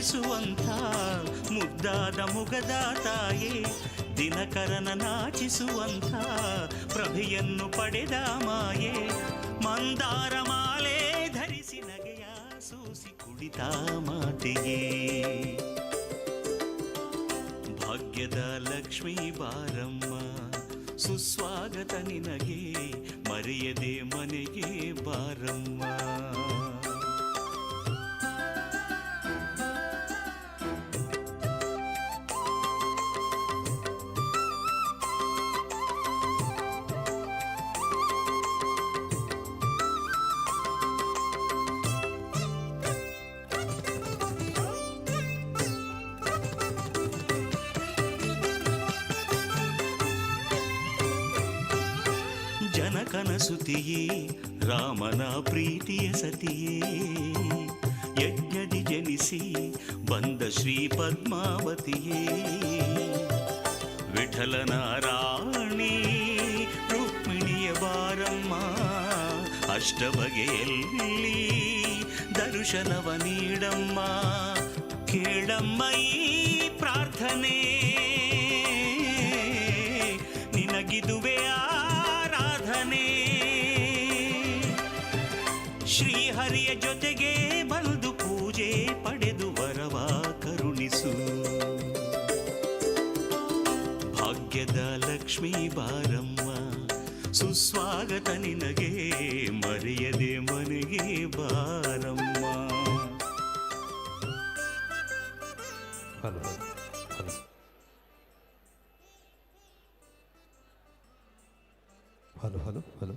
ನಗಿಸುವಂಥ ಮುದ್ದಾದ ಮುಗದ ತಾಯೇ, ದಿನಕರನ ನಾಚಿಸುವಂಥ ಪ್ರಭೆಯನ್ನು ಪಡೆದ ಮಾಯೆ, ಮಂದಾರ ಮಾಲೆ ಧರಿಸಿ ನಗೆಯ ಸೂಸಿ ಕುಳಿತ ಮಾತೆಯೇ. ಭಾಗ್ಯದ ಲಕ್ಷ್ಮೀ ಬಾರಮ್ಮ, ಸುಸ್ವಾಗತ ನಿನಗೆ, ಮರೆಯದೆ ಮನೆಗೆ ಬಾರಮ್ಮ. ಜನಕನ ಸುತಿಯೇ, ರಾಮನ ಪ್ರೀತಿಯ ಸತಿಯೇ, ಯಜ್ಞದಿ ಜನಿಸಿ ಬಂದ ಶ್ರೀ ಪದ್ಮಾವತಿಯೇ, ವಿಠಲನ ರಾಣಿ ರುಕ್ಮಿಣಿಯ ಬಾರಮ್ಮ, ಅಷ್ಟಬಗೆಯಲ್ಲಿ ದರ್ಶನವ ನೀಡಮ್ಮ, ಕೇಳಮ್ಮ ಈ ಪ್ರಾರ್ಥನೆ, ನಿನಗಿದುವೆ ಆರಾಧನೆ. ಶ್ರೀಹರಿಯ ಜೊತೆಗೆ ಬಂದು ಪೂಜೆ ಪಡೆದು ವರವ ಕರುಣಿಸು. ಭಾಗ್ಯದ ಲಕ್ಷ್ಮೀ ಬಾರಮ್ಮ, ಸುಸ್ವಾಗತ ನಿನಗೆ, ಮರೆಯದೆ ಮನೆಗೆ ಬಾರಮ್ಮ. ಹಲೋ ಹಲೋ ಹಲೋ ಹಲೋ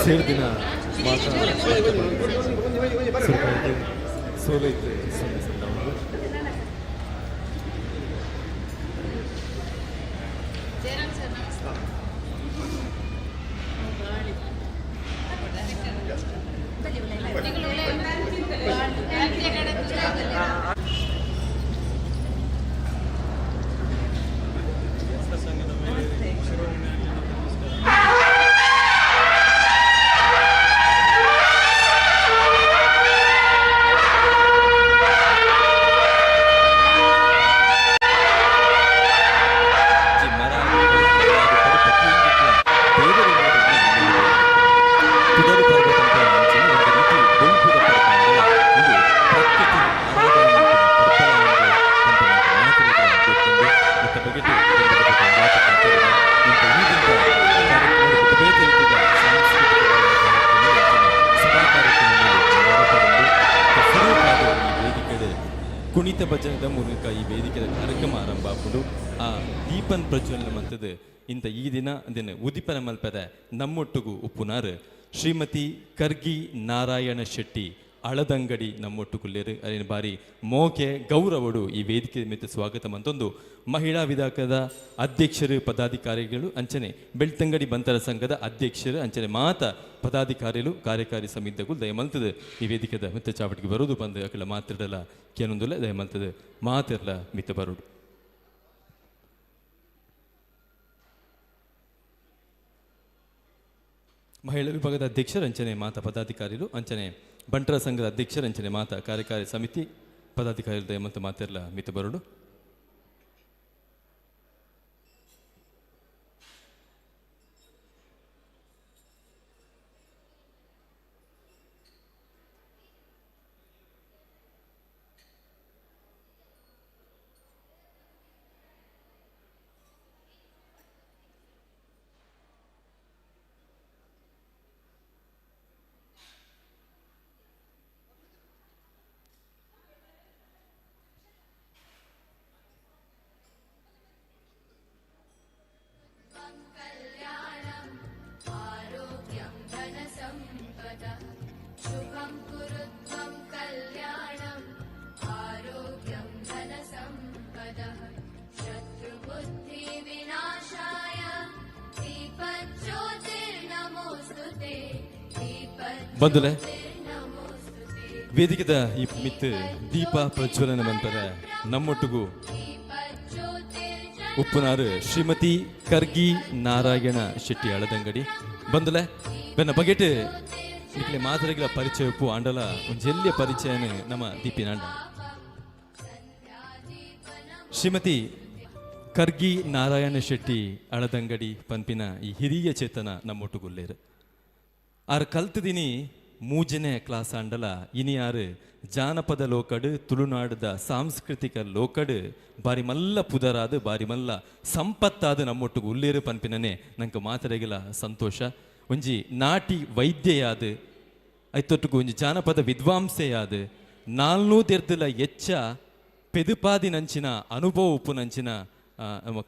ಸೇರ್ ದಿನ ಮಾತ್ರ ಸೋಲೈತೆ ಕುಣಿತ ಭಜನದ ಮೂಲಕ ಈ ವೇದಿಕೆಯ ಕಾರ್ಯಕ್ರಮ ಆರಂಭ ಆಗ್ಬಿಡು ಆ ದೀಪನ್ ಪ್ರಜ್ವಲನ ಮಂತದ ಇಂಥ ಈ ದಿನ ಅದನ್ನು ಉದಿಪನ ಮಲ್ಪದ ನಮ್ಮೊಟ್ಟಿಗೂ ಉಪ್ಪುನಾರು ಶ್ರೀಮತಿ ಕರ್ಗಿ ನಾರಾಯಣ ಶೆಟ್ಟಿ ಅಳದಂಗಡಿ ನಮ್ಮೊಟ್ಟುಗುಲ್ಲೇರು ಅದೇನು ಬಾರಿ ಮೋಕೆ ಗೌರವಡು ಈ ವೇದಿಕೆ ಮಿತ್ತ ಸ್ವಾಗತ ಮಂತೊಂದು ಮಹಿಳಾ ವಿಧಾನದ ಅಧ್ಯಕ್ಷರು ಪದಾಧಿಕಾರಿಗಳು ಅಂಚನೆ ಬೆಳ್ತಂಗಡಿ ಬಂತರ ಸಂಘದ ಅಧ್ಯಕ್ಷರು ಅಂಚನೆ ಮಾತ ಪದಾಧಿಕಾರಿಗಳು ಕಾರ್ಯಕಾರಿ ಸಮಿತಿಗಳು ದಯಮಲ್ತದ ಈ ವೇದಿಕೆದ ಮಿತ್ತ ಚಾವಟಿಗೆ ಬರೋದು ಬಂದು ಅಕಲ ಮಾತಿರಲ್ಲ ಕೇನೊಂದುಲ್ಲ ದಯಮಲ್ತದ ಮಾತಿರಲ್ಲ ಮಿತ್ತ ಬರೋದು ಮಹಿಳಾ ವಿಭಾಗದ ಅಧ್ಯಕ್ಷರು ಅಂಚನೆ ಮಾತಾ ಪದಾಧಿಕಾರಿಗಳು ಅಂಚನೆ ಬಂಟರ ಸಂಘದ ಅಧ್ಯಕ್ಷರು ಅಂಚನೆ ಮಾತಾ ಕಾರ್ಯಕಾರಿ ಸಮಿತಿ ಪದಾಧಿಕಾರಿಗಳು ದಯಮಂತ ಮಾತಿರಲ್ಲ ಮಿತ ಬರೋಡು ಬಂದುಲೆ ವೇದಿಕೆದ ಈ ಮಿತ್ ದೀಪ ಪ್ರಜ್ವಲನ ನಂತರ ನಮ್ಮೊಟ್ಟಿಗೂ ಉಪ್ಪುನಾರು ಶ್ರೀಮತಿ ಕರ್ಗಿ ನಾರಾಯಣ ಶೆಟ್ಟಿ ಅಳದಂಗಡಿ ಬಂದುಲೆ ಬೆನ್ನ ಬಗೆಟ್ ನಿಕ್ಲೆ ಮಾತರೆಗಳ ಪರಿಚಯ ಉಪ್ಪು ಆಂಡಲ ಒಂದು ಜಲ್ಯ ಪರಿಚಯನ ನಮ್ಮ ದೀಪಿನಾಂಡ ಶ್ರೀಮತಿ ಕರ್ಗಿ ನಾರಾಯಣ ಶೆಟ್ಟಿ ಅಳದಂಗಡಿ ಪಂಪಿನ ಈ ಹಿರಿಯ ಚೇತನ ನಮ್ಮೊಟ್ಟುಗುಲ್ಲೇರು ಆರು ಕಲ್ತದಿನಿ ಮೂಜನೆ ಕ್ಲಾಸ್ ಆಂಡಲ ಇನಿ ಆರು ಜಾನಪದ ಲೋಕಡ್ ತುಳುನಾಡದ ಸಾಂಸ್ಕೃತಿಕ ಲೋಕಡ್ ಬಾರಿ ಮಲ್ಲ ಪುದರಾದ ಬಾರಿ ಮಲ್ಲ ಸಂಪತ್ತಾದ ನಮ್ಮೊಟ್ಟಿಗೆ ಉಲ್ಲೇರು ಪನ್ಪಿನನೆ ನಂಗೆ ಮಾತರೆಗಿಲ ಸಂತೋಷ ಒಂಜಿ ನಾಟಿ ವೈದ್ಯೆಯಾದ ಐತೊಟ್ಟಿಗೂ ಒಂಜಿ ಜಾನಪದ ವಿದ್ವಾಂಸೆಯಾದ 400 ಎಚ್ಚ ಪೆದುಪಾದಿನಂಚಿನ ಅನುಭವ ಉಪ್ಪುನಂಚಿನ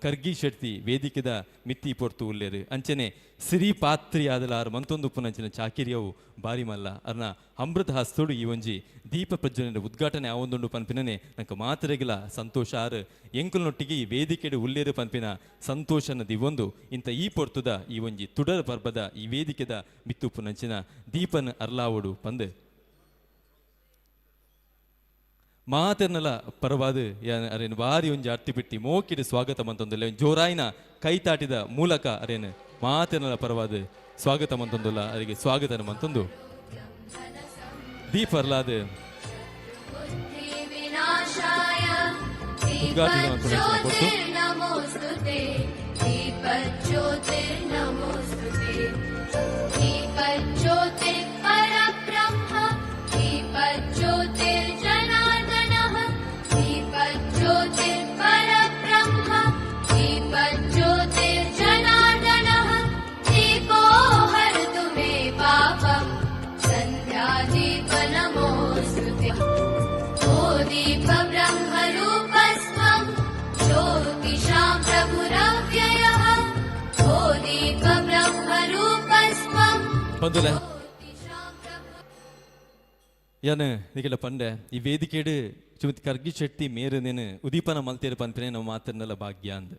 ಕರ್ಗಿ ಶೆಟ್ಟಿ ವೇದಿಕೆದ ಮಿತ್ತಿ ಪೊರ್ತು ಉಲ್ಲೇರು ಅಂಚನೆ ಸಿರಿ ಪಾತ್ರಿ ಆದಲಾರು ಮಂತೊಂದು ಉಪ್ಪುನಂಚಿನ ಚಾಕಿರಿಯವು ಬಾರಿ ಮಲ್ಲ ಅರ್ನ ಅಮೃತ ಹಸ್ತೋಡು ಈ ಒಂಜಿ ದೀಪ ಪ್ರಜ್ವಲನ ಉದ್ಘಾಟನೆ ಆವೊಂದುಂಡು ಪನ್ಪಿನನೆ ನಂಗೆ ಮಾತರೆಗಿಲ ಸಂತೋಷ ಆರು ಎಂಕಲ್ನೊಟ್ಟಿಗೆ ಈ ವೇದಿಕೆಡು ಉಲ್ಲೇರು ಪನ್ಪಿನ ಸಂತೋಷನ ದಿವೊಂದು ಇಂಥ ಈ ಪೊರ್ತುದ ಈ ಒಂಜಿ ತುಡರ ಪರ್ಬದ ಈ ವೇದಿಕೆದ ಮಿತ್ತುಪ್ಪುನಂಚಿನ ದೀಪನ್ ಅರ್ಲಾವಡು ಪಂದು ಮಾತರ್ನಲ ಪರವಾದ ಅರೇನು ಬಾರಿ ಒಂಜಿ ಅರ್ತಿ ಬಿಟ್ಟಿ ಮೋಕಿಡು ಸ್ವಾಗತ ಮಂತೊಂದುಲ್ಲ ಜೋರಾಯಿನ ಕೈತಾಟಿದ ಮೂಲಕ ಅರೇನು ಮಾತರ್ನಲ ಪರವಾದ ಸ್ವಾಗತ ಮಂತೊಂದುಲ್ಲ ಅವರಿಗೆ ಸ್ವಾಗತ ಮಂತೊಂದು ದೀಪ ಅರ್ಲಾದ ಉದ್ಘಾಟನೆ ಕೊಟ್ಟು ಬಂದುಲೆ ಯಾನು ನಿಗೆಲ್ಲ ಪಂಡೆ ಈ ವೇದಿಕೆಡು ಶ್ರೀಮತಿ ಕರ್ಗಿ ಶೆಟ್ಟಿ ಮೇರನೇನು ಉದೀಪನ ಮಲ್ತೇರು ಪನ್ಪಿನೇ ನಾವು ಮಾತನ್ನೆಲ್ಲ ಭಾಗ್ಯ ಅಂದ್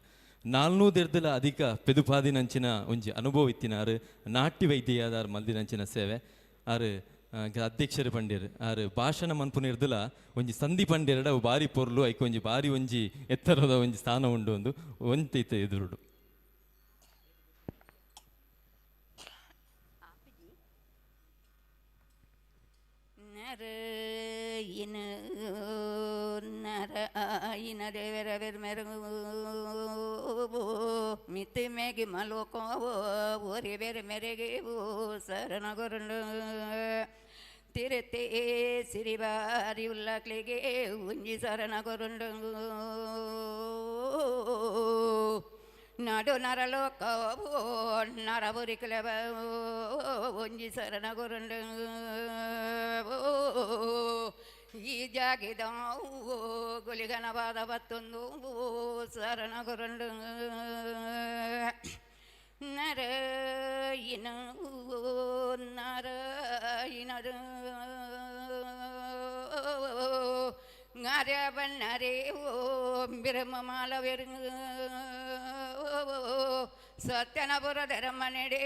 400 ಅಧಿಕ ಪೆದುಪಾದಿನಂಚಿನ ಒಂಜಿ ಅನುಭವ ಇತ್ತಿನಾರು ನಾಟ್ಯ ವೈದ್ಯಯಾದಾರು ಮಲ್ದಿನಂಚಿನ ಸೇವೆ ಆರು ಅಧ್ಯಕ್ಷರು ಪಂಡ್ಯರು ಆರು ಭಾಷಣ ಮನ್ಪುನಿರ್ದಲ ಒಂಜಿ ಸಂಧಿ ಪಂಡ್ಯರಡ ಬಾರಿ ಪೊರ್ಲು ಐಕ ಒಂಜಿ ಬಾರಿ ಒಂಜಿ ಎತ್ತರದ ಒಂಜಿ ಸ್ಥಾನ ಉಂಡು ಒಂದು ಒಂತೈತೆ ಎದುರುಡು ನಾರಾಯಣ ದೇವರ ಮೆರಗು ಮಿತಿ ಮೇಗಿ ಮಲೋಕೋ ಓರಿ ಬೇರೆ ಮೆರೆಗೆ ಶರಣಗೊರಂಡು ತಿರುತೆ ಸಿರಿಬಾರಿ ಉಲ್ಲಕ್ಲಿಗೆ ಉಂಜಿ ಶರಣಗೊರಂಡು ನಾಡು ನರಲೋಕ ನರಬುರಿ ಕಲವ ಒಂಜಿ ಶರಣಗೊರಂಡು ಜಾಗಿದವು ಗುಲಿಗನವಾದ ಬತ್ತೊಂದು ಶರಣಗುರುಂಡು ನಾರಾಯಣ ನಾರಾಯಣರು ಗಾರ್ಯ ಬಣ್ಣರೇ ಓಂ ಬಿರಮಮಾಲವೆರು ಸತ್ಯನಪುರದ ಮನೆಡೆ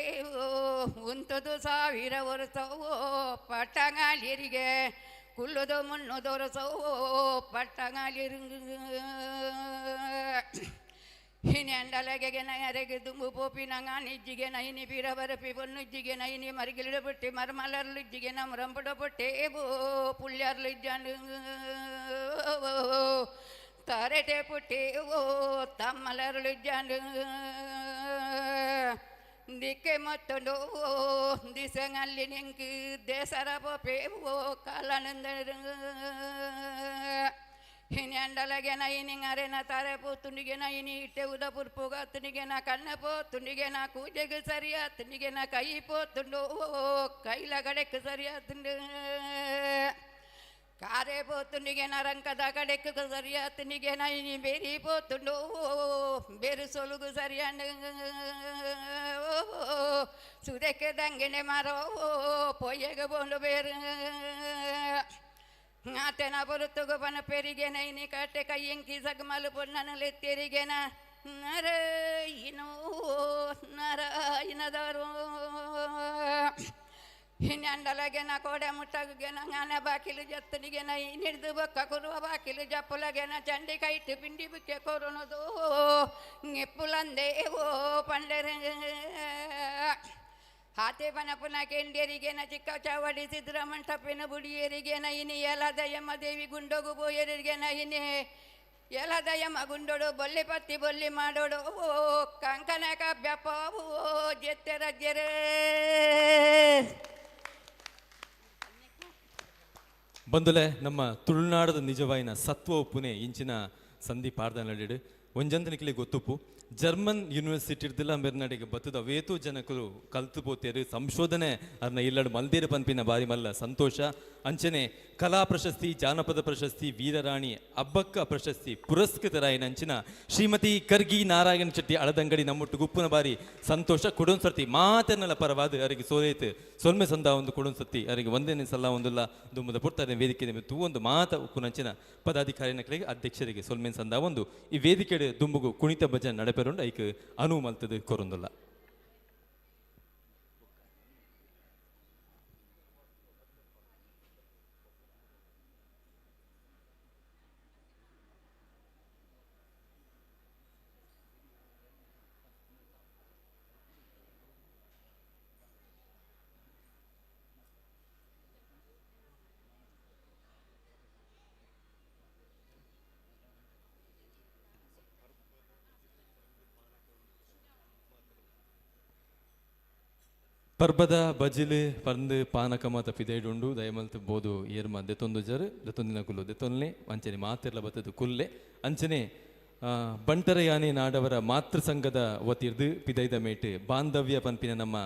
ಉಂತದು ಸಾವಿರ ವರ್ಷವೋ ಪಟ್ಟಗಾಲಿಯರಿಗೆ ಕುಲ್ಲುದು ಮುನ್ನೂದು ವರ್ಷವೋ ಪಟ್ಟಗಾಲಿರು ಹಿನಿ ಅಂಡಲಗೆಗೆ ನಯರೆಗೆ ದುಂಬು ಪೋಪಿ ನಂಗ ನಿಜ್ಜಿಗೆ ನೈನಿ ಬೀರಬರಪಿ ಪೊನ್ನುಜ್ಜಿಗೆ ನೈನಿ ಮರಿಗಿಲಿಡ ಬಿಟ್ಟಿ ಮರಮಲರ್ಲಿಜ್ಜಿಗೆ ನಮ್ಮ ರಂಪುಡ ಪೊಟ್ಟೆ ಬೋ ಪುಳ್ಯರ್ಲಿಜ್ಜಂಡು ತಾರೆಟೆ ಪುಟ್ಟಿ ಓ ತಮ್ಮಲರ್ಲಿಜ್ಜಂಡು ದಿಕ್ಕೆ ಮತ್ತೊಂದು ಓ ದಿಸಂಗಲ್ಲಿ ನಿಂಕು ದೇಸರ ಪೊಪೆ ಓ ಕಾಲನಂದರು ಹಿನಿ ಅಂಡಲಗೆ ನೈನಿ ಅರೆನ ತಾರೆ ಪೋತುಂಡಿಗೆ ನೈನಿ ಇಟ್ಟೆ ಉದ ಪುರ್ಪುಗ ತುನಿಗೆ ನಾ ಕಣ್ಣ ಪೋತುಂಡಿಗೆ ನಾ ಕೂಜೆಗೆ ಸರಿಯಾ ತುನಿಗೆ ನಾ ಕೈ ಪೋತುಂಡು ಕೈಲ ಗಡೆಕ್ಕೆ ಸರಿಯಾ ತುಂಡು ಕಾರೆ ಪೋತುಂಡಿಗೆ ನಾ ರಂಕದ ಕಡೆಕ್ಕೆ ಸರಿಯಾ ತುನಿಗೆ ನೈನಿ ಬೇರಿ ಪೋತುಂಡು ಬೇರು ಸೊಲುಗು ಸರಿಯಂಡು ಸುದಕ್ಕೆ ದಂಗೆನೆ ಮಾರೋ ಪೊಯ್ಯಗೆ ಬೋಂಡು ಬೇರು ಆತನ ಬರುತ್ತಗು ಬನ ಪೆರಿಗೆ ನೈನಿ ಕಟ್ಟೆ ಕೈಯಂಕಿ ಸಗಮಲು ಪೊನ್ನನಲೆ ತೆರಿಗೆನ ನಾರಾಯಣೋ ನಾರಾಯಣದವರು ಹಿನ್ನಂಡಲಗೆ ನ ಕೋಡೆ ಮುಟ್ಟಗೆ ನಂಗಾನ ಬಾಕಿಲು ಜತ್ತನಿಗೆ ನೈ ನಿಡ್ದು ಬೊಕ್ಕ ಕೊರುವ ಬಾಕಿಲು ಜಪ್ಪುಲಗೆ ನ ಚಂಡಿ ಕೈಟ್ಟು ಪಿಂಡಿ ಬಿಕ್ಕೆ ಕೊರುಣದು ಎಪ್ಪುಲಂದೇ ಓ ಪಂಡರೆ ಹಾತೆ ಪನ ಪುನ ಕೆಂಡಿಯರಿಗೆ ನ ಚಿಕ್ಕ ಚಾವಡಿ ಸಿದ್ದರಾಮಂಟಪಿನ ಬುಡಿಯರಿಗೆ ನೈನಿ ಯಲದಯಮ್ಮ ದೇವಿ ಗುಂಡೋಗು ಬೋಯರಿಗೆ ನೈನಿ ಯಲದಯಮ್ಮ ಗುಂಡೋಡು ಬೊಲ್ಲಿ ಪತ್ತಿ ಬೊಲ್ಲಿ ಮಾಡೋಡು ಓ ಕಂಕನ ಕಬ್ಯಪ್ಪ ಓ ಜೆತ್ತೆ ರಜ್ಜರೆ ಬಂದುಲೆ ನಮ್ಮ ತುಳುನಾಡದ ನಿಜವಾಯಿನ ಸತ್ವ ಉಪ್ಪುನೆ ಇಂಚಿನ ಸಂಧಿ ಪಾಡ್ದ ನಡಿಡು ಒಂಜಂತನಿಕ್ಲೆ ಗೊತ್ತುಪ್ಪು ಜರ್ಮನ್ ಯೂನಿವರ್ಸಿಟಿ ಇರ್ದಿಲ್ಲ ಮೆರ್ನಾಡಿಗೆ ಬತ್ತದ ವೇತು ಜನಕರು ಕಲ್ತು ಪೋತೇರು ಸಂಶೋಧನೆ ಅರ್ನ ಇಲ್ಲಡು ಮಲ್ದೇರು ಪನ್ಪಿನ ಬಾರಿ ಮಲ್ಲ ಸಂತೋಷ ಅಂಚನೆ ಕಲಾ ಪ್ರಶಸ್ತಿ ಜಾನಪದ ಪ್ರಶಸ್ತಿ ವೀರರಾಣಿ ಅಬ್ಬಕ್ಕ ಪ್ರಶಸ್ತಿ ಪುರಸ್ಕೃತರಾಯಿನ ಅಂಚಿನ ಶ್ರೀಮತಿ ಕರ್ಗಿ ನಾರಾಯಣ ಶೆಟ್ಟಿ ಅಳದಂಗಡಿ ನಮ್ಮೊಟ್ಟು ಗುಪ್ಪುನ ಬಾರಿ ಸಂತೋಷ ಕೊಡೊಂದು ಸರ್ತಿ ಮಾತನ್ನಲ ಪರವಾದ ಅವರಿಗೆ ಸೋಲೈತು ಸೊಲ್ಮೆ ಸಂದ ಒಂದು ಕೊಡೊಂದು ಸರ್ತಿ ಅವರಿಗೆ ಒಂದೇನೆ ಸಲ ಒಂದಿಲ್ಲ ದುಮ್ಮದ ಪುರ್ತಾರೆ ವೇದಿಕೆ ತೂ ಒಂದು ಮಾತ ಉಕ್ಕುನಂಚಿನ ಪದಾಧಿಕಾರಿನಗಳಿಗೆ ಅಧ್ಯಕ್ಷರಿಗೆ ಸೊಲ್ಮೆನ್ ಸಂದ ಒಂದು ಈ ವೇದಿಕೆ ದುಂಬುಗು ಕುಣಿತ ಭಜನೆ ನಡೆಪೆರುಂಡು ಐಕ್ ಅನು ಮಲ್ತದು ಕೊರೊಂದಿಲ್ಲ ಪರ್ಬದ ಬಜಿಲು ಪಂದು ಪಾನಕ ಮಾತ ಪಿದೈಡುಂಡು ದಯಮಲ್ತು ಬೋದು ಏರ್ಮ ದೆತೊಂದು ಜರು ದೆತೊಂದಿನ ಕುಲ್ಲು ದೆತೊನ್ನೆ ಅಂಚನೆ ಮಾತೆರ್ಲ ಬತ್ತದು ಕುಲ್ಲೆ ಅಂಚನೆ ಬಂಟರ ಯಾನೆ ನಾಡವರ ಮಾತೃ ಸಂಘದ ವತಿರ್ದು ಪಿದೈದ ಮೇಟು ಬಾಂಧವ್ಯ ಪನ್ಪಿನ ನಮ್ಮ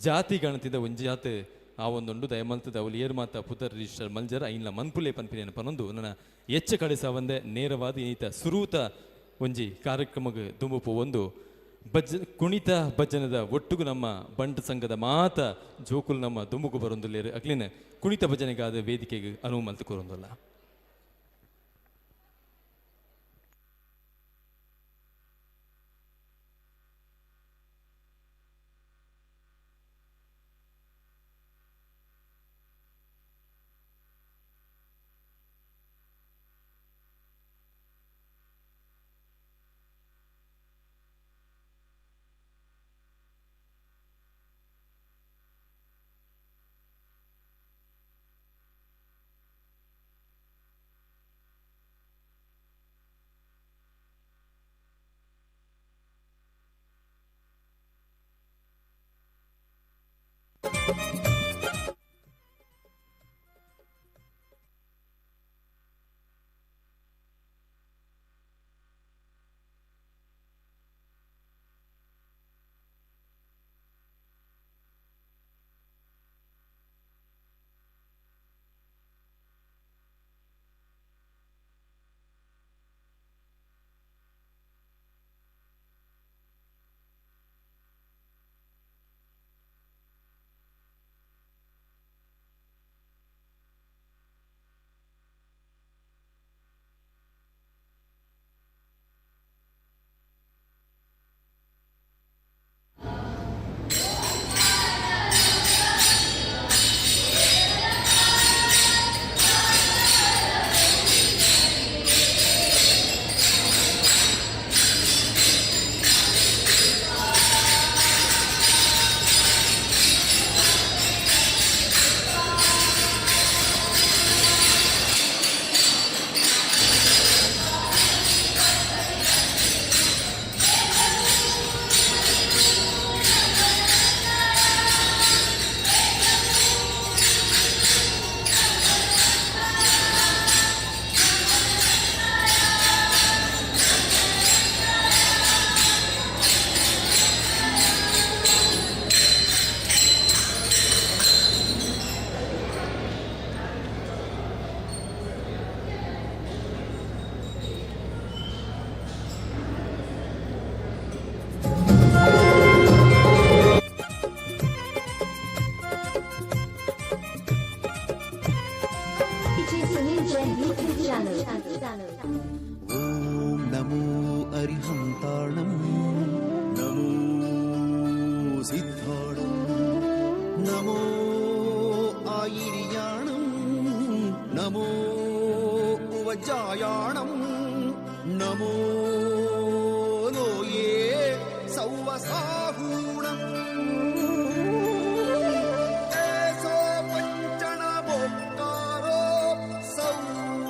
ಜಾತಿ ಗಣತಿದ ಒಂಜಾತ್ ಆ ಒಂದುಂಡು ದಯಮಲ್ತದ ಅವಳು ಏರ್ ಮಾತ ಪುತರ್ ರಿಜಿಸ್ಟರ್ ಮಲ್ಜರ ಐನ್ಲ ಮನ್ಪುಲೆ ಪನ್ಪಿನ ಪನೊಂದು ನನ್ನ ಎಚ್ಚ ಕಡೆಸ ಒಂದೇ ನೇರವಾದ ಈತ ಸುರೂತ ಒಂಜಿ ಕಾರ್ಯಕ್ರಮಕ್ಕೆ ದುಂಬುಪು ಒಂದು ಕುಣಿತ ಭಜನದ ಒಟ್ಟುಗು ನಮ್ಮ ಬಂಟ ಸಂಘದ ಮಾತ ಜೋಕುಲು ನಮ್ಮ ದುಂಬುಗು ಬರೊಂದುಲ್ಲೇರು ಅಕ್ಲಿನ ಕುಣಿತ ಭಜನೆಗಾದ ವೇದಿಕೆಗೆ ಅನುವು ಮಲ್ತು ಕೊರೊಂದಲ್ಲ. YouTube channel. ಓಂ ನಮೋ ಅರಿಹಂತಾಣಂ ನಮೋ ಸಿದ್ಧಾಣಂ ನಮೋ ಆಯಿರ್ಯಾಣಂ ನಮೋ ಉವಜಾಯಾಣಂ ನಮೋ ಲೋಯೇ ಸೌವಸಾಹೂಣಂ ಏಸೋ ಪಂಚಣಮೋಕ್ಕಾರೋ ಸೌವಪಾವಪಣಾಸಳೋ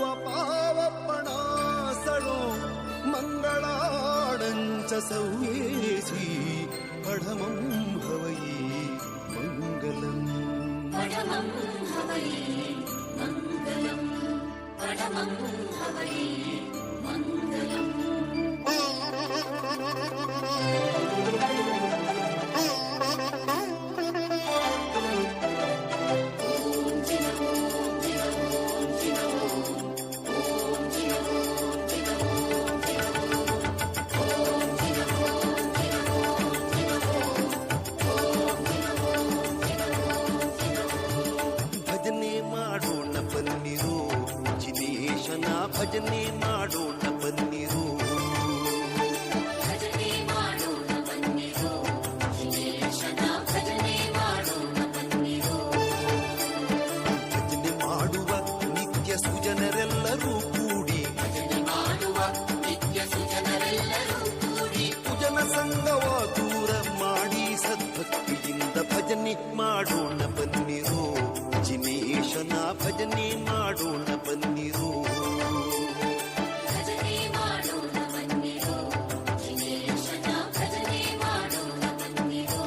ಮಂಗಳಾಡಂಚ ಸೌಯೇಸಿ ಪಢಮಂ ಹವೈ ಮಂಗಲಂ Padamam Havai Mangalam. Padamam Havai Mangalam. ಭಜನೆ ಮಾಡೋಣ ಬನ್ನಿರು ಜಿನೇಶನ ಭಜನೆ ಮಾಡೋಣ ಬನ್ನಿರು ಭಜನೆ ಮಾಡೋಣ ಬನ್ನಿರೋ ಜಿನೇಶನ ಭಜನೆ ಮಾಡೋಣ ಬನ್ನಿರೋ ಭಜನೆ ಮಾಡುವ ನಿತ್ಯ ಸುಜನರೆಲ್ಲರೂ ಕೂಡಿ ಭಜನೆ ಮಾಡುವ ನಿತ್ಯ ಸುಜನರೆಲ್ಲರೂ ಕೂಡಿ ಕುಜನ ಸಂಗವ ದೂರ ಮಾಡಿ ಸದ್ಭಕ್ತಿಯಿಂದ ಭಜನೆ ಮಾಡೋಣ ಬನ್ನಿರು ಜಿನೇಶನ ಭಜನೆ ಮಾಡೋಣ ಬನ್ನಿರು ಭಜನೆ ಮಾಡೋಣ ಬನ್ನಿರೋ ಜಿನೇಶನ ಭಜನೆ ಮಾಡೋಣ ಬನ್ನಿರೋ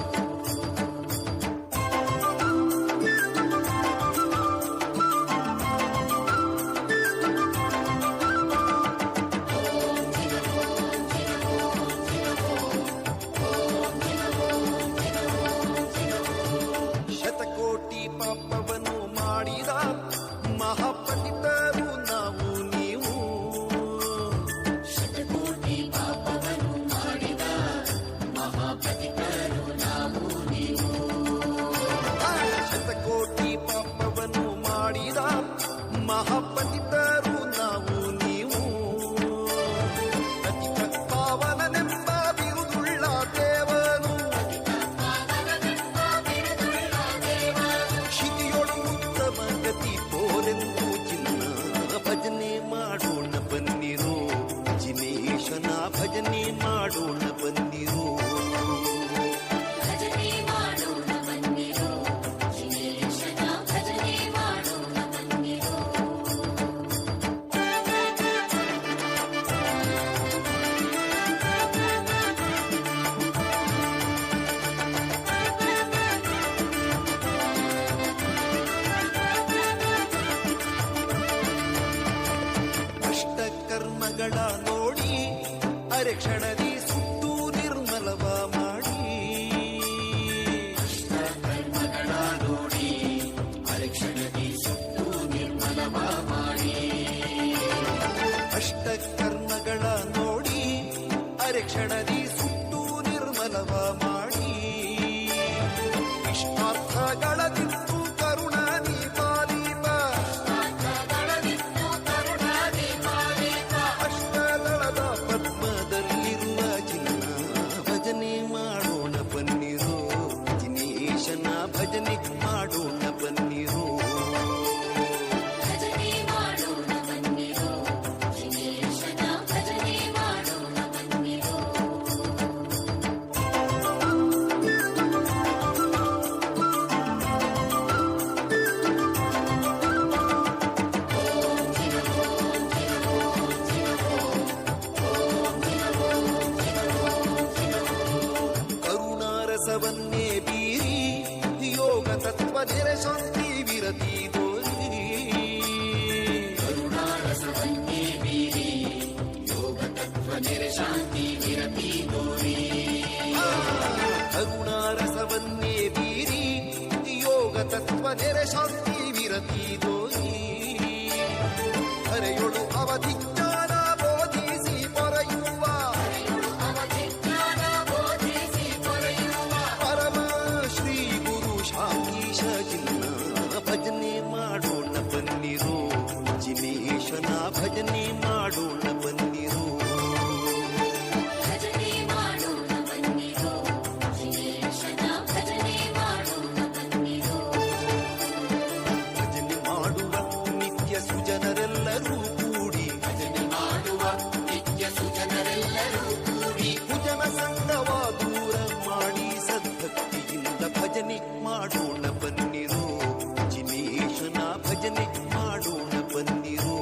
ಶತಕೋಟಿ ಪಾಪವನ್ನು ಮಾಡಿದ ಮಹಾಪಂಡಿತರು ನಾವು ನೀವು ಶತಕೋಟಿ ಪಾಪವನ್ನು ಮಾಡಿದ ಮಹಾಪತಿತರು ನಾವು ನೀವು ಶತಕೋಟಿ ಪಾಪವನ್ನು ಮಾಡಿದ ಮಹಾಪಂಡಿತರು ನಾವು ನೀವು ಅತಿ ಪಾವನನೆಂಬ ಬಿರುದುಳ್ಳ ದೇವನು ಶಿತಿಯೊಳು ಉತ್ತಮ ಗತಿ ತೋರೆಂದು ಚಿನ್ನ ಭಜನೆ ಮಾಡೋಣ ಬನ್ನಿರು ಜಿನೇಶನ ಭಜನೆ ಮಾಡೋಣ ಬನ್ನಿರು ಭಜನೆ ಮಾಡೋಣ ಬನ್ನಿರೋ ಜಿನೇಶನ ಭಜನೆ ಮಾಡೋಣ ಬನ್ನಿರೋ ಅಷ್ಟಕರ್ಮಗಳ ನೋಡಿ ಅರೆಕ್ಷಣದಿ ಸುಟ್ಟು ನಿರ್ಮಲವ ಮಾಡಿ ಕರ್ಮಗಳ ನೋಡಿ ಅರಕ್ಷಣದಿ ಸುಟ್ಟು ನಿರ್ಮಲವ ಮಾಡಿ ಅಷ್ಟಕರ್ಮಗಳ ನೋಡಿ ಅರೆಕ್ಷಣದಿ ಸುಟ್ಟು ನಿರ್ಮಲವ ಮಾಡಿ ಇಷ್ಟಾರ್ಥಗಳದಿತ್ತು ಕರುಣಾನಿ ಪಾಲೀಪ ಅಷ್ಟದಳದ ಪದ್ಮದಲ್ಲಿರುವ ಚಿನ್ನ ಭಜನೆ ಮಾಡೋಣ ಬನ್ನಿರು ಜಿನೇಶನ ಭಜನೆ ಮಾಡೋಣ ಬನ್ನಿರು ಭಜನೆ ಮಾಡೋಣ ಬನ್ನಿರೋ ಜಿನೇಶನ ಭಜನೆ ಮಾಡೋಣ ಬನ್ನಿರೋ ಕರುಣಾರಸವನ್ನೇ ಬೀರಿ ಯೋಗ ತತ್ವ ಶಾಂತಿ ವಿರತಿ ತೋರಿ ಕರುಣಾರಸವನ್ನೇ ಬೀರಿ ಯೋಗ ತತ್ವ ಶಾಂತಿ ವಿರತಿ ತೋರಿ ಕರುಣಾರಸವನ್ನೇ ಬೀರಿ ಯೋಗ ತತ್ವ ಶಾಂತಿ ವಿರತಿ ತೋರಿ ಹರೆಯೊಳು ಅವಧಿಜ್ಞಾನ ಬೋಧಿಸಿ ಪೊರೆಯುವ ಪರಮ ಶ್ರೀ ಗುರು ಶಾಂತೀಶ ಚಿನ್ನ ಭಜನೆ ಮಾಡೋಣ ಬನ್ನಿರು ಜಿನೇ ಭಜನೆ ಮಾಡೋಣ ಬನ್ನಿರೋ. ಭಜನೆ ಮಾಡೋಣ ಬನ್ನಿರೋ, ಶ್ರೀಶನ ಭಜನೆ ಮಾಡೋಣ ಬನ್ನಿರೋ. ಭಜನೆ ಮಾಡುವ ನಿತ್ಯ ಸುಜನರೆಲ್ಲರೂ ಕೂಡಿ, ಭಜನೆ ಮಾಡುವ ನಿತ್ಯ ಸುಜನರೆಲ್ಲರೂ ಕೂಡಿ, ಭುಜನ ಸಂಗವ ದೂರ ಮಾಡಿ ಸದ್ಭಕ್ತಿಯಿಂದ ಭಜನೆ ಮಾಡೋಣ ಬನ್ನಿರೋ. ಜಿನೇಶನ ಭಜನೆ ಮಾಡೋಣ ಬನ್ನಿರೋ.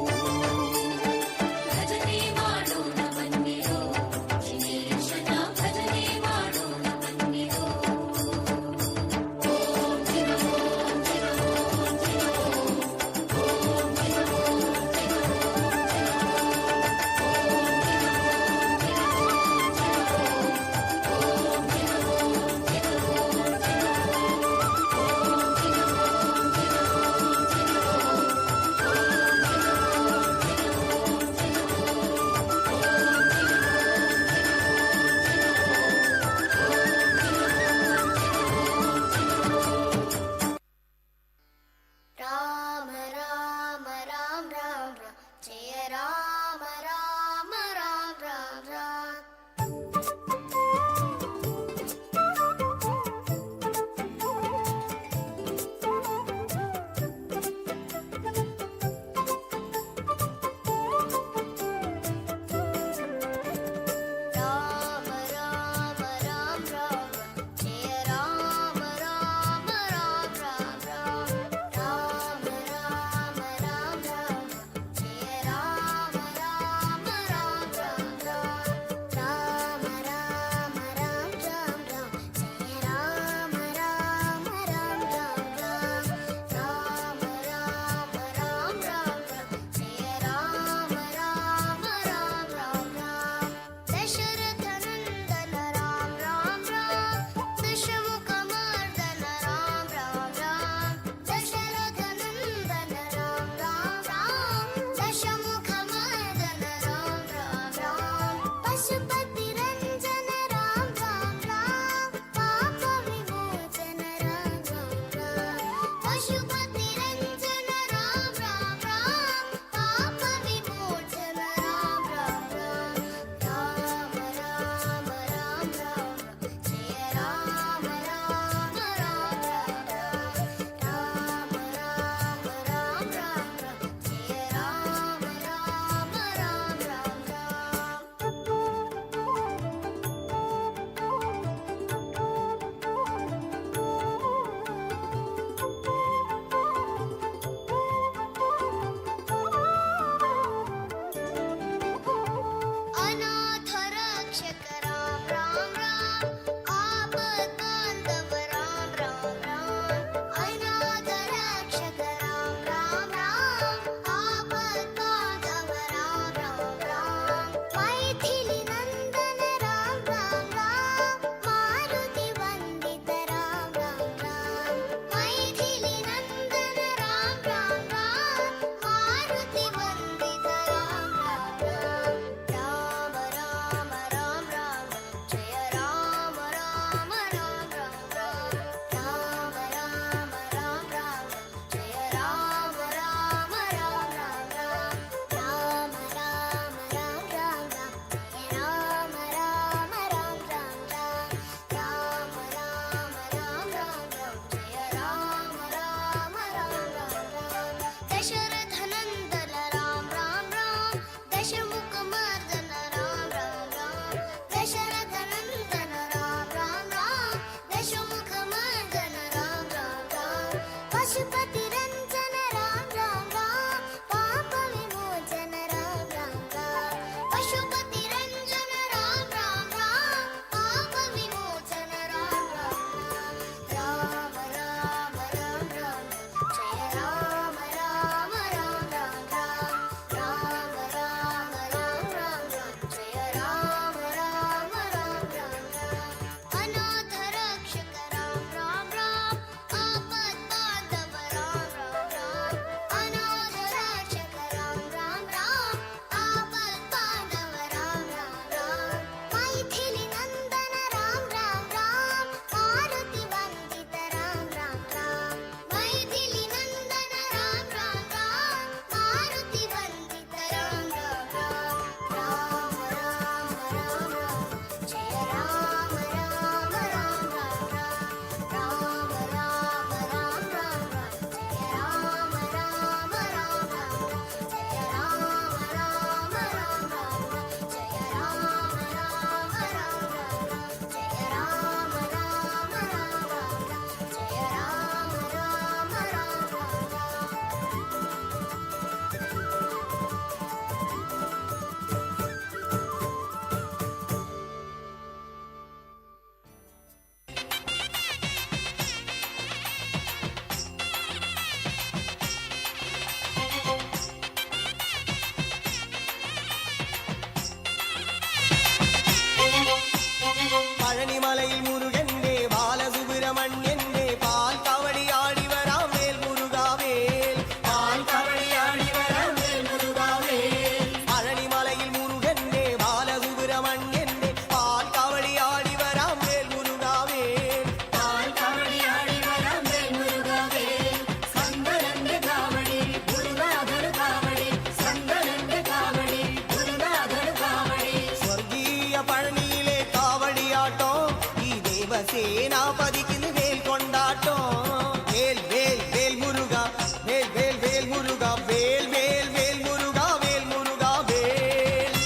வேல் வேல் வேல் முருகா வேல் முருகா வேல்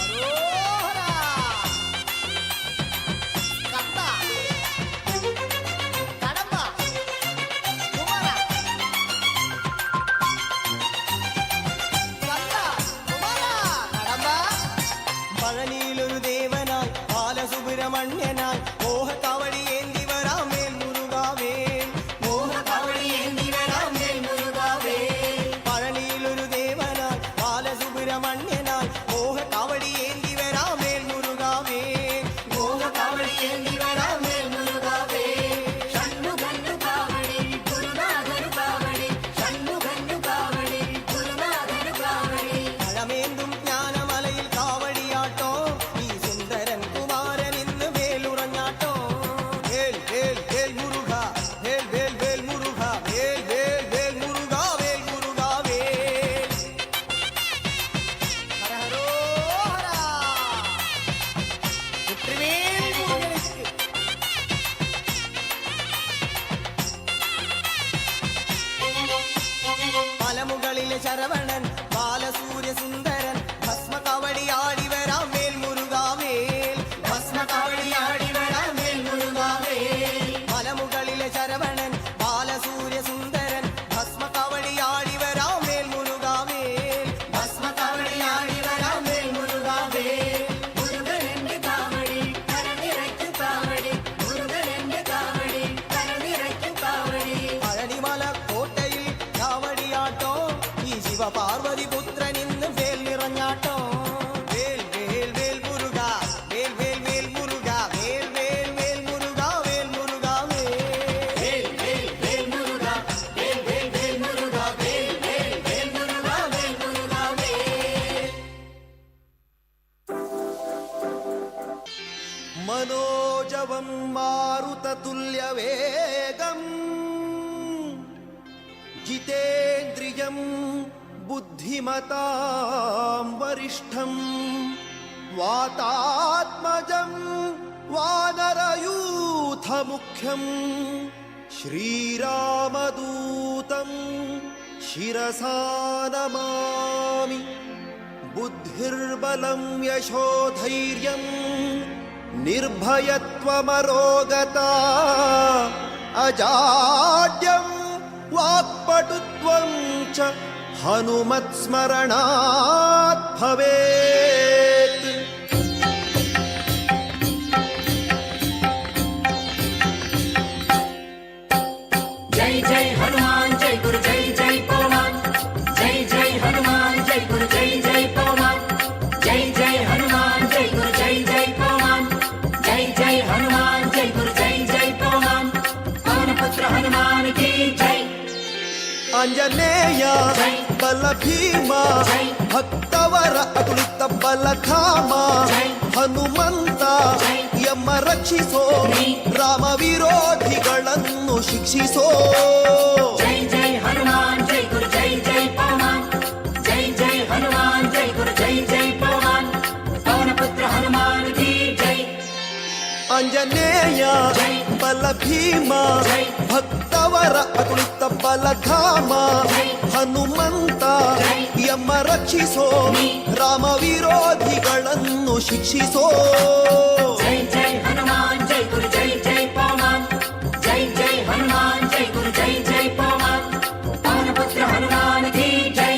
அரோஹரா கந்தா கடம்பா குமாரா கந்தா குமாரா கடம்பா பழனியிலொரு தேவனாய் பாலசுப்பிரமணியனாய் மோக காவடி ஏந்தி வராம் வேல் முருகா வேல் மோக காவடி ஏந்தி வராம் வேல் முருகா வேல் பழனியிலொரு தேவனாய் பாலசுப்பிரமணியனாய் மோக காவடி ஏந்தி வராம் வேல் முருகா வேல் மோக காவடி ஏந்தி வராம் வேல் முருகா வேல் ஷண்முகன்னு காவடி குருநாதரு காவடி ஷண்முகன்னு காவடி குருநாதரு காவடி பழமேந்தும் ஞானமலையில் காவடியாட்டம் நீ சுந்தரன் குமாரன் இന്ന് வேலுறஞ்சாட்டம் வேல் வேல் வேல் முருகா வேல் வேல் வேல் முருகா வேல் வேல் வேல் முருகா வேல் முருகா வேல் ஹரஹரோஹரா வெற்றிவேல் முருகனுக்கு மலமுகளிலே சரவணன் பாலசூரிய சுந்தரன் பஸ்ம காவடி ஆடி வராம் வேல் முருகா வேல் பஸ்ம காவடி ஆடி வராம் வேல் முருகா வேல் மலமுகளிலே சரவணன் பாலசூரிய சுந்தரன் பஸ்ம காவடி ஆடி வராம் வேல் முருகா வேல் பஸ்ம காவடி ஆடி வராம் வேல் முருகா வேல் முருகனென்று காவடி கரநிறைக்கும் காவடி முருகனென்று காவடி கரநிறைக்கும் காவடி பழனிமல கோட்டையில் காவடியாட்டம் நீ சிவ பார்வதி புத்திரன் இന്ന് வேல் நிறஞ்சாட்டம் வேல் வேல் வேல் முருகா வேல் வேல் வேல் முருகா வேல் வேல் வேல் முருகா வேல் முருகா வேல் வேல் வேல் வேல் முருகா வேல் வேல் வேல் முருகா வேல் வேல் வேல் முருகா வேல் முருகா வேல் मनोजवं मारुततुल्यवेगम् जितेन्द्रियं बुद्धिमतां वरिष्ठं वातात्मजं वानरयूथमुख्यं श्रीरामदूतं शिरसा नमामि बुद्धिर्बलं यशोधैर्यं निर्भयत्वमरोगता अजाड्यं वाक्पटुत्वं च हनुमत्स्मरणात् भवेत् जय जय हनुमान जय गुरु जय जय पवन जय जय हनुमान जय गुरु जय जय पवन जय जय हनुमान जय गुरु जय जय पवन जय जय हनुमान जय गुरु जय जय पवन पवन पुत्र हनुमान की जय आञ्जनेय बल भीमा भक्तवर अतुलित बलधाಮ ಹನುಮಂತ ಯಮ ರಕ್ಷಿಸೋ ರಾಮ ವಿರೋಧಿಗಳನ್ನು ಶಿಕ್ಷಿಸೋ जय जय हनुमान जय गुरु जय जय पवन जय जय हनुमान जय गुरु जय जय पवन पवन पुत्र हनुमान की जय ಆಂಜನೇಯ ಬಲ ಭೀಮ ಭಕ್ತವರ ಅತುಲಿತ ಬಲಧಾಮ ಹನುಮಂತ ಯಮ ರಕ್ಷಿಸೋ ರಾಮ ವಿರೋಧಿಗಳನ್ನು ಶಿಕ್ಷಿಸೋ जय जय हनुमान जय गुरु जय जय पवन जय जय हनुमान जय गुरु जय जय पवन पवन पुत्र हनुमान की जय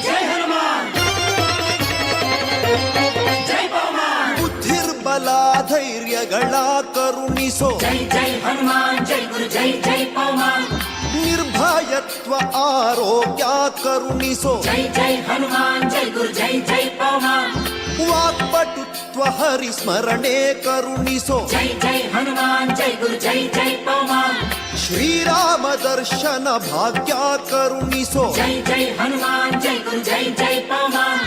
जय हनुमान जय पवन ಬುದ್ಧಿರ್ಬಲ ಧೈರ್ಯಗಳ ಕರುಣಿಸೋ जय जय हनुमान जय गुरु जय जय पवन ನಿರ್ಭಯತ್ವ ಆರೋಗ್ಯ ಕರುಣಿಸೋ जय जय हनुमान जय गुरु जय जय पवन ವಾಕ್ಪಟುತ್ವ ಹರಿಸ್ಮರಣೆ ಕರುಣಿಸೋ जय जय हनुमान जय गुरु जय जय पवन ಶ್ರೀರಾಮ ದರ್ಶನ ಭಾಗ್ಯ ಕರುಣಿಸೋ जय जय हनुमान जय गुरु जय जय पवन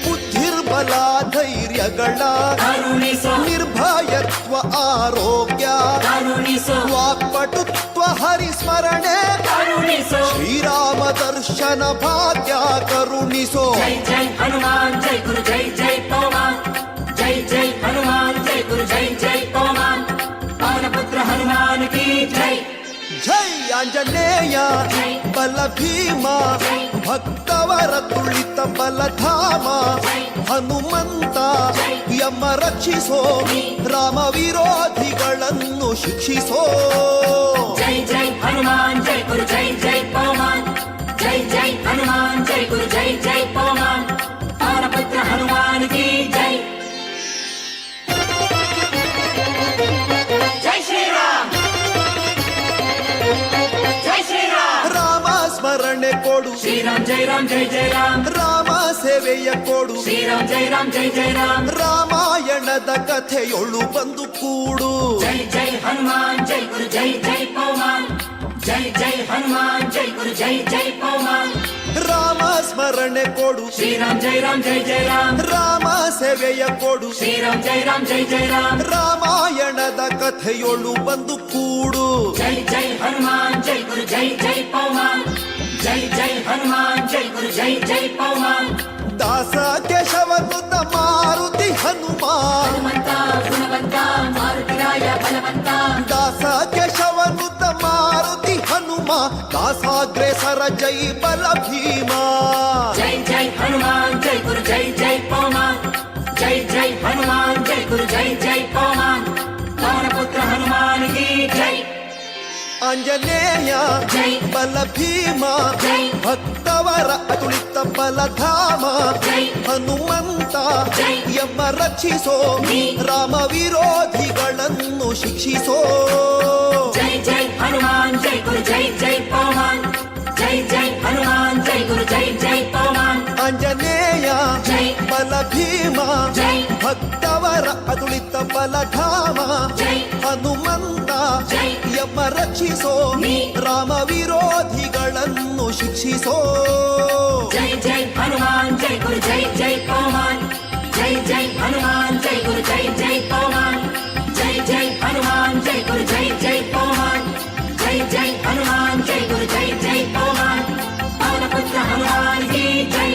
ಬುದ್ಧಿರ್ಬಲ ಧೈರ್ಯಗಳ करुणिसो ನಿರ್ಭಯತ್ವ ಆರೋಗ್ಯ करुणिसो ವಾಕ್ಪಟುತ್ವ ಹರಿಸ್ಮರಣೆ करुणिसो ಶ್ರೀರಾಮ ದರ್ಶನ ಭಾಗ್ಯ ಕರುಣಿಸೋ जय जय हनुमान जय गुरु जय जय पवन जय जय हनुमान जय गुरु जय जय पवन पवन पुत्र हनुमान की जय ಜೈ ಆಂಜನೇಯ ಬಲ ಭೀಮ ಭಕ್ತವರ ತುಳಿತ ಬಲಧಾಮ ಹನುಮಂತ ಯಮ ರಕ್ಷಿಸೋ ರಾಮ ವಿರೋಧಿಗಳನ್ನು ಶಿಕ್ಷಿಸೋ ಜೈ ಜೈ ಹನುಮಾನ್ ಜೈ ಗುರು ಜೈ ಜೈ ಪವಮಾನ್ ಜೈ ಜೈ ಹನುಮಾನ್ ಜೈ ಗುರು ಜೈ ಜೈ ಪವಮಾನ್ ಪವನ ಪುತ್ರ ಹನುಮಾನ್ ಕಿ ಜೈ ಜೈ ಶ್ರೀರಾಮ್ ಜೈ ಶ್ರೀರಾಮ್ ರಾಮ ಸ್ಮರಣೆ ಕೊಡು ಶ್ರೀರಾಮ್ ಜೈ ರಾಮ್ ಜೈ ಜೈ ರಾಮ್ ರಾಮ ಸೇವೆಯ ಕೊಡು ಶ್ರೀರಾಮ್ ಜೈ ರಾಮ್ ಜೈ ಜೈ ರಾಮ್ ರಾಮಾಯಣದ ಕಥೆಯೊಳು ಬಂದು ಕೂಡು ಜೈ ಜೈ ಹನುಮಾನ್ ಜೈ ಗುರು ಜೈ ಜೈ ಪವಮಾನ್ ಜೈ ಜೈ ಹನುಮಾನ್ ಜೈ ಗುರು ಜೈ ಜೈ ಪವಮಾನ್ ರಾಮ ಸ್ಮರಣೆ ಕೊಡು ಶ್ರೀರಾಮ್ ಜೈ ರಾಮ್ ಜೈ ಜೈ ರಾಮ್ ರಾಮ ಸೇವೆಯ ಕೊಡು ಶ್ರೀರಾಮ್ ಜೈ ರಾಮ್ ಜೈ ಜೈ ರಾಮ್ ರಾಮಾಯಣದ ಕಥೆಯೊಳು ಬಂದು ಕೂಡು ಜೈ ಜೈ ಹನುಮಾನ್ ಜೈ ಗುರು ಜೈ ಜೈ ಪವಮಾನ್ ಜೈ ಜೈ ಹನುಮಾನ್ ಜೈ ಗುರು ಜೈ ಜೈ ಪವಮಾನ್ ದಾಸ ಕೇಶವನುತ ಮಾರುತಿ ಹನುಮ ಹನುಮಂತ ಗುಣವಂತ ಮಾರುತಿರಾಯ ಬಲವಂತ ದಾಸ ಕೇಶವನುತ ಮಾರುತಿ ಹನುಮ ದಾಸಾಗ್ರೇಸರ ಜೈ ಬಲ ಭೀಮ ಜೈ ಜೈ ಹನುಮಾನ್ ಜೈ ಗುರು ಜೈ ಜೈ ಪವಮಾನ್ ಜೈ ಜೈ ಹನುಮಾನ್ ಜೈ ಗುರು ಜೈ ಜೈ ಪವಮಾನ್ ಪವನ ಪುತ್ರ ಹನುಮಾನ್ ಕಿ ಜೈ ಆಂಜನೇಯ ಜೈ ಬಲ ಭೀಮ ಜೈ ಭಕ್ತವರ ಅತುಳಿತ ಬಲಧಾಮ ಜೈ ಹನುಮಂತ ಜೈ ಯಮ ರಕ್ಷಿಸೋ ನೀ ರಾಮ ವಿರೋಧಿಗಳನ್ನು ಶಿಕ್ಷಿಸೋ ಜೈ ಜೈ ಹನುಮಾನ್ ಜೈ ಗುರು ಜೈ ಜೈ ಪವಮಾನ್ ಜೈ ಜೈ ಹನುಮಾನ್ ಜೈ ಗುರು ಜೈ ಜೈ ಪವಮಾನ್ ಆಂಜನೇಯ ಜೈ ಬಲ ಭೀಮ ಜೈ ಭಕ್ತವರ ಅತುಳಿತ ಬಲಧಾಮ ಜೈ ಹನುಮಂತ ಜೈ ಯಮ ರಕ್ಷಿಸೋ ನೀ ರಾಮ ವಿರೋಧಿಗಳನ್ನು ಶಿಕ್ಷಿಸೋ ಜೈ ಜೈ ಹನುಮಾನ್ ಜೈ ಗುರು ಜೈ ಜೈ ಪವಮಾನ್ ಜೈ ಜೈ ಹನುಮಾನ್ ಜೈ ಗುರು ಜೈ ಜೈ ಪವಮಾನ್ ಜೈ ಜೈ ಹನುಮಾನ್ ಜೈ ಗುರು ಜೈ ಜೈ ಪವಮಾನ್ ಜೈ ಜೈ ಹನುಮಾನ್ ಜೈ ಗುರು ಜೈ ಜೈ ಪವಮಾನ್ ಪವನ ಪುತ್ರ ಹನುಮಾನ್ ಕಿ ಜೈ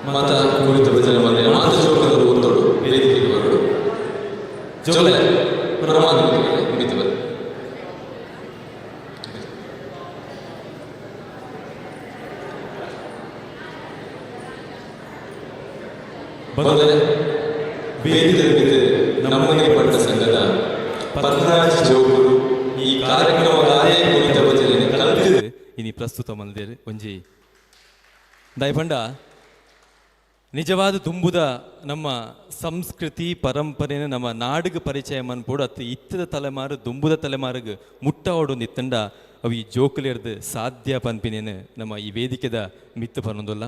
ಮಾತ ಕುರಿತ ಭಜನೆ ಮಂದಿರ ಮಾತ ಜೋಕದರು ಒಂದೋಡು ವೇದಿಕೆಗೆ ಬರಡು ಜೋಲೆ ಪ್ರಮಾಣ ಮುಗಿತು ಬಂದರೆ ವೇದಿಕೆ ನಮ್ಮನೆ ಪಟ್ಟ ಸಂಘದ ಪದ್ಮರಾಜ್ ಜೋಕರು ಈ ಕಾರ್ಯಕ್ರಮಗಾದೇ ಕುರಿತ ಭಜನೆ ಕಲ್ಪಿಸಿದೆ ಇನಿ ಪ್ರಸ್ತುತ ಮಂದಿರ ಒಂಜಿ ದಯಪಂಡ ನಿಜವಾದ ತುಂಬುದ ನಮ್ಮ ಸಂಸ್ಕೃತಿ ಪರಂಪರೆನ ನಮ್ಮ ನಾಡಿಗೆ ಪರಿಚಯ ಮನ್ಪೋಡು ಅತ್ತು ಇತ್ತದ ತಲೆಮಾರು ದುಂಬುದ ತಲೆಮಾರಿಗೆ ಮುಟ್ಟಾವಡು ನಿತ್ತಂಡ ಅವು ಈ ಜೋಕುಲಿರ್ದು ಸಾಧ್ಯ ಪನ್ಪಿನೇನು ನಮ್ಮ ಈ ವೇದಿಕೆದ ಮಿತ್ತು ಪನ್ನೊಂದಲ್ಲ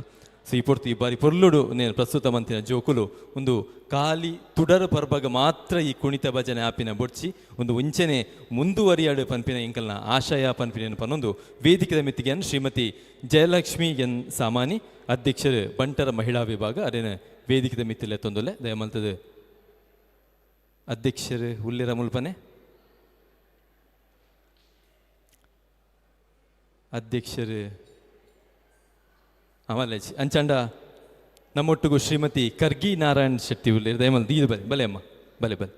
ಸೊ ಈ ಪೊರ್ತು ಈ ಬಾರಿ ಪೊರ್ಲುಡು ನೇನು ಪ್ರಸ್ತುತ ಮಂತಿನ ಜೋಕುಲು ಒಂದು ಖಾಲಿ ತುಡರು ಪರ್ಬಗ ಮಾತ್ರ ಈ ಕುಣಿತ ಭಜನೆ ಆಪಿನ ಬೊಡ್ಚಿ ಒಂದು ಉಂಚೆನೆ ಮುಂದುವರಿಯಾಡು ಪನ್ಪಿನ ಇಂಕಲ್ನ ಆಶಯ ಪನ್ಪಿನೇನು ಪನ್ನೊಂದು ವೇದಿಕೆದ ಮಿತ್ತಿಗೆಯನ್ನು ಶ್ರೀಮತಿ ಜಯಲಕ್ಷ್ಮಿ ಎನ್ ಸಾಮಾನಿ ಅಧ್ಯಕ್ಷರು ಬಂಟರ ಮಹಿಳಾ ವಿಭಾಗ ಅದೇನು ವೇದಿಕೆದ ಮಿತ್ತಿಲೆ ತೊಂದೊಲೆ ದಯಮಲ್ತದ ಅಧ್ಯಕ್ಷರು ಹುಲ್ಲಿರ ಮುಲ್ಪನೆ ಅಧ್ಯಕ್ಷರು ಆಮೇಲೆ ಅಂಚಂಡ ನಮ್ಮೊಟ್ಟಿಗೂ ಶ್ರೀಮತಿ ಕರ್ಗಿ ನಾರಾಯಣ್ ಶೆಟ್ಟಿ ಉಳ್ಳೇರು ದಯಮಲ್ ದೀದು ಬಲೆ ಬಲೆ ಅಮ್ಮ ಬಲೆ ಬಲೆ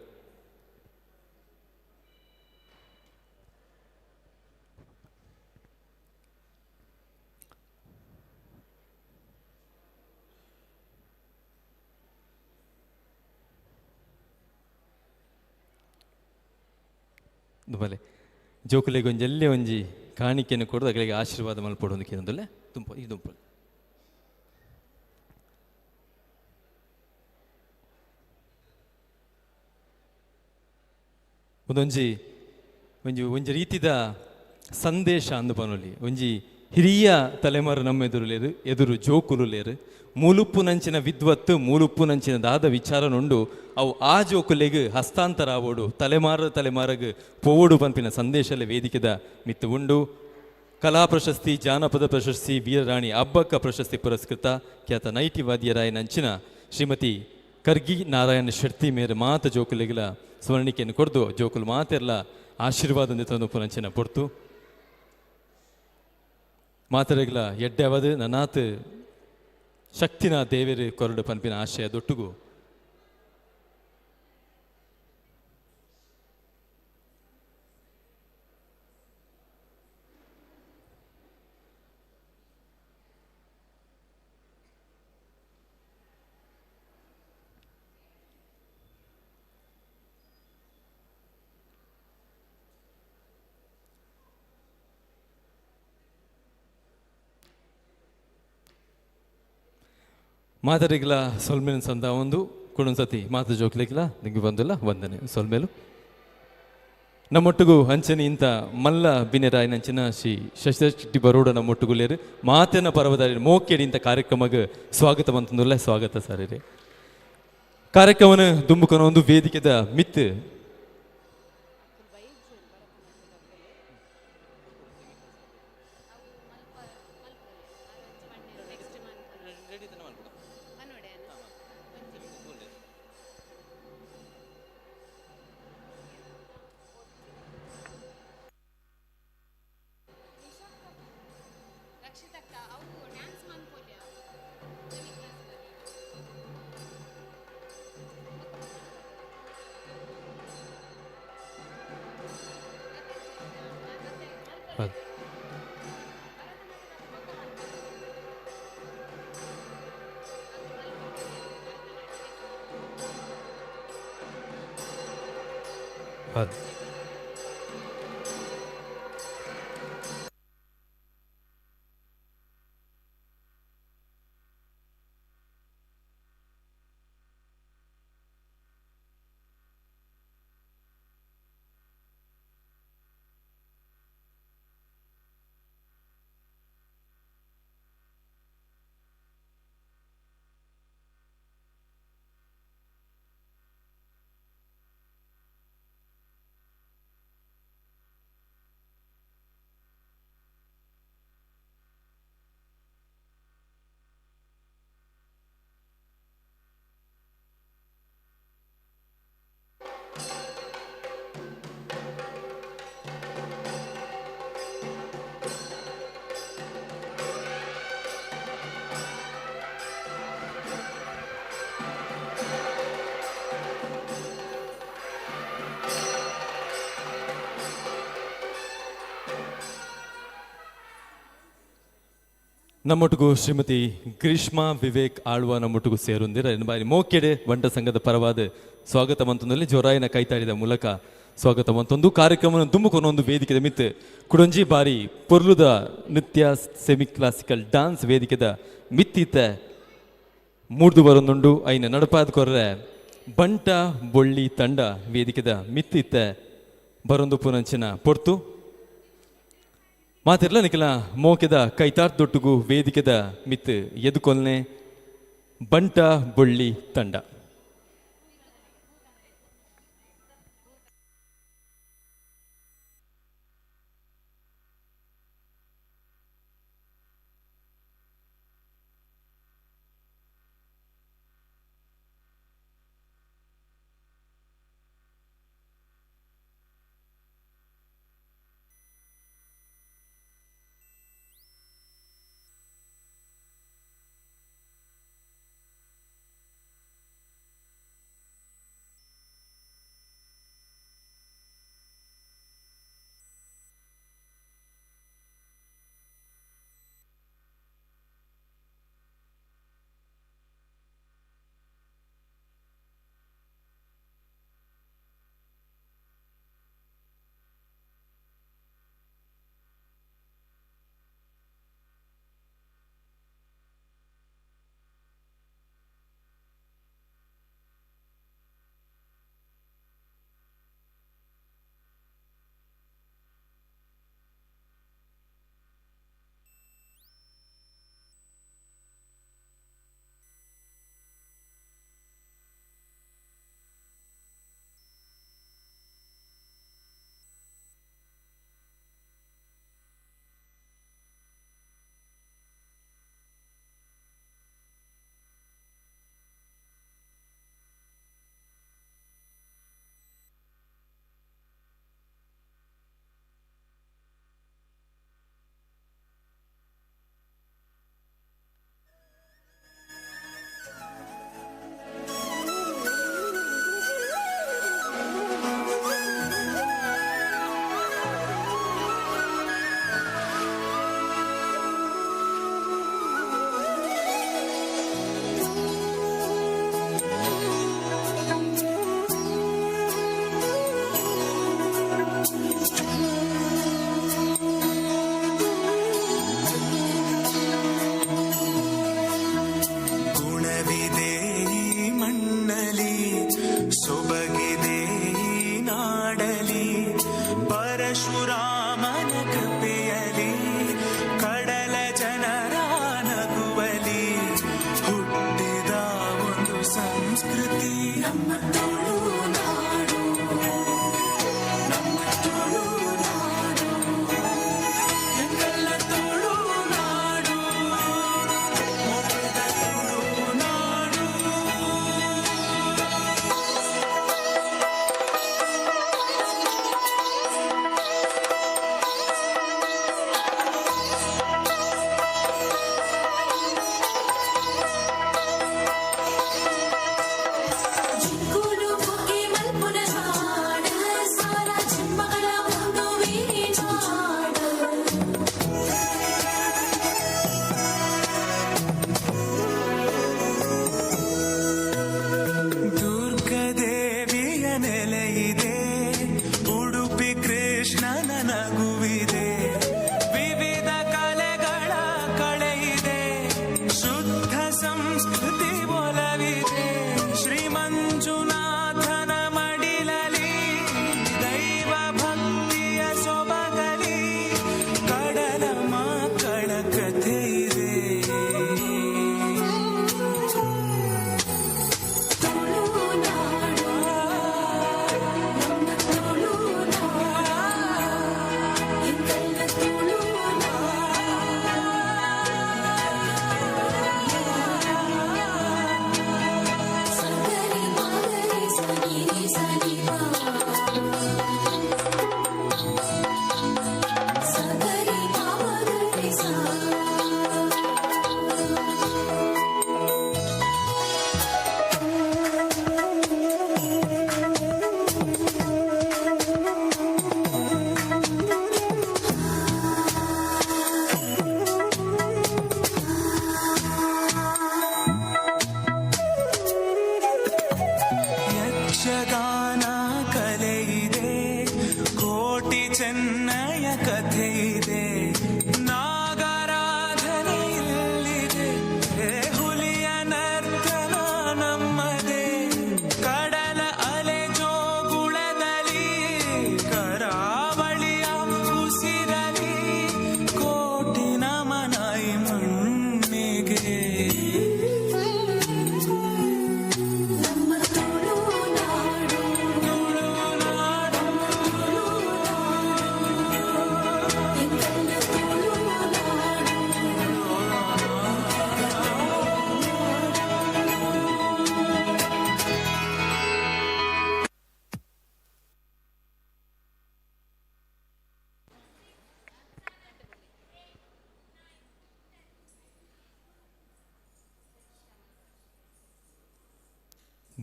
ಬಲೆ ಜೋಕುಲೆಗೆ ಒಂಜಿ ಎಲ್ಲೇ ಒಂಜಿ ಕಾಣಿಕೆಯನ್ನು ಕೊಡೋದು ಅಗಳಿಗೆ ಆಶೀರ್ವಾದ ಮಲ್ಪಡೋದಕ್ಕೆ ಏನಂದಲ್ಲ ತುಂಬ ಇದು ಒಂದೊಂಜಿ ಒಂಜಿ ರೀತಿದ ಸಂದೇಶ ಅಂದು ಪನೊಲಿ ಒಂಜಿ ಹಿರಿಯ ತಲೆಮಾರು ನಮ್ಮ ಎದುರು ಜೋಕುಲು ಮೂಲುಪ್ಪು ನಂಚಿನ ವಿದ್ವತ್ತು ಮೂಲುಪ್ಪು ನಂಚಿನ ದಾದ ವಿಚಾರನುಂಡು ಅವು ಆ ಜೋಕುಲೆಗ್ ಹಸ್ತಾಂತರ ಆವೋಡು ತಲೆಮಾರಗ್ ಪೋವೋಡು ಪಂಪಿನ ಸಂದೇಶಲೆ ವೇದಿಕೆದ ಮಿತ್ತು ಉಂಡು. ಕಲಾ ಪ್ರಶಸ್ತಿ, ಜಾನಪದ ಪ್ರಶಸ್ತಿ, ವೀರರಾಣಿ ಅಬ್ಬಕ್ಕ ಪ್ರಶಸ್ತಿ ಪುರಸ್ಕೃತ ಖ್ಯಾತ ನೈಟಿವಾದ್ಯರಾಯ ನಂಚಿನ ಶ್ರೀಮತಿ ಕರ್ಗಿ ನಾರಾಯಣ ಶೆಟ್ಟಿ ಮೇರೆ ಮಾತ ಜೋಕುಲೆಗಳ ಸ್ಮರಣಿಕೆಯನ್ನು ಕೊಡ್ದು ಜೋಕುಲು ಮಾತೆಲ್ಲ ಆಶೀರ್ವಾದ ತಂದು ಪುನಂಚಿನ ಪೊರ್ತು ಮಾತರೆಗಳ ಎಡ್ಡೆವದು ನನಾತ್ ಶಕ್ತಿನ ದೇವೇರು ಕೊರಡು ಪಂಪಿನ ಆಶಯ ದೊಟ್ಟುಗು ಮಾತರಿಗಳ ಸೊಲ್ಮೇಲಿನ ಸಂದ ಒಂದು ಕುಣೊಂದ್ಸತಿ ಮಾತು ಜೋಕ್ಲಿಕ್ಲ ನಿಂಗೆ ಬಂದಿಲ್ಲ ವಂದನೆ ಸೊಲ್ಮೇಲು ನಮ್ಮೊಟ್ಟಿಗೂ ಹಂಚನಿ ಇಂಥ ಮಲ್ಲ ಬಿನೆರಾಯನಂಚಿನ ಶ್ರೀ ಶಶಿ ಬರೋಡ ನಮ್ಮೊಟ್ಟಿಗೂ ಲೇರು ಮಾತಿನ ಪರ್ವದಾರಿ ಮೋಕೇಡಿ ಇಂಥ ಕಾರ್ಯಕ್ರಮಕ್ಕೆ ಸ್ವಾಗತ ಬಂತಂದುಲ್ಲ ಸ್ವಾಗತ ಸರ್ ರೀ ಕಾರ್ಯಕ್ರಮನ ದುಂಬುಕೊನ ಒಂದು ವೇದಿಕೆದ ಮಿತ್ ನಮ್ಮೊಟ್ಟಿಗೂ ಶ್ರೀಮತಿ ಗ್ರೀಷ್ಮಾ ವಿವೇಕ್ ಆಳ್ವ ನಮ್ಮೊಟ್ಟಿಗೂ ಸೇರುಂದಿರ ಬಾರಿ ಮೋಕೆಡೆ ಬಂಟ ಸಂಘದ ಪರವಾದ ಸ್ವಾಗತ ಮಂತೊಂದಲ್ಲಿ ಜೋರಾಯಿನ ಕೈತಾಡಿದ ಮೂಲಕ ಸ್ವಾಗತ ಮಂತೊಂದು ಕಾರ್ಯಕ್ರಮ ತುಂಬುಕೊನೊಂದು ವೇದಿಕೆದ ಮಿತ್ ಕುಡೊಂಜಿ ಬಾರಿ ಪೊರ್ಲುದ ನೃತ್ಯ ಸೆಮಿ ಕ್ಲಾಸಿಕಲ್ ಡಾನ್ಸ್ ವೇದಿಕೆದ ಮಿತ್ತಿತ್ತ ಮೂಡ್ದು ಬರೊಂದುಂಡು ಐನ ನಡಪಾದ ಕೊರ್ರೆ ಬಂಟ ಬೊಳ್ಳಿ ತಂಡ ವೇದಿಕೆದ ಮಿತ್ತಿತ್ತ ಬರೊಂದು ಪುನಂಚಿನ ಪೊರ್ತು ಮಾತಿರ್ಲ ನಿಖಲ ಮೋಕೆದ ಕೈತಾರ್ದೊಟ್ಟುಗು ವೇದಿಕೆದ ಮಿತ್ ಎದುಕೊಲ್ನೆ ಬಂಟ ಬೊಳ್ಳಿ ತಂಡ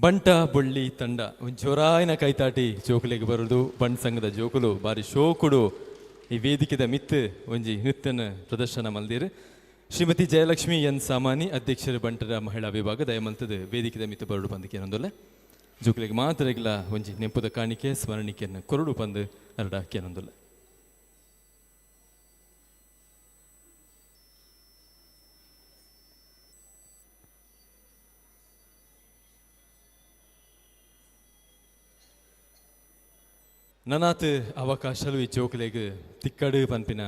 ಬಂಟ ಬೊಳ್ಳಿ ತಂಡ ಒಂದು ಜೋರಾಯಿನ ಕೈತಾಟಿ ಜೋಕುಲೆಗೆ ಬರೋದು ಬಂಡ್ ಸಂಘದ ಜೋಕುಲು ಬಾರಿ ಶೋಕುಡು ಈ ವೇದಿಕೆದ ಮಿತ್ ಒಂಜಿ ನೃತ್ಯನ ಪ್ರದರ್ಶನ ಮಲ್ದಿರು. ಶ್ರೀಮತಿ ಜಯಲಕ್ಷ್ಮಿ ಎನ್ ಸಾಮಾನಿ ಅಧ್ಯಕ್ಷರು ಬಂಟರ ಮಹಿಳಾ ವಿಭಾಗ ದಯಮಲ್ತದ ವೇದಿಕೆದ ಮಿತ್ ಬರಡು ಪಂದಕ್ಕೆ ಏನೊಂದಲ್ಲ ಜೋಕುಲೆಗೆ ಮಾತ್ರ ಇಗ್ಲ ಒಂಜಿ ನೆಂಪುದ ಕಾಣಿಕೆ ಸ್ಮರಣಿಕೆಯನ್ನು ಕೊರಡು ಪಂದು ಅರಡಾಕಿ ಏನೊಂದಲ್ಲ. ನನಾತ್ ಅವಕಾಶಲು ಈ ಜೋಕುಲೆಗೆ ತಿಕ್ಕಡು ಪನ್ಪಿನ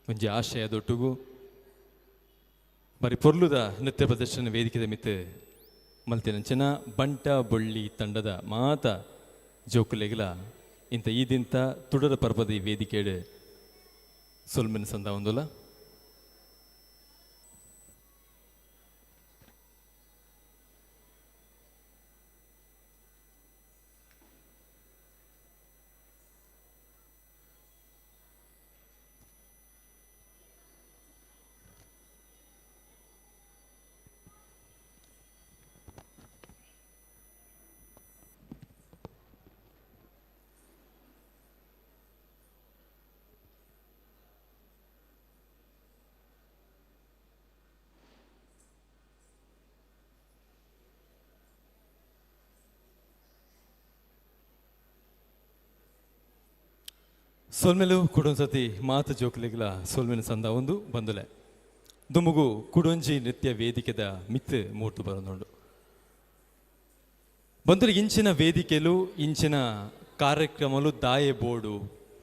ಒಂಜಿ ಆಶಯದೊಟ್ಟುಗು ಬರೀ ಪೊರ್ಲುದ ನೃತ್ಯ ಪ್ರದರ್ಶನ ವೇದಿಕೆದ ಮಿತ್ ಮಲ್ತಿನಂಚನ ಬಂಟ ಬೊಳ್ಳಿ ತಂಡದ ಮಾತ ಜೋಕುಲೆಗ್ಲ ಇಂಥ ಈದಿಂತ ತುಡರ ಪರ್ವದ ಈ ವೇದಿಕೆಡು ಸೊಲ್ಮೆನ ಸಂದ ಒಂದಲ್ಲ. ಸೊಲ್ಮೆಲು ಕುಡೊಂದ್ಸತಿ ಮಾತು ಜೋಕುಲೆಗ್ಲ ಸೊಲ್ಮೆನ ಸಂದ ಒಂದು ಬಂದುಲೆ ದುಮುಗು ಕುಡೊಂಜಿ ನೃತ್ಯ ವೇದಿಕೆದ ಮಿತ್ ಮೂರ್ತು ಬರೋದು ಬಂದುಲೆ ಇಂಚಿನ ವೇದಿಕೆಲು ಇಂಚಿನ ಕಾರ್ಯಕ್ರಮಲು ದಾಯೆ ಬೋರ್ಡು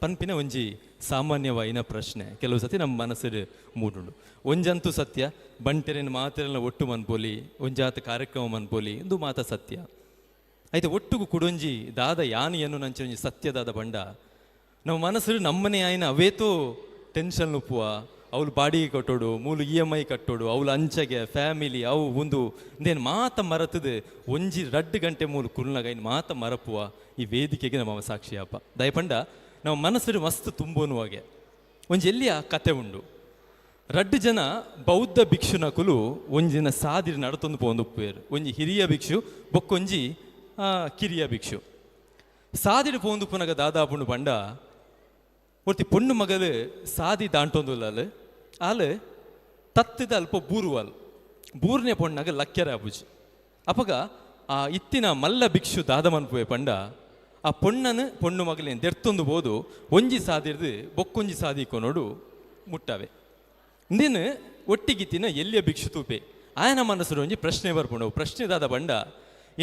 ಪನ್ಪಿನ ಒಂಜಿ ಸಾಮಾನ್ಯವಾಯಿನ ಪ್ರಶ್ನೆ ಕೆಲವು ಸತಿ ನಮ್ಮ ಮನಸ್ಸು ಮೂಡುಂಡು. ಒಂಜಂತೂ ಸತ್ಯ ಬಂಟೆರಿನ ಮಾತೆಲ್ಲ ಒಟ್ಟು ಮನ್ಪೋಲಿ ಒಂಜಾತ ಕಾರ್ಯಕ್ರಮ ಮನ್ಪೋಲಿ ಇಂದು ಮಾತ ಸತ್ಯ ಐತೆ ಒಟ್ಟುಗು ಕುಡೊಂಜಿ ದಾದ ಯಾನಿಯನ್ನು ನಂಚಿ ಒಂಜಿ ಸತ್ಯದಾದ ಬಂಡ ನಾವು ಮನಸ್ಸು ನಮ್ಮನೆ ಆಯ್ನ ಅವೇತೋ ಟೆನ್ಷನ್ ಉಪ್ಪುವ ಅವಳು ಬಾಡಿಗೆ ಕಟ್ಟೋಡು ಮೂಲು EMI ಕಟ್ಟೋಡು ಅವಳು ಅಂಚಗೆ ಫ್ಯಾಮಿಲಿ ಅವು ಒಂದು ಇಂದೇನು ಮಾತ ಮರತದು ಒಂಜಿ 2 ಗಂಟೆ ಮೂಲು ಕುಲ್ನಾಗ ಇನ್ನು ಮಾತ ಮರಪುವ ಈ ವೇದಿಕೆಗೆ ನಮ್ಮ ಸಾಕ್ಷಿಯಪ್ಪ ದಯಪಂಡ ನಾವು ಮನಸ್ಸು ಮಸ್ತ್ ತುಂಬೋನುವಾಗೆ ಒಂಜಿ ಎಲ್ಲಿಯ ಕತೆ ಉಂಡು. 2 ಜನ ಬೌದ್ಧ ಭಿಕ್ಷುನಕುಲು ಒಂಜಿನ ಸಾದಿರಿ ನಡತೊಂದು ಪೋಂದು ಉಪ್ಪೇರು ಒಂಜಿ ಹಿರಿಯ ಭಿಕ್ಷು ಬೊಕ್ಕೊಂಜಿ ಕಿರಿಯ ಭಿಕ್ಷು ಸಾದಿರಿ ಪೋಂದು ಪುನಗ ದಾದಾಪುಂಡು ಪಂಡ ಒರ್ತಿ ಪೊಣ್ಣು ಮಗಲು ಸಾದಿ ದಾಂಟೊಂದುಲ್ಲ ಆಲು ತತ್ತಿದ ಅಲ್ಪ ಬೂರುವಲ್ ಬೂರ್ನೆ ಪೊಣ್ಣಾಗ ಲಕ್ಕೆರ ಅಬುಜಿ ಅಪಗ ಆ ಇತ್ತಿನ ಮಲ್ಲ ಭಿಕ್ಷು ದಾದ ಮನ್ಪುವೆ ಪಂಡ ಆ ಪೊಣ್ಣು ಮಗಲೇನು ದೆರ್ತೊಂದು ಬೋದು ಒಂಜಿ ಸಾದಿರ್ದು ಬೊಕ್ಕೊಂಜಿ ಸಾದಿ ಕೊನೋಡು ಮುಟ್ಟವೆ ಇಂದಿನ ಒಟ್ಟಿಗಿತ್ತಿನ ಎಲ್ಲಿಯ ಭಿಕ್ಷು ತೂಪೆ ಆಯನ ಮನಸ್ಸು ಒಂಜಿ ಪ್ರಶ್ನೆ ಬರ್ಪುಂಡವು ಪ್ರಶ್ನೆ ದಾದ ಬಂಡ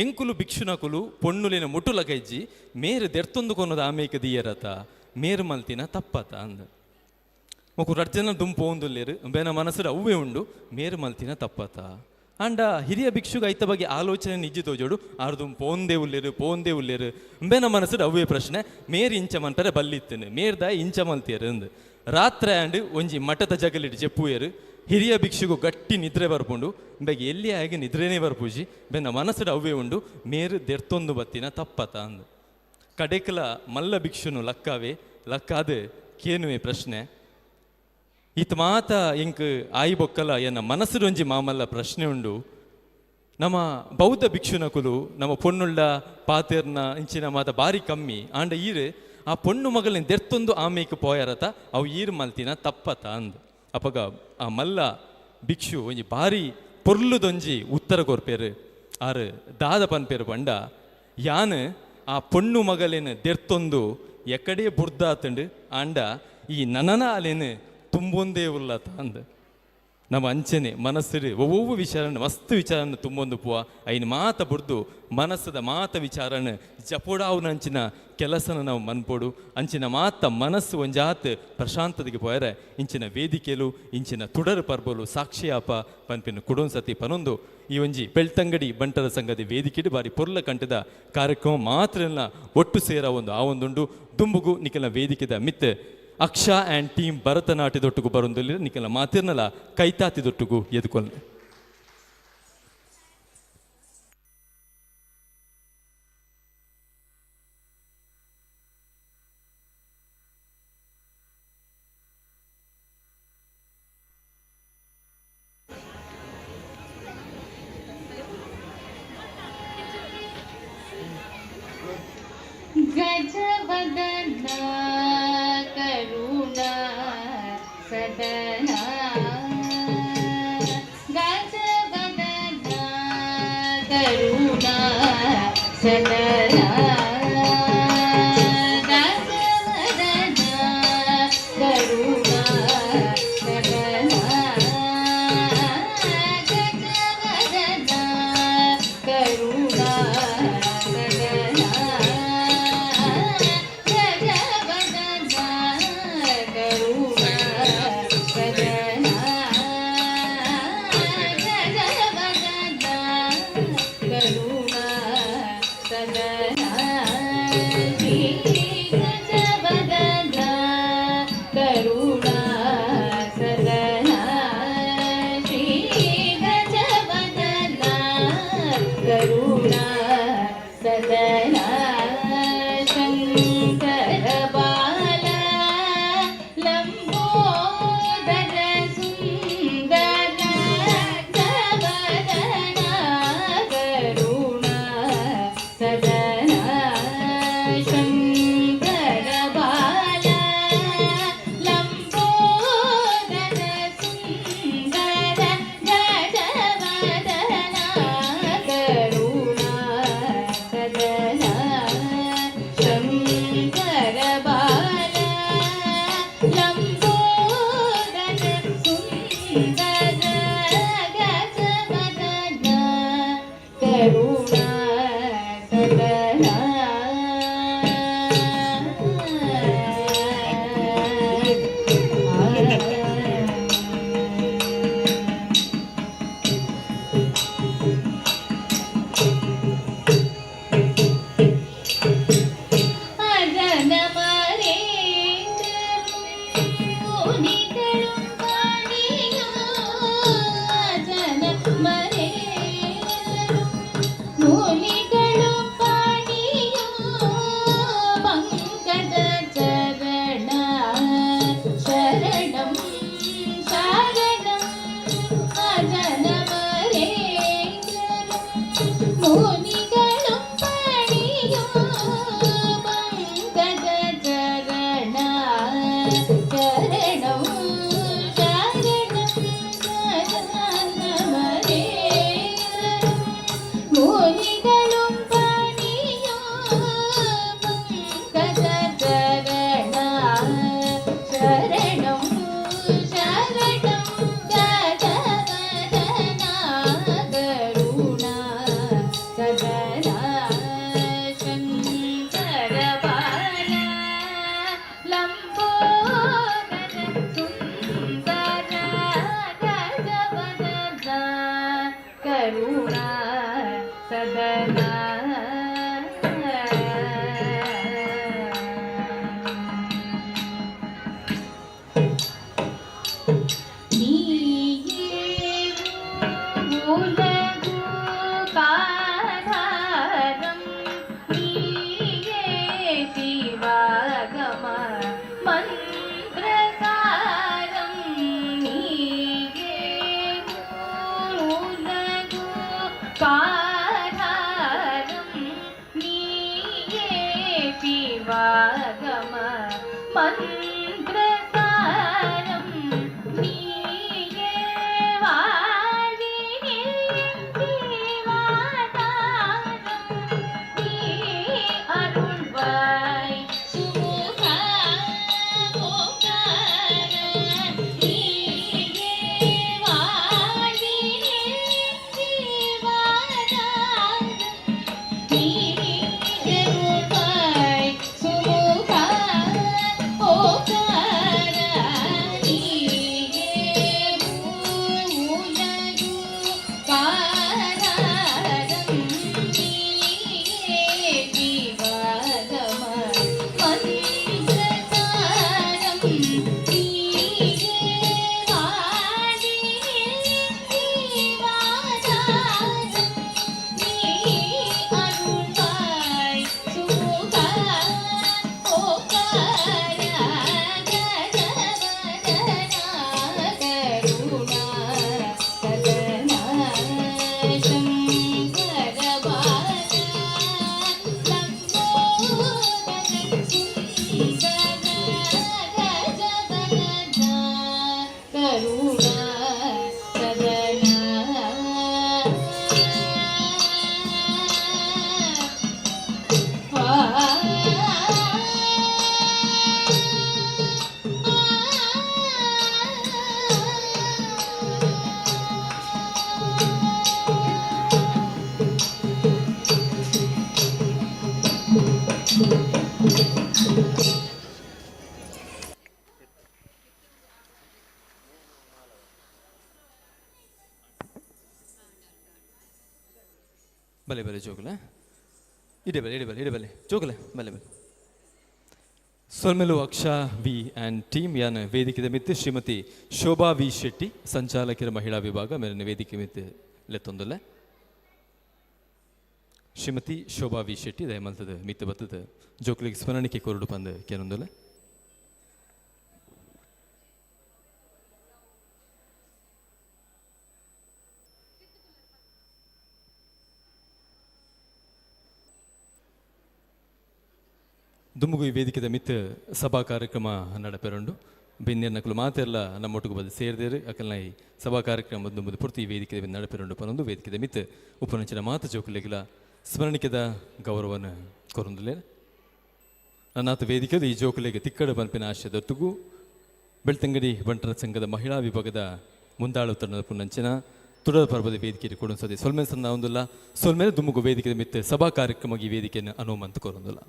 ಎಂಕುಲು ಭಿಕ್ಷುನಕುಲು ಪೊಣ್ಣುಲಿನ ಮುಟುಲ ಕೈಜಿ ಮೇರು ದೆರ್ತೊಂದು ಕೊನೋದು ಆಮೇಕ ದಿಯರತ ಮೇರು ಮಲ್ತಿನ ತಪ್ಪತ ಅಂದ ಒಕ್ಕು 2 ಜನ ದುಂಪು ಒಂದುಲ್ಲೇರು ಬೇನ ಮನಸ್ಸು ಅವ್ವೇ ಉಂಡು ಮೇರು ಮಲ್ತಿನ ತಪ್ಪತ ಅಂಡ ಹಿರಿಯ ಭಿಕ್ಷುಗ ಐತ ಬಗ್ಗೆ ಆಲೋಚನೆ ನಿಜ್ಜಿ ತೋಜೋಡು ಆರ್ದುಂ ಪೋಂದೇ ಉಲ್ಲೇರು ಬೇನ ಮನಸ್ಸು ಅವ್ವೇ ಪ್ರಶ್ನೆ ಮೇರು ಇಂಚ ಮನ್ಪರೆ ಬಲ್ಲಿತ್ತೇನೆ ಮೇರ್ದಾಯ ಇಂಚ ಮಲ್ತಿಯರು ಅಂದು ರಾತ್ರಿ ಆಂಡ್ ಒಂಜಿ ಮಠದ ಜಗಲಿಟ್ಟು ಚೆಪ್ಪುಯರು ಹಿರಿಯ ಭಿಕ್ಷುಗು ಗಟ್ಟಿ ನಿದ್ರೆ ಬರ್ಪುಂಡು ಬೆಗೆ ಎಲ್ಲಿ ಆಗಿ ನಿದ್ರೆನೇ ಬರ್ಪೂಜಿ ಬೆನ್ನ ಮನಸ್ಸು ಅವ್ವೇ ಉಂಡು ಮೇರು ದೆರ್ತೊಂದು ಬತ್ತಿನ ತಪ್ಪತ ಅಂದು ಕಡೆಕಲ ಮಲ್ಲ ಭಿಕ್ಷುನು ಲಕ್ಕಾದೆ ಕೇನುವೆ ಪ್ರಶ್ನೆ ಈತ ಮಾತ ಇಂಕ್ ಆಯಿ ಬೊಕ್ಕಲ ಎನ್ನ ಮನಸ್ಸು ಒಂಜಿ ಮಾಮಲ್ಲ ಪ್ರಶ್ನೆ ಉಂಡು. ನಮ್ಮ ಬೌದ್ಧ ಭಿಕ್ಷುನಕುಲು ನಮ್ಮ ಪೊಣ್ಣುಳ್ಳ ಪಾತೆರ್ನ ಇಂಚಿನ ಮಾತ ಬಾರಿ ಕಮ್ಮಿ ಆಂಡ ಈರು ಆ ಪೊಣ್ಣು ಮಗಳನ್ನ ದೆರ್ತೊಂದು ಆಮೇಕ ಪೋಯರತ ಅವು ಈರು ಮಲ್ತಿನ ತಪ್ಪತ ಅಂದು ಅಪಗ ಆ ಮಲ್ಲ ಭಿಕ್ಷು ಒಂಜಿ ಬಾರಿ ಪೊರ್ಲುದೊಂಜಿ ಉತ್ತರ ಕೊರ್ಪೇರು ಆರು ದಾದ ಪನ್ಪೇರು ಪಂಡ ಯಾನು ಆ ಪೊಣ್ಣು ಮಗಲೇನು ದೆರ್ತೊಂದು ಎಕಡೆ ಬುರ್ದಾತಂಡು ಆಂಡ ಈ ನನನ ಅಲೇನು ತುಂಬೊಂದೇ ಉಲ್ಲತ ಅಂದು ನಮ್ಮ ಅಂಚನೆ ಮನಸ್ಸು ಒவ்வொரு ವಿಚಾರನ ಮಸ್ತ್ ವಿಚಾರನ ತುಂಬೊಂದು ಪುವ ಐನು ಮಾತ ಬುಡ್ದು ಮನಸ್ಸದ ಮಾತ ವಿಚಾರನ ಜಪೋಡಾವುನ ಅಂಚಿನ ಕೆಲಸನ ನಾವು ಮನ್ಪೋಡು ಅಂಚಿನ ಮಾತ ಮನಸ್ಸು ಒಂಜಾತ್ ಪ್ರಶಾಂತತೆಗೆ ಪೋಯರೆ ಇಂಚಿನ ವೇದಿಕೆಲು ಇಂಚಿನ ತುಡರು ಪರ್ಬೋಲು ಸಾಕ್ಷಿಯಾಪ ಪನ್ಪಿನ ಕುಡೊಂದ್ಸತಿ ಪನೊಂದು ಈ ಒಂಜಿ ಬೆಳ್ತಂಗಡಿ ಬಂಟರ ಸಂಘದ ವೇದಿಕೆಡು ಬಾರಿ ಪೊರ್ಲ ಕಂಠದ ಕಾರ್ಯಕ್ರಮ ಮಾತ್ರ ಒಟ್ಟು ಸೇರ ಒಂದು ಆ ಒಂದುಂಡು ದುಂಬುಗು ನಿಖಲ ವೇದಿಕೆದ ಮಿತ್ ಅಕ್ಷಾ ಆ್ಯಂಡ್ ಟೀಮ್ ಭರತನಾಟ್ಯದೊಟ್ಟಿಗೂ ಬರೊಂದುಲ್ಲ ನಿಖಲ ಮಾತಿರ್ನಲ ಕೈತಾತಿದೊಟ್ಟಿಗೂ ಎದುಕೊಲ್ಲೆ. ವದನ ಕರುಣಾ ಸದನ ಗಜ ವದನ ಕರುಣಾ ಸದನ ಗಜ ವದನ ಕರುಣಾ ಸದನ ಗಜ ವದನ ಕರುಣಾ ಸದನ ಗಜ ವದನ ಕರುಣಾ ಸದನ ಗಜ ವದನ ಕರುಣಾ ಸದನ ಶ್ರೀ ಗಜ ವದನ ಕರುಣಾ ಸದನ ಶ್ರೀ ಗಜ ವದನ ಕರುಣಾ ಸದನ ಶಂಕರ ಬಾಲ ಲಂಬೋದರ ಸುಂದರ ಜವದನ ಕರುಣಾ ಸದನ ಶಂಕರ ಬಾಲ ಲಂಬೋದರ ಸುಂದರ ಗಜವದನ ಕರುಣಾ ಸದನ ಶಂಕರ ಬಾಲ ಲಂಬೋದರ ಸುಂದರ ಗಜವದನ ಕರುಣಾ ಸದನ ಅಜನ ಮರೇಂದ್ರರು ಮುನಿಗಳು ವಾಣಿಯೋ ಅಜನ ಮರೇಂದ್ರರು ಮುನಿಗಳು ಪಾಣಿಯೋ ಪಂಕಜ ಚರಣ ಶರಣಂ ಶರಣಂ ಅಜನ ಮರೇಂದ್ರರು ಮುನಿಗಳು ಪಾಣಿಯೋ ಪಂಕಜ ಚರಣ ಶರಣಂ ಶರಣಂ ಅಜನ ಮರೇಂದ್ರರು ಮುನಿಗಳು ಪಾಣಿಯೋ ಪಂಕಜ ಚರಣ ಶರಣಂ ಶರಣಂ ಗಜವದನ ಕರುಣಾ ಸದನ ಶಂಕರ ಬಾಲ ಲಂಬೋದರ ಸುಂದರ ಗಜವದನ ಕರುಣಾ ಸದನ ಮೂಲಗು ಕಾಧಾರಂ ನೀಯೇ ಶಿವಾಗಮ ಮಂತ್ರಸಾರಂ ನೀಯೇ ಮೂಲಗು ಕಾಧಾರಂ ನೀಯೇ ಶಿವಾಗಮ ಮಂತ್ರಸಾರಂ ನೀಯೇ ವಾಣಿನಿ ಶಿವಾಧಾರಂ ನೀ ಅರುಳ್ವಾಯ್ ಸುಮುಖ ಓಂಕಾರ ನೀಯೇ ವಾಣಿನಿ ಶಿವಾಧಾರಂ ಬಲೆ ಬಲೆ ಜೋಗಲೆ ಇಡೆ ಬಲೆ ಜೋಗಲೆ ಬಲೆ ಬಲೆ ಸೊಲ್ಮೆಲು ಅಕ್ಷಾ ವಿ ಆ್ಯಂಡ್ ಟೀಮ್ ಯಾನ ವೇದಿಕೆ ಮಿತ್ತು ಶ್ರೀಮತಿ ಶೋಭಾ ವಿ ಶೆಟ್ಟಿ ಸಂಚಾಲಕರ ಮಹಿಳಾ ವಿಭಾಗ ಮೇಲಿನ ವೇದಿಕೆ ಮಿತ್ತು ಲೆತ್ತೊಂದಲ್ಲ ಶ್ರೀಮತಿ ಶೋಭಾ ವಿ ಶೆಟ್ಟಿ ದಯಮಲ್ತದ ಮಿತ್ತು ಬತ್ತದ ಜೋಕ್ಲಿಗೆ ಸ್ಮರಣಿಕೆ ಕೊರಡು ಪಂದ ಕೇನೊಂದಲ್ಲ ದುಮ್ಮುಗು ಈ ವೇದಿಕೆದ ಮಿತ್ತ ಸಭಾ ಕಾರ್ಯಕ್ರಮ ನಡಪೆರಂಡು ಬೆನ್ನೆರ್ನಕಲು ಮಾತೆಲ್ಲ ನಮ್ಮೊಟ್ಟಿಗೆ ಬಂದು ಸೇರಿದೇರು ಅಕಲ್ನ ಈ ಸಭಾ ಕಾರ್ಯಕ್ರಮ ದುಂಬುದು ಪೂರ್ತಿ ಈ ವೇದಿಕೆದ ನಡಪೆರಂಡು ಪನೊಂದು ವೇದಿಕೆದ ಮಿತ್ತ ಉಪನಂಚಿನ ಮಾತು ಜೋಕುಲೆಗಿಲ ಸ್ಮರಣಿಕೆದ ಗೌರವನ ಕೊರೊಂದುಲೆ ನನ್ನಾತ ವೇದಿಕೆದು ಈ ಜೋಕುಲೆಗೆ ತಿಕ್ಕಡ ಪಂಪಿನ ಆಶಯದೊತ್ತಿಗೂ ಬೆಳ್ತಂಗಡಿ ಬಂಟರ ಸಂಘದ ಮಹಿಳಾ ವಿಭಾಗದ ಮುಂದಾಳುತ್ತರದ ಪುನಂಚಿನ ತುಡದ ಪರ್ವದ ವೇದಿಕೆಗೆ ಕೊಡೊಂದು ಸೊಲ್ಮೇಲೆ ಸಂದ ಒಂದಿಲ್ಲ ಸೊಲ್ಮೇಲೆ ದುಮ್ಮುಗು ವೇದಿಕೆದ ಮಿತ್ತ ಸಭಾ ಕಾರ್ಯಕ್ರಮ ಈ ವೇದಿಕೆಯನ್ನು ಅನುಮಂತ ಕೊರೊಂದಿಲ್ಲ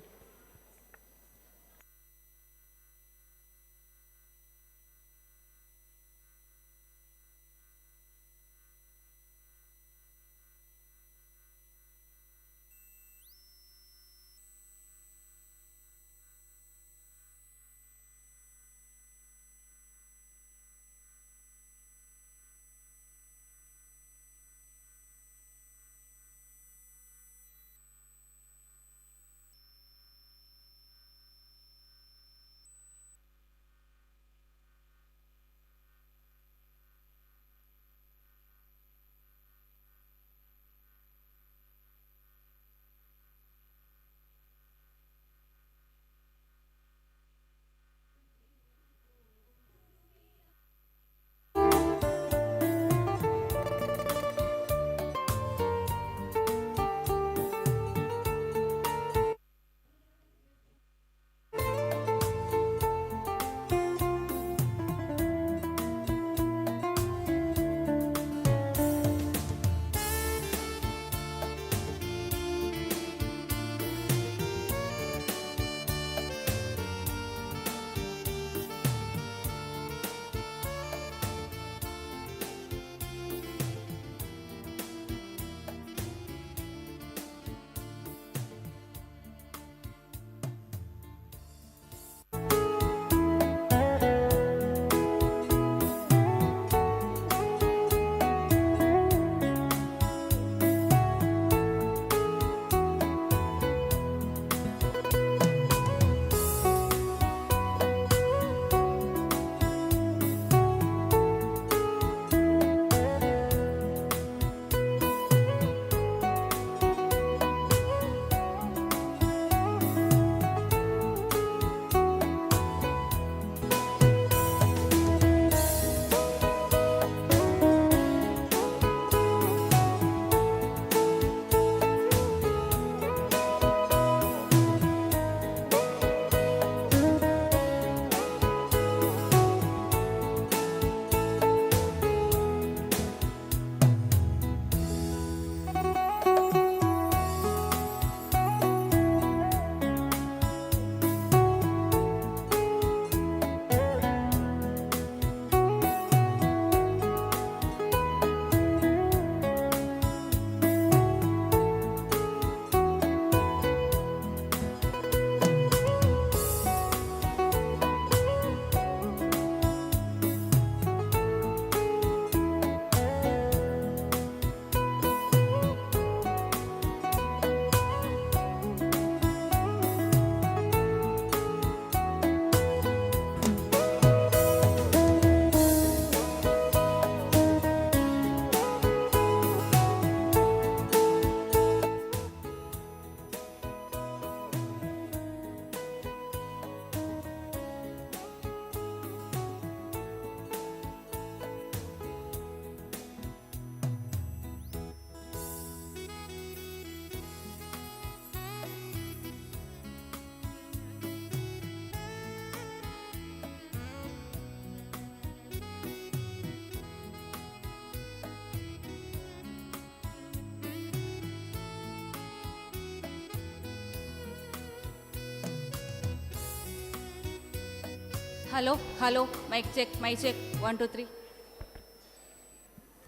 hello hello mike check 1 2 3.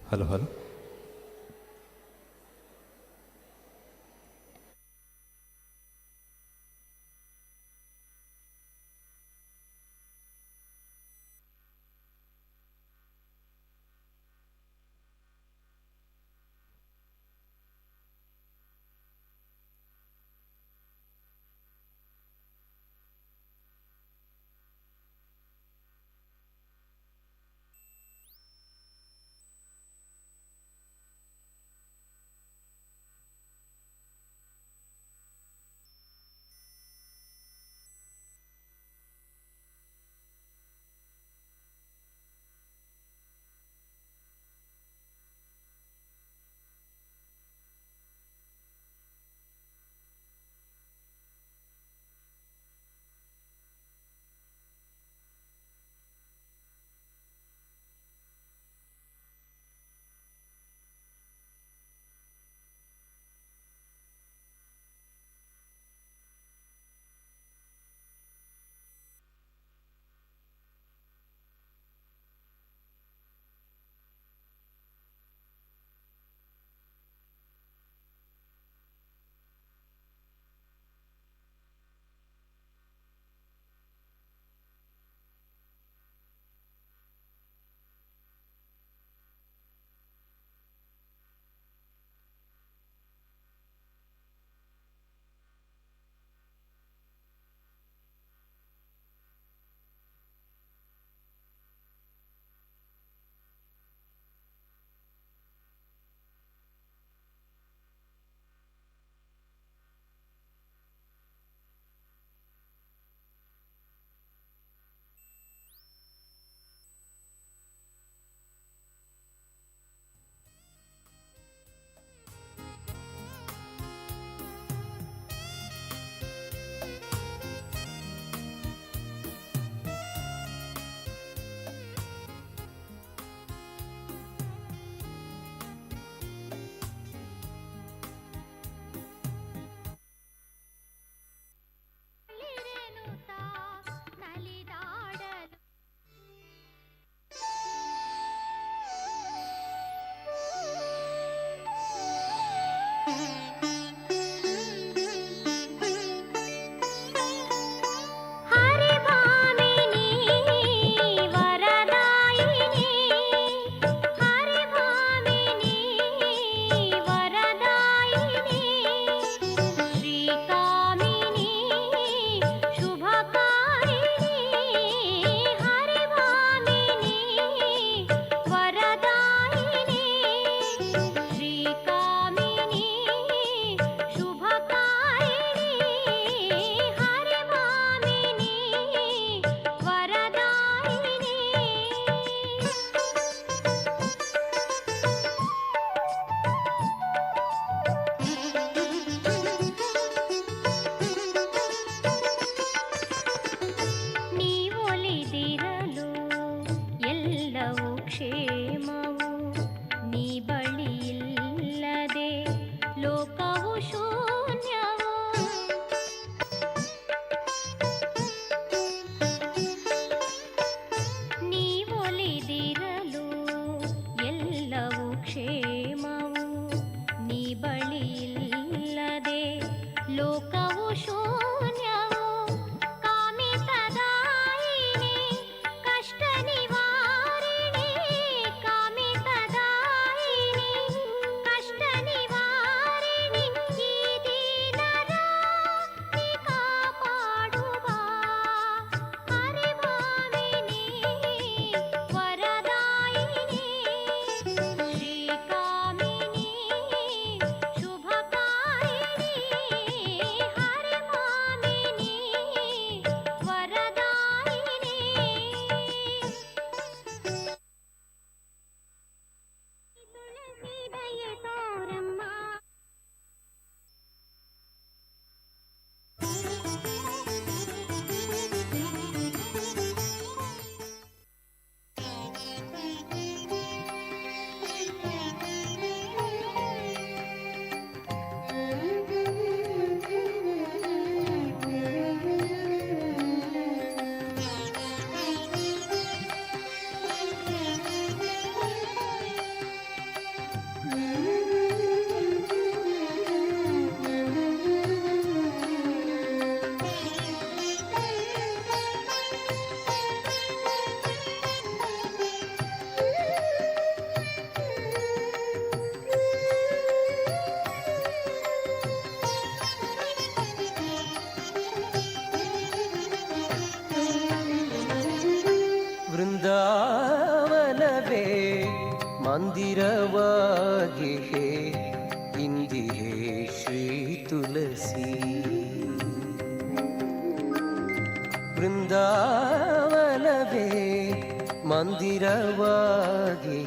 Hello hello. ಮಂದಿರವಾಗಿ ಇಂದಿಹೇ ಶ್ರೀ ತುಳಸಿ ಬೃಂದಾವನವೇ ಮಂದಿರವಾಗಿ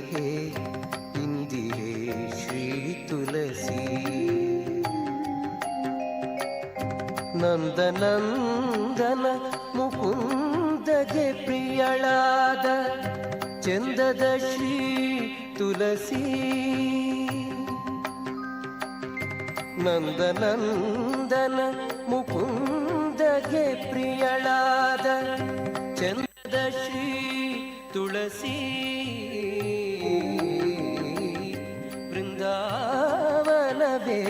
ಇಂದಿಹೇ ಶ್ರೀ ತುಳಸಿ ನಂದನಂದನ ಮುಕುಂದಗೆ ಪ್ರಿಯಳಾದ ಚಂದದ ಶ್ರೀ ತುಳಸಿ ನಂದನಂದನ ಮುಕುಂದಗೆ ಪ್ರಿಯಳಾದ ಚಂದದ ಶ್ರೀ ತುಳಸಿ ಬೃಂದಾವನವೇ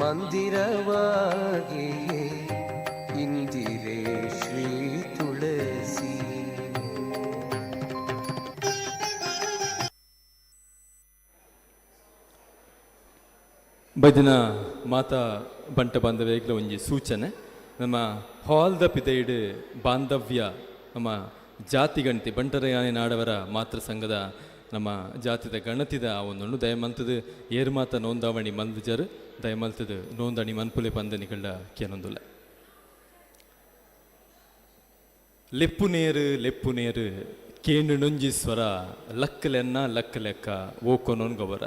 ಮಂದಿರವಾಗಿ ಇಂದಿರೇ ಶ್ರೀ ತುಳಸಿ ಬದಿನ ಮಾತಾ ಬಂಟ ಬಾಂಧವ್ಯಗಳ ಒಂಜಿ ಸೂಚನೆ ನಮ್ಮ ಹಾಲ್ದ ಪಿದೈಡ್ ಬಾಂಧವ್ಯ ನಮ್ಮ ಜಾತಿ ಗಣತಿ ಬಂಟರಯಾನೆ ನಾಡವರ ಮಾತೃ ಸಂಘದ ನಮ್ಮ ಜಾತಿದ ಗಣತಿದ ಒಂದೊಂದು ದಯಮಂತದ ಏರ್ಮಾತ ನೋಂದಾವಣಿ ಮಲ್ಜರು ದಯಮಲ್ತದ ನೋಂದಣಿ ಮನ್ಪುಲೆ ಪಂದನಿಗಳ ಕೇನೊಂದುಲ್ಲ ಲೆಪ್ಪು ನೇರು ಕೇಂಡು ನುಂಜಿ ಸ್ವರ ಲಕ್ಕಲೆನ್ನ ಲಕ್ಕ ಲೆಕ್ಕ ಓಕೊನೊನ್ಗವರ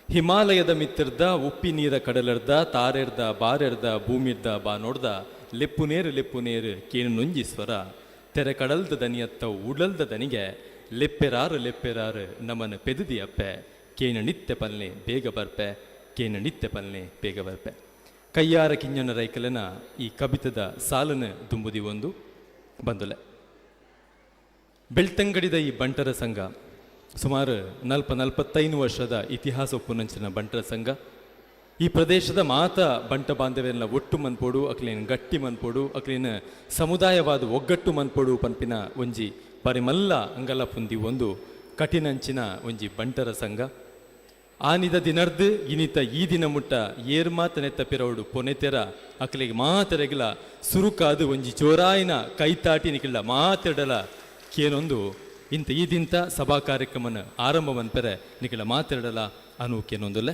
ಹಿಮಾಲಯದ ಮಿತ್ತಿರ್ದ ಉಪ್ಪಿ ನೀರ ಕಡಲರ್ದ ತಾರೆರ್ದ ಬಾರೆರ್ದ ಭೂಮಿರ್ದ ಬಾ ನೋಡ್ದ ಲೆಪ್ಪು ನೇರು ಕೇನು ನುಂಜಿ ಸ್ವರ ತೆರೆ ಕಡಲ್ದ ದನಿಯತ್ತ ಉಡಲ್ದ ದನಿಗೆ ಲೆಪ್ಪೆರಾರು ನಮನ ಪೆದುದಿ ಅಪ್ಪೆ ಕೇನ ನಿತ್ಯ ಪಲ್ನೆ ಬೇಗ ಬರ್ಪೆ ಕೈಯಾರ ಕಿಂಜನ ರೈಕಲನ ಈ ಕಬಿತದ ಸಾಲನ ದುಂಬುದಿ ಒಂದು ಬಂದುಲೆ ಬೆಳ್ತಂಗಡಿದ ಈ ಬಂಟರ ಸಂಘ ಸುಮಾರು 40-45 ವರ್ಷದ ಇತಿಹಾಸ ಒಪ್ಪುನಂಚಿನ ಬಂಟರ ಸಂಘ ಈ ಪ್ರದೇಶದ ಮಾತ ಬಂಟ ಬಾಂಧವ್ಯನ ಒಟ್ಟು ಮನ್ಪೋಡು ಅಕ್ಲೇನು ಗಟ್ಟಿ ಮನ್ಪೋಡು ಅಕ್ಲೇನು ಸಮುದಾಯವಾದ ಒಗ್ಗಟ್ಟು ಮನ್ಪೋಡು ಪನ್ಪಿನ ಒಂಜಿ ಪರಿಮಲ್ಲ ಅಂಗಲ ಪುಂದಿ ಒಂದು ಕಠಿಣಂಚಿನ ಒಂಜಿ ಬಂಟರ ಸಂಘ ಆನಿದ ದಿನರ್ದು ಇನಿತ ಈ ದಿನ ಮುಟ್ಟ ಏರ್ಮಾತ ನೆತ್ತಪಿರವಡು ಪೊನೆತೆರ ಅಕ್ಲಿಗೆ ಮಾತೆರೆಗಿಲ ಸುರುಕಾದು ಒಂಜಿ ಜೋರಾಯಿನ ಕೈತಾಟಿ ನಿಖಿಲ ಮಾತೆಡಲ ಕೇನೊಂದು ಇಂಥ ಈದಿಂತ ಸಭಾ ಕಾರ್ಯಕ್ರಮನ ಆರಂಭ ಮನ್ಪೆರೆ ನಿಖಿಲ ಮಾತೆರಡಲ ಅನು ಕೇನೊಂದುಲ್ಲೆ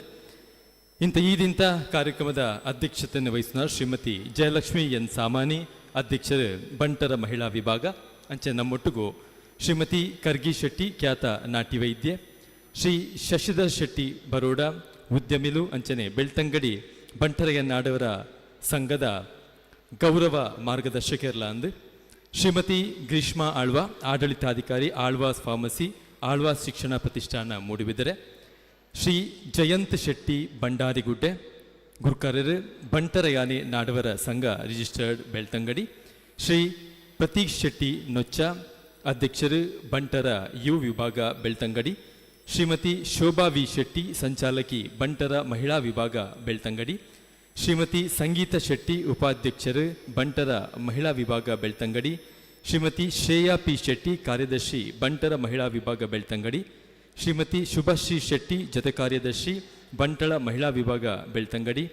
ಇಂಥ ಈದಿಂತ ಕಾರ್ಯಕ್ರಮದ ಅಧ್ಯಕ್ಷತೆಯನ್ನು ವಹಿಸಿದ ಶ್ರೀಮತಿ ಜಯಲಕ್ಷ್ಮಿ ಎನ್ ಸಾಮಾನಿ ಅಧ್ಯಕ್ಷರು ಬಂಟರ ಮಹಿಳಾ ವಿಭಾಗ ಅಂಚೆ ನಮ್ಮೊಟ್ಟಿಗೂ ಶ್ರೀಮತಿ ಕರ್ಗಿ ಶೆಟ್ಟಿ ಖ್ಯಾತ ನಾಟಿ ವೈದ್ಯೆ ಶ್ರೀ ಶಶಿಧರ್ ಶೆಟ್ಟಿ ಬರೋಡ ಉದ್ಯಮಿಲು ಅಂಚನೆ ಬೆಳ್ತಂಗಡಿ ಬಂಟರಯ್ಯನಾಡವರ ಸಂಘದ ಗೌರವ ಮಾರ್ಗದರ್ಶಕರ್ಲ ಅಂದು ಶ್ರೀಮತಿ ಗ್ರೀಷ್ಮಾ ಆಳ್ವಾ ಆಡಳಿತಾಧಿಕಾರಿ ಆಳ್ವಾಸ್ ಫಾರ್ಮಸಿ ಆಳ್ವಾಸ್ ಶಿಕ್ಷಣ ಪ್ರತಿಷ್ಠಾನ ಮೂಡಿಬಿದರೆ ಶ್ರೀ ಜಯಂತ್ ಶೆಟ್ಟಿ ಬಂಡಾರಿಗುಡ್ಡೆ ಗುರ್ಕರರು ಬಂಟರಯಾನೆ ನಾಡವರ ಸಂಘ ರಿಜಿಸ್ಟರ್ಡ್ ಬೆಳ್ತಂಗಡಿ ಶ್ರೀ ಪ್ರತೀಕ್ ಶೆಟ್ಟಿ ನೊಚ್ಚ ಅಧ್ಯಕ್ಷರು ಬಂಟರ ಯು ವಿಭಾಗ ಬೆಳ್ತಂಗಡಿ ಶ್ರೀಮತಿ ಶೋಭಾ ವಿ ಶೆಟ್ಟಿ ಸಂಚಾಲಕಿ ಬಂಟರ ಮಹಿಳಾ ವಿಭಾಗ ಬೆಳ್ತಂಗಡಿ ಶ್ರೀಮತಿ ಸಂಗೀತ ಶೆಟ್ಟಿ ಉಪಾಧ್ಯಕ್ಷರು ಬಂಟರ ಮಹಿಳಾ ವಿಭಾಗ ಬೆಳ್ತಂಗಡಿ ಶ್ರೀಮತಿ ಶ್ರೇಯಾ ಪಿ ಶೆಟ್ಟಿ ಕಾರ್ಯದರ್ಶಿ ಬಂಟರ ಮಹಿಳಾ ವಿಭಾಗ ಬೆಳ್ತಂಗಡಿ ಶ್ರೀಮತಿ ಶುಭಶ್ರೀ ಶೆಟ್ಟಿ ಜೊತೆ ಕಾರ್ಯದರ್ಶಿ ಬಂಟಳ ಮಹಿಳಾ ವಿಭಾಗ ಬೆಳ್ತಂಗಡಿ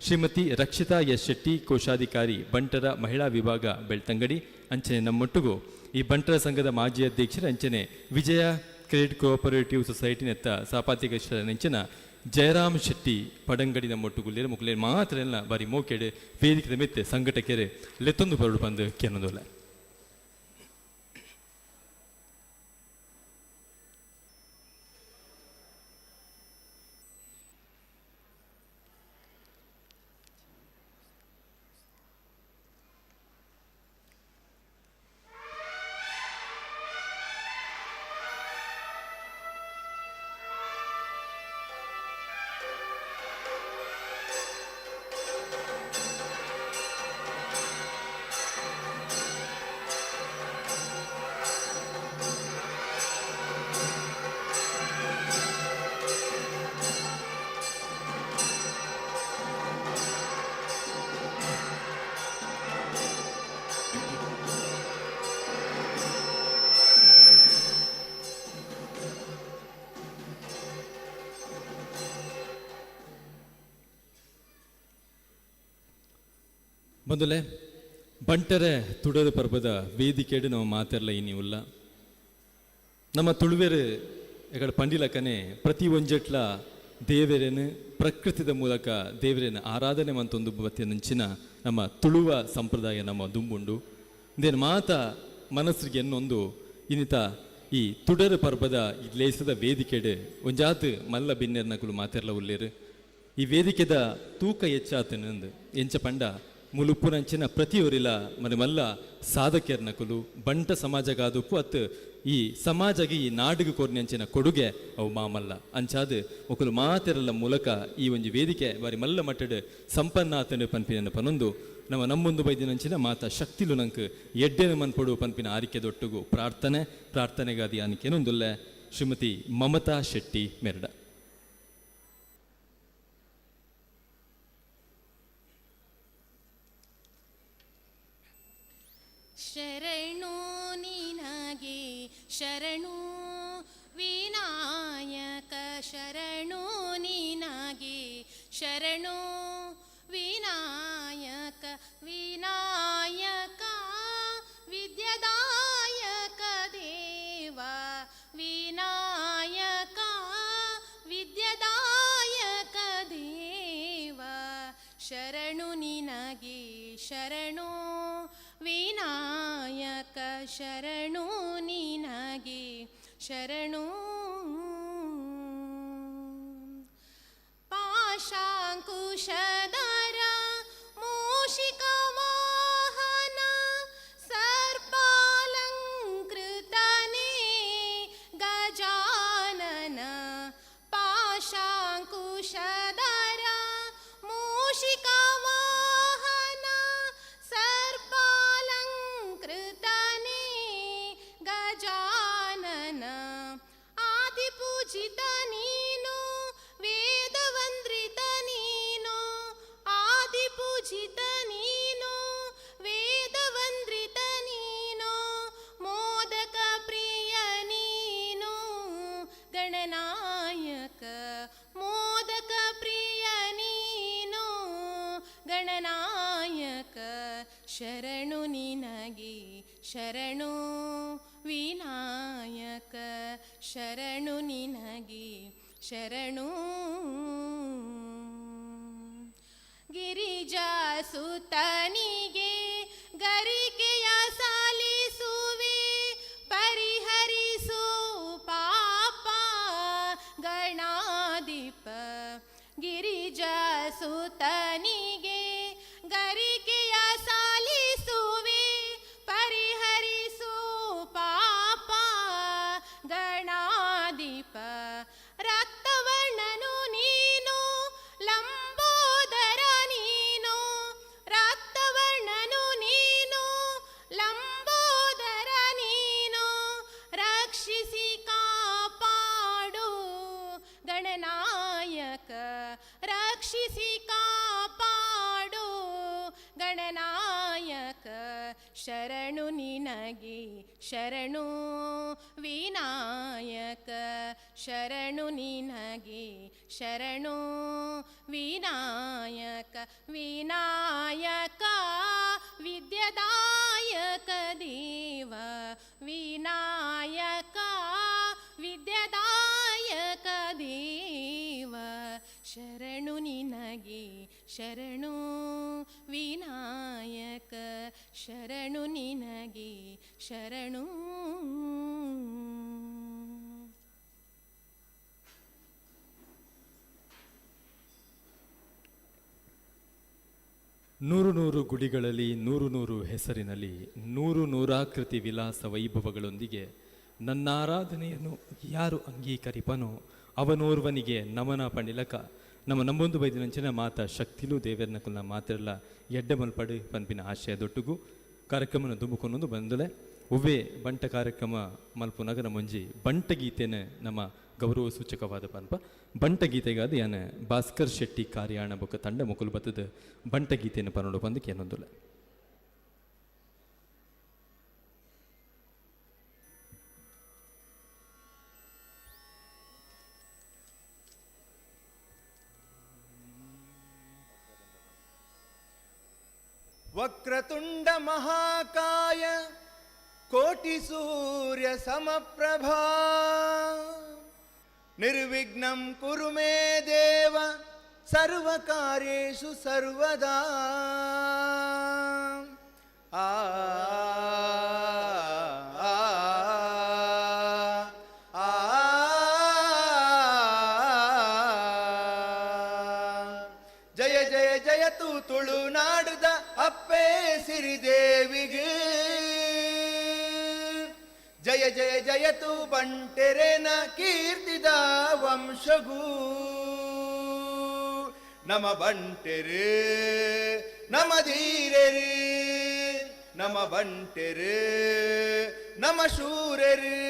ಶ್ರೀಮತಿ ರಕ್ಷಿತಾ ಎಸ್ ಶೆಟ್ಟಿ ಕೋಶಾಧಿಕಾರಿ ಬಂಟರ ಮಹಿಳಾ ವಿಭಾಗ ಬೆಳ್ತಂಗಡಿ ಅಂಚನೆ ನಮ್ಮೊಟ್ಟಿಗೂ ಈ ಬಂಟರ ಸಂಘದ ಮಾಜಿ ಅಧ್ಯಕ್ಷರು ಅಂಚನೆ ವಿಜಯ ಕ್ರೆಡಿಟ್ ಕೋಆಪರೇಟಿವ್ ಸೊಸೈಟಿ ನೆತ್ತ ಸಾಪಾಧ್ಯಕ್ಷರ ನೆಂಚಿನ ಜಯರಾಮ್ ಶೆಟ್ಟಿ ಪಡಂಗಡಿ ನಮ್ಮೊಟ್ಟುಗುಲ್ಲೇರು ಮುಕ್ಲೇರು ಮಾತ್ರ ಎಲ್ಲ ಬಾರಿ ಮೋಕೆಡೆ ವೇದಿಕೆ ಮೆತ್ತೆ ಸಂಘಟಕರು ಲೆತ್ತೊಂದು ಬರಡು ಬಂದು ಕೆನ್ನೋದಿಲ್ಲ ಮೊದಲೇ ಬಂಟರೆ ತುಡರು ಪರ್ಬದ ವೇದಿಕೆಡು ನಾವು ಮಾತೆರಲ ಇನ್ನಿವುಲ್ಲ ನಮ್ಮ ತುಳುವೆರು ಎಗಳ ಪಂಡಿಲಕನೆ ಪ್ರತಿ ಒಂಜೆಟ್ಲ ದೇವರೇನು ಪ್ರಕೃತಿದ ಮೂಲಕ ದೇವರೇನು ಆರಾಧನೆ ಮಂತೊಂದು ಬತ್ತಿನಂಚಿನ ನಮ್ಮ ತುಳುವ ಸಂಪ್ರದಾಯ ನಮ್ಮ ದುಂಬುಂಡು ಇಂದೇನು ಮಾತ ಮನಸ್ಸಿಗೆ ಎನ್ನೊಂದು ಇನ್ನಿತ ಈ ತುಡರ ಪರ್ಬದ ಈ ಲೇಸದ ವೇದಿಕೆಡೆ ಒಂಜಾತ್ ಮಲ್ಲ ಬಿನ್ನೆರ್ನಕುಲು ಮಾತೆರ್ಲ ಉಲ್ಲೇರು ಈ ವೇದಿಕೆದ ತೂಕ ಹೆಚ್ಚಾತನಂದು ಎಂಚ ಪಂಡ ಮುಲುಪ್ಪುನಂಚಿನ ಪ್ರತಿಯೊರಿಲ ಮನೆ ಮಲ್ಲ ಸಾಧಕೆರ್ನಕುಲು ಬಂಟ ಸಮಾಜಗಾದುಪ್ಪು ಅತ್ತು ಈ ಸಮಾಜಗೆ ಈ ನಾಡಿಗೆ ಕೊರ್ನಂಚಿನ ಕೊಡುಗೆ ಅವು ಮಾಮಲ್ಲ ಅಂಚಾದ ಒಕ್ಕಲು ಮಾತೆರಲ ಮೂಲಕ ಈ ಒಂಜಿ ವೇದಿಕೆ ಬಾರಿ ಮಲ್ಲ ಮಟ್ಟದ ಸಂಪನ್ನಾತನ ಪನ್ಪಿನ ಪನೊಂದು ನಮ್ಮೊಂದು ಬೈದಿನಂಚಿನ ಮಾತ ಶಕ್ತಿಲು ನಂಗೆ ಎಡ್ಡೆನ ಮನ್ಪಡು ಪನ್ಪಿನ ಆರಿಕೆದೊಟ್ಟುಗು ಪ್ರಾರ್ಥನೆಗಾದಿ ಆನಿಕೆನೊಂದುಲ್ಲೆ ಶ್ರೀಮತಿ ಮಮತಾ ಶೆಟ್ಟಿ ಮೆರಡ. ಶರಣು ನಿನಗೆ ಶರಣು ವಿನಾಯಕ ಶರಣು ನಿನಗೆ ಶರಣು ವಿನಾಯಕ ವಿನಾಯಕ ವಿದ್ಯಾದಾಯಕ ದೇವ ವಿನಾಯಕ ವಿದ್ಯಾದಾಯಕ ದೇವ ಶರಣು ನಿನಗೆ ಶರಣು ವಿನಾಯಕ ಶರಣು ನಿನಗೆ ಶರಣು ಪಾಶಾಂಕುಶಧರ ಮೂಷಿಕ ವಾಹನ ಸರ್ಪಾಲಂಕೃತನೇ ಗಜಾನನ ಪಾಶಾಂಕುಶಧರ ಮೂಷಿಕ ವಾಹನ ಸರ್ಪಾಲಂಕೃತನೇ ಗಜಾನನ ಆದಿಪೂಜಿತ ನೀನು ವೇದವಂದ್ರಿತ ನೀನು ಆದಿಪೂಜಿತ ನೀನು ವೇದವಂದ್ರಿತ ನೀನು ಮೋದಕ ಪ್ರಿಯ ನೀನು ಗಣನಾಯಕ ಮೋದಕ ಪ್ರಿಯ ನೀನು ಗಣನಾಯಕ ಶರಣು ನಿನಗೆ ಶರಣು ವಿನಾಯಕ ಶರಣು ನಿನಗೆ ಶರಣು ಗಿರಿಜಾಸುತನಿಗೆ ಗರಿಕೆಯ ಸಾಲಿಸುವೆ ಪರಿಹರಿಸು ಪಾಪ ಗಣಾಧಿಪ ಗಿರಿಜಾಸುತನಿಗೆ ಗರಿಕೆಯ ಸಾಲಿಸುವೆ ಪರಿಹರಿಸು ಪಾಪ ಗಣಾಧಿಪ ರಕ್ತವರ್ಣನು ನೀನು ಲಂಬೋದರ ನೀನು ರಕ್ತವರ್ಣನು ನೀನು ಲಂಬೋದರ ನೀನು ರಕ್ಷಿಸಿ ಕಾಪಾಡು ಗಣನಾಯಕ ರಕ್ಷಿಸಿ ಕಾಪಾಡು ಗಣನಾಯಕ ಶರಣು ನಿನಗೆ ಶರಣು ವಿನಾಯಕ ಶರಣು ನಿನಗೆ ಶರಣು ವಿನಾಯಕ ವಿನಾಯಕ ವಿದ್ಯಾದಾಯಕ ದೇವ ವಿನಾಯಕ ವಿದ್ಯಾದಾಯಕ ದೇವ ಶರಣು ನಿನಗೆ ಶರಣು ವಿನಾಯಕ ಶರಣು ನಿನಗೆ ಶರಣು. ನೂರು ಗುಡಿಗಳಲ್ಲಿ ನೂರು ಹೆಸರಿನಲ್ಲಿ ನೂರಾಕೃತಿ ವಿಲಾಸ ವೈಭವಗಳೊಂದಿಗೆ ನನ್ನಾರಾಧನೆಯನ್ನು ಯಾರು ಅಂಗೀಕರಿಪನೋ ಅವನೋರ್ವನಿಗೆ ನಮನ ಪಂಡಿಲಕ ನಮ್ಮೊಂದು ಬೈದಿನಂಚಿನ ಮಾತ ಶಕ್ತಿಲೂ ದೇವರನ್ನ ಮಾತಿರಲ್ಲ ಎಡ್ಡೆ ಮಲ್ಪಡು ಪನ್ಪಿನ ಆಶಯದೊಟ್ಟಿಗೂ ಕಾರ್ಯಕ್ರಮನ ದುಂಬುಕೊಂಡೊಂದು ಬಂದಲೆ ಒವ್ವೇ ಬಂಟ ಕಾರ್ಯಕ್ರಮ ಮಲ್ಪುನಗ ನಮ್ಮೊಂಜಿ ಬಂಟ ಗೀತೆನ ನಮ್ಮ ಗೌರವ ಸೂಚಕವಾದ ಪನ್ಪ ಬಂಟ ಗೀತೆಗಾದ ಯಾನ ಭಾಸ್ಕರ್ ಶೆಟ್ಟಿ ಕಾರ್ಯಾಣ ಬೊಕ್ಕ ತಂಡ ಮುಕುಲು ಬತ್ತದ ಬಂಟ ಗೀತೆಯನ್ನು ಪನ್ನೋಡು ಬಂದು ಕೇನೊಂದುಲ್ಲ. ವಕ್ರತುಂಡ ಮಹಾಕಾಯ ಕೋಟಿ ಸೂರ್ಯ ಸಮಪ್ರಭಾ ನಿರ್ವಿಘ್ನಂ ಕುರು ಮೇ ದೇವ ಸರ್ವಕಾರ್ಯೇಷು ಸರ್ವದಾ. ಆ ಜಯ ಜಯ ಜಯತು ತುಳುನಾಡುದ ಅಪ್ಪೆ ಸಿರಿದೇವಿಗೆ. ಜಯ ಜಯ ಜಯತು ಬಂಟೆರೆನ ಕೀರ್ತಿದ ವಂಶಗೂ. ನಮ ಬಂಟೆರೆ ನಮ ಧೀರೆರೆ ನಮ ಬಂಟೆರೆ ನಮ ಶೂರೆರೆ.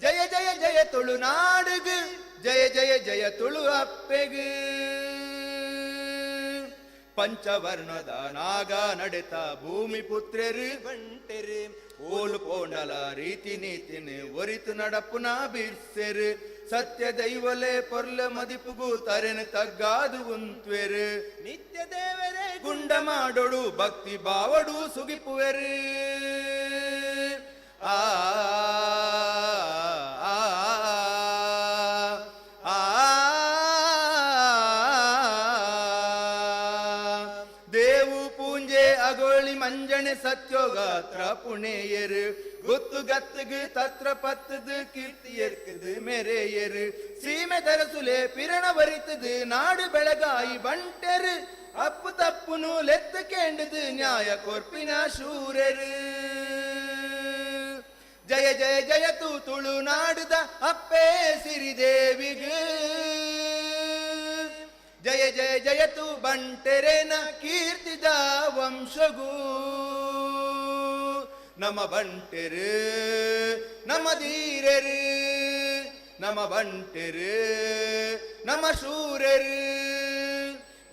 ಜಯ ಜಯ ಜಯ ತುಳುನಾಡುಗೆ ಜಯ ಜಯ ಜಯ ತುಳು ಅಪ್ಪೆಗೆ. ಪಂಚವರ್ಣದ ನಾಗ ನಡೆತ ಭೂಮಿ ಪುತ್ರೆರು ಬಂಟೆರು. ಓಲು ಪೋಂಡಲ ರೀತಿ ನೀತಿನಿ ಒರಿತು ನಡಪುನ ಬಿರ್ಸೆರು. ಸತ್ಯ ದೈವಲೆ ಪೊರ್ಲ ಮದಿಪುಗು ತರೆನ ತಗ್ಗಾದು ಉಂತ್ವೆರು. ನಿತ್ಯ ದೇವರೇ ಗುಂಡ ಮಾಡೋಡು ಭಕ್ತಿ ಭಾವಡು ಸುಗಿಪುವೆರು. ಆ ದೇವು ಪೂಂಜೆ ಅಗೋಳಿ ಮಂಜಣೆ ಸತ್ಯೋಗಾತ್ರ ಪುಣೆಯರು. ಗೊತ್ತು ಗತ್ತುಗು ತತ್ರ ಪತ್ತದು ಕೀರ್ತಿ ಎರ್ಕದು ಮೆರೆಯರು. ಸೀಮೆ ದರಸುಲೆ ಪಿರಣ ಬರಿತದು ನಾಡು ಬೆಳಗಾಯಿ ಬಂಟೆರು. ಅಪ್ಪು ತಪ್ಪುನು ಲೆತ್ತು ಕೇಂಡದು ನ್ಯಾಯ ಕೊರ್ಪಿನ ಶೂರರು. ಜಯ ಜಯ ಜಯತು ತುಳುನಾಡುದ ಅಪ್ಪೆ ಸಿರಿದೇವಿಗೆ. ಜಯ ಜಯ ಜಯತು ಬಂಟೆರೆನ ಕೀರ್ತಿದ ವಂಶಗೂ. ನಮ ಬಂಟೆರೆ ನಮ ಧೀರೆರು ನಮ ಬಂಟೆರೆ ನಮ ಶೂರೆರು.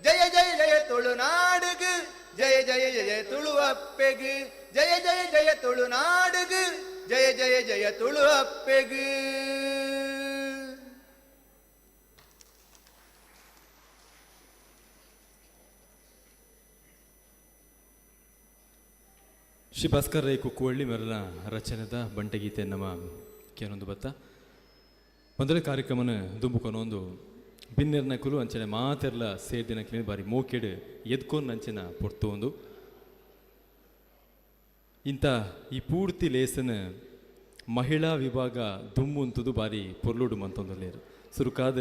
ಜಯ ಜಯ ಜಯ ತುಳುನಾಡುಗೆ ಜಯ ಜಯ ಜಯ ತುಳು ಅಪ್ಪೆಗೆ. ಜಯ ಜಯ ಜಯ ತುಳುನಾಡುಗೆ ಜಯ ಜಯ ಜಯ ತುಳು ಅಪ್ಪೆಗೆ. ಶ್ರೀ ಭಾಸ್ಕರ್ ರೈ ಕುಕ್ಕುವಳ್ಳಿ ಮೆರನ ರಚನೆದ ಬಂಟಗೀತೆ ನಮ್ಮ ಕೇನೊಂದು ಬತ್ತ ಮೊದಲೇ ಕಾರ್ಯಕ್ರಮನ ದುಂಬುಕೊನೊಂದು ಬಿನ್ನೆರ್ನ ಕುಲು ಅಂಚನೆ ಮಾತೆರ್ಲ ಸೇರ್ದಿನ ಕ್ಲೀನ್ ಬಾರಿ ಮೋಕೆಡು ಎದ್ಕೊಂಡು ಅಂಚೆನ ಪೊರ್ತು ಒಂದು ಇಂಥ ಈ ಪೂರ್ತಿ ಲೇಸನ ಮಹಿಳಾ ವಿಭಾಗ ದುಮ್ಮುಂತುದು ಬಾರಿ ಪೊರ್ಲುಡು ಮಂತೊಂದುಲ್ಲೇರು ಸುರುಕಾದ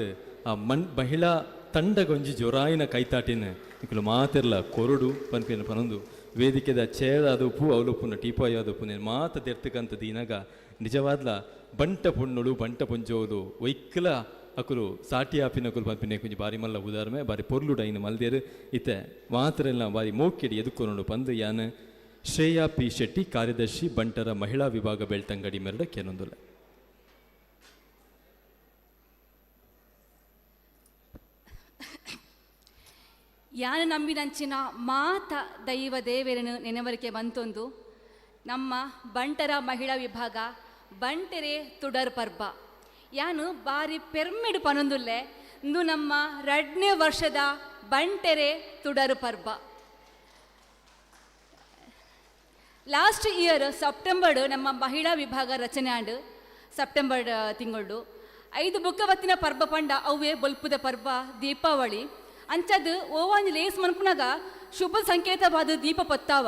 ಆ ಮಹಿಳಾ ತಂಡಗೊಂಜಿ ಜೊರಾಯಿನ ಕೈತಾಟಿನ ಇಕ್ಕಲು ಮಾತೆರ್ಲ ಕೊರಡು ಪನ್ಪಿನ ಪನೊಂದು ವೇದಿಕೆದ ಚೇಳ ಅದಪ್ಪು ಅವಲುಪ್ಪುನ ಟೀಪಾಯಿ ಅದಪ್ಪು నేను ಮಾತ ತೆರ್ತಕ್ಕಂಥ ದೀನಾಗ ನಿಜವಾದ್ಲ ಬಂಟ ಪುಣ್ಣುಳು ಬಂಟ ಪುಂಜೋಲು ಒಯ್ಕಲ ಅಕುಲು ಸಾಟಿ ಆಪಿನಕುಲು ಪಂಪಿನ ಕುಂಜಿ ಬಾರಿ ಮಲ್ಲ ಉದಾರಮೆ ಬಾರಿ ಪೊರ್ಲುಡ ಇನ್ನು ಮಲ್ದೇರು ಇತ್ತೆ ಮಾತರೆಲ್ಲ ಬಾರಿ ಮೋಕೆಡಿ ಎದುಕೊಂಡು ಪಂದು ಯಾನ ಶ್ರೇಯಾ ಪಿ ಶೆಟ್ಟಿ ಕಾರ್ಯದರ್ಶಿ ಬಂಟರ ಮಹಿಳಾ ವಿಭಾಗ ಬೆಳ್ತಂಗಡಿ ಮೆರಡ ಕೆನೊಂದುಲ್ಲ. ಯಾನು ನಂಬಿನಂಚಿನ ಮಾತ ದೈವ ದೇವರನ್ನು ನೆನವರಿಕೆ ಬಂತೊಂದು ನಮ್ಮ ಬಂಟರ ಮಹಿಳಾ ವಿಭಾಗ ಬಂಟೆರೆ ತುಡರ್ ಪರ್ಬ ಯಾನು ಬಾರಿ ಪೆರ್ಮೆಡು ಪನೊಂದುಲ್ಲೆ ಇಂದು ನಮ್ಮ 2ನೇ ವರ್ಷದ ಬಂಟೆರೆ ತುಡರು ಪರ್ಬ. ಲಾಸ್ಟ್ ಇಯರ್ ಸೆಪ್ಟೆಂಬರ್ ನಮ್ಮ ಮಹಿಳಾ ವಿಭಾಗ ರಚನೆ ಆಂಡು ಸೆಪ್ಟೆಂಬರ್ ತಿಂಗಳು 5 ಬುಕ್ಕವತ್ತಿನ ಪರ್ಬ ಪಂಡ ಅವೇ ಬಲ್ಪುದ ಪರ್ಬ ದೀಪಾವಳಿ ಅಂಚದು ಓವಾಂಜಿ ಲೇಸ್ ಮನ್ಪುನಾಗ ಶುಭ ಸಂಕೇತವಾದ ದೀಪ ಪೊತ್ತಾವ.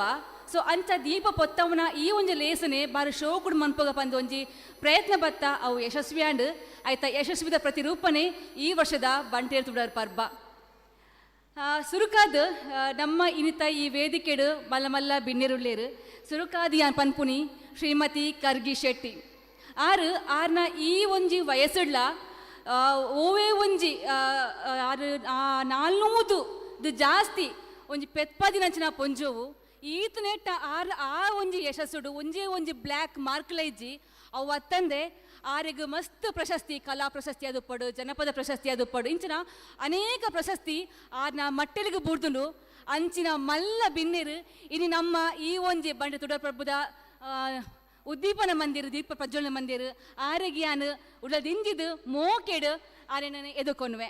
ಸೊ ಅಂಚ ದೀಪ ಪೊತ್ತವನ ಈ ಒಂಜಿ ಲೇಸನೆ ಬಾರಿ ಶೋಕುಡು ಮನ್ಪಗ ಪಂದು ಒಂಜಿ ಪ್ರಯತ್ನ ಬತ್ತ ಅವು ಯಶಸ್ವಿ ಆಂಡ್ ಆಯ್ತಾ ಯಶಸ್ವಿದ ಪ್ರತಿರೂಪನೆ ಈ ವರ್ಷದ ಬಂಟೇರು ತುಡರ್ ಪರ್ಬ. ಸುರುಕಾದ ನಮ್ಮ ಇನಿತ ಈ ವೇದಿಕೆಡು ಮಲ್ಲ ಮಲ್ಲ ಬಿನ್ನೆರುಳ್ಳೇರು ಸುರುಕಾದಿ ಯಾನ್ ಪನ್ಪುನಿ ಶ್ರೀಮತಿ ಕರ್ಗಿ ಶೆಟ್ಟಿ ಆರ್ನ ಈ ಒಂಜಿ ವಯಸ್ಸುಡ್ಲ ಓವೇ ಒಂಜಿ 400 ಜಾಸ್ತಿ ಒಂಜಿ ಪೆತ್ಪದಿನಂಚಿನ ಪೊಂಜೋವು ಈತ ನೆಟ್ಟ ಆ ಒಂಜಿ ಯಶಸ್ಸುಡು ಒಂಜಿ ಬ್ಲ್ಯಾಕ್ ಮಾರ್ಕ್ಲೈಜಿ ಅವು ಅತ್ತಂದೆ ಆರೆಗ್ ಮಸ್ತ್ ಪ್ರಶಸ್ತಿ ಕಲಾ ಪ್ರಶಸ್ತಿ ಅದು ಪಡು ಜನಪದ ಪ್ರಶಸ್ತಿ ಅದು ಪಡು ಇಂಚಿನ ಅನೇಕ ಪ್ರಶಸ್ತಿ ಆರ್ನ ಮಟ್ಟೆಲಿಗೆ ಬುಡ್ದುಂಡು ಅಂಚಿನ ಮಲ್ಲ ಬಿನ್ನೆರು ಇನ್ನು ನಮ್ಮ ಈ ಒಂಜಿ ಬಂಡೆ ತುಡರ್ ಪ್ರಭುದ ಉದ್ದೀಪನ ಮಂದಿರ ದೀಪ ಪ್ರಜ್ವಲನ ಮಂದಿರ ಆರೋಗ್ಯಾನು ಉಳ್ಳದಿಂಜಿದು ಮೋಕೆಡು ಆರೆನ ಎದುಕೊನ್ವೆ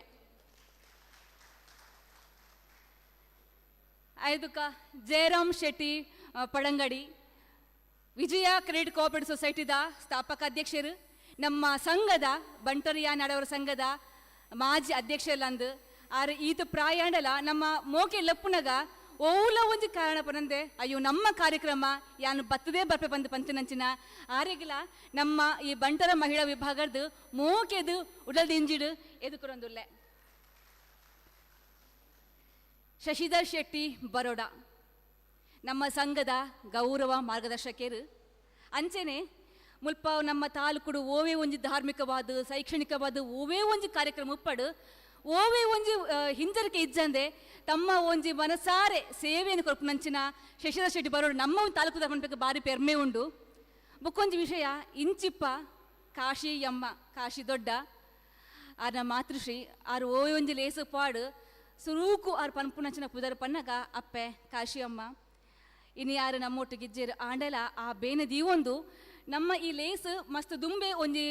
ಐದುಕ ಜಯರಾಮ್ ಶೆಟ್ಟಿ ಪಡಂಗಡಿ ವಿಜಯ ಕ್ರೆಡಿಟ್ ಕೋಆಪರೇಟಿವ್ ಸೊಸೈಟಿದ ಸ್ಥಾಪಕ ಅಧ್ಯಕ್ಷರು ನಮ್ಮ ಸಂಘದ ಬಂಟರಿಯ ನಡವರ ಸಂಘದ ಮಾಜಿ ಅಧ್ಯಕ್ಷಲ್ಲಂದು ಆರು ಈತ ಪ್ರಾಯಾಂಡಲ ನಮ್ಮ ಮೋಕೆ ಲಪ್ಪುನಗ ಓಲ ಒಂಜಿ ಕಾರಣ ಪರಂದೆ ಅಯ್ಯೋ ನಮ್ಮ ಕಾರ್ಯಕ್ರಮ ಯಾನು ಬತ್ತದೇ ಬರ್ಪೆ ಬಂದು ಪಂಚನಂಚಿನ ಆರೆಗಿಲ ನಮ್ಮ ಈ ಬಂಟರ ಮಹಿಳಾ ವಿಭಾಗದ ಮೋಕೆದು ಉಡಲ್ದಿಂಜಿಡು ಎದುಕುರೊಂದುಲ್ಲೆ. ಶಶಿಧರ್ ಶೆಟ್ಟಿ ಬರೋಡ ನಮ್ಮ ಸಂಘದ ಗೌರವ ಮಾರ್ಗದರ್ಶಕರು ಅಂಚೆನೆ ಮುಲ್ಪ ನಮ್ಮ ತಾಲೂಕುಡು ಓವೇ ಒಂಜಿ ಧಾರ್ಮಿಕವಾದ ಶೈಕ್ಷಣಿಕವಾದ ಓವೇ ಒಂಜಿ ಕಾರ್ಯಕ್ರಮ ಉಪ್ಪಡು ಓವೇ ಒಂಜಿ ಹಿಂಜರಿಕೆ ಇಜ್ಜಂದೆ ತಮ್ಮ ಒಂಜಿ ಮನಸಾರೆ ಸೇವೆಯನ್ನು ಕೊರ್ಪುನಂಚಿನ ಶಶಿಧರ್ ಶೆಟ್ಟಿ ಬರೋಡು ನಮ್ಮ ಒಂದು ತಾಲೂಕು ತಗೊಂಡ್ಬೇಕು ಬಾರಿ ಪೆರ್ಮೆ ಉಂಡು. ಬುಕ್ಕೊಂಜಿ ವಿಷಯ ಇಂಚಿಪ್ಪ ಕಾಶಿ ಯಮ್ಮ ಕಾಶಿ ದೊಡ್ಡ ಆರ ಮಾತೃಶ್ರೀ ಆರು ಓವೇ ಒಂಜಿ ಲೇಸು ಪಾಡು ಸುರೂಕು ಆರು ಪನ್ಪುನಂಚಿನ ಪುದರ್ ಪನ್ನಗ ಅಪ್ಪೆ ಕಾಶಿ ಅಮ್ಮ ಇನ್ನು ಯಾರು ನಮ್ಮೊಟ್ಟಿಗೆ ಇಜ್ಜೇರು ಆಂಡಲ ಆ ಬೇನೆ ದೀವೊಂದು ನಮ್ಮ ಈ ಲೇಸ್ ಮಸ್ತ್ ದುಂಬೆ ಒಂಜಿ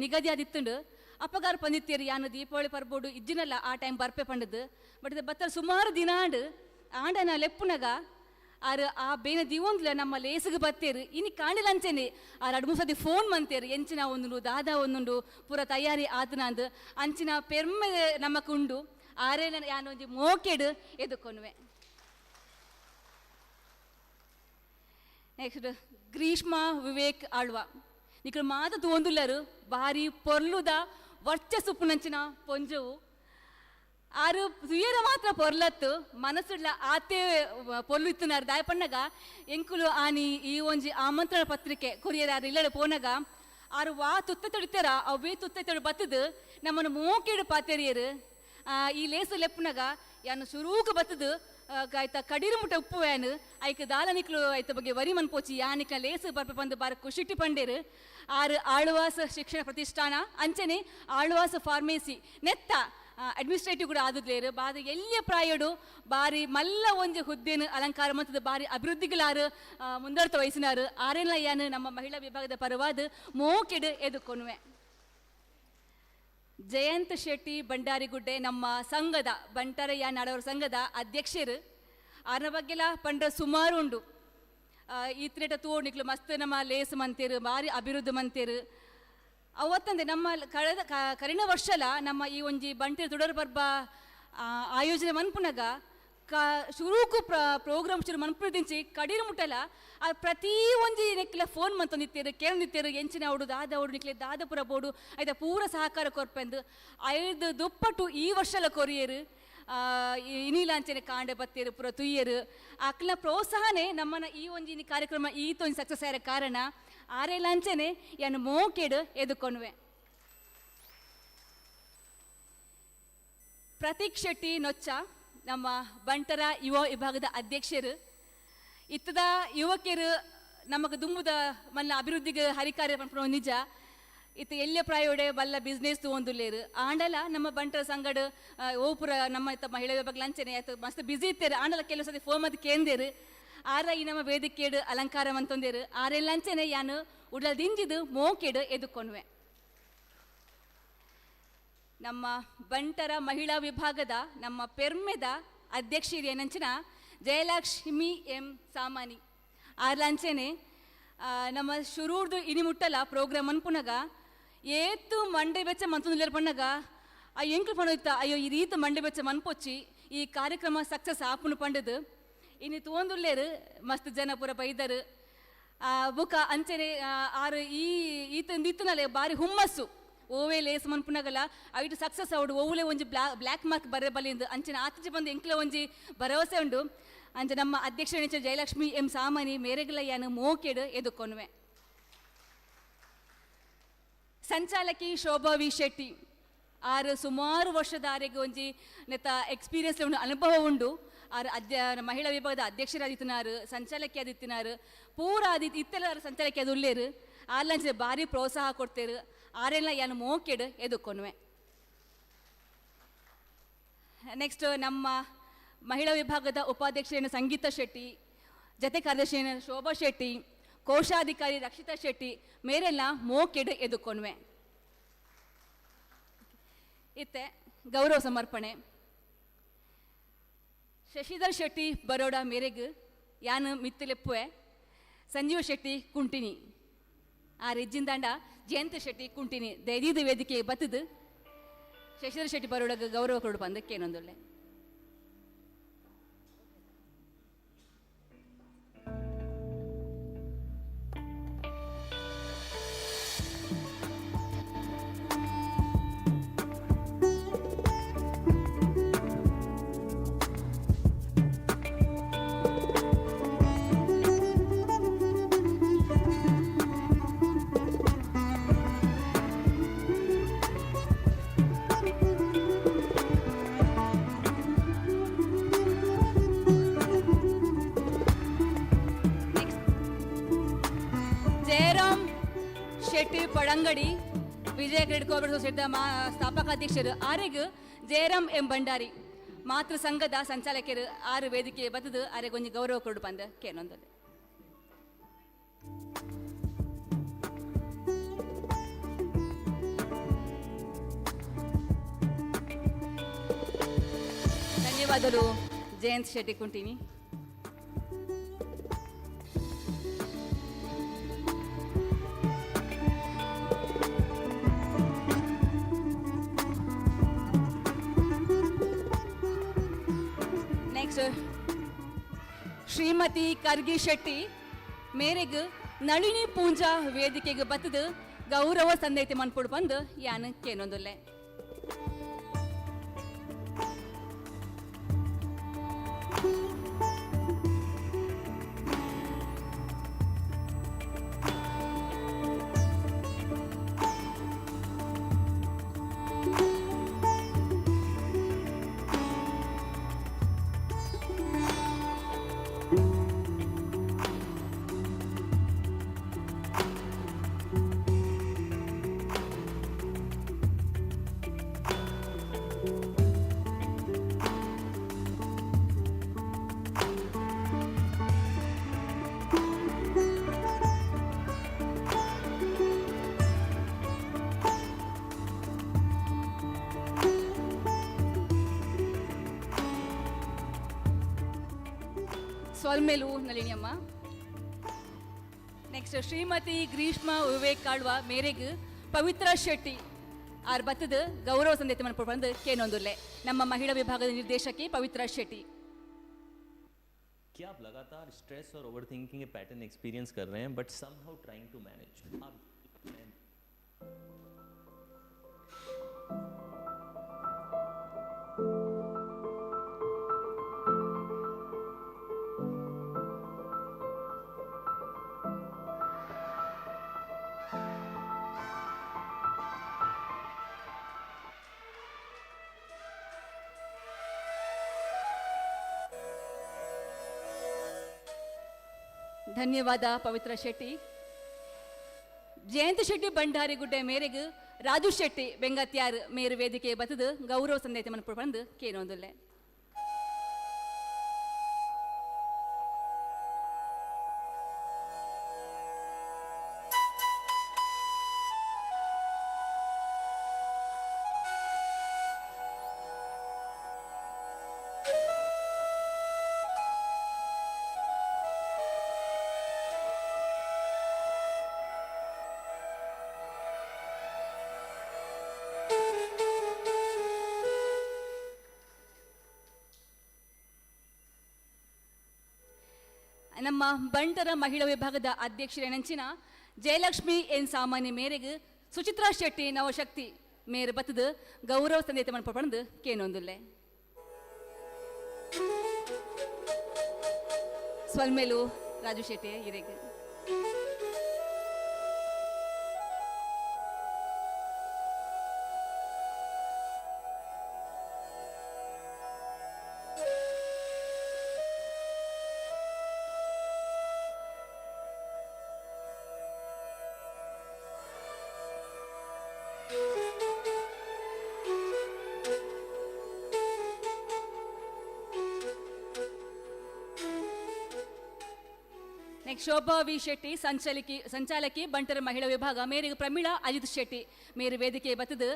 ನಿಗದಿ ಆದಿತ್ತುಂಡು ಅಪ್ಪಗಾರು ಪಂದಿತ್ತೇರು ಯಾನು ದೀಪಾವಳಿ ಪರ್ಬೋಡು ಇಜ್ಜಿನಲ್ಲ ಆ ಟೈಮ್ ಬರ್ಪೆ ಪಂಡದು ಬಟ್ ಇದು ಬತ್ತರ್ ಸುಮಾರು ದಿನ ಆಂಡನ ಲೆಪ್ಪುನಗ ಆರು ಆ ಬೇನೆ ದೀವೊಂದ್ಲ ನಮ್ಮ ಲೇಸಿಗೆ ಬತ್ತೇರು ಇನ್ನು ಕಾಣಿಲ್ಲ ಅಂಚೆನೆ ಆ 2-3 ಸತಿ ಫೋನ್ ಮಂತೇರು ಎಂಚಿನ ಒಂದುಂಡು ದಾದ ಒಂದುಂಡು ಪೂರ ತಯಾರಿ ಆತನ ಅಂದು ಅಂಚಿನ ಪೆರ್ಮೆ ನಮಕುಂಡು ಆರೇನ ಯಾನು ಒಂಜಿ ಮೋಕೆಡು ಎದುಕೊನ್ವೆ. ನೆಕ್ಸ್ಟ್ ಗ್ರೀಷ್ಮ ವಿವೇಕ್ ಆಳ್ವ ನಿಕ್ಳು ಮಾತ ತೋಂದುಲ್ಲರು ಬಾರಿ ಪೊರ್ಲುದ ವರ್ಚಸ್ಸುಪ್ಪುನಂಚಿನ ಪೊಂಜವು ಆರು ಸುಯರ ಮಾತ್ರ ಪೊರ್ಲತ್ತು ಮನಸ್ಸುಡ್ಲ ಆತೆ ಪೊರ್ಲು ಇತ್ತುನಾರು ದಾಯ ಪಣ್ಣಗ ಎಂಕುಲು ಆನಿ ಈ ಒಂಜಿ ಆಮಂತ್ರಣ ಪತ್ರಿಕೆ ಕೊರಿಯರ್ ಯಾರು ಇಲ್ಲಡೆ ಪೋನಗ ಆರು ವಾ ತುತ್ತ ತೊಡಿತಾರ ಅವೇ ತುತ್ತ ತೊಡಿ ಬತ್ತದು ನಮ್ಮನ್ನು ಮೋಕೆಡು ಪಾತೆರಿಯರು ಈ ಲೇಸು ಲೆಪ್ಪುನಗ ಯಾನು ಶುರೂಕು ಬತ್ತದು ಆಯ್ತ ಕಡೀರು ಮುಟ್ಟ ಉಪ್ಪು ವ್ಯಾನು ಐಕ್ ದಾಲ ನಿಕ್ಲು ಐತ ಬಗ್ಗೆ ವರಿ ಮನ್ಪೋಚಿ ಯಾನಿಕ್ಲ ಲೇಸು ಬರ್ಪೆ ಬಂದು ಬಾರ ಖುಷಿಟ್ಟಿ ಪಂಡೇರು ಆರು ಆಳ್ವಾಸ ಶಿಕ್ಷಣ ಪ್ರತಿಷ್ಠಾನ ಅಂಚನೆ ಆಳ್ವಾಸ ಫಾರ್ಮೇಸಿ ನೆತ್ತ ಅಡ್ಮಿನಿಸ್ಟ್ರೇಟಿವ್ ಕೂಡ ಆದುದ್ಲೇರು ಬಾದ ಎಲ್ಲಿಯ ಪ್ರಾಯಡು ಬಾರಿ ಮಲ್ಲ ಒಂಜಿ ಹುದ್ದೆನು ಅಲಂಕಾರ ಮತ್ತು ಬಾರಿ ಅಭಿವೃದ್ಧಿಗಳಾರು ಮುಂದರ್ತ ವಯಸ್ಸಿನಾರು ಆರೆಲ್ಲ ಯಾನು ನಮ್ಮ ಮಹಿಳಾ ವಿಭಾಗದ ಪರವಾದ ಮೋಕೆಡು ಎದುಕೊನ್ವೆ. ಜಯಂತ್ ಶೆಟ್ಟಿ ಬಂಡಾರಿಗುಡ್ಡೆ ನಮ್ಮ ಸಂಘದ ಬಂಟರಯ್ಯ ನಾಡವರ ಸಂಘದ ಅಧ್ಯಕ್ಷರು ಆರ ಬಗ್ಗೆಲ್ಲ ಪಂಡ ಸುಮಾರು ಉಂಡು ಈತ್ನೇಟ ತೋಡ್ನಿಕ್ಲು ಮಸ್ತ್ ನಮ್ಮ ಲೇಸ್ ಮಂತೇರು ಬಾರಿ ಅಭಿವೃದ್ಧಿ ಮಂತೇರು ಅವತ್ತಂದೆ ನಮ್ಮ ಕರಿನ ವರ್ಷಲ ನಮ್ಮ ಈ ಒಂಜಿ ಬಂಟೇರು ತುಡರ್ ಬರ್ಬ ಆಯೋಜನೆ ಮನ್ಪುನಗ ಶುರೂಕು ಪ್ರೋಗ್ರಾಮ್ ಶುರು ಮನ್ಪುದಿಂಚಿ ಕಡೀರು ಮುಟ್ಟಲ ಪ್ರತಿ ಒಂಜಿ ನೆಕ್ಲ ಫೋನ್ ಮಂತೊಂದಿತ್ತೇರು ಕೇಳಂದಿತ್ತೇರು ಎಂಚಿನ ಅವಡು ದಾದ ಅವಡು ನಿಕ್ಲೆ ದಾದಪುರ ಬೋಡು ಆಯ್ತ ಪೂರ ಸಹಕಾರ ಕೊರ್ಪೆಂದು 5 ದುಪ್ಪಟ್ಟು ಈ ವರ್ಷಲ ಕೊರಿಯರು ಇನಿಲಾಂಚನೆ ಕಾಂಡೆ ಬತ್ತೇರು ಪುರ ತುಯ್ಯರು ಅಕ್ಲ ಪ್ರೋತ್ಸಾಹನೆ ನಮ್ಮನ ಈ ಒಂಜಿ ಕಾರ್ಯಕ್ರಮ ಈತೊಂದು ಸಕ್ಸಸ್ ಆಯ್ರ ಕಾರಣ ಆರೆ ಲಾಂಚನೆ ಯಾನು ಮೋಕೆಡು ಎದುಕೊನ್ವೆ. ಪ್ರತೀಕ್ ಶೆಟ್ಟಿ ನೊಚ್ಚ ನಮ್ಮ ಬಂಟರ ಯುವ ವಿಭಾಗದ ಅಧ್ಯಕ್ಷರು ಇತ್ತದ ಯುವಕರು ನಮಗೆ ದುಂಬುದ ಮಲ್ಲ ಅಭಿವೃದ್ಧಿಗೆ ಹರಿಕಾರ್ಯ ಪಂಪ ನಿಜ ಇತ್ತು ಎಲ್ಲೇ ಪ್ರಾಯೋಡೆ ಬಲ್ಲ ಬಿಸ್ನೆಸ್ ತೊಗೊಂದುಲ್ಲೇರು ಆಂಡಲ ನಮ್ಮ ಬಂಟರ ಸಂಗಡ ಓಪುರ ನಮ್ಮ ಇತ್ತ ಮಹಿಳಾ ವಿಭಾಗ ಲಂಚನೆ ಆಯ್ತು ಮಸ್ತ್ ಬಿಸಿ ಇತ್ತೇರು ಆಂಡಲ ಕೆಲವು ಸತಿ ಫೋನ್ ಮದ್ದು ಕೇಂದೇರು ಆರ ಈ ನಮ್ಮ ವೇದಿಕೆಡು ಅಲಂಕಾರ ಮಂತೊಂದೇರು ಆರೆ ಲಂಚನೆ ಯಾನು ಉಡಲ್ದಿಂಜಿದು ಮೋಕೆಡು ಎದುಕೊನ್ವೆ. ನಮ್ಮ ಬಂಟರ ಮಹಿಳಾ ವಿಭಾಗದ ನಮ್ಮ ಪೆರ್ಮೆದ ಅಧ್ಯಕ್ಷರು ಏನಂಚಿನ ಜಯಲಕ್ಷ್ಮಿ ಎಂ ಸಾಮಾನಿ ಆರ್ಲಂಚನೆ ನಮ್ಮ ಶುರೂರ್ದು ಇನಿಮುಟ್ಟಲ ಪ್ರೋಗ್ರಾಮ್ ಅನ್ಪುನಗ ಏತು ಮಂಡೆ ಬೆಚ್ಚ ಮಂತೊಂದುಲ್ಲೇರು ಪಣ್ಣಗ ಆ ಎಂಕ್ಲು ಪಣೋಯ್ತ ಅಯ್ಯೋ ಈ ರೀತಿ ಮಂಡೆ ಬೆಚ್ಚ ಮನ್ಪೊಚ್ಚಿ ಈ ಕಾರ್ಯಕ್ರಮ ಸಕ್ಸಸ್ ಆಪುನು ಪಂಡದು ಇನ್ನು ತೋಂದುಲ್ಲೇರು ಮಸ್ತ್ ಜನ ಪೂರ ಬೈದರು ಬುಕ ಅಂಚನೆ ಆರು ಈತಂದಿತ್ತನಲ್ಲೇ ಬಾರಿ ಹುಮ್ಮಸ್ಸು ಓವೇ ಲೇಸ್ ಮನ್ಪುನಗಲ ಐಟು ಸಕ್ಸಸ್ ಅವಡು ಓವಲೆ ಒಂಜಿ ಬ್ಲ್ಯಾಕ್ ಮಾರ್ಕ್ ಬರೆ ಬಲಿಂದು ಅಂಚನೆ ಆಚೆ ಬಂದು ಎಂಕ್ಲೆ ಒಂಜಿ ಭರವಸೆ ಉಂಡು ಅಂಚೆ ನಮ್ಮ ಅಧ್ಯಕ್ಷ ಜಯಲಕ್ಷ್ಮಿ ಎಂ ಸಾಮಾನಿ ಮೇರೆಗಲ ಯಾನು ಮೋಕೆಡು ಎದುಕೊನ್ವೆ. ಸಂಚಾಲಕಿ ಶೋಭಾ ವಿ ಶೆಟ್ಟಿ ಆರು ಸುಮಾರು ವರ್ಷದ ಆರೆಗೆ ಒಂಜಿ ನೆತ್ತ ಎಕ್ಸ್ಪೀರಿಯನ್ಸ್ ಉಂಡು ಅನುಭವ ಉಂಡು ಆರು ಮಹಿಳಾ ವಿಭಾಗದ ಅಧ್ಯಕ್ಷರಾದಿತ್ತಿನಾರು ಸಂಚಾಲಕಿ ಆದಿತ್ತಿನಾರು ಪೂರ ಇತ್ತೆಲ್ಲ ಸಂಚಾಲಕಿ ಅದು ಉಳ್ಳೇರು ಆರ್ಲಂಚೆ ಭಾರಿ ಪ್ರೋತ್ಸಾಹ ಕೊಡ್ತೇರು ಆರೆಲ್ಲ ಯಾನು ಮೋಕೆಡು ಎದುಕೊನ್ವೆ. ನೆಕ್ಸ್ಟ್ ನಮ್ಮ ಮಹಿಳಾ ವಿಭಾಗದ ಉಪಾಧ್ಯಕ್ಷರೇನು ಸಂಗೀತಾ ಶೆಟ್ಟಿ, ಜತೆ ಕಾರ್ಯದರ್ಶಿಯನ್ನು ಶೋಭಾ ಶೆಟ್ಟಿ, ಕೋಶಾಧಿಕಾರಿ ರಕ್ಷಿತಾ ಶೆಟ್ಟಿ ಮೇರೆಲ್ಲ ಮೋಕೆಡು ಎದುಕೊನ್ವೆ. ಇತ್ತೆ ಗೌರವ ಸಮರ್ಪಣೆ. ಶಶಿಧರ್ ಶೆಟ್ಟಿ ಬರೋಡ ಮೇರೆಗೆ ಯಾನು ಮಿತ್ತಲೆಪ್ಪುವೆ, ಸಂಜೀವ ಶೆಟ್ಟಿ ಕುಂಟಿನಿ ಆ ರೆಜ್ಜಿಂದಾಂಡ ಜಯಂತ್ ಶೆಟ್ಟಿ ಕುಂಟಿನಿ ದೈದೀದ ವೇದಿಕೆ ಬತ್ತದು ಶಶಿಧರ್ ಶೆಟ್ಟಿ ಬರೋಡಗ ಗೌರವ ಕೊಡು ಬಂದಕ್ಕೆ ಏನೊಂದೊಳ್ಳೆ ಜಯರಾಮ್ ಶೆಟ್ಟಿ ಪಡಂಗಡಿ ವಿಜಯ ಕ್ರೆಡಿಟ್ ಕೋಆಪರೇಟಿವ್ ಸೊಸೈಟಿಯ ಸ್ಥಾಪಕ ಅಧ್ಯಕ್ಷರು ಆರೆಗ್ ಜಯರಾಮ್ ಎಂ ಭಂಡಾರಿ ಮಾತೃ ಸಂಘದ ಸಂಚಾಲಕರು ಆರು ವೇದಿಕೆ ಬತ್ತದು ಆರೆಗೊಂದು ಗೌರವ ಕೊಡು ಬಂದ ಕೇನೊಂದಲ್ಲಿ ಧನ್ಯವಾದಗಳು ಜಯಂತ್ ಶೆಟ್ಟಿ ಕುಂಟಿನಿ. ನೆಕ್ಸ್ಟ್ ಶ್ರೀಮತಿ ಕರ್ಗಿ ಶೆಟ್ಟಿ ಮೇರೆಗ್ ನಳಿನಿ ಪೂಂಜಾ ವೇದಿಕೆಗೆ ಬತ್ತದು ಗೌರವ ಸಂದೇತಿ ಮನ್ಪುಡ್ ಬಂದು ಯಾನ ಕೇನೊಂದುಲ್ಲೆ ಸ್ವಲ್ಮೇಲು ನಳಿನಿಯಮ್ಮ. ನೆಕ್ಸ್ಟ್ ಶ್ರೀಮತಿ ಗ್ರೀಷ್ಮಾ ವಿವೇಕ್ ಕಾಳ್ವ ಮೇರೆಗ್ ಪವಿತ್ರ ಶೆಟ್ಟಿ ಆರ್ ಬತ್ತದ ಗೌರವ ಸಂದೇತ ಮನ್ಪುಡ್ ಬಂದು ಕೇನೊಂದುಲ್ಲೆ ನಮ್ಮ ಮಹಿಳಾ ವಿಭಾಗದ ನಿರ್ದೇಶಕಿ ಪವಿತ್ರ ಶೆಟ್ಟಿ. क्या आप लगातार स्ट्रेस और ओवरथिंकिंग के पैटर्न एक्सपीरियंस कर रहे हैं but somehow trying to manage? ಧನ್ಯವಾದ ಪವಿತ್ರ ಶೆಟ್ಟಿ. ಜಯಂತ್ ಶೆಟ್ಟಿ ಭಂಡಾರಿ ಗುಡ್ಡೆ ಮೇರೆಗ್ ರಾಜು ಶೆಟ್ಟಿ ಬೆಂಗತ್ಯಾರ್ ಮೇರು ವೇದಿಕೆ ಬತ್ತದು ಗೌರವ ಸಂದೇತ ಮನ್ಪುಡ್ ಬಂದು ಕೇನೊಂದುಲ್ಲೆ ನಮ್ಮ ಬಂಟರ ಮಹಿಳಾ ವಿಭಾಗದ ಅಧ್ಯಕ್ಷರೇ ನೆಂಚಿನ ಜಯಲಕ್ಷ್ಮಿ ಎನ್ ಸಾಮಾನ್ಯ ಮೇರೆಗೆ ಸುಚಿತ್ರಾ ಶೆಟ್ಟಿ ನವಶಕ್ತಿ ಮೇರೆ ಬತ್ತದು ಗೌರವ ಸಂದೇತ ಮನ್ಪಡ್ದು ಕೇನೊಂದುಲ್ಲೆ ಸ್ವಲ್ಮೇಲು ರಾಜು ಶೆಟ್ಟಿ ಇರೆಗೆ ನೆಕ್ಸ್ಟ್ ಶೋಭಾ ವಿ ಶೆಟ್ಟಿ ಸಂಚಾಲಕಿ ಬಂಟರ ಮಹಿಳಾ ವಿಭಾಗ ಮೇರೆಗೆ ಪ್ರಮೀಳಾ ಅಜಿತ್ ಶೆಟ್ಟಿ ಮೇರೆ ವೇದಿಕೆ ಬತ್ತದು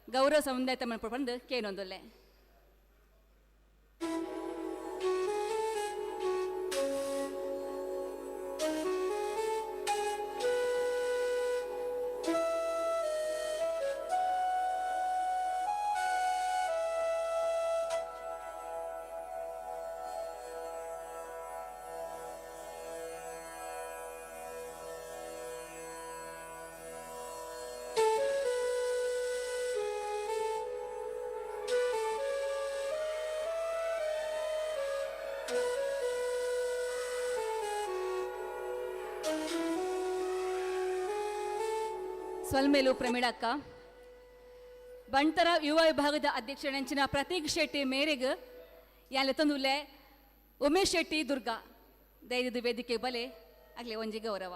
ಗೌರವ ಸಂದೇತ ಮನ್ಪಡ್ದು ಕೇನೊಂದುಲ್ಲೆ ಸ್ವಲ್ಮೇಲು ಪ್ರಮೀಳಕ್ಕ ಬಂಟರ ಯುವ ವಿಭಾಗದ ಅಧ್ಯಕ್ಷ ನೆಂಚಿನ ಪ್ರತೀಕ್ ಶೆಟ್ಟಿ ಮೇರೆಗೆ ಯಾಲೆ ತಂದುಲೆ ಉಮೇಶ್ ಶೆಟ್ಟಿ ದುರ್ಗಾ ಧೈರ್ಯದ ವೇದಿಕೆ ಬಲೆ ಆಗ್ಲೇ ಒಂಜಿ ಗೌರವ.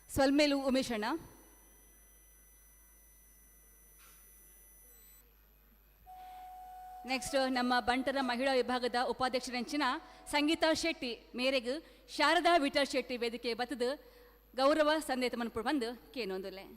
ಸ್ವಲ್ಮೇಲು ಉಮೇಶ್ ಅಣ್ಣ. ನೆಕ್ಸ್ಟ್ ನಮ್ಮ ಬಂಟರ ಮಹಿಳಾ ವಿಭಾಗದ ಉಪಾಧ್ಯಕ್ಷ ನೆಂಚಿನ ಸಂಗೀತಾ ಶೆಟ್ಟಿ ಮೇರೆಗೆ ಶಾರದಾ ವಿಠಲ್ ಶೆಟ್ಟಿ ವೇದಿಕೆ ಬತ್ತದ ಗೌರವ ಸಂದೇತ ಮನ್ಪುಡು ಬಂದು ಕೇನೊಂದುಲೆ.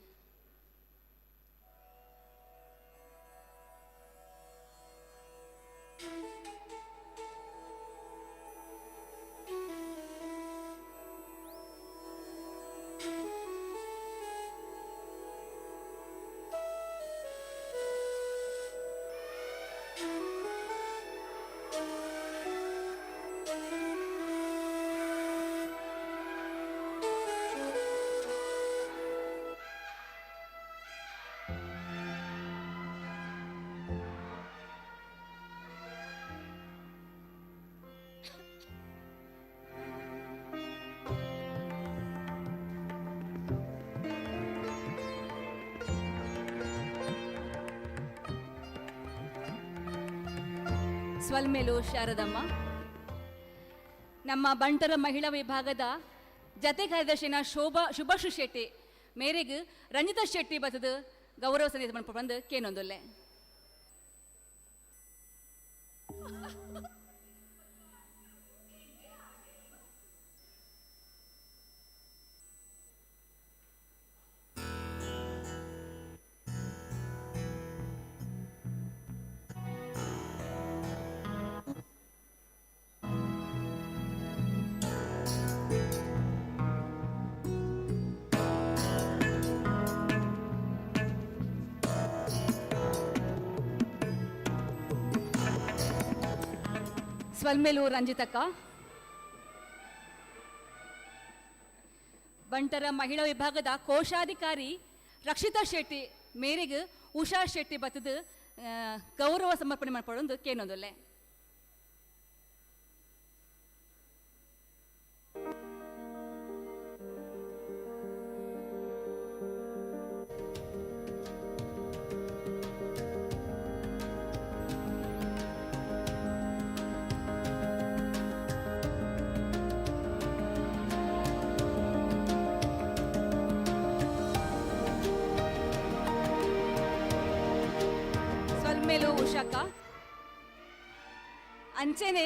ಸ್ವಲ್ಮೇಲು ಶಾರದಮ್ಮ. ನಮ್ಮ ಬಂಟರ ಮಹಿಳಾ ವಿಭಾಗದ ಜತೆ ಕಾರ್ಯದರ್ಶಿನ ಶುಭಶ್ರೀ ಶೆಟ್ಟಿ ಮೇರೆಗೆ ರಂಜಿತಾ ಶೆಟ್ಟಿ ಬತ್ತದ ಗೌರವ ಸಂದೇಶ ಮನ್ಪುಡು ಬಂದು ಕೇನೊಂದುಲ್ಲೆ. ಸ್ವಲ್ಮೇಲು ರಂಜಿತಕ್ಕ. ಬಂಟರ ಮಹಿಳಾ ವಿಭಾಗದ ಕೋಶಾಧಿಕಾರಿ ರಕ್ಷಿತಾ ಶೆಟ್ಟಿ ಮೇರೆಗೆ ಉಷಾ ಶೆಟ್ಟಿ ಬತ್ತದ ಗೌರವ ಸಮರ್ಪಣೆ ಮಾಡ್ಕೊಳ್ಳೋದು ಕೇನೊಂದುಲ್ಲೆ. ಸ್ವಲ್ಮೇಲು ಉಷಾಕ. ಅಂಚೆನೆ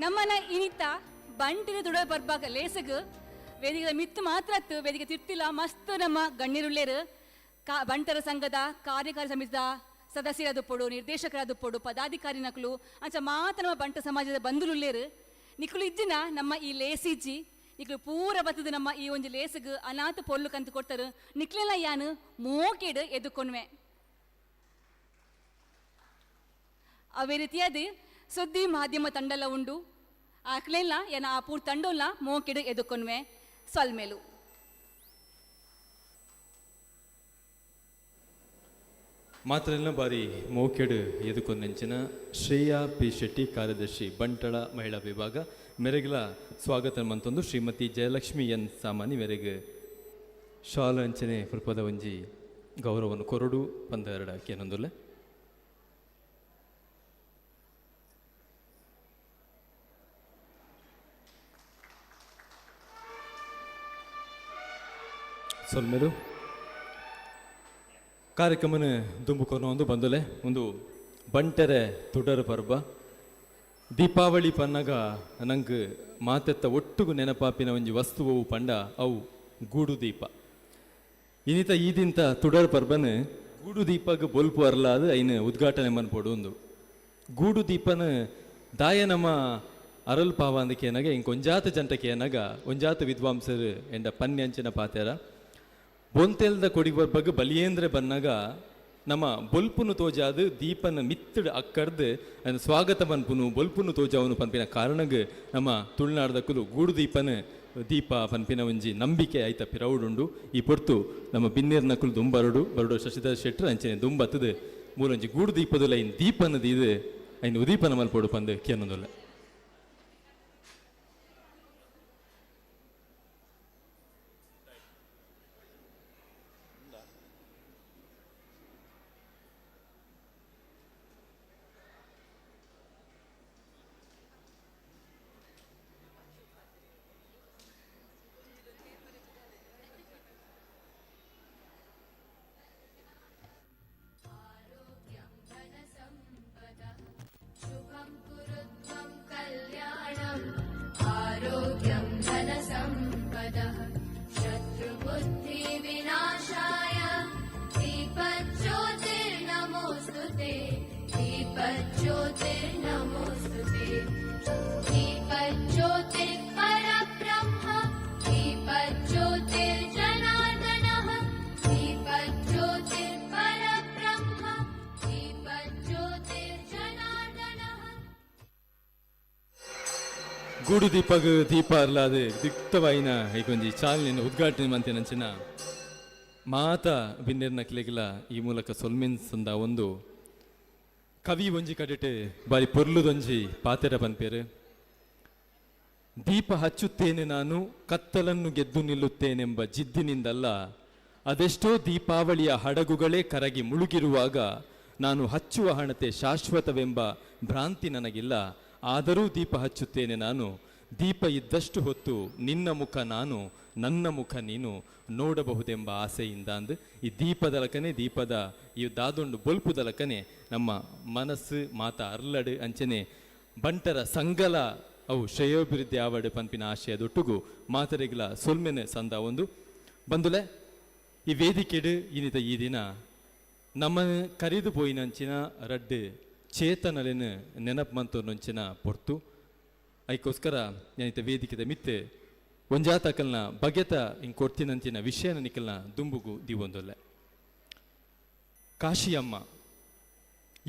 ನಮ್ಮನ ಇನಿತ ಬಂಟಿನ ದುಡ ಬರ್ಬಾಗ ಲೇಸಗ ವೇದಿಕೆ ಮಿತ್ತು ಮಾತ್ರ ವೇದಿಕೆ ತಿರ್ತಿಲ್ಲ ಮಸ್ತ್ ನಮ್ಮ ಗಣ್ಯರುಳ್ಳೇರು ಬಂಟರ ಸಂಘದ ಕಾರ್ಯಕಾರಿ ಸಮಿತಿದ ಸದಸ್ಯರಾದ ಪೊಡು ನಿರ್ದೇಶಕರಾದ ಪೊಡು ಪದಾಧಿಕಾರಿ ನಕಲು ಅಂಚ ಮಾತ್ರ ನಮ್ಮ ಬಂಟ ಸಮಾಜದ ಬಂಧುರುಳ್ಳೇರು ನಿಕ್ಲು ಇದ್ದಿನ ನಮ್ಮ ಈ ಲೇಸಿಜ್ಜಿ ನಿಕ್ಲು ಪೂರ ಬತ್ತದ ನಮ್ಮ ಈ ಒಂದು ಲೇಸಗ ಅನಾಥ ಪೊರ್ಲು ಕಂತು ಕೊಡ್ತಾರ ನಿಕ್ಲೆಲ್ಲ ಯಾನು ಮೋಕೆಡು ಎದುಕೊಂಡ್ವೆ. ಅವೇ ರೀತಿಯಾದ ಸುದ್ದಿ ಮಾಧ್ಯಮ ತಂಡಲ್ಲ ಉಂಡು ಆಕ್ಲೆಲ್ಲ ಏನ ಆ ಪೂರ್ ತಂಡೋಲ್ಲ ಮೋಕೆಡು ಎದುಕೊಂಡ್ವೆ. ಸ್ವಲ್ಮೇಲು ಮಾತ್ರಲ್ಲ ಬಾರಿ ಮೋಕೆಡು ಎದುಕೊಂದೆಂಚಿನ ಶ್ರೇಯಾ ಪಿ ಶೆಟ್ಟಿ ಕಾರ್ಯದರ್ಶಿ ಬಂಟಳ ಮಹಿಳಾ ವಿಭಾಗ ಮೆರೆಗಲ ಸ್ವಾಗತ ಮಂತೊಂದು ಶ್ರೀಮತಿ ಜಯಲಕ್ಷ್ಮಿ ಎನ್ ಸಾಮಾನಿ ಮೆರೆಗೆ ಶಾಲ ಅಂಚನೆ ಪುಲ್ಪದ ಒಂಜಿ ಗೌರವವನ್ನು ಕೊರಡು ಪಂದ ಎರಡ ಕೇನೊಂದುಲ್ಲೆ. ಸ್ವಲ್ಮೇಲು ಕಾರ್ಯಕ್ರಮನ ದುಂಬುಕೊನ ಒಂದು ಬಂದುಲೆ ಒಂದು ಬಂಟೆರೆ ತುಡರ ಪರ್ಬ ದೀಪಾವಳಿ ಪನ್ನಗ ನಂಗೆ ಮಾತೆತ್ತ ಒಟ್ಟುಗು ನೆನಪಾಪಿನ ಒಂಜಿ ವಸ್ತುವು ಪಂಡ ಅವು ಗೂಡು ದೀಪ. ಇನ್ನಿತ ಈದಿಂತ ತುಡರ ಪರ್ಬನ ಗೂಡು ದೀಪಗ ಬೊಲ್ಪು ಅರ್ಲಾದ ಐನ ಉದ್ಘಾಟನೆ ಮನ್ಪೊಡು ಒಂದು ಗೂಡು ದೀಪನ ದಾಯ ನಮ್ಮ ಅರಲ್ ಪಾವ ಅಂದಕ್ಕೆ ಏನಾಗ ಇಂಕೊಂಜಾತ ಜನಟಕ್ಕೆ ಏನಾಗ ಒಂಜಾತ ವಿದ್ವಾಂಸರು ಎಂಡ ಪನ್ಯಂಚಿನ ಪಾತ್ಯಾರ ಬೊಂತೆಲ್ದ ಕೊಡಿಗರ ಬಗ್ಗೆ ಬಲಿಯೇಂದ್ರ ಬನ್ನಾಗ ನಮ್ಮ ಬೊಲ್ಪುನು ತೋಜಾದು ದೀಪನ ಮಿತ್ತಡ್ ಅಕ್ಕಡ್ದು ಅನ್ನು ಸ್ವಾಗತ ಪನ್ಪುನು ಬೊಲ್ಪುನು ತೋಜಾವನು ಪನ್ಪಿನ ಕಾರಣಗ್ ನಮ್ಮ ತುಳುನಾಡ್ದಕ್ಕೂ ಗೂಡು ದೀಪ ಪನ್ಪಿನ ಒಂಜಿ ನಂಬಿಕೆ ಆಯ್ತ ಪಿರೌಡುಂಡು ಈ ಪೊರ್ತು ನಮ್ಮ ಬಿನ್ನೇರ್ ನಕುಲು ಬರಡು ಶಶಿಧರ್ ಶೆಟ್ಟರ್ ಅಂಚನೆ ದುಂಬತ್ತದು ಮೂಲೊಂಜಿ ಗೂಡು ದೀಪದ ಐನ್ ದೀಪನದು ಇದು ಐನ್ ಉದೀಪನ ಮಲ್ಪೋಡು ಪಂದು ಕೇನೊಂದುಲ್ಲ. ಗೂಡು ದೀಪ ಅರ್ಲಾದ ದಿಕ್ತವಾಯಿನ ಹೀಗೊಂಜಿ ಚಾಲನೆ ಉದ್ಘಾಟನೆ ಮಂತೇನಂಚಿನ ಮಾತ ಬಿನ್ನೆರ್ನ ಕ್ಲೆಗಿಲ ಈ ಮೂಲಕ ಸೊಲ್ಮೆನ್ಸಂದ ಒಂದು ಕವಿ ಒಂಜಿ ಕಡೆಟೆ ಬಾರಿ ಪೊರ್ಲುದೊಂಜಿ ಪಾತೆರ ಪನ್ಪೇರು. ದೀಪ ಹಚ್ಚುತ್ತೇನೆ ನಾನು ಕತ್ತಲನ್ನು ಗೆದ್ದು ನಿಲ್ಲುತ್ತೇನೆಂಬ ಜಿದ್ದಿನಿಂದಲ್ಲ, ಅದೆಷ್ಟೋ ದೀಪಾವಳಿಯ ಹಡಗುಗಳೇ ಕರಗಿ ಮುಳುಗಿರುವಾಗ ನಾನು ಹಚ್ಚುವ ಹಣತೆ ಶಾಶ್ವತವೆಂಬ ಭ್ರಾಂತಿ ನನಗಿಲ್ಲ. ಆದರೂ ದೀಪ ಹಚ್ಚುತ್ತೇನೆ ನಾನು, ದೀಪ ಇದ್ದಷ್ಟು ಹೊತ್ತು ನಿನ್ನ ಮುಖ ನಾನು, ನನ್ನ ಮುಖ ನೀನು ನೋಡಬಹುದೆಂಬ ಆಸೆಯಿಂದ ಅಂದು ಈ ದೀಪದಲಕನೆ ದೀಪದ ಈ ದಾದೊಂಡು ಬೊಲ್ಪುದಲಕನೆ ನಮ್ಮ ಮನಸ್ಸು ಮಾತ ಅರ್ಲಡು ಅಂಚನೆ ಬಂಟರ ಸಂಗಲ ಅವು ಶ್ರೇಯೋಭಿವೃದ್ಧಿ ಆವಡು ಪಂಪಿನ ಆಶಯದೊಟ್ಟುಗು ಮಾತರೆಗಳ ಸೊಲ್ಮೆನೆ ಸಂದ ಒಂದು ಬಂದುಲೆ ಈ ವೇದಿಕೆಡು ಇನ್ನಿತ ಈ ದಿನ ನಮ್ಮ ಕರಿದು ಪೋಯಿನಂಚಿನ ರಡ್ಡು ಚೇತನಲೆನು ನೆನಪು ಮಂತೋರ್ನಂಚಿನ ಪೊರ್ತು ಅದಕ್ಕೋಸ್ಕರ ಏನಿತ ವೇದಿಕೆದ ಮಿತ್ತೆ ಒಂಜಾತಕಲ್ನ ಬಗೆತ ಹಿಂಗೆ ಕೊಡ್ತೀನಂಚಿನ ವಿಷಯನ ನಿಕಲ್ನ ದುಂಬುಗು ದಿವೊಂದೊಲ್ಲೆ. ಕಾಶಿಯಮ್ಮ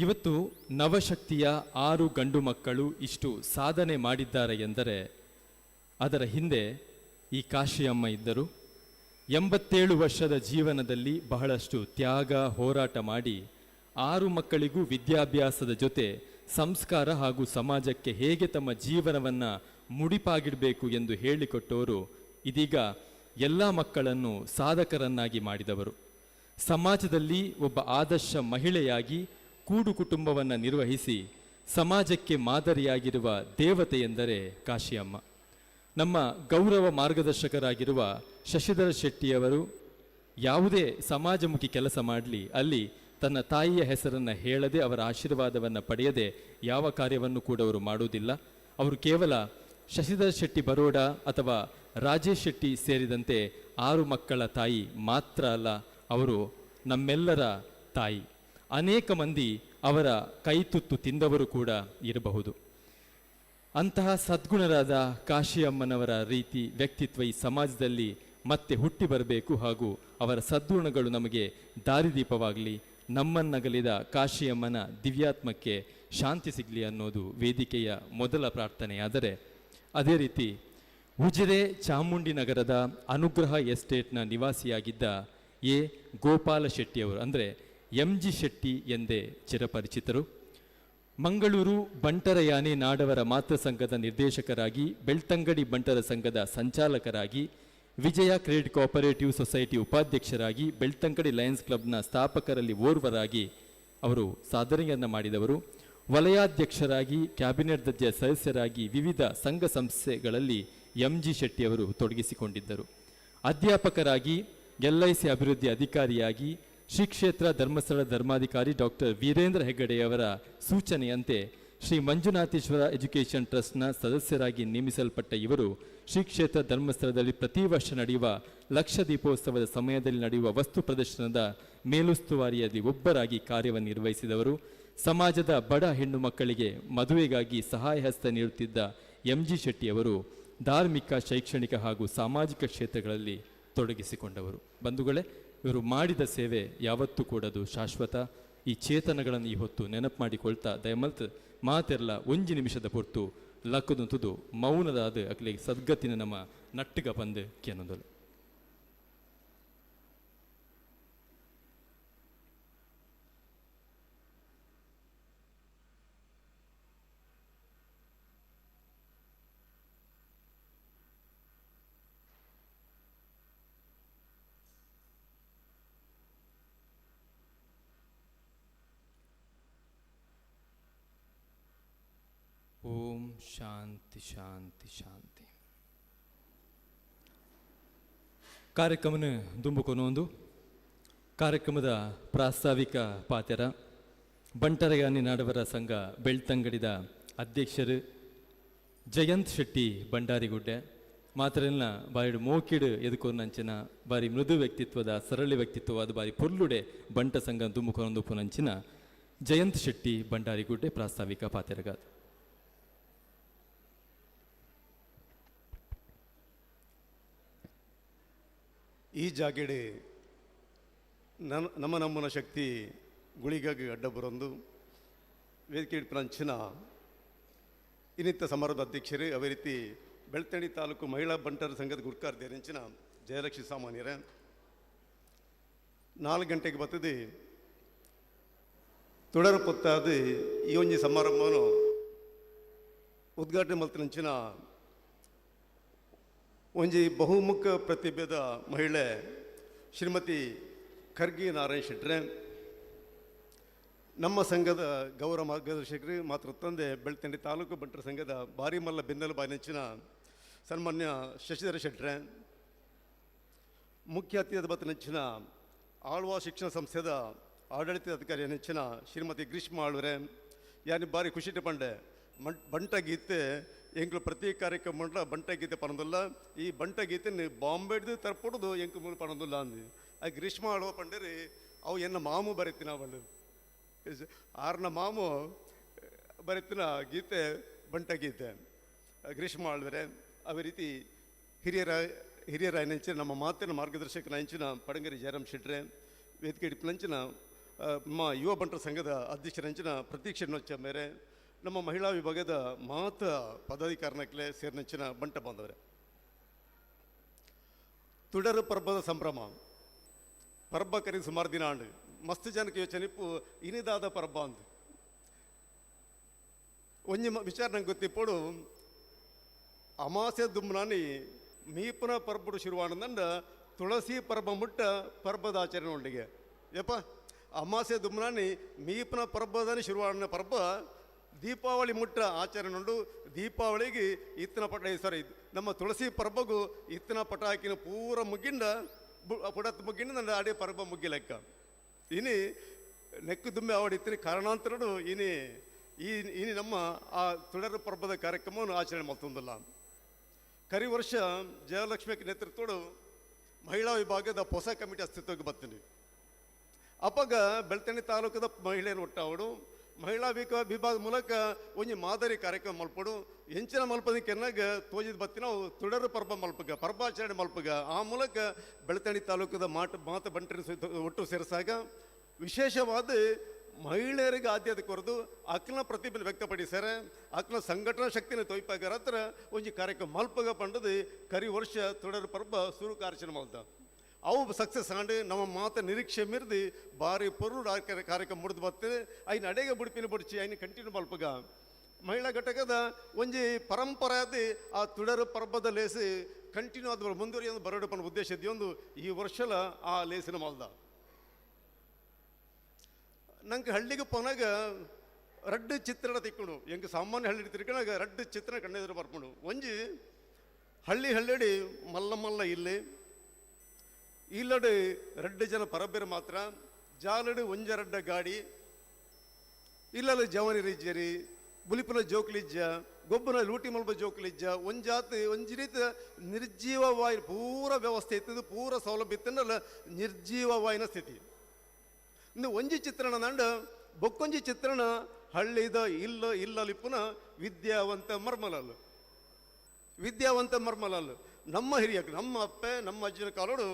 ಇವತ್ತು ನವಶಕ್ತಿಯ 6 ಗಂಡು ಮಕ್ಕಳು ಇಷ್ಟು ಸಾಧನೆ ಮಾಡಿದ್ದಾರೆ ಎಂದರೆ ಅದರ ಹಿಂದೆ ಈ ಕಾಶಿಯಮ್ಮ ಇದ್ದರು. 87 ವರ್ಷದ ಜೀವನದಲ್ಲಿ ಬಹಳಷ್ಟು ತ್ಯಾಗ ಹೋರಾಟ ಮಾಡಿ 6 ಮಕ್ಕಳಿಗೂ ವಿದ್ಯಾಭ್ಯಾಸದ ಜೊತೆ ಸಂಸ್ಕಾರ ಹಾಗೂ ಸಮಾಜಕ್ಕೆ ಹೇಗೆ ತಮ್ಮ ಜೀವನವನ್ನು ಮುಡಿಪಾಗಿಡಬೇಕು ಎಂದು ಹೇಳಿಕೊಟ್ಟವರು ಇದೀಗ ಎಲ್ಲ ಮಕ್ಕಳನ್ನು ಸಾಧಕರನ್ನಾಗಿ ಮಾಡಿದವರು. ಸಮಾಜದಲ್ಲಿ ಒಬ್ಬ ಆದರ್ಶ ಮಹಿಳೆಯಾಗಿ ಕೂಡು ಕುಟುಂಬವನ್ನು ನಿರ್ವಹಿಸಿ ಸಮಾಜಕ್ಕೆ ಮಾದರಿಯಾಗಿರುವ ದೇವತೆ ಎಂದರೆ ಕಾಶಿಯಮ್ಮ. ನಮ್ಮ ಗೌರವ ಮಾರ್ಗದರ್ಶಕರಾಗಿರುವ ಶಶಿಧರ್ ಶೆಟ್ಟಿಯವರು ಯಾವುದೇ ಸಮಾಜಮುಖಿ ಕೆಲಸ ಮಾಡಲಿ ಅಲ್ಲಿ ತನ್ನ ತಾಯಿಯ ಹೆಸರನ್ನು ಹೇಳದೆ ಅವರ ಆಶೀರ್ವಾದವನ್ನು ಪಡೆಯದೆ ಯಾವ ಕಾರ್ಯವನ್ನು ಕೂಡ ಅವರು ಮಾಡುವುದಿಲ್ಲ. ಅವರು ಕೇವಲ ಶಶಿಧರ್ ಶೆಟ್ಟಿ ಬರೋಡ ಅಥವಾ ರಾಜೇಶ್ ಶೆಟ್ಟಿ ಸೇರಿದಂತೆ 6 ಮಕ್ಕಳ ತಾಯಿ ಮಾತ್ರ ಅಲ್ಲ, ಅವರು ನಮ್ಮೆಲ್ಲರ ತಾಯಿ. ಅನೇಕ ಮಂದಿ ಅವರ ಕೈತುತ್ತು ತಿಂದವರು ಕೂಡ ಇರಬಹುದು. ಅಂತಹ ಸದ್ಗುಣರಾದ ಕಾಶಿಯಮ್ಮನವರ ರೀತಿ ವ್ಯಕ್ತಿತ್ವ ಈ ಸಮಾಜದಲ್ಲಿ ಮತ್ತೆ ಹುಟ್ಟಿ ಬರಬೇಕು ಹಾಗೂ ಅವರ ಸದ್ಗುಣಗಳು ನಮಗೆ ದಾರಿದೀಪವಾಗಲಿ. ನಮ್ಮನ್ನಗಲಿದ ಕಾಶಿಯಮ್ಮನ ದಿವ್ಯಾತ್ಮಕ್ಕೆ ಶಾಂತಿ ಸಿಗಲಿ ಅನ್ನೋದು ವೇದಿಕೆಯ ಮೊದಲ ಪ್ರಾರ್ಥನೆಯಾದರೆ, ಅದೇ ರೀತಿ ಉಜಿರೆ ಚಾಮುಂಡಿ ನಗರದ ಅನುಗ್ರಹ ಎಸ್ಟೇಟ್ನ ನಿವಾಸಿಯಾಗಿದ್ದ ಗೋಪಾಲ ಶೆಟ್ಟಿಯವರು ಅಂದರೆ MG ಶೆಟ್ಟಿ ಎಂದೇ ಚಿರಪರಿಚಿತರು. ಮಂಗಳೂರು ಬಂಟರಯಾನೆ ನಾಡವರ ಮಾತೃ ಸಂಘದ ನಿರ್ದೇಶಕರಾಗಿ, ಬೆಳ್ತಂಗಡಿ ಬಂಟರ ಸಂಘದ ಸಂಚಾಲಕರಾಗಿ, ವಿಜಯ ಕ್ರೆಡಿಟ್ ಕೋಆಪರೇಟಿವ್ ಸೊಸೈಟಿ ಉಪಾಧ್ಯಕ್ಷರಾಗಿ, ಬೆಳ್ತಂಗಡಿ ಲಯನ್ಸ್ ಕ್ಲಬ್ನ ಸ್ಥಾಪಕರಲ್ಲಿ ಓರ್ವರಾಗಿ ಅವರು ಸಾಧನೆಯನ್ನು ಮಾಡಿದವರು. ವಲಯಾಧ್ಯಕ್ಷರಾಗಿ, ಕ್ಯಾಬಿನೆಟ್ ದರ್ಜೆಯ ಸದಸ್ಯರಾಗಿ ವಿವಿಧ ಸಂಘ ಸಂಸ್ಥೆಗಳಲ್ಲಿ MG ಶೆಟ್ಟಿಯವರು ತೊಡಗಿಸಿಕೊಂಡಿದ್ದರು. ಅಧ್ಯಾಪಕರಾಗಿ, LIC ಅಭಿವೃದ್ಧಿ ಅಧಿಕಾರಿಯಾಗಿ, ಶ್ರೀ ಕ್ಷೇತ್ರ ಧರ್ಮಸ್ಥಳ ಧರ್ಮಾಧಿಕಾರಿ ಡಾಕ್ಟರ್ ವೀರೇಂದ್ರ ಹೆಗ್ಗಡೆಯವರ ಸೂಚನೆಯಂತೆ ಶ್ರೀ ಮಂಜುನಾಥೇಶ್ವರ ಎಜುಕೇಷನ್ ಟ್ರಸ್ಟ್ನ ಸದಸ್ಯರಾಗಿ ನೇಮಿಸಲ್ಪಟ್ಟ ಇವರು ಶ್ರೀ ಕ್ಷೇತ್ರ ಧರ್ಮಸ್ಥಳದಲ್ಲಿ ಪ್ರತಿ ವರ್ಷ ನಡೆಯುವ ಲಕ್ಷ ದೀಪೋತ್ಸವದ ಸಮಯದಲ್ಲಿ ನಡೆಯುವ ವಸ್ತು ಪ್ರದರ್ಶನದ ಮೇಲುಸ್ತುವಾರಿಯಲ್ಲಿ ಒಬ್ಬರಾಗಿ ಕಾರ್ಯವನ್ನು ನಿರ್ವಹಿಸಿದವರು. ಸಮಾಜದ ಬಡ ಹೆಣ್ಣು ಮಕ್ಕಳಿಗೆ ಮದುವೆಗಾಗಿ ಸಹಾಯ ಹಸ್ತ ನೀಡುತ್ತಿದ್ದ MG ಶೆಟ್ಟಿಯವರು ಧಾರ್ಮಿಕ, ಶೈಕ್ಷಣಿಕ ಹಾಗೂ ಸಾಮಾಜಿಕ ಕ್ಷೇತ್ರಗಳಲ್ಲಿ ತೊಡಗಿಸಿಕೊಂಡವರು. ಬಂಧುಗಳೇ, ಇವರು ಮಾಡಿದ ಸೇವೆ ಯಾವತ್ತೂ ಕೂಡ ಅದು ಶಾಶ್ವತ. ಈ ಚೇತನಗಳನ್ನು ಈ ಹೊತ್ತು ನೆನಪು ಮಾಡಿಕೊಳ್ತಾ ದಯಮಲ್ತ್ ಮಾತೆಲ್ಲ 1 ನಿಮಿಷದ ಪೊರ್ತು ಲಕ್ಕದಂತುದು ಮೌನದಾದ ಅಕ್ಲಿಗೆ ಸದ್ಗತಿನ ನಮ್ಮ ನಟ್ಟಿಗ ಬಂದು ಕೆನ್ನೋದಲು. ಓಂ ಶಾಂತಿ ಶಾಂತಿ ಶಾಂತಿ. ಕಾರ್ಯಕ್ರಮನ ದುಂಬುಕೊನೊಂದು ಕಾರ್ಯಕ್ರಮದ ಪ್ರಾಸ್ತಾವಿಕ ಪಾತೆರ ಬಂಟರಗಾನಿ ನಾಡವರ ಸಂಘ ಬೆಳ್ತಂಗಡಿದ ಅಧ್ಯಕ್ಷರು ಜಯಂತ್ ಶೆಟ್ಟಿ ಬಂಡಾರಿಗುಡ್ಡೆ. ಮಾತ್ರಲ್ಲ ಬಾರಿ ಮೋಕಿಡು ಎದುಕೊನಂಚಿನ ಬಾರಿ ಮೃದು ವ್ಯಕ್ತಿತ್ವದ ಸರಳ ವ್ಯಕ್ತಿತ್ವವಾದ ಬಾರಿ ಪೊರ್ಲುಡೆ ಬಂಟ ಸಂಘ ದುಂಬುಕೊನೊಂದು ಪುನಂಚಿನ ಜಯಂತ್ ಶೆಟ್ಟಿ ಬಂಡಾರಿಗುಡ್ಡೆ ಪ್ರಾಸ್ತಾವಿಕ ಪಾತೆರಗಾದ. ಈ ಜಾಗೆಡೆ ನಮ್ಮನ ಶಕ್ತಿ ಗುಳಿಗಾಗಿ ಅಡ್ಡ ಬರೊಂದು ವೇದಿಕೆ ಪ್ರಂಚಿನ ಇನ್ನಿತ್ತ ಸಮಾರೋಹದ ಅಧ್ಯಕ್ಷರೇ, ಅದೇ ರೀತಿ ಬೆಳ್ತಂಗಡಿ ತಾಲೂಕು ಮಹಿಳಾ ಬಂಟರ ಸಂಘದ ಗುರ್ಕಾರ್ದೇರಿಂಚಿನ ಜಯಲಕ್ಷ್ಮಿ ಸಾಮಾನ್ಯರೇ, 4 ಗಂಟೆಗೆ ಬರ್ತದೆ ತೊಡರು ಪೊತ್ತಾದ ಈ ಒಂಜಿ ಸಮಾರಂಭವನ್ನು ಉದ್ಘಾಟನೆ ಮಲ್ತನಂಚಿನ ಒಂಜಿ ಬಹುಮುಖ ಪ್ರತಿಭೆದ ಮಹಿಳೆ ಶ್ರೀಮತಿ ಖರ್ಗಿ ನಾರಾಯಣ್ ಶೆಟ್ರೆ, ನಮ್ಮ ಸಂಘದ ಗೌರವ ಮಾರ್ಗದರ್ಶಕರು ಮಾತ್ರ ತಂದೆ ಬೆಳ್ತಂಗಡಿ ತಾಲೂಕು ಬಂಟರ ಸಂಘದ ಭಾರಿ ಮಲ್ಲ ಬೆನ್ನೆಲು ಬಾಯಿನಂಚಿನ ಸನ್ಮಾನ್ಯ ಶಶಿಧರ ಶೆಟ್ರೆ, ಮುಖ್ಯ ಅತಿಥಿಯಾದ ಬತ್ತನಂಚಿನ ಆಳ್ವಾ ಶಿಕ್ಷಣ ಸಂಸ್ಥೆದ ಆಡಳಿತ ಅಧಿಕಾರಿ ನೆಂಚಿನ ಶ್ರೀಮತಿ ಗ್ರೀಷ್ಮ ಆಳ್ವರೆ, ಯಾನಿ ಭಾರಿ ಖುಷಿ ಪಂಡೆ ಬಂಟ ಗೀತೆ ಎಂಕ್ಲು ಪ್ರತಿ ಕಾರ್ಯಕ್ರಮ ಮಂಡಲ ಬಂಟ ಗೀತೆ ಪಣದಲ್ಲ. ಈ ಬಂಟ ಗೀತೆ ಬಾಂಬೆಡ್ದು ತರ್ಪೊಡ್ದು ಎಂಕು ಮೂಲ ಪಣದಲ್ಲ ಅಂದು ಆ ಗ್ರೀಷ್ಮ ಆಳುವ ಪಂಡರಿ ಅವು ಎನ್ನ ಮಾಮು ಬರೀತಿನ ಬಂಡು ಆರ್ನ ಮಾಮು ಬರೀತಿನ ಗೀತೆ ಬಂಟ ಗೀತೆ ಗ್ರೀಷ್ಮ ಆಳ್ವರೆ. ಅದೇ ರೀತಿ ಹಿರಿಯರ ನೆಂಚಿನ ನಮ್ಮ ಮಾತಿನ ಮಾರ್ಗದರ್ಶಕನ ಹೆಂಚಿನ ಪಡಂಗರಿ ಜಯರಾಮ್ ಶೆಟ್ರೆ, ವೇದಿಕೆ ಇಡ್ಪಲಂಚಿನ ನಮ್ಮ ಯುವ ಬಂಟರ ಸಂಘದ ಅಧ್ಯಕ್ಷರಂಚಿನ ಪ್ರತೀಕ್ಷೆ ನೊಚ್ಚ ಮೇರೆ, ನಮ್ಮ ಮಹಿಳಾ ವಿಭಾಗದ ಮಾತ ಪದಾಧಿಕಾರನಕ್ಕೆ ಸೇರಿನಂಚಿನ ಬಂಟ ಬಾಂಧವರೇ, ತುಡರು ಪರ್ಬದ ಸಂಭ್ರಮ ಪರ್ಬ ಕರಿ ಸುಮಾರು ದಿನ ಆಂಡು ಮಸ್ತ್ ಜನಕ್ಕೆ ಯೋಚನೆಪ್ಪು ಇನಿದಾದ ಪರ್ಬ ಅಂದು ಒಂಜಿ ವಿಚಾರ ನಂಗೆ ಗೊತ್ತಿಪ್ಪೋಡು ಅಮಾಸೆ ದುಮ್ನಾನಿ ಮೀಪನ ಪರ್ಬಡು ಶುರುವಾನಂದ ತುಳಸಿ ಪರ್ಬ ಮುಟ್ಟ ಪರ್ಬದ ಆಚರಣೆ ಉಂಡಿಗೆ ಯಪ್ಪ ಅಮಾಸೆ ದುಮ್ನಾನಿ ಮೀಪನ ಪರ್ಬದಾನಿ ಶುರುವಾನ ಪರ್ಬ ದೀಪಾವಳಿ ಮುಟ್ಟ ಆಚರಣೆ ಉಂಡು. ದೀಪಾವಳಿಗೆ ಇತ್ತನ ಪಟ ಸಾರಿ ನಮ್ಮ ತುಳಸಿ ಪರ್ಬಗೂ ಇತ್ತನ ಪಟಾಕಿನ ಪೂರ ಮುಗ್ಗಿಂಡ ಪುಡತ್ ಮುಗ್ಗಿಂಡ ನನ್ನ ಆಡಿ ಪರ್ಬ ಮುಗ್ಗಿ ಲೆಕ್ಕ ಇನಿ ನೆಕ್ಕು ದುಮ್ಮೆ ಅವಡಿ ಇತ್ತಿನ ಕಾರಣಾಂತರಡು ಇನಿ ನಮ್ಮ ಆ ತುಳರು ಪರ್ಬದ ಕಾರ್ಯಕ್ರಮವನ್ನು ಆಚರಣೆ ಮಾಡ್ತೊಂದಿಲ್ಲ. ಕರಿ ವರ್ಷ ಜಯಲಕ್ಷ್ಮಿ ನೇತೃತ್ವಡು ಮಹಿಳಾ ವಿಭಾಗದ ಹೊಸ ಕಮಿಟಿ ಅಸ್ತಿತ್ವಕ್ಕೆ ಬರ್ತೀನಿ. ಅಪ್ಪಾಗ ಬೆಳ್ತಂಗಡಿ ತಾಲೂಕದ ಮಹಿಳೆಯರು ಒಟ್ಟಾವಡು ಮಹಿಳಾ ವಿಭಾಗ ಮೂಲಕ ಒಂಜಿ ಮಾದರಿ ಕಾರ್ಯಕ್ರಮ ಮಲ್ಪಡು ಹೆಂಚಿನ ಮಲ್ಪದಕ್ಕೆ ಎನ್ನಾಗ ತೋಜಿದ ಬತ್ತಿ ನಾವು ತುಡರು ಪರ್ಬ ಮಲ್ಪಗ ಪರ್ಬಾಚರಣೆ ಮಲ್ಪಗ ಆ ಮೂಲಕ ಬೆಳ್ತಂಗಡಿ ತಾಲೂಕದ ಮಾತ ಬಂಟರಿ ಒಟ್ಟು ಸೇರಿಸಾಗ ವಿಶೇಷವಾದ ಮಹಿಳೆಯರಿಗೆ ಆದ್ಯತೆ ಕೊರದು ಅಕ್ಲ ಪ್ರತಿಭೆ ವ್ಯಕ್ತಪಡಿಸ್ಯಾರೆ. ಅಕ್ಲ ಸಂಘಟನಾ ಶಕ್ತಿನ ತೊಯ್ಪಾಗಾರ ಹತ್ರ ಒಂಜಿ ಕಾರ್ಯಕ್ರಮ ಮಲ್ಪಗ ಪಂಡದು ಕರಿ ವರ್ಷ ತುಡರು ಪರ್ಬ ಸುರು ಕಾರ್ಯಕ್ರಮ ಮಲ್ತ ಅವು ಸಕ್ಸಸ್ ಆಂಡು ನಮ್ಮ ಮಾತ ನಿರೀಕ್ಷೆ ಮೀರಿದು ಭಾರಿ ಪೊರ್ಲು ಕಾರ್ಯಕ್ರಮ ಮುಡಿದು ಬರ್ತದೆ. ಐನು ಅಡೆಗೆ ಬುಡಿಪಿನ ಬುಡಿಸಿ ಐನು ಕಂಟಿನ್ಯೂ ಮಲ್ಪಗ ಮಹಿಳಾ ಘಟಕದ ಒಂಜಿ ಪರಂಪರಾದ ಆ ತುಡರು ಪರ್ಬದ ಲೇಸಿ ಕಂಟಿನ್ಯೂ ಆದ ಮುಂದುವರಿಯೊಂದು ಬರಡು ಉದ್ದೇಶ ಇದೆಯೊಂದು ಈ ವರ್ಷಲ ಆ ಲೇಸಿನ ಮಲ್ದ. ನಂಗೆ ಹಳ್ಳಿಗೆ ಪೋನಾಗ ರಡ್ಡು ಚಿತ್ರಣ ತಿಕ್ಕೊಂಡು ಎಂಗೆ ಸಾಮಾನ್ಯ ಹಳ್ಳಿ ತಿರ್ಕೊಂಡಾಗ ರಡ್ಡು ಚಿತ್ರಣ ಕಣ್ಣೆದುರು ಬರ್ಕೊಂಡು ಒಂಜಿ ಹಳ್ಳಿ ಮಲ್ಲ ಮಲ್ಲ ಇಲ್ಲಿ ಇಲ್ಲಡು 2 ಜನ ಪರಬೇರು ಮಾತ್ರ ಜಾಲಡು ಒಂಜರಡ್ಡ ಗಾಡಿ ಇಲ್ಲಲು ಜವನಿ ರಿಜ್ಜರಿ ಬುಲಿಪುನ ಜೋಕ್ಲಿಜ್ಜ ಗೊಬ್ಬನ ಲೂಟಿ ಮಲ್ಬ ಜೋಕ್ಲಿಜ್ಜ ಒಂಜಿ ರೀತಿ ನಿರ್ಜೀವವಾಯಿ ಪೂರ ವ್ಯವಸ್ಥೆ ಇತ್ತದು ಪೂರ ಸೌಲಭ್ಯ ಇತ್ತಂದ್ರೆ ನಿರ್ಜೀವವಾಯಿನ ಸ್ಥಿತಿ ಇನ್ನು ಒಂಜಿ ಚಿತ್ರಣ ನಂಡ ಬೊಕ್ಕೊಂಜಿ ಚಿತ್ರಣ ಹಳ್ಳಿದ ಇಲ್ಲಲಿಪ್ಪುನ ವಿದ್ಯಾವಂತ ಮರ್ಮಲಲ್ ವಿದ್ಯಾವಂತ ಮರ್ಮಲಲ್ ನಮ್ಮ ಹಿರಿಯಕ್ಕೆ ನಮ್ಮ ಅಪ್ಪೆ ನಮ್ಮ ಅಜ್ಜಿನ ಕಾಲೋಡು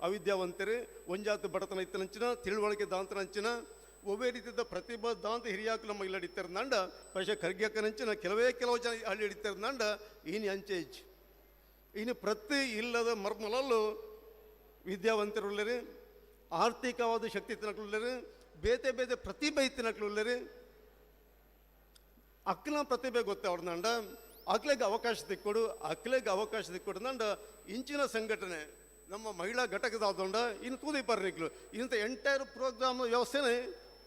ಅವಿದ್ಯಾವಂತರು ಒಂಜಾತು ಬಡತನ ಇತ್ತನಂಚಿನ ತಿಳುವಳಿಕೆ ದಾಂತನಂಚಿನ ಒಬ್ಬೇ ರೀತಿಯ ಪ್ರತಿಭಾ ದಾಂತ ಹಿರಿಯಾಕ ನಮ್ಮ ಇಲ್ಲ ಹಿಡಿತಾರೆ ನಂಡ ಪರೀಕ್ಷೆ ಕರ್ಗ್ಯಾಕನಂಚಿನ ಕೆಲವು ಜನ ಹಳ್ಳಿ ಹಿಡಿತಾರೆ ನಂಡ ಇನ್ನು ಅಂಚೇಜ್ ಇನ್ನು ಪ್ರತಿ ಇಲ್ಲದ ಮರ್ಮಲಲ್ಲೂ ವಿದ್ಯಾವಂತರುಳ್ಳರು ಆರ್ಥಿಕವಾದ ಶಕ್ತಿ ತಿನ್ನಕ್ಳುಳ್ಳರು ಬೇತೆ ಬೇತೆ ಪ್ರತಿಭೆ ಇತ್ತಿನಕ್ಳುಳ್ಳರು ಅಕ್ಕಲ ಪ್ರತಿಭೆ ಗೊತ್ತ ಅವ್ರನ್ನಂಡ ಅಕ್ಲೆಗೆ ಅವಕಾಶ ತಿಕ್ಕೊಡು ನಂಡ ಇಂಚಿನ ಸಂಘಟನೆ ನಮ್ಮ ಮಹಿಳಾ ಘಟಕದಾದೊಂಡ ಇನ್ನು ತೂದಿ ಬರ್ರಿಕ್ಲು ಇಂಥ ಎಂಟೈರ್ ಪ್ರೋಗ್ರಾಮ್ ವ್ಯವಸ್ಥೆನೇ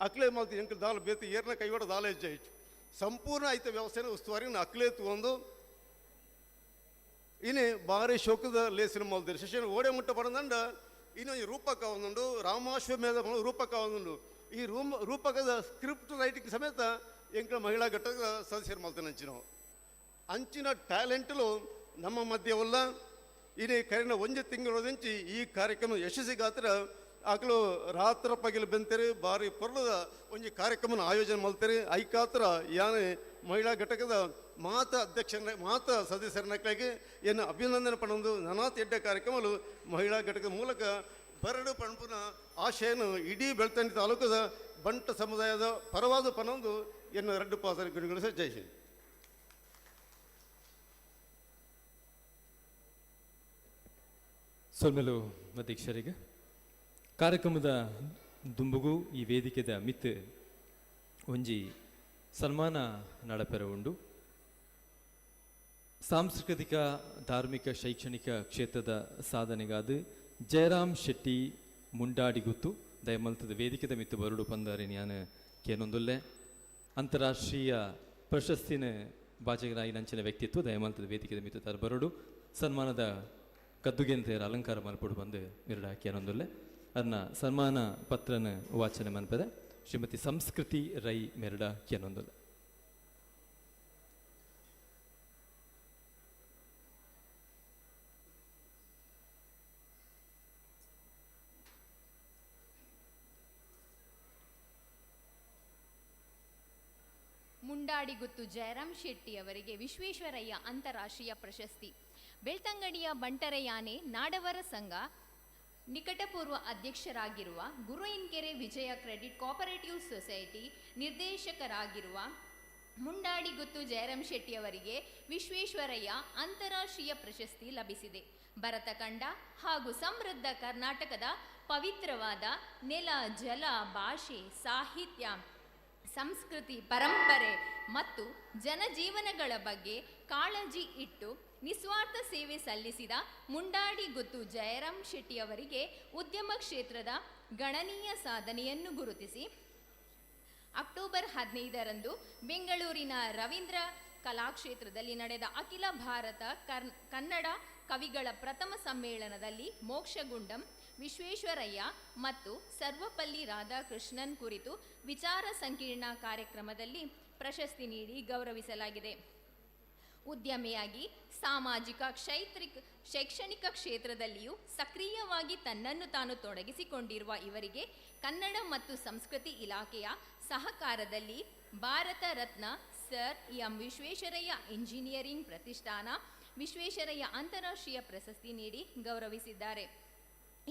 ಅಕ್ಲೆ ಮಾಲ್ತಿ ಎಂಕ್ಲು ದಾಲ್ ಬೇತಿ ಏರ್ನ ಕೈವಾಡ ದಾಲೆ ಜೈಟ್ ಸಂಪೂರ್ಣ ಐತ ವ್ಯವಸ್ಥೆನ ಉಸ್ತುವಾರಿ ಅಕ್ಲೆ ತಗೊಂಡು ಇನ್ನು ಭಾರಿ ಶೋಕದ ಲೇಸಿನ ಮಾಲ್ದಿರಿ ಶಿಷ್ಯನ ಓಡೆ ಮುಟ್ಟ ಪಡೆದಂಡ ಇನ್ನೊಂದು ರೂಪಕ ಒಂದುಂಡು ರಾಮಾಶ್ವಮೇಧ ರೂಪಕ ಒಂದುಂಡು ಈ ರೂಪಕದ ಸ್ಕ್ರಿಪ್ಟ್ ರೈಟಿಂಗ್ ಸಮೇತ ಎಂಕ್ಲ ಮಹಿಳಾ ಘಟಕದ ಸದಸ್ಯರು ಮಾಲ್ತಾನೆ ಅಂಚಿನ ಟ್ಯಾಲೆಂಟ್ಲು ನಮ್ಮ ಮಧ್ಯವಲ್ಲ ಇನ್ನು ಕರೆನ ಒಂದು ತಿಂಗಳದಿಂಚಿ ಈ ಕಾರ್ಯಕ್ರಮ ಯಶಸ್ಸಿಗಾತ್ರ ಆಕಲು ರಾತ್ರ ಪಗಿಲು ಬೆಂತೇರಿ ಭಾರಿ ಪೊರ್ಲದ ಒಂದು ಕಾರ್ಯಕ್ರಮನ ಆಯೋಜನೆ ಮಾಡ್ತಾರೆ ಐಕಾತ್ರ ಯಾನೆ ಮಹಿಳಾ ಘಟಕದ ಮಾತ ಸದಸ್ಯರನಕ್ಕಾಗಿ ಏನು ಅಭಿನಂದನೆ ಪಡೆದು ನನಾತ್ ಎಡ್ಡೆ ಕಾರ್ಯಕ್ರಮಗಳು ಮಹಿಳಾ ಘಟಕದ ಮೂಲಕ ಬರಡು ಪಣಪುನ ಆಶೆಯನ್ನು ಇಡೀ ಬೆಳ್ತಂಡಿ ತಾಲೂಕದ ಬಂಟ ಸಮುದಾಯದ ಪರವಾದ ಪನೊಂದು ಎನ್ನು ರಡ್ಡು ಪಾಸರಿ ಗುರುಗಳು ಜಯಿಸಿ ಸೊಲ್ಮೆಲು ಅಧ್ಯಕ್ಷರಿಗೆ ಕಾರ್ಯಕ್ರಮದ ದುಂಬುಗೂ ಈ ವೇದಿಕೆದ ಮಿತ್ ಒಂಜಿ ಸನ್ಮಾನ ನಡಪೆರ ಉಂಡು ಸಾಂಸ್ಕೃತಿಕ ಧಾರ್ಮಿಕ ಶೈಕ್ಷಣಿಕ ಕ್ಷೇತ್ರದ ಸಾಧನೆಗಾದ ಜಯರಾಮ್ ಶೆಟ್ಟಿ ಮುಂಡಾಡಿಗುತ್ತು ದಯಮಲ್ತದ ವೇದಿಕೆದ ಮಿತ್ತು ಬರುಡು ಪಂದಾರೆ ನಾನು ಕೇನೊಂದುಲ್ಲೆ ಅಂತಾರಾಷ್ಟ್ರೀಯ ಪ್ರಶಸ್ತಿನ ಬಾಚಗರಾಯಿ ನಂಚಿನ ವ್ಯಕ್ತಿತ್ವ ದಯಮಲ್ತದ ವೇದಿಕೆದ ಮಿತ್ತು ತರ ಬರುಡು ಸನ್ಮಾನದ ಕದ್ದುಗೆಂತೇರ ಅಲಂಕಾರ ಮಲ್ಪಡು ಬಂದು ಮಿರಡ ಕೇನೊಂದುಲ್ಲೆ ಅದನ್ನ ಸನ್ಮಾನ ಪತ್ರನ ವಾಚನೆ ಮನ್ಪದೆ ಶ್ರೀಮತಿ ಸಂಸ್ಕೃತಿ ರೈ ಮೆರಡ ಕೇನೊಂದುಲ್ಲೆ ಮುಂಡಾಡಿಗುತ್ತು ಜಯರಾಮ್ ಶೆಟ್ಟಿ ಅವರಿಗೆ ವಿಶ್ವೇಶ್ವರಯ್ಯ ಅಂತಾರಾಷ್ಟ್ರೀಯ ಪ್ರಶಸ್ತಿ. ಬೆಳ್ತಂಗಡಿಯ ಬಂಟರಯಾನೆ ನಾಡವರ ಸಂಘ ನಿಕಟಪೂರ್ವ ಅಧ್ಯಕ್ಷರಾಗಿರುವ ಗುರುಯಿನ್ಕೆರೆ ವಿಜಯ ಕ್ರೆಡಿಟ್ ಕೋಆಪರೇಟಿವ್ ಸೊಸೈಟಿ ನಿರ್ದೇಶಕರಾಗಿರುವ ಮುಂಡಾಡಿಗುತ್ತು ಜಯರಾಮ್ ಶೆಟ್ಟಿ ಅವರಿಗೆ ವಿಶ್ವೇಶ್ವರಯ್ಯ ಅಂತಾರಾಷ್ಟ್ರೀಯ ಪ್ರಶಸ್ತಿ ಲಭಿಸಿದೆ. ಭರತಖಂಡ ಹಾಗೂ ಸಮೃದ್ಧ ಕರ್ನಾಟಕದ ಪವಿತ್ರವಾದ ನೆಲ, ಜಲ, ಭಾಷೆ, ಸಾಹಿತ್ಯ, ಸಂಸ್ಕೃತಿ, ಪರಂಪರೆ ಮತ್ತು ಜನಜೀವನಗಳ ಬಗ್ಗೆ ಕಾಳಜಿ ಇಟ್ಟು ನಿಸ್ವಾರ್ಥ ಸೇವೆ ಸಲ್ಲಿಸಿದ ಮುಂಡಾಡಿಗುತ್ತು ಜಯರಾಮ್ ಶೆಟ್ಟಿ ಅವರಿಗೆ ಉದ್ಯಮ ಕ್ಷೇತ್ರದ ಗಣನೀಯ ಸಾಧನೆಯನ್ನು ಗುರುತಿಸಿ ಅಕ್ಟೋಬರ್ 15ರಂದು ಬೆಂಗಳೂರಿನ ರವೀಂದ್ರ ಕಲಾಕ್ಷೇತ್ರದಲ್ಲಿ ನಡೆದ ಅಖಿಲ ಭಾರತ ಕನ್ನಡ ಕವಿಗಳ ಪ್ರಥಮ ಸಮ್ಮೇಳನದಲ್ಲಿ ಮೋಕ್ಷಗುಂಡಂ ವಿಶ್ವೇಶ್ವರಯ್ಯ ಮತ್ತು ಸರ್ವಪಲ್ಲಿ ರಾಧಾಕೃಷ್ಣನ್ ಕುರಿತು ವಿಚಾರ ಸಂಕಿರಣ ಕಾರ್ಯಕ್ರಮದಲ್ಲಿ ಪ್ರಶಸ್ತಿ ನೀಡಿ ಗೌರವಿಸಲಾಗಿದೆ. ಉದ್ಯಮಿಯಾಗಿ ಸಾಮಾಜಿಕ ಶೈಕ್ಷಣಿಕ ಕ್ಷೇತ್ರದಲ್ಲಿಯೂ ಸಕ್ರಿಯವಾಗಿ ತನ್ನನ್ನು ತಾನು ತೊಡಗಿಸಿಕೊಂಡಿರುವ ಇವರಿಗೆ ಕನ್ನಡ ಮತ್ತು ಸಂಸ್ಕೃತಿ ಇಲಾಖೆಯ ಸಹಕಾರದಲ್ಲಿ Bharat Ratna sir M Visvesvaraya engineering ಪ್ರತಿಷ್ಠಾನ ವಿಶ್ವೇಶ್ವರಯ್ಯ ಅಂತಾರಾಷ್ಟ್ರೀಯ ಪ್ರಶಸ್ತಿ ನೀಡಿ ಗೌರವಿಸಿದ್ದಾರೆ.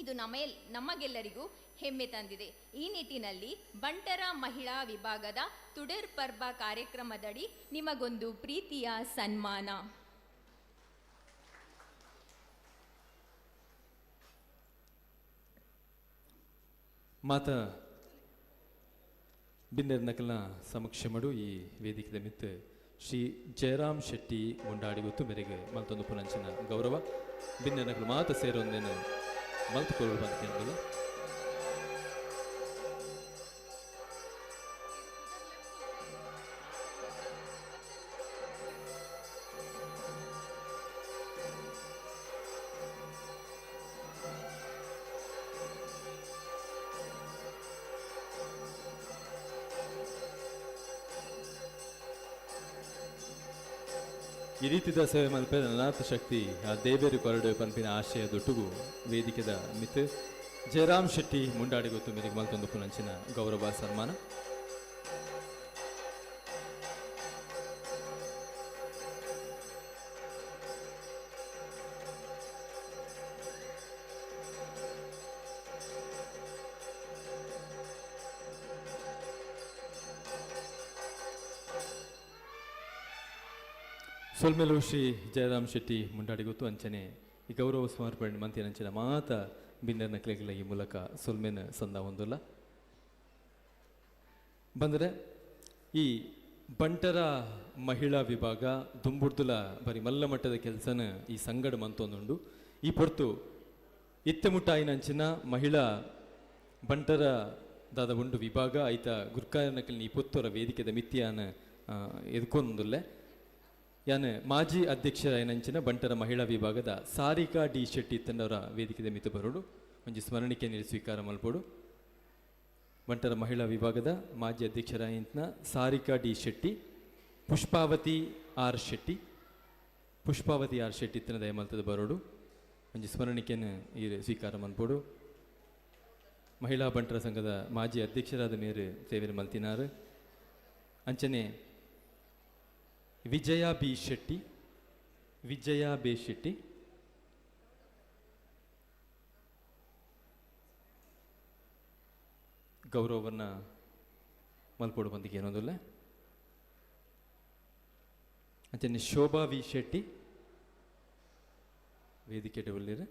ಇದು ನಮಗೆಲ್ಲರಿಗೂ ಹೆಮ್ಮೆ ತಂದಿದೆ. ಈ ನಿಟ್ಟಿನಲ್ಲಿ ಬಂಟರ ಮಹಿಳಾ ವಿಭಾಗದ ತುಡರ್ ಪರ್ಬ ಕಾರ್ಯಕ್ರಮದಡಿ ನಿಮಗೊಂದು ಪ್ರೀತಿಯ ಸನ್ಮಾನ. ಮಾತ ಬಿನ್ನೆರ್ ನಕಲ್ನ ಸಮಕ್ಷ ಮಡು ಈ ವೇದಿಕೆ ಮಿತ್ ಶ್ರೀ ಜಯರಾಮ್ ಶೆಟ್ಟಿ ಮುಂಡಾಡಿಗುತ್ತು ಮೇರೆಗೆ ಮಲ್ತೊಂದು ಪುನಂಚಿನ ಗೌರವ ಬಿನ್ನೆರ್ ನಕಲು ಮಾತ ಸೇರೊಂದೇನು ಮಲ್ತುಕೊಳ್ಳು ಬಂದ ಈ ರೀತಿದ ಸೇವೆ ಮಲ್ಪೆ ಅನಾಥ ಶಕ್ತಿ ಆ ದೇವೇರು ಕೊರಡು ಪಂಪಿನ ಆಶಯ ದೊಟ್ಟುಗು ವೇದಿಕೆದ ಮಿತ್ ಜಯರಾಮ್ ಶೆಟ್ಟಿ ಮುಂಡಾಡಿ ಗೊತ್ತು ಮೇರೆಗೆ ಮಲ್ತೊಂದು ಪುನಂಚಿನ ಗೌರವ ಸನ್ಮಾನ. ಸೊಲ್ಮೆಲು ಶ್ರೀ ಜಯರಾಮ್ ಶೆಟ್ಟಿ ಮುಂಡಾಡಿ ಗೊತ್ತು ಅಂಚನೆ ಈ ಗೌರವ ಸಮರ್ಪಣೆ ಮಂತಿನ ಅಂಚಿನ ಮಾತ ಬಿನ್ನರ್ನ ಕ್ಲೆಗಳ ಈ ಮೂಲಕ ಸೊಲ್ಮೆನ ಸಂದ ಹೊಂದಲ್ಲ ಬಂದರೆ ಈ ಬಂಟರ ಮಹಿಳಾ ವಿಭಾಗ ದುಂಬುಡ್ದುಲ ಬರೀ ಮಲ್ಲ ಮಟ್ಟದ ಕೆಲಸನ ಈ ಸಂಗಡ ಮಂತೊಂದುಂಡು ಈ ಪೊರ್ತು ಇತ್ತಮುಟ್ಟಾಯಿನಂಚಿನ ಮಹಿಳಾ ಬಂಟರ ದಾದ ಒಂದು ವಿಭಾಗ ಐತ ಗುರ್ಕಾಯನಕಲ್ನಿ ಈ ಪುತ್ತೂರ ವೇದಿಕೆದ ಮಿತಿಯಾನ ಎದ್ಕೊಂದುಲ್ಲೆ ಯಾನ ಮಾಜಿ ಅಧ್ಯಕ್ಷರಾಯನಂಚಿನ ಬಂಟರ ಮಹಿಳಾ ವಿಭಾಗದ ಸಾರಿಕಾ ಡಿ ಶೆಟ್ಟಿ ತನ್ನವರ ವೇದಿಕೆದ ಮಿತು ಬರೋಡು ಒಂಜಿ ಸ್ಮರಣಿಕೆ ನೀಡಿ ಸ್ವೀಕಾರ ಮಲ್ಪೋಡು. ಬಂಟರ ಮಹಿಳಾ ವಿಭಾಗದ ಮಾಜಿ ಅಧ್ಯಕ್ಷರಾಯಂತನ ಸಾರಿಕಾ ಡಿ ಶೆಟ್ಟಿ, ಪುಷ್ಪಾವತಿ ಆರ್ ಶೆಟ್ಟಿ ತನ್ನ ದಯಮಲ್ತದ ಬರೋಡು ಒಂಜಿ ಸ್ಮರಣಿಕೆಯನ್ನು ಈ ಸ್ವೀಕಾರ ಮಲ್ಪೋಡು. ಮಹಿಳಾ ಬಂಟರ ಸಂಘದ ಮಾಜಿ ಅಧ್ಯಕ್ಷರಾದ ಮೇರೆ ಸೇವೆ ಮಲ್ತಿನಾರು ಅಂಚನೆ ವಿಜಯಾ ಬಿ ಶೆಟ್ಟಿ ಗೌರವವನ್ನು ಮಲ್ಪೋಡು ಬಂದಿಗೆ ಏನೋದಿಲ್ಲ. ಅಂಚನೆ ಶೋಭಾ ವಿ ಶೆಟ್ಟಿ ವೇದಿಕೆ ಡಬಲ್ಲಿರ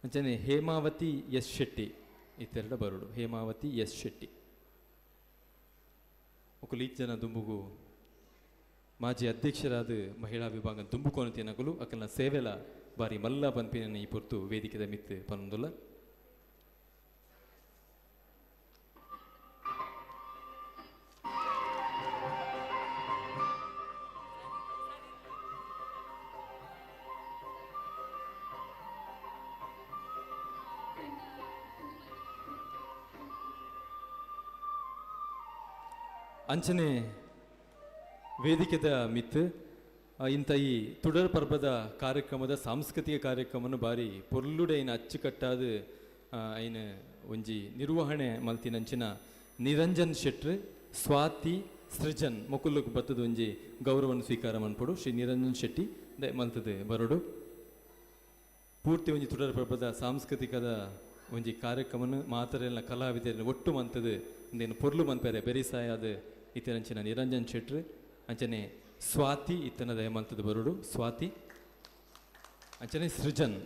ಅಂಚನೆ ಹೇಮಾವತಿ ಎಸ್ ಶೆಟ್ಟಿ ಇತ್ತೆರಡ ಬರೋಡು. ಹೇಮಾವತಿ ಎಸ್ ಶೆಟ್ಟಿ ಒಕ್ಕಲು ಜನ ದುಂಬುಗು ಮಾಜಿ ಅಧ್ಯಕ್ಷರಾದ ಮಹಿಳಾ ವಿಭಾಗ ದುಂಬುಕೋನತಿನಗಲು ಅಕಲ್ನ ಸೇವೆಲ ಬಾರಿ ಮಲ್ಲ ಪನ್ಪಿನ ಈ ಪೊರ್ತು ವೇದಿಕೆದ ಮಿತ್ ಪನ್ನೊಂದುಲ್ಲ. ಅಂಚನೆ ವೇದಿಕೆದ ಮಿತ್ ಇಂಥ ಈ ತುಡರ್ ಪರ್ಬದ ಕಾರ್ಯಕ್ರಮದ ಸಾಂಸ್ಕೃತಿಕ ಕಾರ್ಯಕ್ರಮವನ್ನು ಬಾರಿ ಪೊರ್ಲುಡೈನ ಅಚ್ಚುಕಟ್ಟಾದ ಐನ ಒಂಜಿ ನಿರ್ವಹಣೆ ಮಲ್ತಿನಂಚಿನ ನಿರಂಜನ್ ಶೆಟ್ರ್ ಸ್ವಾತಿ ಸೃಜನ್ ಮೊಕುಲ್ಲು ಬತ್ತದ ಒಂಜಿ ಗೌರವವನ್ನು ಸ್ವೀಕಾರ ಮನ್ಪಡು. ಶ್ರೀ ನಿರಂಜನ್ ಶೆಟ್ಟಿ ದ ಮಲ್ತದೆ ಬರೋಡು ಪೂರ್ತಿ ಒಂಜಿ ತುಡರ್ ಪರ್ಬದ ಸಾಂಸ್ಕೃತಿಕದ ಒಂಜಿ ಕಾರ್ಯಕ್ರಮವನ್ನು ಮಾತರೆಲ್ಲ ಕಲಾವಿದರನ್ನು ಒಟ್ಟು ಮಂತದ ಒಂದೇನು ಪೊರ್ಲು ಮನ್ಪೇರೆ ಬೆರಿಸಾಯಾದ ಇತನಂಚಿನ ನಿರಂಜನ್ ಶೆಟ್ರ್ ಅಂಚನೆ ಸ್ವಾತಿ ಇತ್ತನ ದಯಮಂತದ ಬರೋಡು. ಸ್ವಾತಿ ಅಂಚನೆ ಸೃಜನ್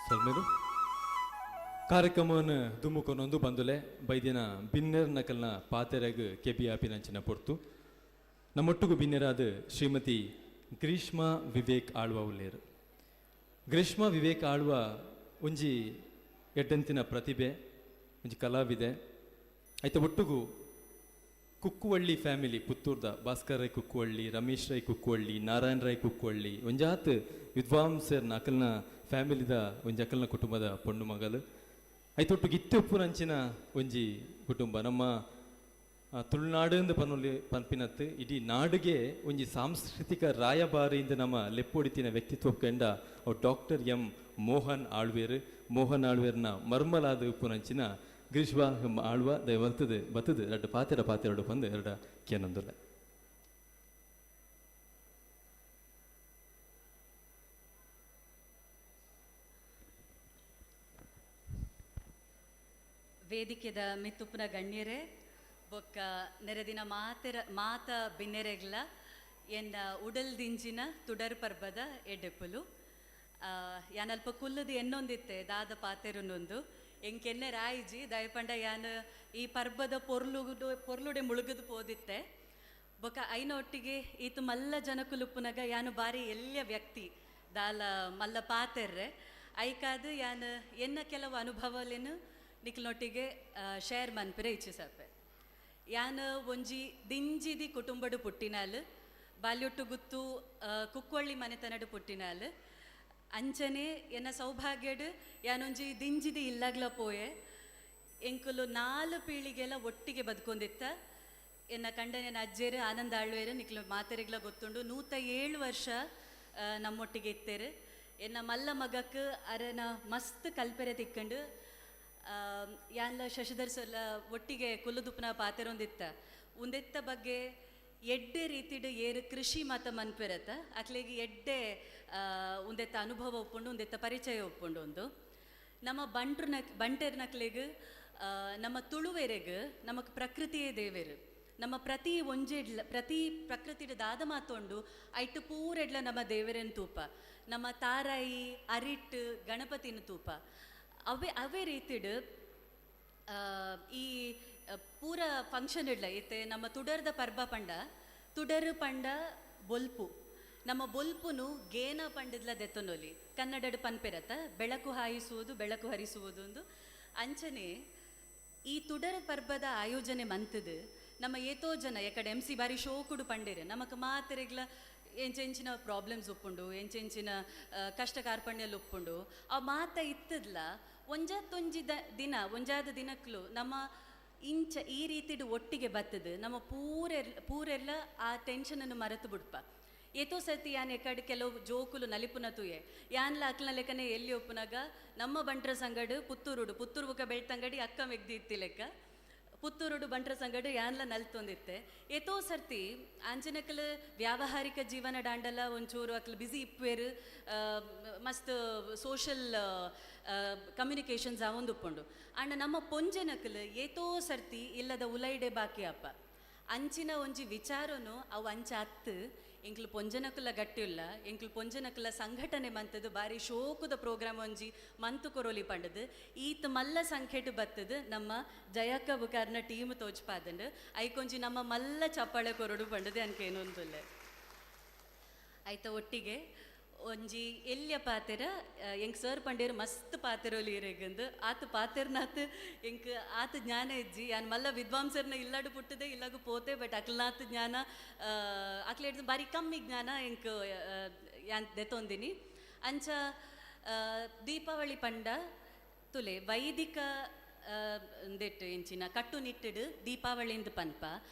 ಸೊಲ್ಮೇಲು ಕಾರ್ಯಕ್ರಮವನ್ನು ದುಮ್ಮುಕೊನೊಂದು ಬಂದುಲೆ ಬೈದಿನ ಬಿನ್ನೆರ್ ನಕಲ್ನ ಪಾತೆರೆಗ್ ಕೆಬಿ ಆಪಿನಂಚಿನ ಪೊರ್ತು ನಮ್ಮೊಟ್ಟುಗು ಬಿನ್ನೆರಾದ ಶ್ರೀಮತಿ ಗ್ರೀಷ್ಮಾ ವಿವೇಕ್ ಆಳ್ವ ಉಲ್ಲೇರು. ಗ್ರೀಷ್ಮಾ ವಿವೇಕ್ ಆಳ್ವ ಒಂಜಿ ಎಡ್ಡಂತಿನ ಪ್ರತಿಭೆ, ಒಂಜಿ ಕಲಾವಿದೆ. ಐತ ಒಟ್ಟುಗು ಕುಕ್ಕುವಳ್ಳಿ ಫ್ಯಾಮಿಲಿ ಪುತ್ತೂರ್ದ ಭಾಸ್ಕರ್ ರೈ ಕುಕ್ಕುವಳ್ಳಿ, ರಮೇಶ್ ರೈ ಕುಕ್ಕುವಳ್ಳಿ, ನಾರಾಯಣ್ ರೈ ಕುಕ್ಕುವಳ್ಳಿ ಒಂಜಾತ್ ವಿದ್ವಾಂಸರ್ನ ಅಕಲ್ನ ಫ್ಯಾಮಿಲಿದ ಒಂಜಿ ಅಕಲ್ನ ಕುಟುಂಬದ ಪೊಣ್ಣು ಮಗಲು. ಐತೊಟ್ಟುಗೆ ಇತ್ತುಪ್ಪುನಂಚಿನ ಒಂಜಿ ಕುಟುಂಬ ನಮ್ಮ ತುಳುನಾಡು ಪನ್ಪಿನತ್ತು ಇಡೀ ನಾಡಿಗೆ ಒಂಜಿ ಸಾಂಸ್ಕೃತಿಕ ರಾಯಭಾರಿಯಿಂದ ನಮ್ಮ ಲೆಪ್ಪೊಡಿತಿನ ವ್ಯಕ್ತಿತ್ವ ಕಂಡ ಡಾಕ್ಟರ್ ಎಂ ಮೋಹನ್ ಆಳ್ವೇರ್ನ ಮರ್ಮಲಾದ ಉಪ್ಪುನಂಚಿನ ಗ್ರೀಷ್ಮಾ ಆಳ್ವ ದಯವಂತದ ಬತ್ತದ ಎರಡು ಪಾತೆರಡು ಬಂದು ಎರಡ ಕೇನೊಂದುಲ್ಲ. ವೇದಿಕೆದ ಮಿತ್ತುಪ್ಪನ ಗಣ್ಯರೇ ಬೊಕ್ಕ ನೆರೆದಿನ ಮಾತ ಬಿನ್ನೆರೆಗ್ಲ ಎನ್ನ ಉಡಲ್ದಿಂಜಿನ ತುಡರ್ ಪರ್ಬದ ಎಡ್ಡೆಪ್ಪುಲು ಯಾನಲ್ಪ ಕುಲ್ಲದು ಎನ್ನೊಂದಿತ್ತೆ ದಾದ ಪಾತೆರುನೊಂದು ಎಂಕೆನ್ನೆ ರಾಯಿಜಿ ದಯಪಂಡ ಯಾನ್ ಈ ಪರ್ಬದ ಪೊರ್ಲುಡೆ ಮುಳುಗದು ಪೋದಿತ್ತೆ ಬೊಕ ಐನೊಟ್ಟಿಗೆ ಈತು ಮಲ್ಲ ಜನಕುಲುಪ್ಪುನಗ ಯಾನು ಬಾರಿ ಎಲ್ಲಿಯ ವ್ಯಕ್ತಿ ದಾಲ ಮಲ್ಲ ಪಾತೆರ್ರೆ ಐಕಾದು ಯಾನು ಎನ್ನ ಕೆಲವು ಅನುಭವಲೇನು ನಿಕ್ಲೊಟ್ಟಿಗೆ ಶೇರ್ ಮನ್ಪರೆ ಇಚ್ಛಿಸಪ್ಪೆ. ಯಾನು ಒಂಜಿ ದಿಂಜಿದಿ ಕುಟುಂಬಡು ಪುಟ್ಟಿನಾಲು ಬಾಲ್ಯೊಟ್ಟು ಗುತ್ತು ಕುಕ್ಕೊಳ್ಳಿ ಮನೆತನಡು ಪುಟ್ಟಿನಾಲು ಅಂಚನೆ ಎನ್ನ ಸೌಭಾಗ್ಯಡು ಯಾನೊಂಜಿ ದಿಂಜಿದಿ ಇಲ್ಲಾಗ್ಲ ಪೋಯೆ ಎಂಕುಲು 4 ಪೀಳಿಗೆಲ್ಲ ಒಟ್ಟಿಗೆ ಬದುಕೊಂದಿತ್ತ. ಎನ್ನ ಕಂಡನ ಅಜ್ಜೇರು ಆನಂದ ಆಳ್ವೇರು ನಿಕ್ಲು ಮಾತೆರೆಗ್ಲ ಗೊತ್ತುಂಡು 107 ವರ್ಷ ನಮ್ಮೊಟ್ಟಿಗೆ ಇತ್ತೇರು. ಎನ್ನ ಮಲ್ಲ ಮಗಕ್ಕೆ ಅರನ ಮಸ್ತ್ ಕಲ್ಪೆರೆ ತಿಕ್ಕಂಡು ಯಾನ್ಲ ಶಶಿಧರ್ ಸಲ ಒಟ್ಟಿಗೆ ಕುಲ್ಲುದುಪ್ಪನ ಪಾತೆರೊಂದಿತ್ತ ಉಂದೆತ್ತ ಬಗ್ಗೆ ಎಡ್ಡೆ ರೀತಿಡು ಏರು ಕೃಷಿ ಮತ ಮನ್ಪೆರತ್ತ ಅಕ್ಲೆಗೆ ಎಡ್ಡೆ ಉಂದೆತ್ತ ಅನುಭವ ಒಪ್ಪುಂಡು ಉಂದೆತ್ತ ಪರಿಚಯ ಒಪ್ಪುಂಡು. ಒಂದು ನಮ್ಮ ಬಂಟೆರ್ನಕ್ಲೆಗ್ ನಮ್ಮ ತುಳುವೆರೆಗ್ ನಮಕ್ ಪ್ರಕೃತಿಯೇ ದೇವೆರು. ನಮ್ಮ ಪ್ರತಿ ಪ್ರಕೃತಿಡು ದಾದ ಮಾತೊಂಡು ಐಟು ಪೂರೆಡ್ಲ ನಮ್ಮ ದೇವರನ್ ತೂಪ, ನಮ್ಮ ತಾರಾಯಿ ಅರಿಟ್ ಗಣಪತಿನ ತೂಪ ಅವೇ ರೀತಿಡು ಈ ಪೂರ ಫಂಕ್ಷನ್ ಇಡ್ಲ ಇತ್ತೆ ನಮ್ಮ ತುಡರ್ದ ಪರ್ಬ ಪಂಡ ತುಡರು ಪಂಡ ಬೊಲ್ಪು. ನಮ್ಮ ಬೊಲ್ಪುನು ಗೇನ ಪಂಡದ್ಲ ದೆತ್ತನೊಲಿ ಕನ್ನಡಡು ಪನ್ಪೆರತ್ತ ಬೆಳಕು ಹಾಯಿಸುವುದು ಬೆಳಕು ಹರಿಸುವುದು ಒಂದು ಅಂಚನೆ ಈ ತುಡರ ಪರ್ಬದ ಆಯೋಜನೆ ಮಂತದು ನಮ್ಮ ಏತೋ ಜನ ಎಕಡೆ MC ಬಾರಿ ಶೋಕುಡು ಪಂಡೇರು ನಮಕ್ ಮಾತೆರೆಗ್ಲ ಎಂಚೆಂಚಿನ ಪ್ರಾಬ್ಲಮ್ಸ್ ಒಪ್ಪುಂಡು ಎಂಚೆಂಚಿನ ಕಷ್ಟ ಕಾರ್ಪಣ್ಯಲ್ಲಿ ಒಪ್ಪುಂಡು ಆ ಮಾತ ಇತ್ತದ್ಲ ಒಂಜಾದ ದಿನಕ್ಲು ನಮ್ಮ ಇಂಚ ಈ ರೀತಿಡು ಒಟ್ಟಿಗೆ ಬತ್ತದು ನಮ್ಮ ಪೂರೆಲ್ಲ ಆ ಟೆನ್ಷನನ್ನು ಮರೆತು ಬಿಡ್ಪ. ಏತೋ ಸರ್ತಿ ಯಾನ್ ಎಕಡೆ ಕೆಲವು ಜೋಕುಲು ನಲಿಪುನ ತೂಯೆ ಯಾನ್ಲ ಅಕ್ಲ ಲೆಕ್ಕನೆ ಎಲ್ಲಿ ಒಪ್ಪುನಾಗ ನಮ್ಮ ಬಂಟ್ರ ಸಂಗಡು ಪುತ್ತೂರು ಬುಕ್ಕ ಬೆಳ್ತಂಗಡಿ ಅಕ್ಕ ಮೆಗ್ದಿ ಇತ್ತಿ ಲೆಕ್ಕ ಪುತ್ತೂರುಡು ಬಂಟ್ರ ಸಂಗಡು ಯಾನ್ಲ ನಲ್ತೊಂದಿತ್ತೆ. ಏತೋ ಸರ್ತಿ ಆಂಜನಕಲ್ ವ್ಯಾವಹಾರಿಕ ಜೀವನ ಡಾಂಡಲ ಒಂಚೂರು ಅಕ್ಲು ಬ್ಯುಸಿ ಇಪ್ಪೇರು ಮಸ್ತ್ ಸೋಷಲ್ ಕಮ್ಯುನಿಕೇಷನ್ಸ್ ಅವೊಂದು ಉಪ್ಪುಂಡು ಅಣ್ಣ ನಮ್ಮ ಪೊಂಜನಕಲ್ ಏತೋ ಸರ್ತಿ ಇಲ್ಲದ ಉಲೈಡೆ ಬಾಕಿ ಅಪ್ಪ ಅಂಚಿನ ಒಂಜಿ ವಿಚಾರನು ಅವು ಅಂಚ ಅತ್ತು ಎಂಕ್ಲು ಪೊಂಜನಕುಲ ಗಟ್ಟಿಲ್ಲ ಎಂಕ್ಲು ಪೊಂಜನಕುಲ ಸಂಘಟನೆ ಮಂತದು ಬಾರಿ ಶೋಕುದ ಪ್ರೋಗ್ರಾಮ್ ಒಂಜಿ ಮಂತು ಕೊರೋಲಿ ಪಂಡದು ಈತ್ ಮಲ್ಲ ಸಂಖ್ಯೆಟು ಬತ್ತದು ನಮ್ಮ ಜಯಕ್ಕ ಬುಕಾರ್ನ ಟೀಮ್ ತೋಜ್ಪಾದಂಡು ಐಕೊಂಜಿ ನಮ್ಮ ಮಲ್ಲ ಚಪ್ಪಾಳೆ ಕೊರಡು ಪಂಡದು ಅನ್ಕೇನೊಂದುಲ್ಲೆ ಆಯ್ತಾ. ಒಟ್ಟಿಗೆ ಒಂಜಿ ಎಲ್ಲಿಯ ಪಾತೆರ ಎಂಕ್ ಸರ್ ಪಂಡೇರು ಮಸ್ತ್ ಪಾತೆರೋಲಿ ಇರೆಗಂದು ಆತು ಪಾತೆರ್ನಾತ್ ಎಂಕ್ ಆತು ಜ್ಞಾನ ಇಜ್ಜಿ ಯಾನ್ ಮಲ್ಲ ವಿದ್ವಾಂಸರ್ನ ಇಲ್ಲಾಡು ಪುಟ್ಟದೆ ಇಲ್ಲಾಗು ಪೋತೆ ಬಟ್ ಅಕ್ಲನಾತ್ ಜ್ಞಾನ ಅಕ್ಲೆ ಹಿಡ್ದು ಬಾರಿ ಕಮ್ಮಿ ಜ್ಞಾನ ಎಂಕ್ ಯಾನ್ ದೆತೊಂದಿನಿ ಅಂಚ ದೀಪಾವಳಿ ಪಂಡ ತುಲೆ ವೈದಿಕ ಅಂದೆಟ್ಟು ಎಂಚಿನ ಕಟ್ಟುನಿಟ್ಟಿಡು ದೀಪಾವಳಿಂದು ಪನ್ಪ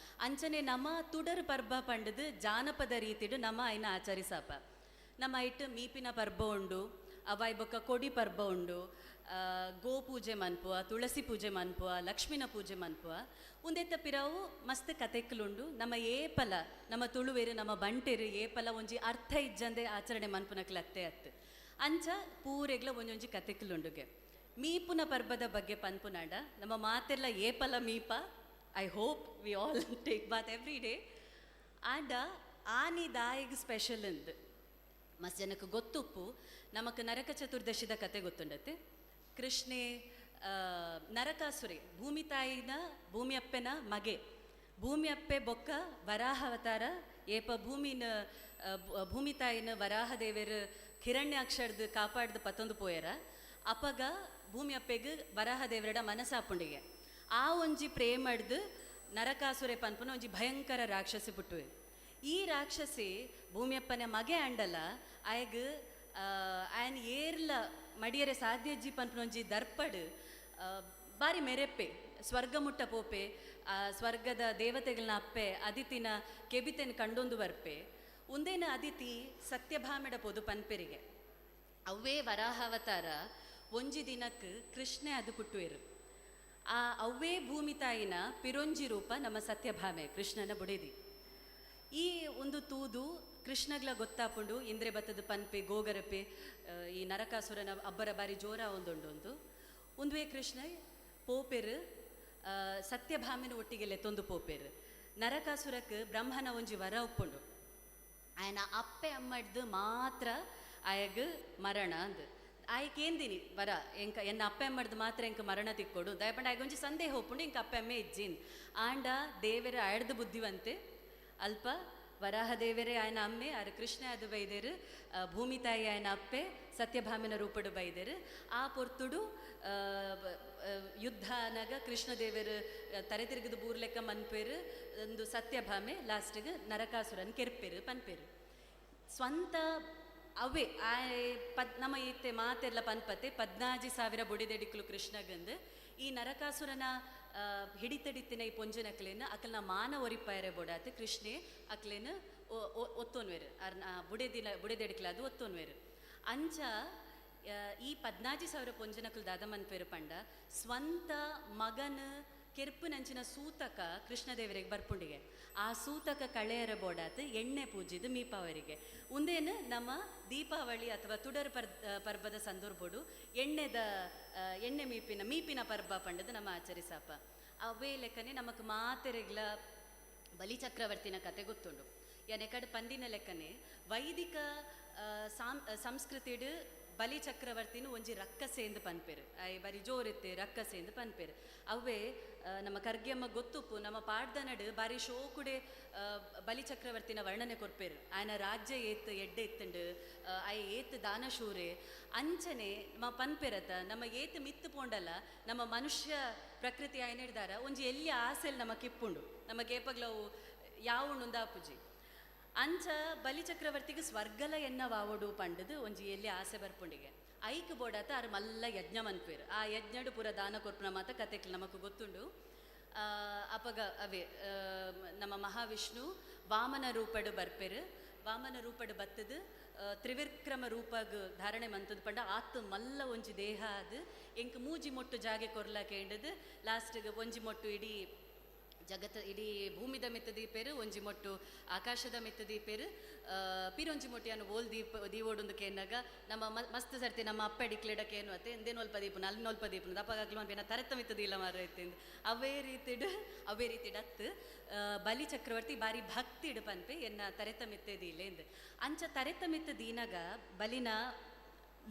ಅಂಚನೆ ನಮ್ಮ ತುಡರ್ ಪರ್ಬ ಪಂಡದು ಜಾನಪದ ರೀತಿಡು ನಮ್ಮ ಐನ ಆಚರಿಸಪ. ನಮ್ಮ ಐಟು ಮೀಪಿನ ಪರ್ಬ ಉಂಡು ಅವಾಯ್ ಬೊಕ್ಕ ಕೊಡಿ ಪರ್ಬ ಉಂಡು ಗೋ ಪೂಜೆ ಮನ್ಪುವ ತುಳಸಿ ಪೂಜೆ ಮನ್ಪುವ ಲಕ್ಷ್ಮಿನ ಪೂಜೆ ಮನ್ಪುವ ಉಂದೆತ್ತ ಪಿರಾವು ಮಸ್ತ್ ಕತೆಕ್ಲುಂಡು. ನಮ್ಮ ಏಪಲ ನಮ್ಮ ತುಳುವೇರು ನಮ್ಮ ಬಂಟೆರು ಏಪಲ ಒಂಜಿ ಅರ್ಥ ಇಜ್ಜಂದೆ ಆಚರಣೆ ಮನ್ಪುನಕ್ಲ ಅತ್ತೆ ಅತ್ತು ಅಂಚ ಪೂರೆಗ್ಲ ಒಂಜೊಂಜಿ ಕತೆಕ್ಲುಂಡುಗೆ. ಮೀಪುನ ಪರ್ಬದ ಬಗ್ಗೆ ಪನ್ಪುನಾಡ ನಮ್ಮ ಮಾತೆಲ್ಲ ಏಪಲ ಮೀಪ I hope we all take bath every day ಆಂಡ ಆನಿ ದಾಯಿಗ್ ಸ್ಪೆಷಲ್ ಅಂದು ಮಸ್ತ್ ಜನಕ್ಕೆ ಗೊತ್ತುಪ್ಪು. ನಮಕ್ ನರಕ ಚತುರ್ದಶಿದ ಕತೆ ಗೊತ್ತುಂಡತ್ತೆ. ಕೃಷ್ಣೆ ನರಕಾಸುರೆ ಭೂಮಿ ತಾಯಿನ ಭೂಮಿ ಅಪ್ಪೆನ ಮಗೆ ಭೂಮಿ ಅಪ್ಪೆ ಬೊಕ್ಕ ವರಾಹ ಅವತಾರ ಏಪ ಭೂಮಿ ತಾಯಿನ ವರಾಹ ದೇವರು ಹಿರಣ್ಯಾಕ್ಷರದು ಕಾಪಾಡ್ದು ಪತ್ತೊಂದು ಪೋಯರ ಅಪಗ ಭೂಮಿ ಅಪ್ಪೆಗೆ ವರಾಹ ದೇವರಡ ಮನಸ್ಸಾಪುಂಡಿಗೆ ಆ ಒಂಜಿ ಪ್ರೇಮಡ್ದು ನರಕಾಸುರೆ ಪನ್ಪುನ ಒಂಜಿ ಭಯಂಕರ ರಾಕ್ಷಸಿ ಪುಟ್ಟುವೆ. ಈ ರಾಕ್ಷಸಿ ಭೂಮಿಯಪ್ಪನ ಮಗೆ ಅಂಡಲ ಆಯ್ಗ ಆಯನ್ ಏರ್ಲ ಮಡಿಯರೆ ಸಾಧ್ಯಜ್ಜಿ ಪನ್ಪನೊಂಜಿ ದರ್ಪಡು ಬಾರಿ ಮೆರೆಪ್ಪೆ ಸ್ವರ್ಗ ಮುಟ್ಟ ಪೋಪೆ ಸ್ವರ್ಗದ ದೇವತೆಗಳನ್ನ ಅಪ್ಪೆ ಅದಿತಿನ ಕೆಬಿತೆನ ಕಂಡೊಂದು ಬರ್ಪೆ ಉಂದೇನ ಅದಿತಿ ಸತ್ಯಭಾಮೆಡ ಪೊದು ಪನ್ಪೆರಿಗೆ ಅವೇ ವರಾಹಾವತಾರ ಒಂಜಿ ದಿನಕ್ಕೆ ಕೃಷ್ಣೆ ಅದು ಪುಟ್ಟುವೆರು. ಆ ಅವೇ ಭೂಮಿ ತಾಯಿನ ಪಿರೊಂಜಿ ರೂಪ ನಮ್ಮ ಸತ್ಯಭಾಮೆ ಕೃಷ್ಣನ ಬುಡೆದಿ. ಈ ಒಂದು ತೂದು ಕೃಷ್ಣಗ್ಲ ಗೊತ್ತಾಪುಂಡು ಇಂದ್ರೆ ಬತ್ತದ ಪನ್ಪೆ ಗೋಗರಪೆ ಈ ನರಕಾಸುರನ ಅಬ್ಬರ ಬಾರಿ ಜೋರ ಒಂದುವೇ ಕೃಷ್ಣ ಪೋಪೆರು ಸತ್ಯಭಾಮಿನ ಒಟ್ಟಿಗೆಲೆ ತೊಂದು ಪೋಪೆರು ನರಕಾಸುರಕ್ಕೆ ಬ್ರಹ್ಮನ ಒಂಜಿ ವರ ಒಪ್ಪುಂಡು ಆಯನ ಅಪ್ಪೆ ಅಮ್ಮಡ್ದು ಮಾತ್ರ ಆಯಗ ಮರಣ ಅಂದು ಆಯ್ಕೇಂದಿನಿ ವರ ಎಂಕ ಎನ್ನ ಅಪ್ಪೆ ಅಮ್ಮಡ್ದು ಮಾತ್ರ ಎಂಕ ಮರಣ ತಿಕ್ಕೊಡು ದಯಪಂಡ ಆಯ್ಗೊಂಜಿ ಸಂದೇಹ ಒಪ್ಪುಂಡು ಇಂಕ ಅಪ್ಪೆ ಅಮ್ಮೆ ಇಜ್ಜಿನ್ ಆಂಡ ದೇವರ ಆಯ್ದು ಬುದ್ಧಿವಂತೆ ಅಲ್ಪ ವರಾಹದೇವರೇ ಆಯನ ಅಮ್ಮೆ ಆರು ಕೃಷ್ಣ ಅದು ಬೈದೇರು ಭೂಮಿ ತಾಯಿ ಆಯನ ಅಪ್ಪೆ ಸತ್ಯಭಾಮಿನ ರೂಪಡು ಬೈದೇರು ಆ ಪೊರ್ತುಡು ಯುದ್ಧ ಅನಾಗ ಕೃಷ್ಣದೇವರು ತರೆ ತಿರುಗಿದು ಬೂರ್ಲೆಕ್ಕ ಮನ್ಪೇರು ಒಂದು ಸತ್ಯಭಾಮೆ ಲಾಸ್ಟಿಗೆ ನರಕಾಸುರನ್ ಕೆರ್ಪೇರು ಪನ್ಪೇರು ಸ್ವಂತ ಅವೇ ಆ ನಮ್ಮ ಈತೆ ಮಾತೆಲ್ಲ ಪನ್ಪತ್ತೆ 14,000 ಬುಡಿದೆಡಿಕಲು ಕೃಷ್ಣಗಂದು ಈ ನರಕಾಸುರನ ಹಿಡಿತಡಿತ್ತಿನ ಈ ಪೊಂಜನಕ್ಲೇನು ಅಕಲ್ನ ಮಾನ ಒರಿಪಾಯರೆ ಬೋಡಾತು ಕೃಷ್ಣೆ ಅಕ್ಲೇನು ಒತ್ತೋನ್ವೇರು ಬುಡೆದೆಡಿಕಲಾದು ಒತ್ತೋನ್ವೇರು ಅಂಚ ಈ 14,000 ಪೊಂಜನಕಲು ದಾದಮನ್ಪೇರು ಪಂಡ ಸ್ವಂತ ಮಗನ ಕೆರ್ಪು ನಂಚಿನ ಸೂತಕ ಕೃಷ್ಣದೇವರಿಗೆ ಬರ್ಪುಂಡಿಗೆ ಆ ಸೂತಕ ಕಳೆಯರ ಬೋಡಾತ್ ಎಣ್ಣೆ ಪೂಜಿದು ಮೀಪಾವರಿಗೆ ಉಂದೇನು ನಮ್ಮ ದೀಪಾವಳಿ ಅಥವಾ ತುಡರ್ ಪರ್ಬದ ಸಂದರ್ಭಡು ಎಣ್ಣೆ ಮೀಪಿನ ಪರ್ಬ ಪಂಡದು ನಮ್ಮ ಆಚರಿಸಪ್ಪ ಅವೇ ಲೆಕ್ಕನೆ ನಮಕ್ ಮಾತೆರೆಗ್ಲ ಬಲಿಚಕ್ರವರ್ತಿನ ಕತೆ ಗೊತ್ತುಂಡು ಎನೆಕಡೆ ಪಂದಿನ ಲೆಕ್ಕನೆ ವೈದಿಕ ಸಂಸ್ಕೃತಿಡು ಬಲಿ ಚಕ್ರವರ್ತಿನ ಒಂಜಿ ರಕ್ಕಸೆಂದು ಪನ್ಪೇರು ಐ ಬರಿ ಜೋರಿತ್ತೆ ರಕ್ಕಸೆಂದು ಪನ್ಪೇರು ಅವೇ ನಮ್ಮ ಕರ್ಗಿಯಮ್ಮ ಗೊತ್ತುಪ್ಪು ನಮ್ಮ ಪಾಡ್ದನಡು ಬಾರಿ ಶೋಕುಡೆ ಬಲಿ ಚಕ್ರವರ್ತಿನ ವರ್ಣನೆ ಕೊರ್ಪೇರು ಆಯನ ರಾಜ್ಯ ಎಡ್ಡೆ ಎತ್ತಂಡು ಆಯ ಏತ್ ದಾನಶೂರೆ ಅಂಚನೆ ನಮ್ಮ ಪನ್ಪೇರತ ನಮ್ಮ ಏತ್ ಮಿತ್ತು ಪೋಂಡಲ್ಲ ನಮ್ಮ ಮನುಷ್ಯ ಪ್ರಕೃತಿ ಆಯನ ಹಿಡ್ದಾರ ಒಂಜಿ ಎಲ್ಲಿ ಆಸೆಲ್ ನಮ್ಮ ಕಿಪ್ಪುಂಡು ನಮ್ಮ ಕೇಪಗ್ಲವು ಯಾವುಂಡು ಅಪ್ಪುಜಿ ಅಂಚ ಬಲಿ ಚಕ್ರವರ್ತಿಗೆ ಸ್ವರ್ಗಲ ವಾವಡು ಪಂಡದು ಒಂಜಿ ಎಲ್ಲಿ ಆಸೆ ಬರ್ಪುಂಡಿಗೆ ಐಕ್ ಬೋಡಾತ ಆರು ಮಲ್ಲ ಯಜ್ಞ ಮನ್ಪೇರು ಆ ಯಜ್ಞಡು ಪೂರ ದಾನ ಕೊರ್ಪುನ ಮಾತ ಕತೆಕ್ಲು ನಮಕ್ ಗೊತ್ತುಂಡು ಅಪಗ ಅವೇ ನಮ್ಮ ಮಹಾವಿಷ್ಣು ವಾಮನ ರೂಪಡು ಬರ್ಪೇರು ವಾಮನ ರೂಪಡು ಬತ್ತದು ತ್ರಿವಿಕ್ರಮ ರೂಪಗ್ ಧಾರಣೆ ಮಂತದ್ದು ಪಂಡ ಆತು ಮಲ್ಲ ಒಂಜಿ ದೇಹ ಅದು ಎಂಕ್ ಮೂಜಿ ಮೊಟ್ಟು ಜಾಗೆ ಕೊರ್ಲಾಕೇಂಡದು ಲಾಸ್ಟ್ಗೆ ಒಂಜಿ ಮೊಟ್ಟು ಇಡೀ ಜಗತ್ತ ಇಡೀ ಭೂಮಿದ ಮಿತ್ತ ದೀಪೇರು ಒಂಜಿ ಮೊಟ್ಟು ಆಕಾಶದ ಮಿತ್ತ ದೀಪೇರು ಪಿರೊಂಜಿ ಮೊಟ್ಟಿಯನ್ನು ಓಲ್ ದೀವೋಡೊಂದು ಕೇನಾಗ ನಮ್ಮ ಮಸ್ತ್ ಸರ್ತಿ ನಮ್ಮ ಅಪ್ಪ ಡಿಕ್ಲೆಡಕ್ಕೆ ಏನು ಅತ್ತೆ ಎಂದೇನು ಅಲ್ಪ ದೀಪನ ಅಲ್ಲಿ ಅಲ್ಪ ದೀಪನ ದಪ್ಪಗಾಗ್ಲು ಅನ್ಪೇನ ತರತ್ತ ಮಿತ್ತದಿಲ್ಲ ಮಾರ ಇತ್ತಿಂದು ಅವೇ ರೀತಿಡ್ ಅತ್ತು ಬಲಿ ಚಕ್ರವರ್ತಿ ಬಾರಿ ಭಕ್ತಿಡು ಪನ್ಪೆ ಎನ್ನ ತರೆತ ಮಿತ್ತದಿಲ್ಲ ಎಂದು ಅಂಚ ತರೆತ ಮಿತ್ತ ದೀನಾಗ ಬಲಿನ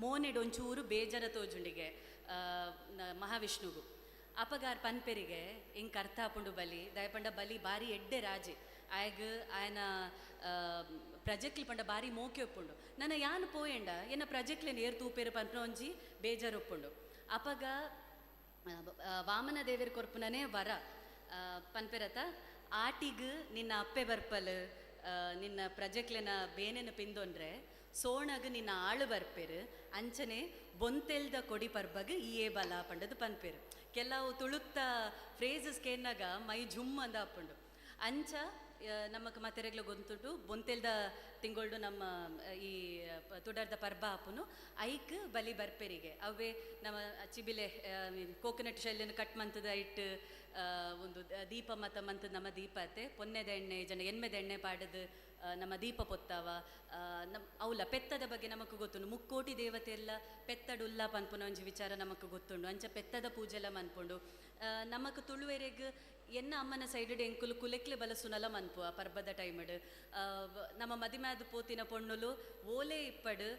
ಮೋನೆಡೊಂಚೂರು ಬೇಜಾರ ತೋಜುಂಡಿಗೆ ಮಹಾವಿಷ್ಣುಗೂ ಅಪಗಾರ್ ಪನ್ಪೆರಿಗೆ ಹಿಂಗೆ ಅರ್ಥ ಹಾಪುಂಡು ಬಲಿ ದಯಪಂಡ ಬಲಿ ಬಾರಿ ಎಡ್ಡೆ ರಾಜೆ ಆಯನ ಪ್ರಜೆಕ್ಲಿ ಪಂಡ ಬಾರಿ ಮೋಕೆ ಒಪ್ಪುಂಡು ನನ್ನ ಯಾನು ಪೋಯಂಡ ಎನ್ನ ಪ್ರಜೆಕ್ಲೇನು ಏರ್ ತೂಪೇರು ಪನ್ಪನ ಒಂಜಿ ಬೇಜಾರು ಒಪ್ಪುಂಡು ಅಪಗ ವಾಮನ ದೇವರ ಕೊರ್ಪುನನೇ ವರ ಪನ್ಪೆರತ ಆಟಿಗ್ ನಿನ್ನ ಅಪ್ಪೆ ಬರ್ಪಲ್ ನಿನ್ನ ಪ್ರಜೆಕ್ಲೆನ ಬೇನೆನ ಪಿಂದೊಂಡ್ರೆ ಸೋಣಗ್ ನಿನ್ನ ಆಳು ಬರ್ಪೇರು ಅಂಚನೆ ಬೊಂತೆಲ್ದ ಕೊಡಿ ಪರ್ಬಗ್ ಈ ಬಲ ಪಂಡದು ಪನ್ಪೇರು ಕೆಲವು ತುಳುತ್ತ ಫ್ರೇಸಸ್ ಕೇನಾಗ ಮೈ ಜುಮ್ ಅಂದ ಹಾಪುಂಡು ಅಂಚ ನಮಕ್ ಮಾತೆರೆಗ್ಲ ಗೊತ್ತುಂಟು ಬೊಂತೆಲ್ದ ತಿಂಗೊಳ್ಡು ನಮ್ಮ ಈ ತುಡರ್ದ ಪರ್ಬ ಹಾಪುನು ಐಕ್ ಬಲಿ ಬರ್ಪೆರಿಗೆ ಅವೇ ನಮ್ಮ ಚಿಬಿಲೆ ಕೋಕೋನಟ್ ಶೆಲ್ಲಿನ ಕಟ್ ಮಂತದ ಇಟ್ಟು ಒಂದು ದೀಪ ಮಂತದ ನಮ್ಮ ದೀಪ ಅತ್ತೆ ಪೊನ್ನೆದ ಎಣ್ಣೆ ಜನ ಎನ್ಮೆದ ಎಣ್ಣೆ ಪಾಡದು ನಮ್ಮ ದೀಪ ಪೊತ್ತಾವ ಅವಲ ಪೆತ್ತದ ಬಗ್ಗೆ ನಮಕ್ ಗೊತ್ತುಂಡು ಮುಕ್ಕೋಟಿ ದೇವತೆ ಎಲ್ಲ ಪೆತ್ತಡುಲ್ಲ ಪನ್ಪುನ ಒಂಜಿ ವಿಚಾರ ನಮಕ್ ಗೊತ್ತುಂಡು ಅಂಚ ಪೆತ್ತದ ಪೂಜೆ ಎಲ್ಲ ಮನ್ಪುಂಡು ನಮಕ್ ತುಳುವೆರೆಗ್ ಎನ್ನ ಅಮ್ಮನ ಸೈಡ್ ಎಂಕುಲು ಕುಲೆಕ್ಲೆ ಬಲಸುನಲ ಮನ್ಪು ಆ ಪರ್ಬದ ಟೈಮಡ್ ನಮ್ಮ ಮದಿಮ್ಯಾದ ಪೋತಿನ ಪೊಣ್ಣುಲು ಓಲೆ ಇಪ್ಪಡು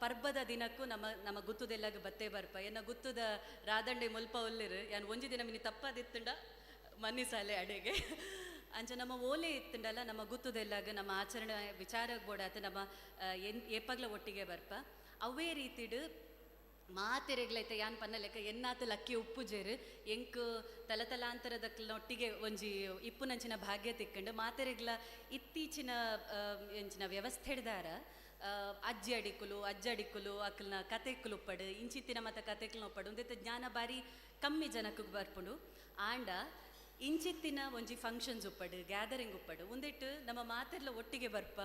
ಪರ್ಬದ ದಿನಕ್ಕೂ ನಮ್ಮ ಗುತ್ತುದೆಲ್ಲಾಗ ಬತ್ತೆ ಬರ್ಪ ಎನ್ನ ಗುತ್ತುದ ರಾದಂಡೆ ಮುಲ್ಪ ಒಲ್ಲಿರು ಯಾನು ಒಂಜಿ ದಿನ ಮಿನಿ ತಪ್ಪದಿತ್ತುಂಡ ಮನ್ನಿಸಾಲೆ ಅಡೆಗೆ ಅಂಚ ನಮ್ಮ ಓಲೆ ಇತ್ತುಂಡಲ್ಲ ನಮ್ಮ ಗುತ್ತುದೆಲ್ಲಾಗ ನಮ್ಮ ಆಚರಣೆ ವಿಚಾರ ಬೋಡಾತ ನಮ್ಮ ಏಪಗ್ಲ ಒಟ್ಟಿಗೆ ಬರ್ಪ ಅವೇ ರೀತಿಡು ಮಾತೆರೆಗ್ಲೈತೆ ಯಾನ್ ಪನ್ನ ಲೆಕ್ಕ ಎನ್ನಾತು ಲಕ್ಕಿ ಉಪ್ಪುಜೇರು ಎಂಕ್ ತಲತಲಾಂತರದಕ್ಲೊಟ್ಟಿಗೆ ಒಂಜಿ ಇಪ್ಪುನಂಚಿನ ಭಾಗ್ಯ ತಿಕ್ಕಂಡು ಮಾತೆರೆಗ್ಲ ಇತ್ತೀಚಿನ ಎಂಚಿನ ವ್ಯವಸ್ಥೆ ಹಿಡ್ದಾರ ಅಜ್ಜಡಿಕುಲು ಅಕ್ಕಲ್ನ ಕತೆಕ್ಕಲು ಉಪ್ಪಡು ಇಂಚಿತ್ತಿನ ಮತ್ತು ಕತೆಕ್ಲನ್ನ ಉಪ್ಪಡು ಒಂದೈತೆ ಜ್ಞಾನ ಬಾರಿ ಕಮ್ಮಿ ಜನಕ್ಕೆ ಬರ್ಪುಂಡು ಆಂಡ ಇಂಚಿತ್ತಿನ ಒಂಜಿ ಫಂಕ್ಷನ್ಸ್ ಉಪ್ಪಡು ಗ್ಯಾದರಿಂಗ್ ಉಪ್ಪಡು ಒಂದಿಟ್ಟು ನಮ್ಮ ಮಾತೆಲ್ಲ ಒಟ್ಟಿಗೆ ಬರ್ಪ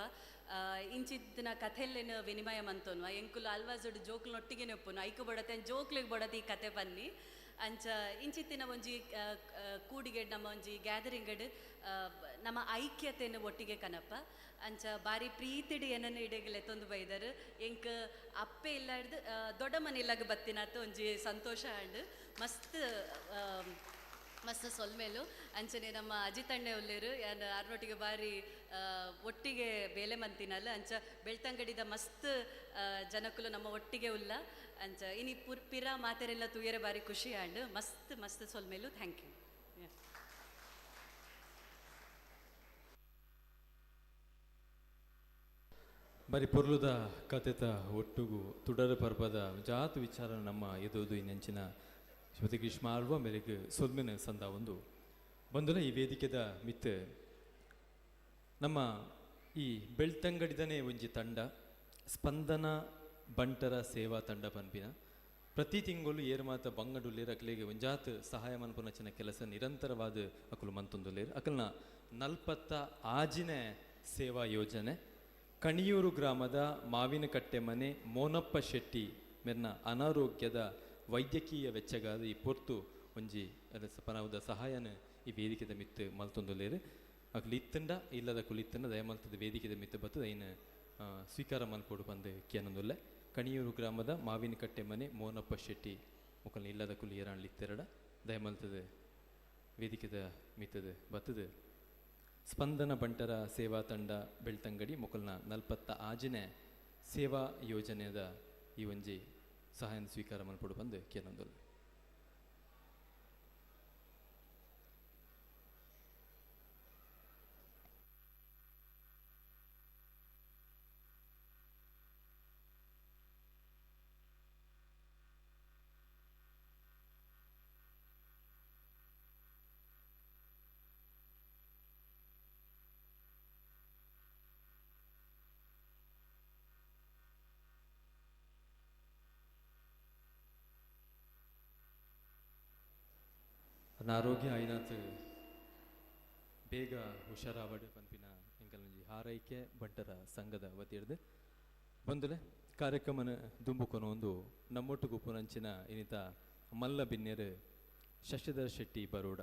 ಇಂಚಿತ್ತಿನ ಕಥೆಲ್ಲೇನು ವಿನಿಮಯ ಮಂತೋನು ಎಂಕುಲು ಅಲ್ವಾಜೋಡು ಜೋಕ್ಲು ಒಟ್ಟಿಗೆನೆ ಉಪ್ಪುನು ಐಕು ಬಡತೆ ಜೋಕ್ಲಿಗೆ ಬಡತೆ ಈ ಕತೆ ಬನ್ನಿ ಅಂಚ ಇಂಚಿತ್ತಿನ ಒಂಜಿ ಕೂಡಿಗೆ ನಮ್ಮ ಒಂಜಿ ಗ್ಯಾದರಿಂಗಡ್ ನಮ್ಮ ಐಕ್ಯತೆಯನ್ನು ಒಟ್ಟಿಗೆ ಕನಪ ಅಂಚ ಬಾರಿ ಪ್ರೀತಿಡಿ ಏನನ್ನು ಇಡೆಗಲೆ ತೊಂದು ಬೈದರು ಎಂಕ್ ಅಪ್ಪೆ ಇಲ್ಲ ಹಿಡ್ದು ದೊಡ್ಡ ಮನೆ ಇಲ್ಲಾಗ ಬತ್ತಿನಾತ ಒಂಜಿ ಸಂತೋಷ ಅಂಡ್ ಮಸ್ತ್ ಸೊಲ್ಮೇಲು ಅಂಚನೆ ನಮ್ಮ ಅಜಿತಣ್ಣೆ ಉಲ್ಲೇರು ಯಾನು ಅರ್ನೊಟ್ಟಿಗೆ ಬಾರಿ ಒಟ್ಟಿಗೆ ಬೇಲೆ ಮಂತಿನಲ್ಲ ಅಂಚ ಬೆಳ್ತಂಗಡಿದ ಮಸ್ತ್ ಜನಕ್ಕಲು ನಮ್ಮ ಒಟ್ಟಿಗೆ ಉಲ್ಲ ಅಂಚ ಇನಿ ಪಿರ ಮಾತೆರೆಲ್ಲ ತೂಯರೆ ಬಾರಿ ಖುಷಿ ಆಂಡ್ ಮಸ್ತ್ ಸೊಲ್ಮೇಲು ಥ್ಯಾಂಕ್ ಯು ಬರೀ ಪೊರ್ಲುದ ಕಥೆತ ಒಟ್ಟುಗು ತುಡರ ಪರ್ಬದ ಜಾತು ವಿಚಾರ ನಮ್ಮ ಎದುವುದು ಈ ನೆಂಚಿನ ಶ್ರೀಮತಿ ಗ್ರೀಷ್ಮ ಆಳ್ವ ಮೇರೆಗೆ ಸೊಲ್ಮೆನ ಸಂದ ಒಂದು ಬಂದುಲ ಈ ವೇದಿಕೆದ ಮಿತ್ ನಮ್ಮ ಈ ಬೆಳ್ತಂಗಡಿದನೇ ಒಂಜಿ ತಂಡ ಸ್ಪಂದನ ಬಂಟರ ಸೇವಾ ತಂಡ ಪನ್ಪಿನ ಪ್ರತಿ ತಿಂಗಳು ಏರು ಮಾತ ಬಂಗಡುಲ್ಲೇರು ಅಕ್ಲೆಗೆ ಒಂಜಾತ್ ಸಹಾಯ ಮನ್ಪುನಚಿನ ಕೆಲಸ ನಿರಂತರವಾದ ಅಕಲು ಮಂತೊಂದುಲ್ಲೇರು ಅಕಲ್ನ 40 ಆಜಿನ ಸೇವಾ ಯೋಜನೆ ಕಣಿಯೂರು ಗ್ರಾಮದ ಮಾವಿನಕಟ್ಟೆ ಮನೆ ಮೋನಪ್ಪ ಶೆಟ್ಟಿ ಮೇರ್ನ ಅನಾರೋಗ್ಯದ ವೈದ್ಯಕೀಯ ವೆಚ್ಚಗಾದ ಈ ಪೊರ್ತು ಒಂಜಿ ಪನವದ ಸಹಾಯನ ಈ ವೇದಿಕೆದ ಮಿತ್ತು ಮಲ್ತೊಂದುಲ್ಲೇರು ಅಕ್ಲು ಇತ್ತಂಡ ಇಲ್ಲದ ಕುಲಿತ್ತಂಡ ದಯಮಲ್ತದ ವೇದಿಕೆದ ಮಿತ್ತು ಬತ್ತದ ಐನ ಸ್ವೀಕಾರ ಮಲ್ಪೋಡು ಬಂದು ಕೇನೊಂದುಲ್ಲೆ ಕಣಿಯೂರು ಗ್ರಾಮದ ಮಾವಿನಕಟ್ಟೆ ಮನೆ ಮೋನಪ್ಪ ಶೆಟ್ಟಿ ಮುಖಲ್ನ ಇಲ್ಲದ ಕುಲಿ ಏರಾಣ್ಲಿತ್ತೆರಡ ದಯಮಲ್ತದ ವೇದಿಕೆದ ಮಿತ್ತದ ಬತ್ತದ ಸ್ಪಂದನ ಬಂಟರ ಸೇವಾ ತಂಡ ಬೆಳ್ತಂಗಡಿ ಮೊಕಲ್ನ 40 ಆಜಿನೆ ಸೇವಾ ಯೋಜನೆದ ಈ ಒಂಜಿ ಸಹಾಯನ ಸ್ವೀಕಾರ ಮಲ್ಪಡು ಬಂದು ಕೇನೊಂದುಲ್ಲೆ ಆರೋಗ್ಯ ಆಯ್ನಾತ್ ಬೇಗ ಹುಷಾರಾವಡು ಪಂಪಿನ ಎಂಕಲ್ನಂಜಿ ಹಾರೈಕೆ ಬಂಟರ ಸಂಘದ ವತಿಯಡ್ದು ಬಂದುಲೆ ಕಾರ್ಯಕ್ರಮನ ದುಂಬುಕೊನ ಒಂದು ನಮ್ಮೊಟ್ಟಿಗೆ ಉಪ್ಪುನಂಚಿನ ಇನಿತ ಮಲ್ಲ ಬಿನ್ನೆರು ಶಶಿಧರ್ ಶೆಟ್ಟಿ ಬರೋಡ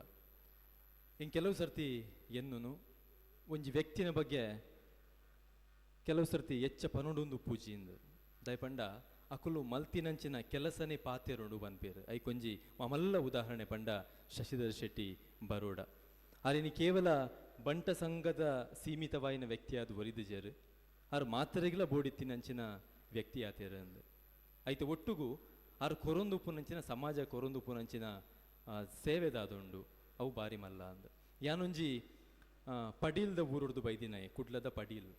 ಇನ್ನು ಕೆಲವು ಸರ್ತಿ ಎನ್ನು ಒಂಜಿ ವ್ಯಕ್ತಿನ ಬಗ್ಗೆ ಕೆಲವು ಸರ್ತಿ ಎಚ್ಚ ಪನೊಡೊಂದು ಪೂಜಿಯಿಂದ ದಯಪಂಡ ಅಕುಲು ಮಲ್ತಿನಂಚಿನ ಕೆಲಸನೇ ಪಾತೆರೊಂಡು ಬನ್ಪೇರು ಐಕೊಂಜಿ ಮಲ್ಲ ಉದಾಹರಣೆ ಪಂಡ ಶಶಿಧರ್ ಶೆಟ್ಟಿ ಬರೋಡ ಅರಿನಿ ಕೇವಲ ಬಂಟ ಸಂಘದ ಸೀಮಿತವಾಯಿನ ವ್ಯಕ್ತಿಯಾದ ಒರಿದುಜರು ಆರು ಮಾತ್ರೆಗಳ ಬೋಡಿತ್ತಿನಂಚಿನ ವ್ಯಕ್ತಿ ಆತೇರ ಅಂದು ಐತೆ ಒಟ್ಟುಗೂ ಆರು ಕೊರೊಂದುಪ್ಪುನಂಚಿನ ಸಮಾಜ ಕೊರೊಂದುಪ್ಪುನಂಚಿನ ಸೇವೆದಾದುಂಡು ಅವು ಬಾರಿ ಮಲ್ಲ ಅಂದು ಯಾನೊಂಜಿ ಪಡೀಲ್ದ ಊರೊಡ್ದು ಬೈದಿನಾಯಿ ಕುಡ್ಲದ ಪಡೀಲ್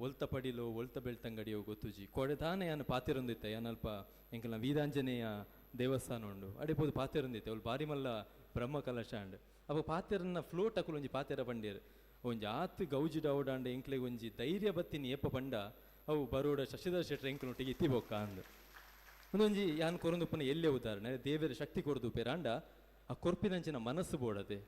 ಒಲ್ತ ಪಡಿಲು ಒಲ್ತ ಬೆಳ್ತಂಗಡಿಯೋ ಗೊತ್ತುಜಿ ಕೊಡೆದಾನೆ ಯಾನು ಪಾತೆರೊಂದಿತ್ತೆ ಯಾನಲ್ಪ ಎಂಕಲ್ನ ವೀರಾಂಜನೇಯ ದೇವಸ್ಥಾನ ಉಂಡು ಅಡೆಬೋದು ಪಾತೆರೊಂದಿತ್ತೆ ಅವಳು ಬಾರಿ ಮಲ್ಲ ಬ್ರಹ್ಮ ಕಲಶ ಅಂಡ್ ಅವ ಪಾತೆರನ್ನ ಫ್ಲೋಟ್ ಹಾಕಲು ಒಂಜಿ ಪಾತೆರ ಬಂಡೇರು ಒಂಜಿ ಆತು ಗೌಜಿ ಡೌಡಾಂಡ ಎಂಕ್ಲೆಗೆ ಒಂಜಿ ಧೈರ್ಯ ಬತ್ತಿನ ಏಪ ಪಂಡ ಅವು ಬರೋಡ ಶಶಿಧರ್ ಶೆಟ್ಟಿ ಎಂಕಲೊಟ್ಟಿಗೆ ಇತ್ತಿಬೋಕ ಅಂದು ಒಂದೊಂಜಿ ಯಾನ್ ಕೊರೊಂದುಪ್ಪನ ಎಲ್ಲೇ ಉದಾಹರಣೆ ದೇವರ ಶಕ್ತಿ ಕೊರದು ಪೇರಾಂಡ ಆ ಕೊರ್ಪಿನಂಚಿನ ಮನಸ್ಸು ಬೋಡದೆ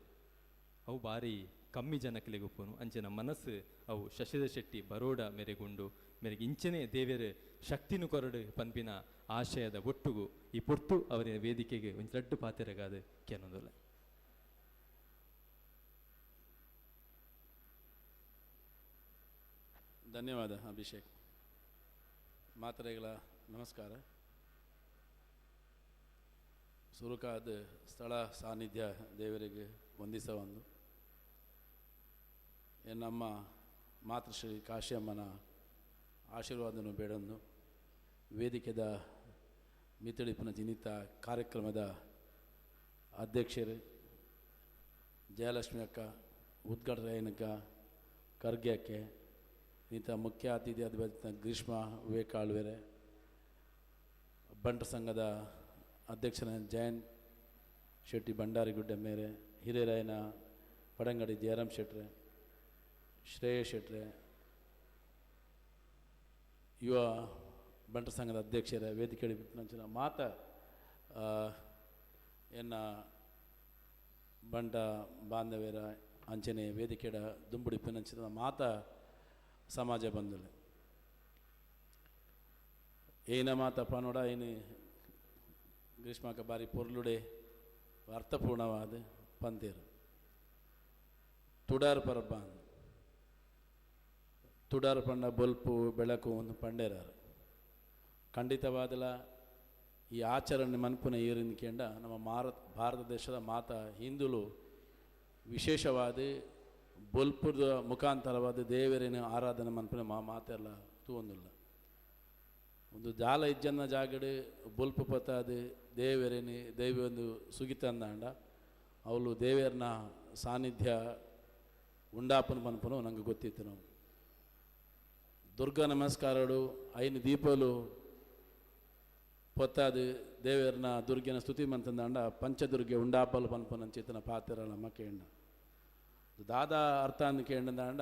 ಅವು ಬಾರಿ ಕಮ್ಮಿ ಜನಕ್ಲೆಗೆ ಉಪ್ಪುನು ಅಂಚಿನ ಮನಸ್ಸು ಅವು ಶಶಿಧರ್ ಶೆಟ್ಟಿ ಬರೋಡ ಮೆರೆಗುಂಡು ಮೇರೆಗೆ ಇಂಚನೆ ದೇವರ ಶಕ್ತಿನು ಕೊರಡು ಪನ್ಪಿನ ಆಶಯದ ಒಟ್ಟುಗು ಈ ಪೊರ್ತು ಅವರ ವೇದಿಕೆಗೆ ಒಂದು ದೊಡ್ಡ ಪಾತೆರೆಗಾದ ಕೇನೊಂದುಲ್ಲ ಧನ್ಯವಾದ ಅಭಿಷೇಕ್ ಮಾತ್ರೆಗಳ ನಮಸ್ಕಾರ ಸುರುಕಾದ ಸ್ಥಳ ಸಾನ್ನಿಧ್ಯ ದೇವರಿಗೆ ವಂದಿಸ ಒಂದು ನಮ್ಮ ಮಾತೃಶ್ರೀ ಕಾಶಿಯಮ್ಮನ ಆಶೀರ್ವಾದವನ್ನು ಬೇಡೊಂದು ವೇದಿಕೆದ ಮಿತಳಿಪಿನ ಜಿನಿತ ಕಾರ್ಯಕ್ರಮದ ಅಧ್ಯಕ್ಷರು ಜಯಲಕ್ಷ್ಮಿ ಅಕ್ಕ ಉದ್ಘಾಟಕ ಖರ್ಗೆ ಅಕ್ಕೆ ಇಂಥ ಮುಖ್ಯ ಅತಿಥಿ ಅಧಿಪತಿ ಗ್ರೀಷ್ಮ ವಿವೇಕಾಳ್ವೆರೆ ಬಂಟ ಸಂಘದ ಅಧ್ಯಕ್ಷನ ಜಯಂತ್ ಶೆಟ್ಟಿ ಭಂಡಾರಿಗುಡ್ಡ ಮೇರೆ ಹಿರಿಯರಾಯನ ಪಡಂಗಡಿ ಜಯರಾಮ್ ಶೆಟ್ರೆ ಶ್ರೇಯಸ್ ಶೆಟ್ರೆ ಯುವ ಬಂಟ ಸಂಘದ ಅಧ್ಯಕ್ಷರ ವೇದಿಕೆ ನಂಚಿನ ಮಾತ ಎನ್ನ ಬಂಟ ಬಾಂಧವ್ಯರ ಅಂಚನೆ ವೇದಿಕೆಡ ದುಂಬುಡಿಪ್ಪಿನಂಚಿನ ಮಾತ ಸಮಾಜ ಬಂಧುಲೆ ಏನ ಮಾತ ಪನೋಡ ಏನು ಗ್ರೀಷ್ಮಕ ಬಾರಿ ಪೊರ್ಲುಡೆ ಅರ್ಥಪೂರ್ಣವಾದ ಪಂತೇರು ತುಡಾರ್ ಪರಬ್ಬ ತುಡಾರ್ ಪಂಡ ಬೊಲ್ಪು ಬೆಳಕು ಒಂದು ಪಂಡೇರಾರು ಖಂಡಿತವಾದಲ ಈ ಆಚರಣೆ ಮನ್ಪುನ ಏರಿಕೆಂಡ ನಮ್ಮ ಭಾರತ ದೇಶದ ಮಾತ ಹಿಂದುಲು ವಿಶೇಷವಾದ ಬೊಲ್ಪುದ ಮುಖಾಂತರವಾದ ದೇವರಿನ ಆರಾಧನೆ ಮನ್ಪುನ ಮಾತೆಲ್ಲ ತೂವೊಂದಿಲ್ಲ ಒಂದು ಜಾಲ ಇಜ್ಜನ್ನ ಜಾಗಡೆ ಬೊಲ್ಪು ಪತ್ತಾದ ದೇವರೇನಿ ದೈವ ಒಂದು ಸುಗಿತಂದಾಂಡ ಅವಳು ದೇವರನ್ನ ಸಾನ್ನಿಧ್ಯ ಉಂಡಾಪನ ಮನ್ಪನು ನಂಗೆ ಗೊತ್ತಿತ್ತು ನಾವು ದುರ್ಗಾ ನಮಸ್ಕಾರಡು ಐನು ದೀಪಲು ಪೊತ್ತಾದು ದೇವರನ ದುರ್ಗೆನ ಸ್ತುತಿ ಮಂತಂದಾಂಡ ಪಂಚದುರ್ಗೆ ಉಂಡಾಪಲು ಪನ್ಪನ ಚಿತ್ತನ ಪಾತ್ರಲ ಕೇಂಡ ದಾದ ಅರ್ಥ ಅಂದು ಕೇಂಡಂದಾಂಡ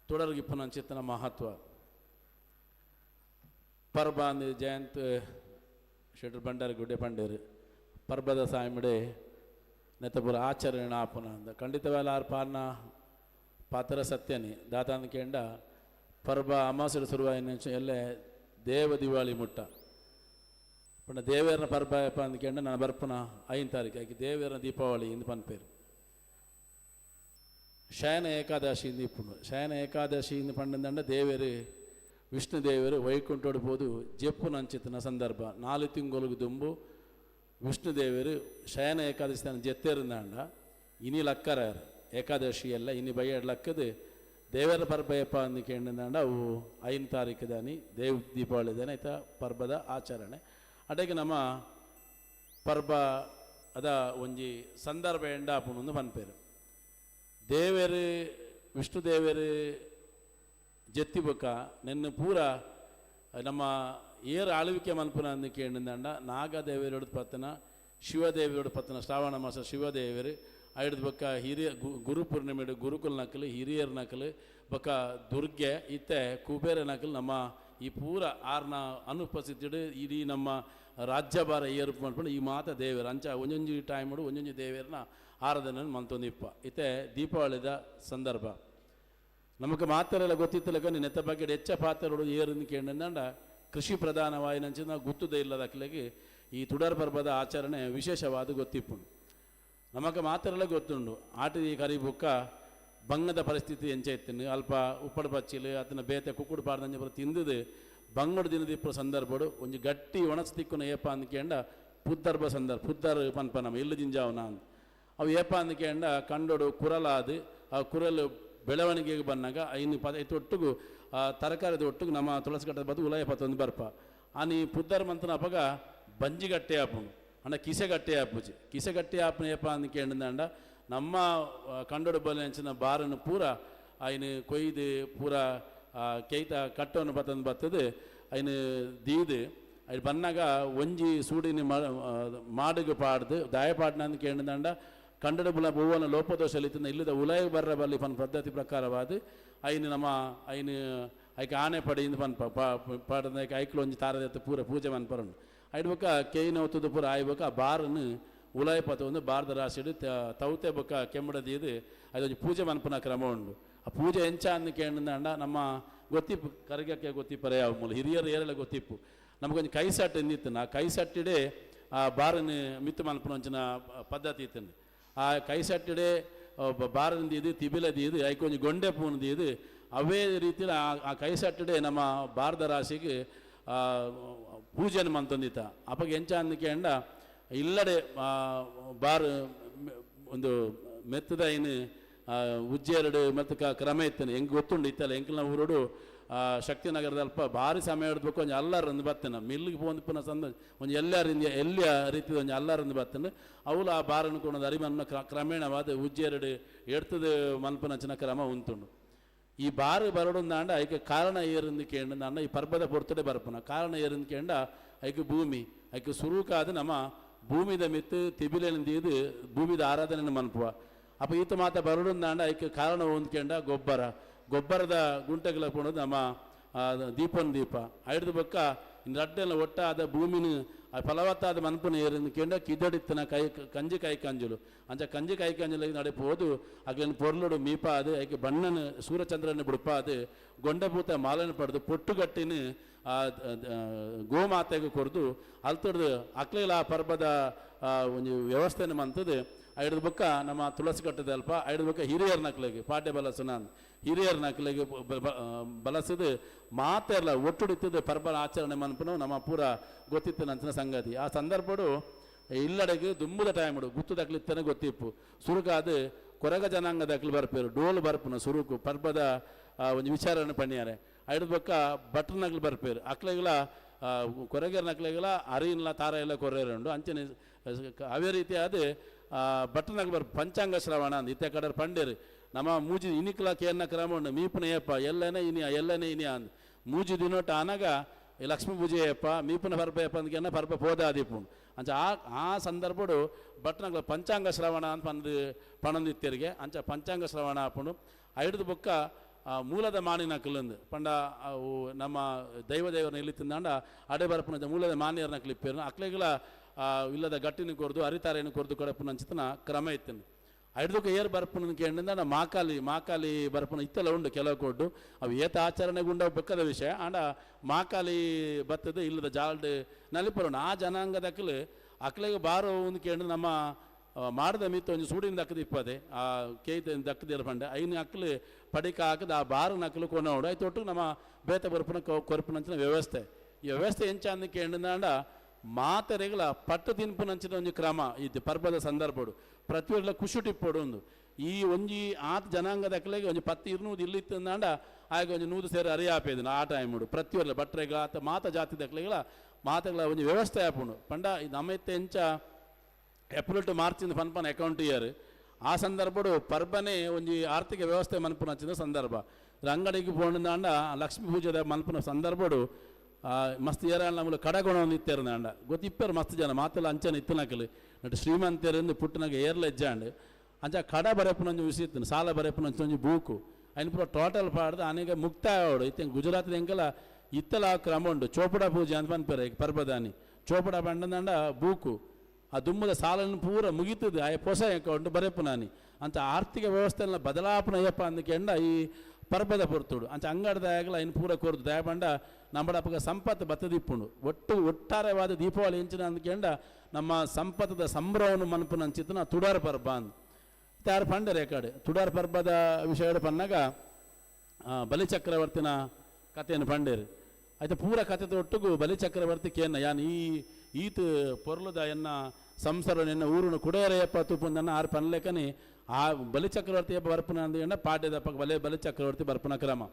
ತುಡರ್ಗಿಪ್ಪನ ಚಿತ್ತನ ಮಹತ್ವ ಪರ್ಬ ಅಂದು ಜಯಂತ್ ಶೆಟ್ರ್ ಬಂಡಾರಿ ಗುಡ್ಡೆ ಪಂಡೇರು ಪರ್ಬದ ಸಾಯಮಿಡೆ ನೆತ್ತಪುರ ಆಚರಣೆ ಆಪನ ಅಂದ ಖಂಡಿತವೇಲ ಆರು ಪಾರ್ನ ಪಾತ್ರ ಸತ್ಯನಿ ದಾತ ಅಂದು ಕೇಂಡ ಪರ್ಬ ಅಮಾಸೆಡು ಶುರುವಾಯಿನ ಎಲ್ಲೇ ದೇವ ದಿವಾಳಿ ಮುಟ್ಟ ಪಂಡ ದೇವೇರನ ಪರ್ಬ ಯಪ್ಪ ಅಂದು ಕೇಂಡ ನಾನು ಬರ್ಪನ 5 ತಾರೀಕು ಆಯ್ಕೆ ದೇವೇರನ ದೀಪಾವಳಿ ಇಂದು ಪನ್ಪೇರು ಶಯನ ಏಕಾದಶಿ ಇಂದು ಇಪ್ಪುಂಡು ಶಯನ ಏಕಾದಶಿ ಇಂದು ಪಂಡಂದಂಡ ದೇವೇರು ವಿಷ್ಣು ದೇವರು ವೈಕುಂಠೋಡು ಪೋದು ಜೆಪ್ಪು ನಂಚಿತ್ತಿನ ಸಂದರ್ಭ 4 ತಿಂಗಳು ದುಂಬು ವಿಷ್ಣು ದೇವರು ಶಯನ ಏಕಾದಶಿ ತಾನು ಜೆತ್ತೇರಿಂದಾಂಡ ಇನಿ ಲಕ್ಕರಾರು ಏಕಾದಶಿ ಎಲ್ಲ ಇನಿ ಬೈಯಡ್ ಲಕ್ಕದು ದೇವರ ಪರ್ಬಯಪ್ಪ ಅಂದು ಕೇಂಡಂದಾಂಡ ಅವು 5 ತಾರೀಕು ದಾನಿ ದೇವ್ ದೀಪಾವಳಿ ದಾನಿ ಆಯ್ತಾ ಪರ್ಬದ ಆಚರಣೆ ಅಡೆಗೆ ನಮ್ಮ ಪರ್ಬ ಅದ ಒಂಜಿ ಸಂದರ್ಭ ಎಂಡಾಪುಣಂದು ಪನ್ಪೇರು ದೇವರು ವಿಷ್ಣು ದೇವರು ಜೆತ್ತಿ ಬೊಕ್ಕ ನೆನ್ನು ಪೂರ ನಮ್ಮ ಏರು ಆಳ್ವಿಕೆ ಮಲ್ಪುನ ಅಂದು ಕೇಳಿದಂಡ ನಾಗದೇವರೋಡು ಪತ್ತನ ಶಿವದೇವಿಯೋಡು ಪತ್ತನ ಶ್ರಾವಣ ಮಾಸ ಶಿವದೇವರು ಐಡ್ದು ಬೊಕ್ಕ ಹಿರಿಯ ಗುರು ಪೂರ್ಣಿಮೆಡು ಗುರುಕುಲ ನಕಲು ಹಿರಿಯರ ನಕಲು ಬೊಕ್ಕ ದುರ್ಗೆ ಇತ್ತೆ ಕುಬೇರ ನಕಲು ನಮ್ಮ ಈ ಪೂರ ಆರ್ನ ಅನುಪಸ್ಥಿತಿಡು ಇಡೀ ನಮ್ಮ ರಾಜ್ಯಭಾರ ಏರ್ಪು ಮಾಡ್ಕೊಂಡು ಈ ಮಾತ ದೇವರು ಅಂಚ ಒಂದೊಂದು ಟೈಮಡು ಒಂದೊಂದು ದೇವರನ್ನ ಆರಾಧನೆ ಮಂತೊಂದಿಪ್ಪ ಇತ್ತೆ ದೀಪಾವಳಿದ ಸಂದರ್ಭ ನಮಗೆ ಮಾತೆಲ್ಲ ಗೊತ್ತಿತ್ತಲಕ ನೆತ್ತ ಬಗ್ಗೆ ಹೆಚ್ಚ ಪಾತ್ರಗಳು ಏರಿಂದ ಕೇಳಿದಂಡ ಕೃಷಿ ಪ್ರಧಾನವಾಯಿನಂಚ ನಾವು ಗುತ್ತುದೇ ಇಲ್ಲದಕ್ಕಿಗೆ ಈ ತುಡರ್ ಪರ್ಬದ ಆಚರಣೆ ವಿಶೇಷವಾದ ಗೊತ್ತಿಪ್ಪು ನಮಗೆ ಮಾತೆಲ್ಲ ಗೊತ್ತುಂಡು ಆಟಿ ಕರಿಬುಕ್ಕ ಬಂಗದ ಪರಿಸ್ಥಿತಿ ಎಂಚ ಇತ್ತಿನ ಅಲ್ಪ ಉಪ್ಪಡು ಪಚ್ಚಿಲು ಅದನ್ನ ಬೇತೆ ಕುಕ್ಕುಡು ಪಾಡ್ದಂಜ ಬರ ತಿಂದದು ಬಂಗಡು ದಿನದಿಪ್ಪು ಸಂದರ್ಭಡು ಒಂಜಿ ಗಟ್ಟಿ ಒಣಸ್ತಿಕ್ಕುನ ಏಪ ಅಂದ್ಕೇಂಡ ಪುದ್ದರ್ಬ ಸಂದರ್ಭ ಪುದ್ದರ್ ಪನ್ಪನಮ ಇಲ್ಲು ಜಿಂಜಾವನ ಅಂತ ಅವು ಏಪ ಅಂದ್ಕೇಂಡ ಕಂಡೋಡು ಕುರಲಾದು ಆ ಕುರಲು ಬೆಳವಣಿಗೆಗೆ ಬಂದಾಗ ಐನು ಒಟ್ಟಿಗೂ ತರಕಾರಿದ ಒಟ್ಟಿಗೆ ನಮ್ಮ ತುಳಸಿ ಕಟ್ಟದ ಬದು ಉಲಾಯ ಪತ್ತೊಂದು ಬರ್ಪ ಆನಿ ಪುದ್ದರ್ ಮಂತನ ಅಪಗ ಬಂಜಿಗಟ್ಟೆ ಆಪುನು ಅಣ್ಣ ಕಿಸೆಗಟ್ಟೆ ಆಪುಜಿ ಕಿಸೆಗಟ್ಟೆ ಆಪುನ ಏಪ ಅಂದು ಕೇಳಿದಂಡ ನಮ್ಮ ಕಂಡೋಡು ಬಲಿನ ಬಾರನ್ನು ಪೂರ ಐನು ಕೊಯ್ದು ಪೂರ ಕೆಯ್ತ ಕಟ್ಟವನ್ನು ಬತ್ತದು ಐನು ದೀದು ಅದು ಬಂದಾಗ ಒಂಜಿ ಸೂಡಿನ ಮಾಡುಗೆ ಪಾಡ್ದು ದಾಯಪಾಡ್ನ ಅಂತ ಕೇಳಿದಂಡ ಕಂಡಡ ಬುಲ ಭೂವನ ಲೋಪದೋಷಲಿತ್ತಿನ ಇಲ್ಲದ ಉಲಯ ಬರ್ರ ಬಲ್ಲಿ ಪನ್ ಪದ್ಧತಿ ಪ್ರಕಾರವಾದ ಐನು ನಮ್ಮ ಐನು ಐಕೆ ಆನೆ ಪಡೆಯಿಂದ ಪನ್ಪ ಪಾಡದ ಐಕ್ಲು ಒಂಜಿ ತಾರದತ್ತ ಪೂರ ಪೂಜೆ ಮನ್ಪರನು ಐಡ್ಬೇಕ ಕೇಯ್ನ ಹೊತ್ತದ ಪೂರ ಆಯ್ಬೇಕ ಆ ಬಾರನ್ನು ಉಲಾಯ ಪತ ಒಂದು ಬಾರದ ರಾಶಿಡು ತೌತೆ ಬೊಕ್ಕ ಕೆಮ್ಮಡದೀದು ಅದೊಂದು ಪೂಜೆ ಮನ್ಪನ ಕ್ರಮ ಉಂಡು ಆ ಪೂಜೆ ಎಂಚ ಅಂದು ಕೇಳಿದಂಡ ನಮ್ಮ ಗೊತ್ತಿಪ್ಪು ಕರಗಕ್ಕೆ ಗೊತ್ತಿಪ್ಪರೆ ಯಾವ ಮೂಲ ಹಿರಿಯರು ಏರೆಲ್ಲ ಗೊತ್ತಿಪ್ಪು ನಮಗೊಂದು ಕೈ ಸಟ್ ಎಂದಿತ್ತು ಆ ಕೈ ಸಟ್ಟಿಡೆ ಆ ಬಾರನ್ನು ಮಿತ್ತು ಮನ್ಪನ ಒಂಚಿನ ಪದ್ಧತಿ ಇತ್ತಂದು ಆ ಕೈ ಸಟ್ಟಿಡೆ ಬಾರನದೀದು ತಿಬಿಲದೀದು ಐಕೊಂಜಿ ಗೊಂಡೆ ಪೂನದೀದು ಅವೇ ರೀತಿಯಲ್ಲಿ ಆ ಕೈ ಸಟ್ಟಿಡೆ ನಮ್ಮ ಬಾರದ ರಾಶಿಗೆ ಪೂಜೆಯನ್ನು ಮಂತೊಂದಿತ್ತ ಅಪ್ಪಗೆ ಎಂಚ ಅಂದಕ್ಕೆ ಅಂಡ ಇಲ್ಲಡೆ ಬಾರ್ ಒಂದು ಮೆತ್ತದ ಏನು ಉಜ್ಜೇರಡು ಮತ್ತು ಕ್ರಮ ಇತ್ತನೆ ಹೆಂಗೆ ಗೊತ್ತುಂಡು ಇತ್ತಲ್ಲ ಎಂಕಲ್ನ ಊರೋಡು ಶಕ್ತಿನಗರದ ಅಲ್ಪ ಭಾರಿ ಸಮಯ ಹಿಡ್ಬೇಕು ಒಂಜಿ ಅಲ್ಲಾರಂದು ಬರ್ತೇನೆ ಮಿಲ್ಲಿಗೆ ಪೋಂದಿಪ್ಪನ ಸಂದ ಒಂದು ಎಲ್ಲರಿಂದ ಎಲ್ಲಿಯ ರೀತಿಯ ಒಂದು ಅಲ್ಲಾರಂದು ಬರ್ತೇನೆ ಅವಳು ಆ ಬಾರನ್ನು ಕೊಂಡೊಂದು ಅರಿಮನ್ನ ಕ್ರಮೇಣವಾದ ಉಜ್ಜೇರಡು ಎಡ್ತದ ಮಲ್ಪನಂಚಿನ ಕ್ರಮ ಉಂಟುಂಡು ಈ ಬಾರು ಬರಡೊಂದಾಂಡ ಐಕೆ ಕಾರಣ ಏರಿಂದ ಕೇಂಡ ಈ ಪರ್ಬದ ಪೊರ್ತಡೆ ಬರ್ಪನ ಕಾರಣ ಏರಿಂದ ಕೇಂಡ ಐಕೆ ಭೂಮಿ ಐಕೆ ಸುರುಕಾದ ನಮ್ಮ ಭೂಮಿದ ಮಿತ್ತು ತಿಬಿಲಿನಿಂದ ಭೂಮಿದ ಆರಾಧನೆ ಮನ್ಪುವ ಅಪ್ಪ ಈತ ಮಾತ ಬರಡೊಂದಾಂಡ ಐಕೆ ಕಾರಣ ಹೊಂದ್ಕೊಂಡ ಗೊಬ್ಬರದ ಗುಂಟೆಗಳ ಕೊಡೋದು ನಮ್ಮ ದೀಪನ ದೀಪ ಐಡ್ದು ಬೊಕ್ಕ ಇನ್ನು ರಡ್ಡೆಲ್ಲ ಒಟ್ಟಾದ ಭೂಮಿನ ಫಲವತ್ತಾದ ಮನ್ಪನ ಏರಿಂದ ಕೇಂಡ ಕಿದಡಿತ್ತನ ಕಂಜಿ ಕೈ ಕಂಜಲು ಅಂಚ ಕಂಜಿ ಕೈ ಕಂಜಲ ನಡೆಪೋದು ಅಗ್ಲಿನ ಪೊರ್ಲುಡು ಮೀಪಾದು ಐಕೆ ಬಣ್ಣನ ಸೂರ್ಯಚಂದ್ರನ ಬಿಡುಪಾದು ಗೊಂಡಭೂತ ಮಾಲನ ಪಡೆದು ಪೊಟ್ಟುಗಟ್ಟಿನ ಗೋಮಾತೆಗೆ ಕೊರ್ದು ಅಲ್ತಡ್ದು ಅಕ್ಲಿಲ ಆ ಪರ್ಬದ ಒಂದು ವ್ಯವಸ್ಥೆನ ಮಂತದ್ದು ಐಡ್ದು ಬೊಕ್ಕ ನಮ್ಮ ತುಳಸಿ ಕಟ್ಟದ ಅಲ್ಪ ಐಡ್ದು ಬೊಕ್ಕ ಹಿರಿಯರ ನಕ್ಲಿಗೆ ಪಾಡ್ಯ ಬಲಸನ ಹಿರಿಯರ ನಕ್ಲಿಗೆ ಬಲಸದು ಮಾತೆಲ್ಲ ಒಟ್ಟುಡಿತದ ಪರ್ಬಲ ಆಚರಣೆ ಮನ್ಪನು ನಮ್ಮ ಪೂರ ಗೊತ್ತಿತ್ತು ನಂಚಿನ ಸಂಗತಿ ಆ ಸಂದರ್ಭಡು ಇಲ್ಲಡೆಗೆ ದುಂಬುದ ಟೈಮಡು ಗುತ್ತುದಕ್ಲಿತ್ತನೆ ಗೊತ್ತಿಪ್ಪು ಸುರುಕಾದು ಕೊರಗ ಜನಾಂಗದಕ್ಲಿ ಬರ್ಪೇರು ಡೋಲು ಬರ್ಪುನ ಸುರುಕು ಪರ್ಬದ ಒಂದು ವಿಚಾರಣೆ ಪಣ್ಣಿಯಾರೆ ಐಡ್ದು ಬೊಕ್ಕ ಬಟ್ರನಗ್ಲು ಬರ್ಪೇರು ಅಕ್ಲೆಗಳ ಕೊರಗೆರ ನಕ್ಲೆಗಳ ಅರಿಯಿಲ್ಲ ತಾರ ಎಲ್ಲ ಕೊರೆಯರುಂಡು ಅಂಚನೆ ಅವೇ ರೀತಿ ಅದು ಬಟ್ರನಗ್ಲು ಪಂಚಾಂಗ ಶ್ರವಣ ಅಂದ್ ಇತ್ತೆ ಕಡೆ ಪಂಡೇರು ನಮ್ಮ ಮೂಜಿ ಇನಿಕ್ಲ ಕೇರ್ನ ಕ್ರಮ ಉಂಡು ಮೀಪುನ ಏಪ ಎಲ್ಲನೇ ಇನಿಯ ಅಂದ್ ಮೂಜಿ ದಿನೋಟ ಅನಗ ಈ ಲಕ್ಷ್ಮೀ ಪೂಜೆ ಏಪ ಮೀಪುನ ಪರ್ಬ ಏಪ ಅಂದ್ಕೆನ್ನ ಪರ್ಬ ಪೋದಾದೀಪುಂಡು ಅಂಚ ಆ ಸಂದರ್ಭಡು ಬಟ್ನಗ್ಲ ಪಂಚಾಂಗ ಶ್ರವಣ ಅಂತ ಪಣಂದಿತ್ತರಿಗೆ ಅಂಚ ಪಂಚಾಂಗ ಶ್ರವಣ ಆಪುಂಡು ಐಡ್ದು ಬೊಕ್ಕ ಮೂಲದ ಮಾನಿನಕ್ಲಂದು ಪಂಡ ಅವು ನಮ್ಮ ದೈವದೇವರನ್ನ ಇಲ್ಲಿ ತಿಂದಾಂಡ ಅಡೆ ಬರಪುನ ಮೂಲದ ಮಾನ್ಯರನ್ನ ಕ್ಲಿಪ್ಪೇರು ಅಕ್ಲೆಗಳ ಇಲ್ಲದ ಗಟ್ಟಿನ ಕೊರ್ದು ಅರಿತಾರೇನು ಕೊರ್ದು ಕೊಡಪುನ ಅಂಚಿತನ ಕ್ರಮ ಇತ್ತನು ಐಡ್ದಕ್ಕೆ ಏರ್ ಬರ್ಪುನ ಕೇಳಿಂದ ಮಾಕಾಲಿ ಬರ್ಪುನ ಇತ್ತೆಲ್ಲ ಉಂಡು ಕೆಲವು ಕೊಡ್ಡು ಅವು ಏತ ಆಚರಣೆಗುಂಡ ಬೆಕ್ಕದ ವಿಷಯ ಆಂಡ ಮಾಕಾಲಿ ಬತ್ತದ ಇಲ್ಲದ ಜಾಲ್ಡ್ ನಲಿಪರೋಣ ಆ ಜನಾಂಗದಕ್ಕಲು ಅಕ್ಲೆಗೆ ಬಾರೋ ಒಂದು ಕೇಳಿ ನಮ್ಮ ಮಾಡಿದ ಮಿತ್ತು ಒಂದು ಸೂಡಿನ ದಕ್ಕದ ಇಪ್ಪದೆ ಆ ಕೇಯ್ತ ದಕ್ಕದಿರ ಪಂಡೆ ಐನ ಅಕ್ಕಲು ಪಡಿಕ ಹಾಕದ ಆ ಬಾರು ನಕ್ಕಲು ಕೊಂಡೋಡು ಆಯ್ತು ಒಟ್ಟು ನಮ್ಮ ಬೇತ ಬರ್ಪುನ ಕೊರಪುನಂಚಿನ ವ್ಯವಸ್ಥೆ ಈ ವ್ಯವಸ್ಥೆ ಎಂಚ ಅಂದ ಕೇಳಿದಾಂಡ ಮಾತರೆಗಳ ಪಟ್ಟು ತಿನ್ಪುನಂಚಿನ ಒಂದು ಕ್ರಮ ಇದು ಪರ್ಬದ ಸಂದರ್ಭಡು ಪ್ರತಿಯೊಲ್ಲ ಕುಶುಟಿಪ್ಪಡು ಒಂದು ಈ ಒಂಜಿ ಆತ ಜನಾಂಗದಕ್ಕಲೆಗೆ ಒಂದು 10-20 ಇಲ್ಲಿತ್ತಂದಾಂಡ ಆಗ ಒಂದು 100 ಸೇರಿ ಅರಿಯಾಪೇದು ಆ ಟೈಮುಡು ಪ್ರತಿಯೊಲ್ಲ ಬಟ್ರೆಗಳ ಆತ ಮಾತ ಜಾತಿ ದಕ್ಕಲೆಗಳ ಮಾತಗಳ ಒಂದು ವ್ಯವಸ್ಥೆ ಆಪುಂಡು ಪಂಡ ನಮ್ಮ ಎತ್ತ ಎಂಚ ಏಪ್ರಿಲ್ ಟು ಮಾರ್ಚಿಂದ ಪನ್ಪನ ಅಕೌಂಟ್ ಇಯರ್ ಆ ಸಂದರ್ಭಡು ಪರ್ಬನೆ ಒಂದು ಆರ್ಥಿಕ ವ್ಯವಸ್ಥೆ ಮನ್ಪುನ ಹಚ್ಚಿದ ಸಂದರ್ಭ ಅಂಗಡಿಗೆ ಪೋಂಡಾಂಡ ಲಕ್ಷ್ಮೀ ಪೂಜೆದ ಮನ್ಪುನ ಸಂದರ್ಭಡು ಮಸ್ತ್ ಏರ ನಮ್ಮಲ್ಲಿ ಕಡಗೊಣ ಇತ್ತೇರಂದ ಗೊತ್ತಿಪ್ಪರು ಮಸ್ತ್ ಜನ ಮಾತೆಲ್ಲ ಅಂಚನ ಇತ್ತನಕಲು ನಟ್ಟು ಶ್ರೀಮಂತರಿಂದ ಪುಟ್ಟನಾಗ ಏರ್ಲ ಎಜ್ಜಾಂಡು ಅಂಚ ಕಡ ಬರೆಪುನಂಜು ವಿಸಿತ್ತು ಸಾಲ ಬರೆಪುನಂಚು ಒಂಜಿ ಬೂಕು ಅಯ್ನ ಪೂರ ಟೋಟಲ್ ಪಾಡ್ದು ಆನೆಗೆ ಮುಕ್ತಾಯ ಅವಡು ಇತ್ತೆ ಗುಜರಾತ್ ಎಂಕಲ ಇತ್ತಲ ಕ್ರಮ ಉಂಡು ಚೋಪಡ ಪೂಜೆ ಅಂತ ಪನ್ಪೇರೆ ಪರ್ಬದಾನಿ ಚೋಪಡ ಬಂಡದಂಡ ಬೂಕು ಆ ದುಮ್ಮದ ಸಾಲನ್ನು ಪೂರ ಮುಗಿತದೆ ಆ ಹೊಸ ಅಕೌಂಟ್ ಬರೆಪುನಾನಿ ಅಂತ ಆರ್ಥಿಕ ವ್ಯವಸ್ಥೆಲ್ಲ ಬದಲಾಪಣೆ ಅಯ್ಯಪ್ಪ ಅಂದಕೆಂಡ ಈ ಪರ್ಬದ ಪೊರ್ತುಡು ಅಂಚ ಅಂಗಡದಾಗಲ ಇನ್ನು ಪೂರ ಕೊರ್ದು ದಯಪಂಡ ನಮ್ಮಡಪ್ಪಗ ಸಂಪತ್ತು ಬತ್ತದಿಪ್ಪುಂಡು ಒಟ್ಟಾರೆವಾದ ದೀಪಾವಳಿ ಎಂಚಿನ ಅಂದ್ಕೆಂಡ ನಮ್ಮ ಸಂಪತ್ತದ ಸಂಭ್ರಮವನ್ನು ಮನಪುನ ಅಂಚಿತನ ತುಡಾರ್ ಪರ್ಬ ಅಂದ್ ಯಾರು ಪಂಡ ರೇಕಾಡು ತುಡಾರ್ ಪರ್ಬದ ವಿಷಯ ಪನ್ನಾಗ ಬಲಿಚಕ್ರವರ್ತಿನ ಕಥೆಯನ್ನು ಪಂಡೇರು ಆಯ್ತು ಪೂರ ಕಥೆದ ಒಟ್ಟಿಗೂ ಬಲಿಚಕ್ರವರ್ತಿ ಕೇನ್ನ ಯಾನ್ ಈತ ಪೊರ್ಲುದ ಎನ್ನ ಸಂಸಾರ ಎನ್ನ ಊರುನು ಕುಡೇರೆಯಪ್ಪ ತುಪ್ಪುಂದನ್ನ ಆರು ಪನ್ಲೆಕನಿ ಆ ಬಲಿಚಕ್ರವರ್ತಿ ಹಬ್ಬ ಬರ್ಪುನ ಅಂದ ಪಾಡ್ಯದಪ್ಪ ಬಲಿಚಕ್ರವರ್ತಿ ಬರ್ಪುನ ಕ್ರಮ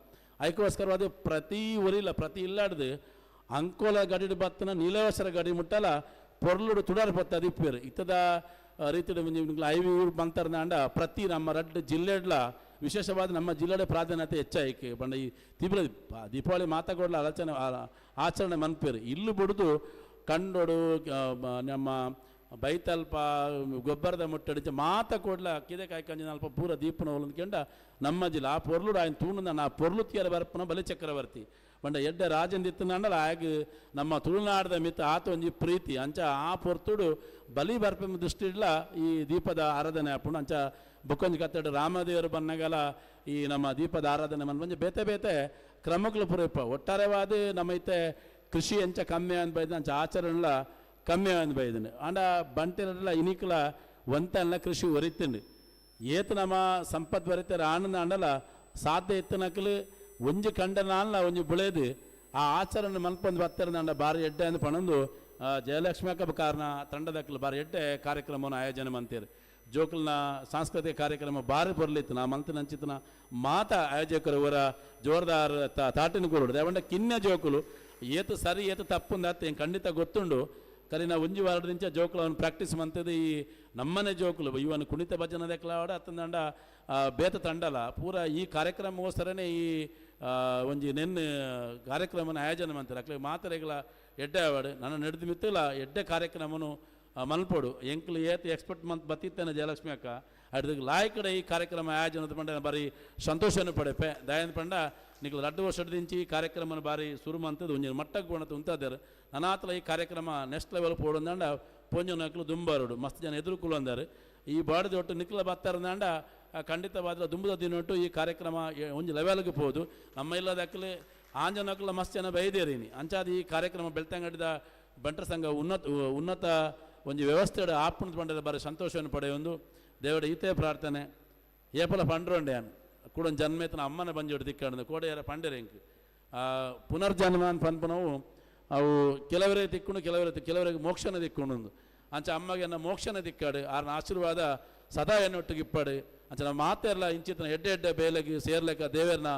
ಅದಕ್ಕೋಸ್ಕರವಾದ ಪ್ರತಿ ಊರಿಲ್ಲ ಪ್ರತಿ ಇಲ್ಲಾಡ್ದು ಅಂಕೋಲ ಗಡಿ ಬತ್ತನ ನೀಲವಸರ ಗಡಿ ಮುಟ್ಟಲ ಪೊರ್ಲುಡು ತುಡಾರ್ ಬತ್ತ ದಿಪ್ಪೇರು ಇತ್ತದ ರೀತಿ ಐವಿ ಊರು ಬಂತಾರಂಡ ಪ್ರತಿ ನಮ್ಮ ರಡ್ಡು ಜಿಲ್ಲೆಡ್ಲ ವಿಶೇಷವಾದ ನಮ್ಮ ಜಿಲ್ಲೆಡೆ ಪ್ರಾಧಾನ್ಯತೆ ಹೆಚ್ಚಾಯಿಕೆ ಬಂಡ ಈ ದೀಪಾವಳಿ ಮಾತಾಗೊಡ್ಲ ಆಚರಣೆ ಮನ್ಪೇರು ಇಲ್ಲು ಬಿಡುದು ಕಂಡೋಡು ನಮ್ಮ ಬೈತಲ್ಪ ಗೊಬ್ಬರದ ಮುಟ್ಟಡಿಚ ಮಾತ ಕೊಡ್ಲ ಕಿದೆ ಕಾಯ್ಕಂಜ ಅಲ್ಪ ಪೂರ ದೀಪನ ಹೊಲಂದ್ಕೊಂಡ ನಮ್ಮ ಜಿಲ್ಲೆ ಆ ಪೊರ್ಲುಡು ಆಯ್ನ ತೂಣದ ನಾ ಪೊರ್ಲು ತೀರ ಬರ್ಪನ ಬಲಿಚಕ್ರವರ್ತಿ ಬಂಡ ಎಡ್ಡೆ ರಾಜಂದಿತ್ತಂಡಲ ಆಗ ನಮ್ಮ ತುಳುನಾಡದ ಮಿತ್ತ ಆತ ಒಂಜಿ ಪ್ರೀತಿ ಅಂಚ ಆ ಪೊರ್ತುಡು ಬಲಿ ಬರ್ಪ ದೃಷ್ಟಿ ಇಡ್ಲ ಈ ದೀಪದ ಆರಾಧನೆ ಆಪುಂಡು ಅಂಚ ಬೊಕ್ಕೊಂಜಿ ಕತ್ತಡು ರಾಮದೇವರು ಬನ್ನಗಲ ಈ ನಮ್ಮ ದೀಪದ ಆರಾಧನೆ ಮನ್ಪಂಜ ಬೇತೆ ಬೇತೆ ಕ್ರಮಗಳು ಪುರಪ್ಪ ಒಟ್ಟಾರೆವಾದ ನಮ್ಮ ಇತ್ತೆ ಕೃಷಿ ಎಂಚ ಕಮ್ಮಿ ಅಂತ ಬೈದ ಅಂಚ ಆಚರಣೆಲ ಕಮ್ಮಿ ಅಂತ ಬೈದನು ಆಂಡ ಬಂಟಿರಲ್ಲ ಇನಿಕಲ ಒಂತಲ್ಲ ಕೃಷಿ ಒರಿತಿಂಡು ಏತು ನಮ್ಮ ಸಂಪತ್ ಬರೀತಾರೆ ಆನಂದ ಅಂಡಲ ಸಾಧ್ಯ ಎತ್ತನಕಲು ಒಂಜಿ ಕಂಡನಾಲ್ನ ಒಂಜಿ ಬುಳೇದು ಆ ಆಚರಣೆ ಮನ್ಪೊಂದು ಬತ್ತರಂದ ಬಾರಿ ಎಡ್ಡೆ ಅಂದು ಪಣಂದು ಜಯಲಕ್ಷ್ಮಿ ಅಕ್ಕ ಕಾರಣ ತಂಡದಕ್ಕಲು ಬಾರಿ ಎಡ್ಡೆ ಕಾರ್ಯಕ್ರಮವನ್ನು ಆಯೋಜನೆ ಮಂತೀರು ಜೋಕಲ್ನ ಸಾಂಸ್ಕೃತಿಕ ಕಾರ್ಯಕ್ರಮ ಬಾರಿ ಬರಲಿತ್ತು ನಾ ಮಂತ್ ನಂಚಿತನ ಮಾತ ಆಯೋಜಕರು ಇವರ ಜೋರ್ದಾರ್ ತಾಟಿನ ಕೂರುಡು ದೇವಂಡ ಕಿನ್ನೆ ಜೋಕುಲು ಏತು ಸರಿ ಏತು ತಪ್ಪುಂದ ಅತ್ತೆ ಖಂಡಿತ ಗೊತ್ತುಂಡು ಕಲಿ ನಾ ಒಂಜಿ ವಾರದಿಂಚ ಜೋಕುಲು ಅವನು ಪ್ರಾಕ್ಟೀಸ್ ಮಂತದ್ದು ಈ ನಮ್ಮನೆ ಜೋಕುಲು ಇವನು ಕುಣಿತ ಭಜನ ದೆಕ್ಲಾಡ ಅತ್ತಂದಂಡ ಬೇತ ತಂಡಲ ಪೂರ ಈ ಕಾರ್ಯಕ್ರಮಗೋಸ್ಕರನೇ ಈ ಒಂಜಿ ನೆನ್ನೆ ಕಾರ್ಯಕ್ರಮನ ಆಯೋಜನೆ ಮಾಡ್ತಾರೆ ಅಕ್ಲೆ ಮಾತರೆಗಳ ಎಡ್ಡೆ ಅವಾರ್ಡ್ ನನ್ನ ನಡೆದು ಮಿತ್ತಲ ಎಡ್ಡೆ ಕಾರ್ಯಕ್ರಮನು ಮಲ್ಪೋಡು ಎಂಕ್ಲು ಏತು ಎಕ್ಸ್ಪರ್ಟ್ ಮಂತ್ ಬತ್ತಿತ್ತೇನೆ ಜಯಲಕ್ಷ್ಮಿ ಅಕ್ಕ ಅಡ್ದಕ್ಕೆ ಲಾಯ್ಕಡೆ ಈ ಕಾರ್ಯಕ್ರಮ ಆಯೋಜನೆ ಪಂಡ ಬಾರಿ ಸಂತೋಷವನ್ನು ಪಡೆಪೆ ದಯನ್ ಪಂಡ ನಿಕ್ಲು 2 ವರ್ಷದಿಂಚಿ ಈ ಕಾರ್ಯಕ್ರಮನ ಬಾರಿ ಶುರು ಮಂತದ್ದು ಒಂಜಿನ ಮಟ್ಟಕ್ಕೆ ಗೋಣತ್ತು ಉಂತಾದರು ನನಾತಲ ಈ ಕಾರ್ಯಕ್ರಮ ನೆಕ್ಸ್ಟ್ ಲೆವೆಲ್ ಪೋಡಂದಂಡ ಪೊಂಜನಕ್ಲು ದುಂಬಾರುಡು ಮಸ್ತ್ ಜನ ಎದುರುಕುಲು ಅಂದಾರು ಈ ಬಾಡಿದ ಒಟ್ಟು ನಿಕ್ಲ ಬತ್ತಾರಂದಂಡ ಖಂಡಿತವಾದ ದುಂಬದ ದಿನೊಟ್ಟು ಈ ಕಾರ್ಯಕ್ರಮ ಒಂಜಿ ಲೆವೆಲ್ಗೆ ಪೋದು ನಮ್ಮ ಇಲ್ಲದಕ್ಕಲೆ ಆಂಜನಕ್ಲ ಮಸ್ತ್ ಜನ ಬೈದೇರಿನಿ ಅಂಚಾದ ಈ ಕಾರ್ಯಕ್ರಮ ಬೆಳ್ತಂಗಡಿದ ಬಂಟರ ಸಂಘ ಉನ್ನತ ಒಂಜಿ ವ್ಯವಸ್ಥೆ ಆಪುಣದ ಪಂಡದ ಬಾರಿ ಸಂತೋಷವನ್ನು ಪಡೆಯೊಂದು ದೇವರ ಈತೆ ಪ್ರಾರ್ಥನೆ ಏಪಲ ಪಂಡ್ರೋಂಡೆ ಕೂಡ ಜನ್ಮೇತನ ಅಮ್ಮನ ಬಂಜೋಡು ದಿಕ್ಕಾಡಿದ ಕೋಡೆಯರ ಪಂಡೆರೆಂಕ್ ಪುನರ್ಜನ್ಮ ಅಂತ ಪನ್ಪನವು ಅವು ಕೆಲವರೇ ತಿಕ್ಕೊಂಡು ಕೆಲವರಿಗೆ ಮೋಕ್ಷನ ದಿಕ್ಕೊಂಡು ಅಂಚ ಅಮ್ಮಗೆ ಮೋಕ್ಷನ ದಿಕ್ಕಾಡು ಆರ್ನ ಆಶೀರ್ವಾದ ಸದಾ ಎನ್ನೊಟ್ಟಿಗೆ ಇಪ್ಪಡು ಅಂಚ ನಮ್ಮ ಮಾತೆಲ್ಲ ಇಂಚಿತನ ಎಡ್ಡೆ ಬೇಲೆಗೆ ಸೇರ್ಲೆಕ್ಕ ದೇವರನ್ನ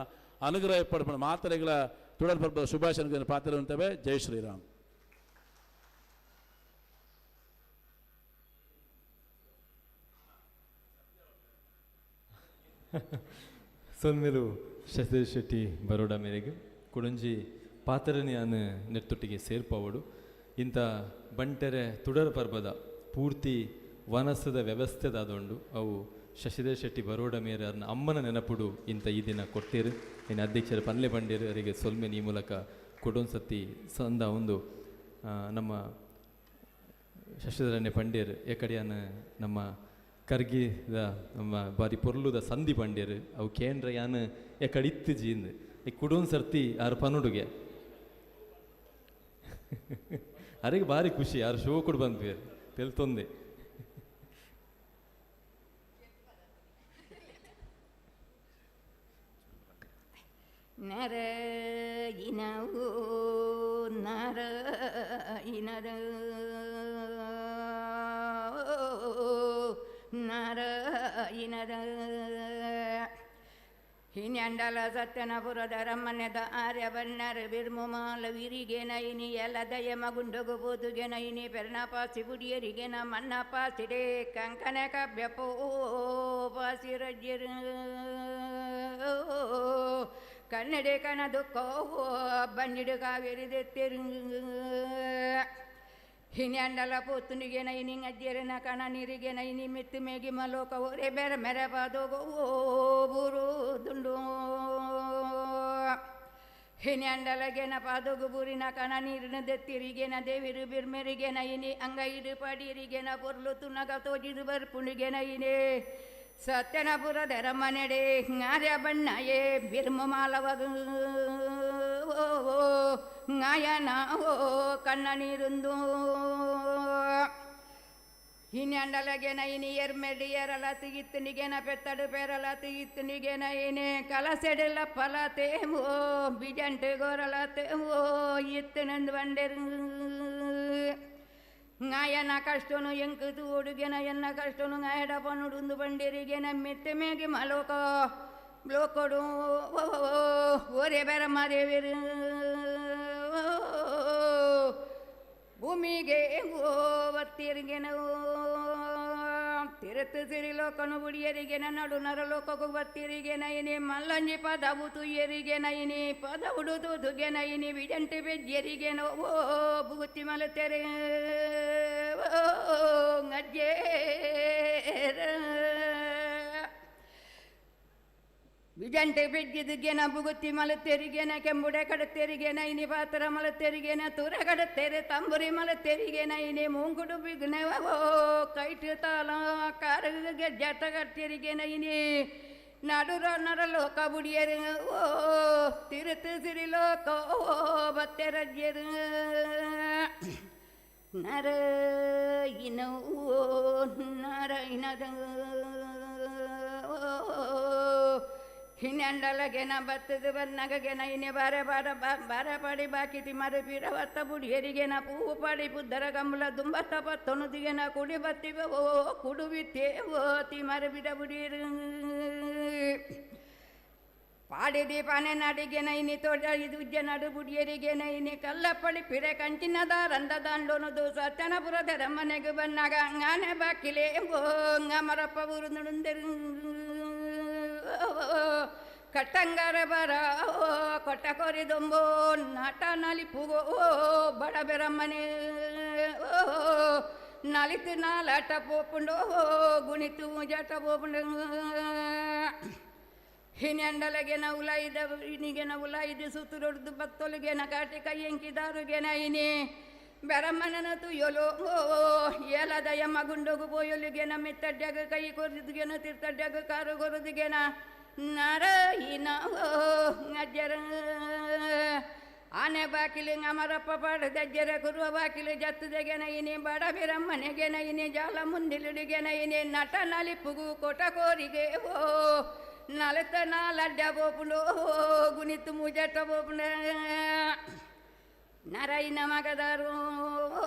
ಅನುಗ್ರಹ ಪಡ್ಕೊಂಡು ಮಾತರೆಗಳ ತುಡರ್ ಪರ್ಬದ ಶುಭಾಶಯಗಳನ್ನು ಪಾತ್ರವಂತವೆ. ಜೈ ಶ್ರೀರಾಮ್. ಸೊಲ್ಮೆಲು ಶಶಿಧರ್ ಶೆಟ್ಟಿ ಬರೋಡ ಮೇರೆಗೆ ಕುಡಂಜಿ ಪಾತ್ರನೇ ಅನ್ನು ನೆತ್ತೊಟ್ಟಿಗೆ ಸೇರ್ಪವಡು ಇಂಥ ಬಂಟೆರೆ ತುಡರ ಪರ್ಬದ ಪೂರ್ತಿ ವನಸದ ವ್ಯವಸ್ಥೆದಾದೊಂಡು ಅವು ಶಶಿಧರ್ ಶೆಟ್ಟಿ ಬರೋಡ ಮೇರೆ ಅವ್ರನ್ನ ಅಮ್ಮನ ನೆನಪುಡು ಇಂಥ ಈ ದಿನ ಕೊಡ್ತೀರು ಇನ್ನು ಅಧ್ಯಕ್ಷರು ಪನ್ಲೆ ಬಂಡೇರು ಅವರಿಗೆ ಸೊಲ್ಮೆನ್ ಈ ಮೂಲಕ ಕೊಡೊಂದು ಸತಿ ಸಂದ ಒಂದು ನಮ್ಮ ಶಶಿಧರನ್ನೇ ಪಂಡೇರು ಏಕಡೆಯನ್ನ ನಮ್ಮ ಕರ್ಗಿದ ನಮ್ಮ ಬಾರಿ ಪೊರ್ಲುದ ಸಂಧಿ ಪಂಡೇರು ಅವು ಕೇಂದ್ರ ಯಾನು ಏಕಡೆ ಇತ್ತು ಜೀಂದು ಈ ಕುಡೊಂದು ಸರ್ತಿ ಯಾರು ಪನುಡುಗೆ ಅರಿಗೆ ಭಾರಿ ಖುಷಿ ಯಾರು ಶೋ ಕೊಡು ಬಂದ್ವಿ ತೆಲ್ತೊಂದೆ ನರಯಿನವೋ ನರಯಿನರ ನರಯಿನರ ಹಿನ್ಯಂಡಲ ಸತ್ಯನಪುರದ ರಮ್ಮನೆದ ಆರ್ಯ ಬಣ್ಣರ ಬಿರ್ಮುಮಾಲ ವಿರಿಗೆ ನೈನಿ ಎಲ್ಲ ದಯ ಮಗುಂಡಗು ಬೋದುಗೆ ನೈನಿ ಪೆರ್ಣಪಾಸಿ ಬುಡಿಯರಿಗೆನ ಮನ್ನ ಪಾಸಿಡೆ ಕಂಕನ ಕಬ್ಯಪೋ ಪಾಸಿ ರಜ್ಯರು ಕನ್ನಡೆ ಕನ ದುಃಖ ಬಂಜಿಡು ಕಾವೇರಿ ದೆತ್ತೆರು ಹಿನ್ಯಂಡಲ ಪೋತುನಿಗೆ ನೈನಿ ಅಜ್ಜೆರನ ಕಣ ನೀರಿಗೆ ನೈನಿ ಮಿತ್ತು ಮೇಗಿ ಮಲೋಕ ಓರೆ ಬೆರ ಮೆರೆ ಪಾದೋಗೋ ಬೂರು ದುಂಡು ಹಿನ್ಯಂಡಲಗೆನ ಪಾದೋಗು ಬೂರಿನ ಕಣ ನೀರಿನ ದೆತ್ತಿರಿಗೆನ ದೇವಿರು ಬಿರ್ಮೆರಿಗೆ ನೈನಿ ಅಂಗೈಡು ಪಾಡಿಯರಿಗೆನ ಪೊರ್ಲು ತುನಗ ತೋಜಿದು ಬರ್ಪುಣಿಗೆ ನೈನೇ ಸತ್ಯನಪುರದ ರಮನೆಡೆ ಗಾರ್ಯ ಬಣ್ಣಯೇ ಬಿರ್ಮಮಾಲವಗು ಗಾಯನ ಓ ಕಣ್ಣ ನೀರುಂದು ಹಿನ್ಯಂಡಲಗೆ ನೈನಿ ಎರ್ಮೆಡಿ ಎರಲ ತಿಗಿತ್ತನಿಗೆನ ಪೆತ್ತಡು ಪೆರಲ ತಿಗಿತ್ತನಿಗೆನ ಏನೇ ಕಲಸೆಡೆಲ್ಲ ಫಲ ತೇಮೋ ಬಿಜಂಟು ಗೋರಲ ತೇಮೋ ಇತ್ತನಂದು ಬಂಡೆರು ಗಾಯನ ಕಷ್ಟನು ಎಂಕುದು ಓಡುಗೆನ ಎನ್ನ ಕಷ್ಟನು ಗಾಯಡ ಪನುಡುಂದು ಬಂಡಿರಿಗೆನ ಮೆತ್ತೆ ಮೇಗೆ ಮಲೋಕ ಬ್ಲೋಕೊಡು ಓರೆ ಬೆರ ಮರೆವೆರು ಭೂಮಿಗೆ ಓವತ್ತಿರಿಗೆನ ತಿರುತು ಸಿರಿಲೋಕನು ಬುಡಿಯರಿಗೆನ ನಡು ನರಲೋಕಗೂ ಬತ್ತಿರಿಗೆ ನೈನಿ ಮಲ್ಲಂಜಿ ಪದವು ತುಯ್ಯರಿಗೆ ನೈನಿ ಪದ ಉಡುದು ದುಗೆ ನೈನಿ ಬಿಜಂಟಿ ಬೆಜ್ಜರಿಗೆನ ಓ ಬುಗುತಿ ಮಲತೆರೆ ಅಜ್ಜೇ ಬಿಜಂಟೆ ಬೆಜ್ಜಿದುಗೆನ ಬುಗುತಿ ಮಲತೆರಿಗೆನ ಕೆಂಬುಡೆ ಕಡತೆರಿಗೆನ ಇನಿ ಪಾತ್ರ ಮಲತೆರಿಗೆನ ತುರ ಕಡತೆರೆ ತಂಬುರಿ ಮಲತೆರಿಗೆನ ಇನಿ ಮುಂಗುಡು ಬಿಗ್ನೆವೋ ಕೈಟು ತಾಲ ಕಾರಿಗೆ ಜಟ ಕಟ್ಟಿರಿಗೆನ ಇನಿ ನಡುರ ನರಲೋಕ ಬುಡಿಯರು ಓ ತಿರುತು ಸಿರಿಲೋಕ ಓ ಬತ್ತೆ ರಜ್ಯರು ನರ ಇನೋ ನಾರಾಯಣದ ಹಿನ್ನೆಂಡಲಗೆನ ಬತ್ತದು ಬನ್ನಗೆನ ಇನಿ ಬಾರೆ ಬಾರ ಬಾರ ಪಾಡಿ ಬಾಕಿತಿ ಮರ ಪಿರವತ್ತ ಬುಡಿಯರಿಗೆನ ಪೂವು ಪಾಡಿ ಬುದ್ಧರ ಗಂಬಲ ದುಂಬತ್ತ ಪತ್ತೊನುದಿಗೆನ ಕುಡಿ ಬತ್ತಿವೆ ಓ ಕುಡುವಿತ್ತೇ ಓತಿ ಮರ ಬಿಡ ಬುಡಿಯರು ಪಾಡಿ ದೀಪಾನೆ ನಾಡಿಗೆನ ಇನಿ ತೋಟ ಇದು ಉಜ್ಜ ನಡು ಬುಡಿಯರಿಗೆನ ಇನಿ ಕಲ್ಲಪ್ಪಡಿ ಪಿರೆ ಕಂಚಿನದ ರಂದ ದಾಂಡೋನದು ಸತ್ಯನಪುರದ ರಮ್ಮನೆಗೆ ಬನ್ನಾಗ ಅಂಗಾನೆ ಬಾಕಿಲೆ ಓ ಮರಪ್ಪ ಊರು ನುಡುಂದರು ಕಟ್ಟಂಗಾರ ಬರ ಓ ಕೊಟ್ಟ ಕೊರಿದೊಂಬೋ ನಾಟ ನಲಿಪುಗೋ ಓ ಬಡ ಬೆರಮ್ಮನೆ ಓ ನಲಿತು ನಾಲಾಟ ಪೋಪುಂಡೋ ಗುಣಿತು ಜಟ ಪೋಪುಂಡ ಹಿನ್ನೆಂಡಲಗೆನ ಉಲಾಯಿದ ಇನಿಗೆನ ಉಲಾಯಿದು ಸುತ್ತುರೊಡ್ದು ಬತ್ತೊಲಿಗೆನ ಕಾಟಿ ಕೈ ಎಂಕಿದಾರುಗೆನ ಇನಿ ಬೆರಮ್ಮನನ ತುಯ್ಯಲು ಓ ಏಲದಯ ಮಗುಂಡೋಗು ಬೋಯೊಲಿಗೆನ ಮಿತ್ತಡ್ಯಾಗ ಕೈ ಕೊರಿದುಗೆನ ತಿರ್ತಡ್ಯಾಗ ಕಾರು ಕೊರದಿಗೆನ ನಾರಾಯಣ ಓ ಅಜ್ಜರ ಆನೆ ಬಾಕಿಲು ಅಮರಪ್ಪ ಪಾಡದಜ್ಜರ ಕುರುವ ಬಾಕಿಲು ಜತ್ತದಗೆನ ಇನಿ ಬಡ ಬಿರಮ್ಮನೆಗೆನ ಇನಿ ಜಾಲ ಮುಂದಿಲಿಗೆನ ಇನಿ ನಟ ನಲಿಪುಗು ಕೊಟ ಕೋರಿಗೆ ಓ ನಲತ ನಾಲಡ್ಡ ಬೋಪುಂಡು ಗುಣಿತು ಮುಜಟ ಬೋಪುಂಡ ನಾರಾಯಣ ಮಗದಾರು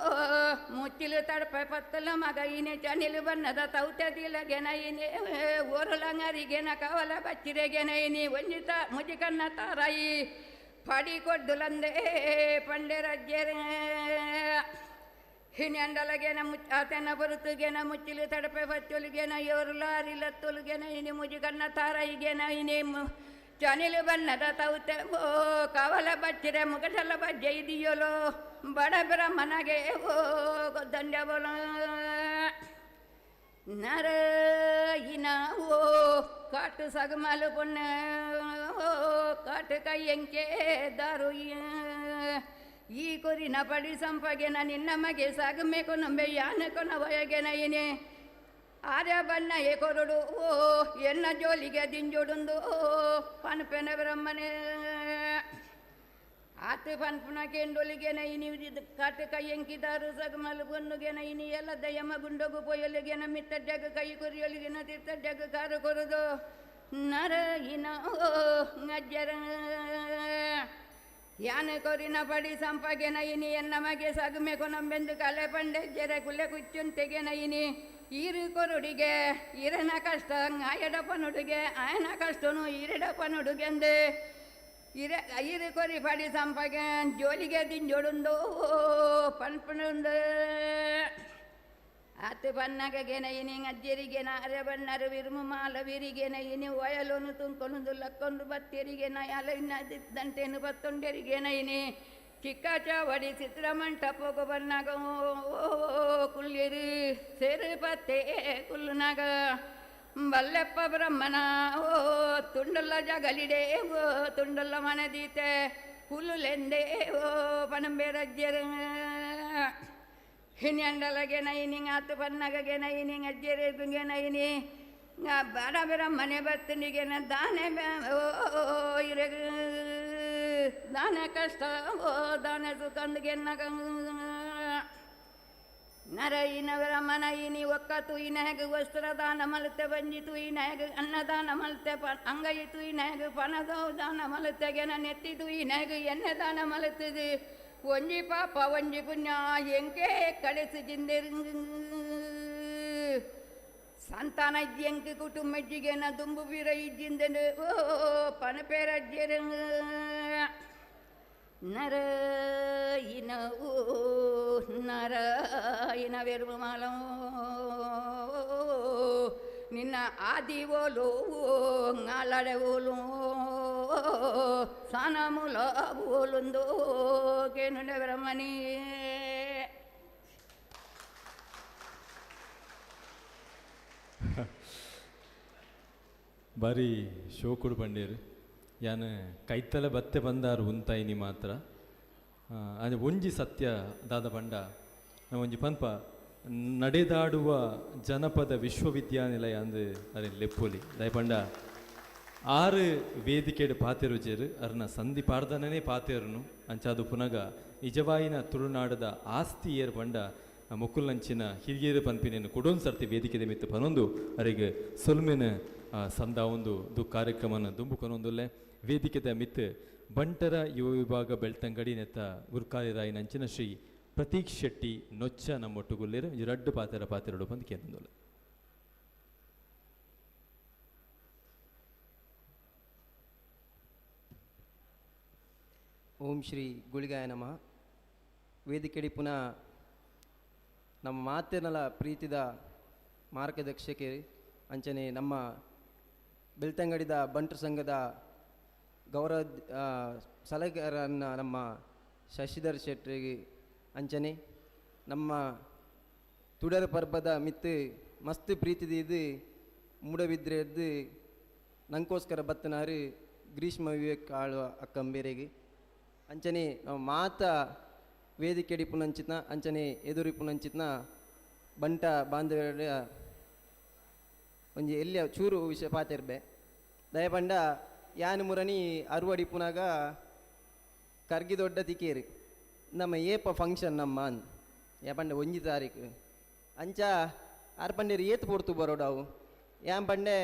ಮುಚ್ಚಿಲು ತಡಪ ಪತ್ತಲ ಮಗ ಇನೆ ಚನಿಲು ಬಣ್ಣದ ತೌತದಿಲಗೆನ ಇನೆ ಓರಲಂಗರಿಗೆನ ಕವಲ ಬಚ್ಚಿರೆಗೆನ ಇನಿ ಒಂಜಿತ ಮುಜಿಕನ್ನ ತಾರಾಯಿ ಪಡಿ ಕೊಡ್ದುಲಂದೆ ಪಂಡೆ ರಜ್ಜೆರೆ ಹಿನ್ನೆಂಡಲಗೆನ ಮುಚ್ಚಾತೆನ ಬರುತ್ತುಗೆನ ಮುಚ್ಚಿಲು ತಡಪೆ ಬತ್ತೊಲಿಗೆನ ಯೋರುಲ ಅರಿಲತ್ತೊಲುಗೆನ ಇನಿ ಮುಜಿಗನ್ನ ತಾರೈಗೆನ ಇನಿ ಚನಿಲು ಬಣ್ಣದ ತೌತೆ ಓ ಕವಲ ಬಚ್ಚಿರೆ ಮುಗಟಲ ಬಜ್ಜೆ ಇದೆಯಲೋ ಬಡ ಬ್ರಹ್ಮನಗೆ ಓ ದಂಡ ಬೋಲ ನರಯಿನ ಓ ಕಾಟು ಸಗಮಲು ಪುಣ್ಯ ಓ ಕಾಟು ಕೈಯಂಕೆ ದಾರು ಈ ಕೊರಿನ ಪಡಿ ಸಂಪಗೆನ ನಿನ್ನ ಮಗೆ ಸಾಗಮೇಕು ನಂಬೆ ಯಾನಕೊನ ವಯಗೆನ ಇನೇ ಆರ್ಯ ಬಣ್ಣ ಏಕೊರಡು ಓ ಎನ್ನ ಜೋಲಿಗೆ ದಿಂಜೊಡುಂದು ಓ ಪನ್ಪೆನ ಬ್ರಹ್ಮನೇ ಆತು ಪನ್ಪುನ ಕೆಂಡೊಲಿಗೆನ ಇನಿ ಕಾಟು ಕೈಯಂಕಿದಾರು ಸಗಮಲು ಬೊನ್ನುಗೆನ ಇನಿ ಎಲ್ಲ ದಯಮ ಗುಂಡಗು ಪೊಯ್ಯಲಿಗೆನ ಮಿತ್ತಡ್ಡಗ ಕೈ ಕೊರಿಯಲಿಗೆನ ತಿರ್ತಡ್ಡಗ ಕಾರು ಕೊರುದು ನರಯಿನ ಓ ಅಜ್ಜರ ಯಾನ ಕೊರಿನ ಪಡಿ ಸಂಪಗೆನ ಇನಿ ಎನ್ನ ಮಗೆ ಸಗಮೆಕು ನಂಬೆಂದು ಕಲೆ ಪಂಡೆ ಜೆರೆ ಕುಲೆ ಕುಚ್ಚುಂತೆಗೆನ ಇನಿ ಈರು ಕೊರುಡಿಗೆ ಈರನ ಕಷ್ಟ ಆಯಡಪ್ಪನುಡುಗೆ ಆಯನ ಕಷ್ಟನು ಈರಡಪ್ಪನುಡುಗೆಂದು ಈರು ಕೊರಿ ಪಡಿ ಸಂಪಗೆ ಜೋಲಿಗೆ ದಿಂಜೊಡುಂದು ಪನ್ಪುಂಡು ಆತು ಪನ್ನಗೆನ ಇನಿ ಅಜ್ಜರಿಗೆನ ಅರೆ ಬಣ್ಣರು ವಿರುಮು ಮಾಲ ವಿರಿಗೆನ ಇನಿ ಒಯಲೋನು ತುಂಕೊಂಡು ಲಕ್ಕೊಂಡು ಬತ್ತೆರಿಗೆನ ಅಲವಿನ ದಂಟೆನು ಬತ್ತೊಂಡೆರಿಗೆನ ಇನಿ ಚಿಕ್ಕ ಚಾವಡಿ ಚಿತ್ರಮಂಟಪೋಗ ಬನ್ನಾಗ ಕುಲ್ಲಿರು ಸೇರು ಪತ್ತೆ ಕುಲ್ಲುನಾಗ ಬಲ್ಲೆಪ್ಪ ಬ್ರಹ್ಮನ ಓ ತುಂಡುಲ್ಲ ಜಗಲಿಡೆ ಓ ತುಂಡುಲ್ಲ ಮನದೀತೆ ಹುಲ್ಲುಲೆಂದೆ ಓ ಪನಂಬೇರಜ್ಜರು ಹಿನ್ನೆಂಡಲಗೆ ನೈನಿಂಗ್ ಆತು ಪನ್ನಗೆ ನೈನಿಂಗ್ ಅಜ್ಜೆರೆಗೆ ನೈನಿ ಬಡ ಬ್ರಹ್ಮನೆ ಬತ್ತನಿಗೆನ ದಾನೆ ಓ ಇರಗ ದಾನೆ ಕಷ್ಟ ಓ ದಾನೆ ಸುಖಂದಿಗೆ ನರಯಿನ ಬ್ರಹ್ಮನ ಇನಿ ಒಕ್ಕ ತುಯಿನಗ ವಸ್ತ್ರದಾನ ಮಲತೆ ಬಂಜಿ ತುಯಿನಗ ಅನ್ನದಾನ ಮಲತೆ ಅಂಗೈ ತುಯಿನಗ ಪನದೋ ದಾನ ಮಲತೆಗೆನ ನೆತ್ತಿ ತುಯಿನಗ ಎಣ್ಣೆ ದಾನ ಮಲತದು ಒಂಜಿ ಪಾಪ ಒಂಜಿ ಪುಣ್ಯ ಎಂಕೆ ಕಡೆಸು ಜಿಂದೆರು ಸಂತಾನ ಎಂಕೆ ಕುಟುಂಬಜ್ಜಿಗೆನ ದುಂಬು ಬೀರ ಇಜ್ಜಿಂದೆನು ಓ ಪನಪೇರಜ್ಜೆರು ನರಯಿನ ಓ ನರಯಿನ ವೆರುಮಾಲ ನಿನ್ನ ಆದಿ ಓಲು ಗಾಲಡೆ ಓಲು ಸಾನಮೂಲ ಓಲೊಂದು ಕೇನುಂಡೆ ಬ್ರಹ್ಮಣಿ ಬಾರಿ ಶೋಕುಡು ಪಂಡೇರು ಯಾನ ಕೈತಲ ಬತ್ತೆ ಬಂದಾರು ಉಂತಾಯಿನಿ ಮಾತ್ರ ಅದು ಒಂಜಿ ಸತ್ಯ ದಾದ ಪಂಡ ನಾವು ಒಂಜಿ ಪನ್ಪ ನಡೆದಾಡುವ ಜನಪದ ವಿಶ್ವವಿದ್ಯಾನಿಲಯ ಅಂದು ಅರೆ ಲೆಪ್ಪೊಲಿ ದಯಪಂಡ 6 ವೇದಿಕೆಡು ಪಾತೆರುಜೇರು ಅರ್ನ ಸಂಧಿ ಪಾಡ್ದನೇ ಪಾತೆರನು ಅಂಚಾದು ಪುನಗ ನಿಜವಾಯಿನ ತುಳುನಾಡದ ಆಸ್ತಿ ಏರ್ ಪಂಡ ಮುಕ್ಕುಲಂಚಿನ ಹಿರಿಯರು ಪನ್ಪಿನೇನು ಕೊಡೊಂದು ಸರ್ತಿ ವೇದಿಕೆ ಮಿತ್ತು ಪನೊಂದು ಅರಿಗೆ ಸೊಲ್ಮೆನ ಸಂದ ಒಂದು ಕಾರ್ಯಕ್ರಮನ ದುಂಬುಕೊನೊಂದುಲ್ಲೆ ವೇದಿಕೆದ ಮಿತ್ತು ಬಂಟರ ಯುವ ವಿಭಾಗ ಬೆಳ್ತಂಗಡಿ ನೆತ್ತ ಉರ್ಕಾಲಿ ರಾಯಿ ನಂಚಿನ ಶ್ರೀ ಪ್ರತೀಕ್ ಶೆಟ್ಟಿ ನೊಚ್ಚ ನಮ್ಮೊಟ್ಟುಗುಲ್ಲೇರು ಈ ರಡ್ಡು ಪಾತೆರಡು ಬಂದು ಕೇಂದ್ರದೊಲ್ಲೆ ಓಂ ಶ್ರೀ ಗುಳಿಗಾಯ ನಮಃ. ವೇದಿಕೆಡಿ ಪುನಃ ನಮ್ಮ ಮಾತೆನಲ ಪ್ರೀತಿದ ಮಾರ್ಗದರ್ಶಕಿ ಅಂಚನೆ ನಮ್ಮ ಬೆಳ್ತಂಗಡಿದ ಬಂಟರ ಸಂಘದ ಗೌರವ ಸಲಹೆಗಾರನ್ನ ನಮ್ಮ ಶಶಿಧರ್ ಶೆಟ್ಟಿಗೆ ಅಂಚನೆ ನಮ್ಮ ತುಡರ ಪರ್ಬದ ಮಿತ್ತು ಮಸ್ತ್ ಪ್ರೀತಿದ ಇದು ಮೂಡಬಿದ್ರೆ ಎದ್ದು ನಂಗೋಸ್ಕರ ಬತ್ತನಾರು ಗ್ರೀಷ್ಮ ವಿವೇಕ್ ಆಳುವ ಅಕ್ಕಂಬೇರೆಗೆ ಅಂಚನೆ ನಾವು ಮಾತ ವೇದಿಕೆಡಿ ಪುನಂಚಿತ್ನ ಅಂಚನೆ ಎದುರಿ ಪುನಂಚಿತ್ನ ಬಂಟ ಬಾಂಧವ್ಯ ಒಂಜಿ ಎಲ್ಲಿಯ ಚೂರು ವಿಷಯ ಪಾತಿರ್ಬೆ ದಯಪಂಡ ಯಾನು ಮುರಣಿ ಅರುವಡಿ ಪುನಗ ಕರ್ಗಿ ದೊಡ್ಡ ತಿಕೇರಿ ನಮ್ಮ ಏಪ ಫಂಕ್ಷನ್ ನಮ್ಮ ಅನ್ ಯಾಪಂಡೆ 1 ತಾರೀಕು ಅಂಚ ಆರ್ಪಂಡೇರಿ ಏತ್ ಪೊಡ್ತು ಬರೋಡವು ಯಾನ್ ಪಂಡೆ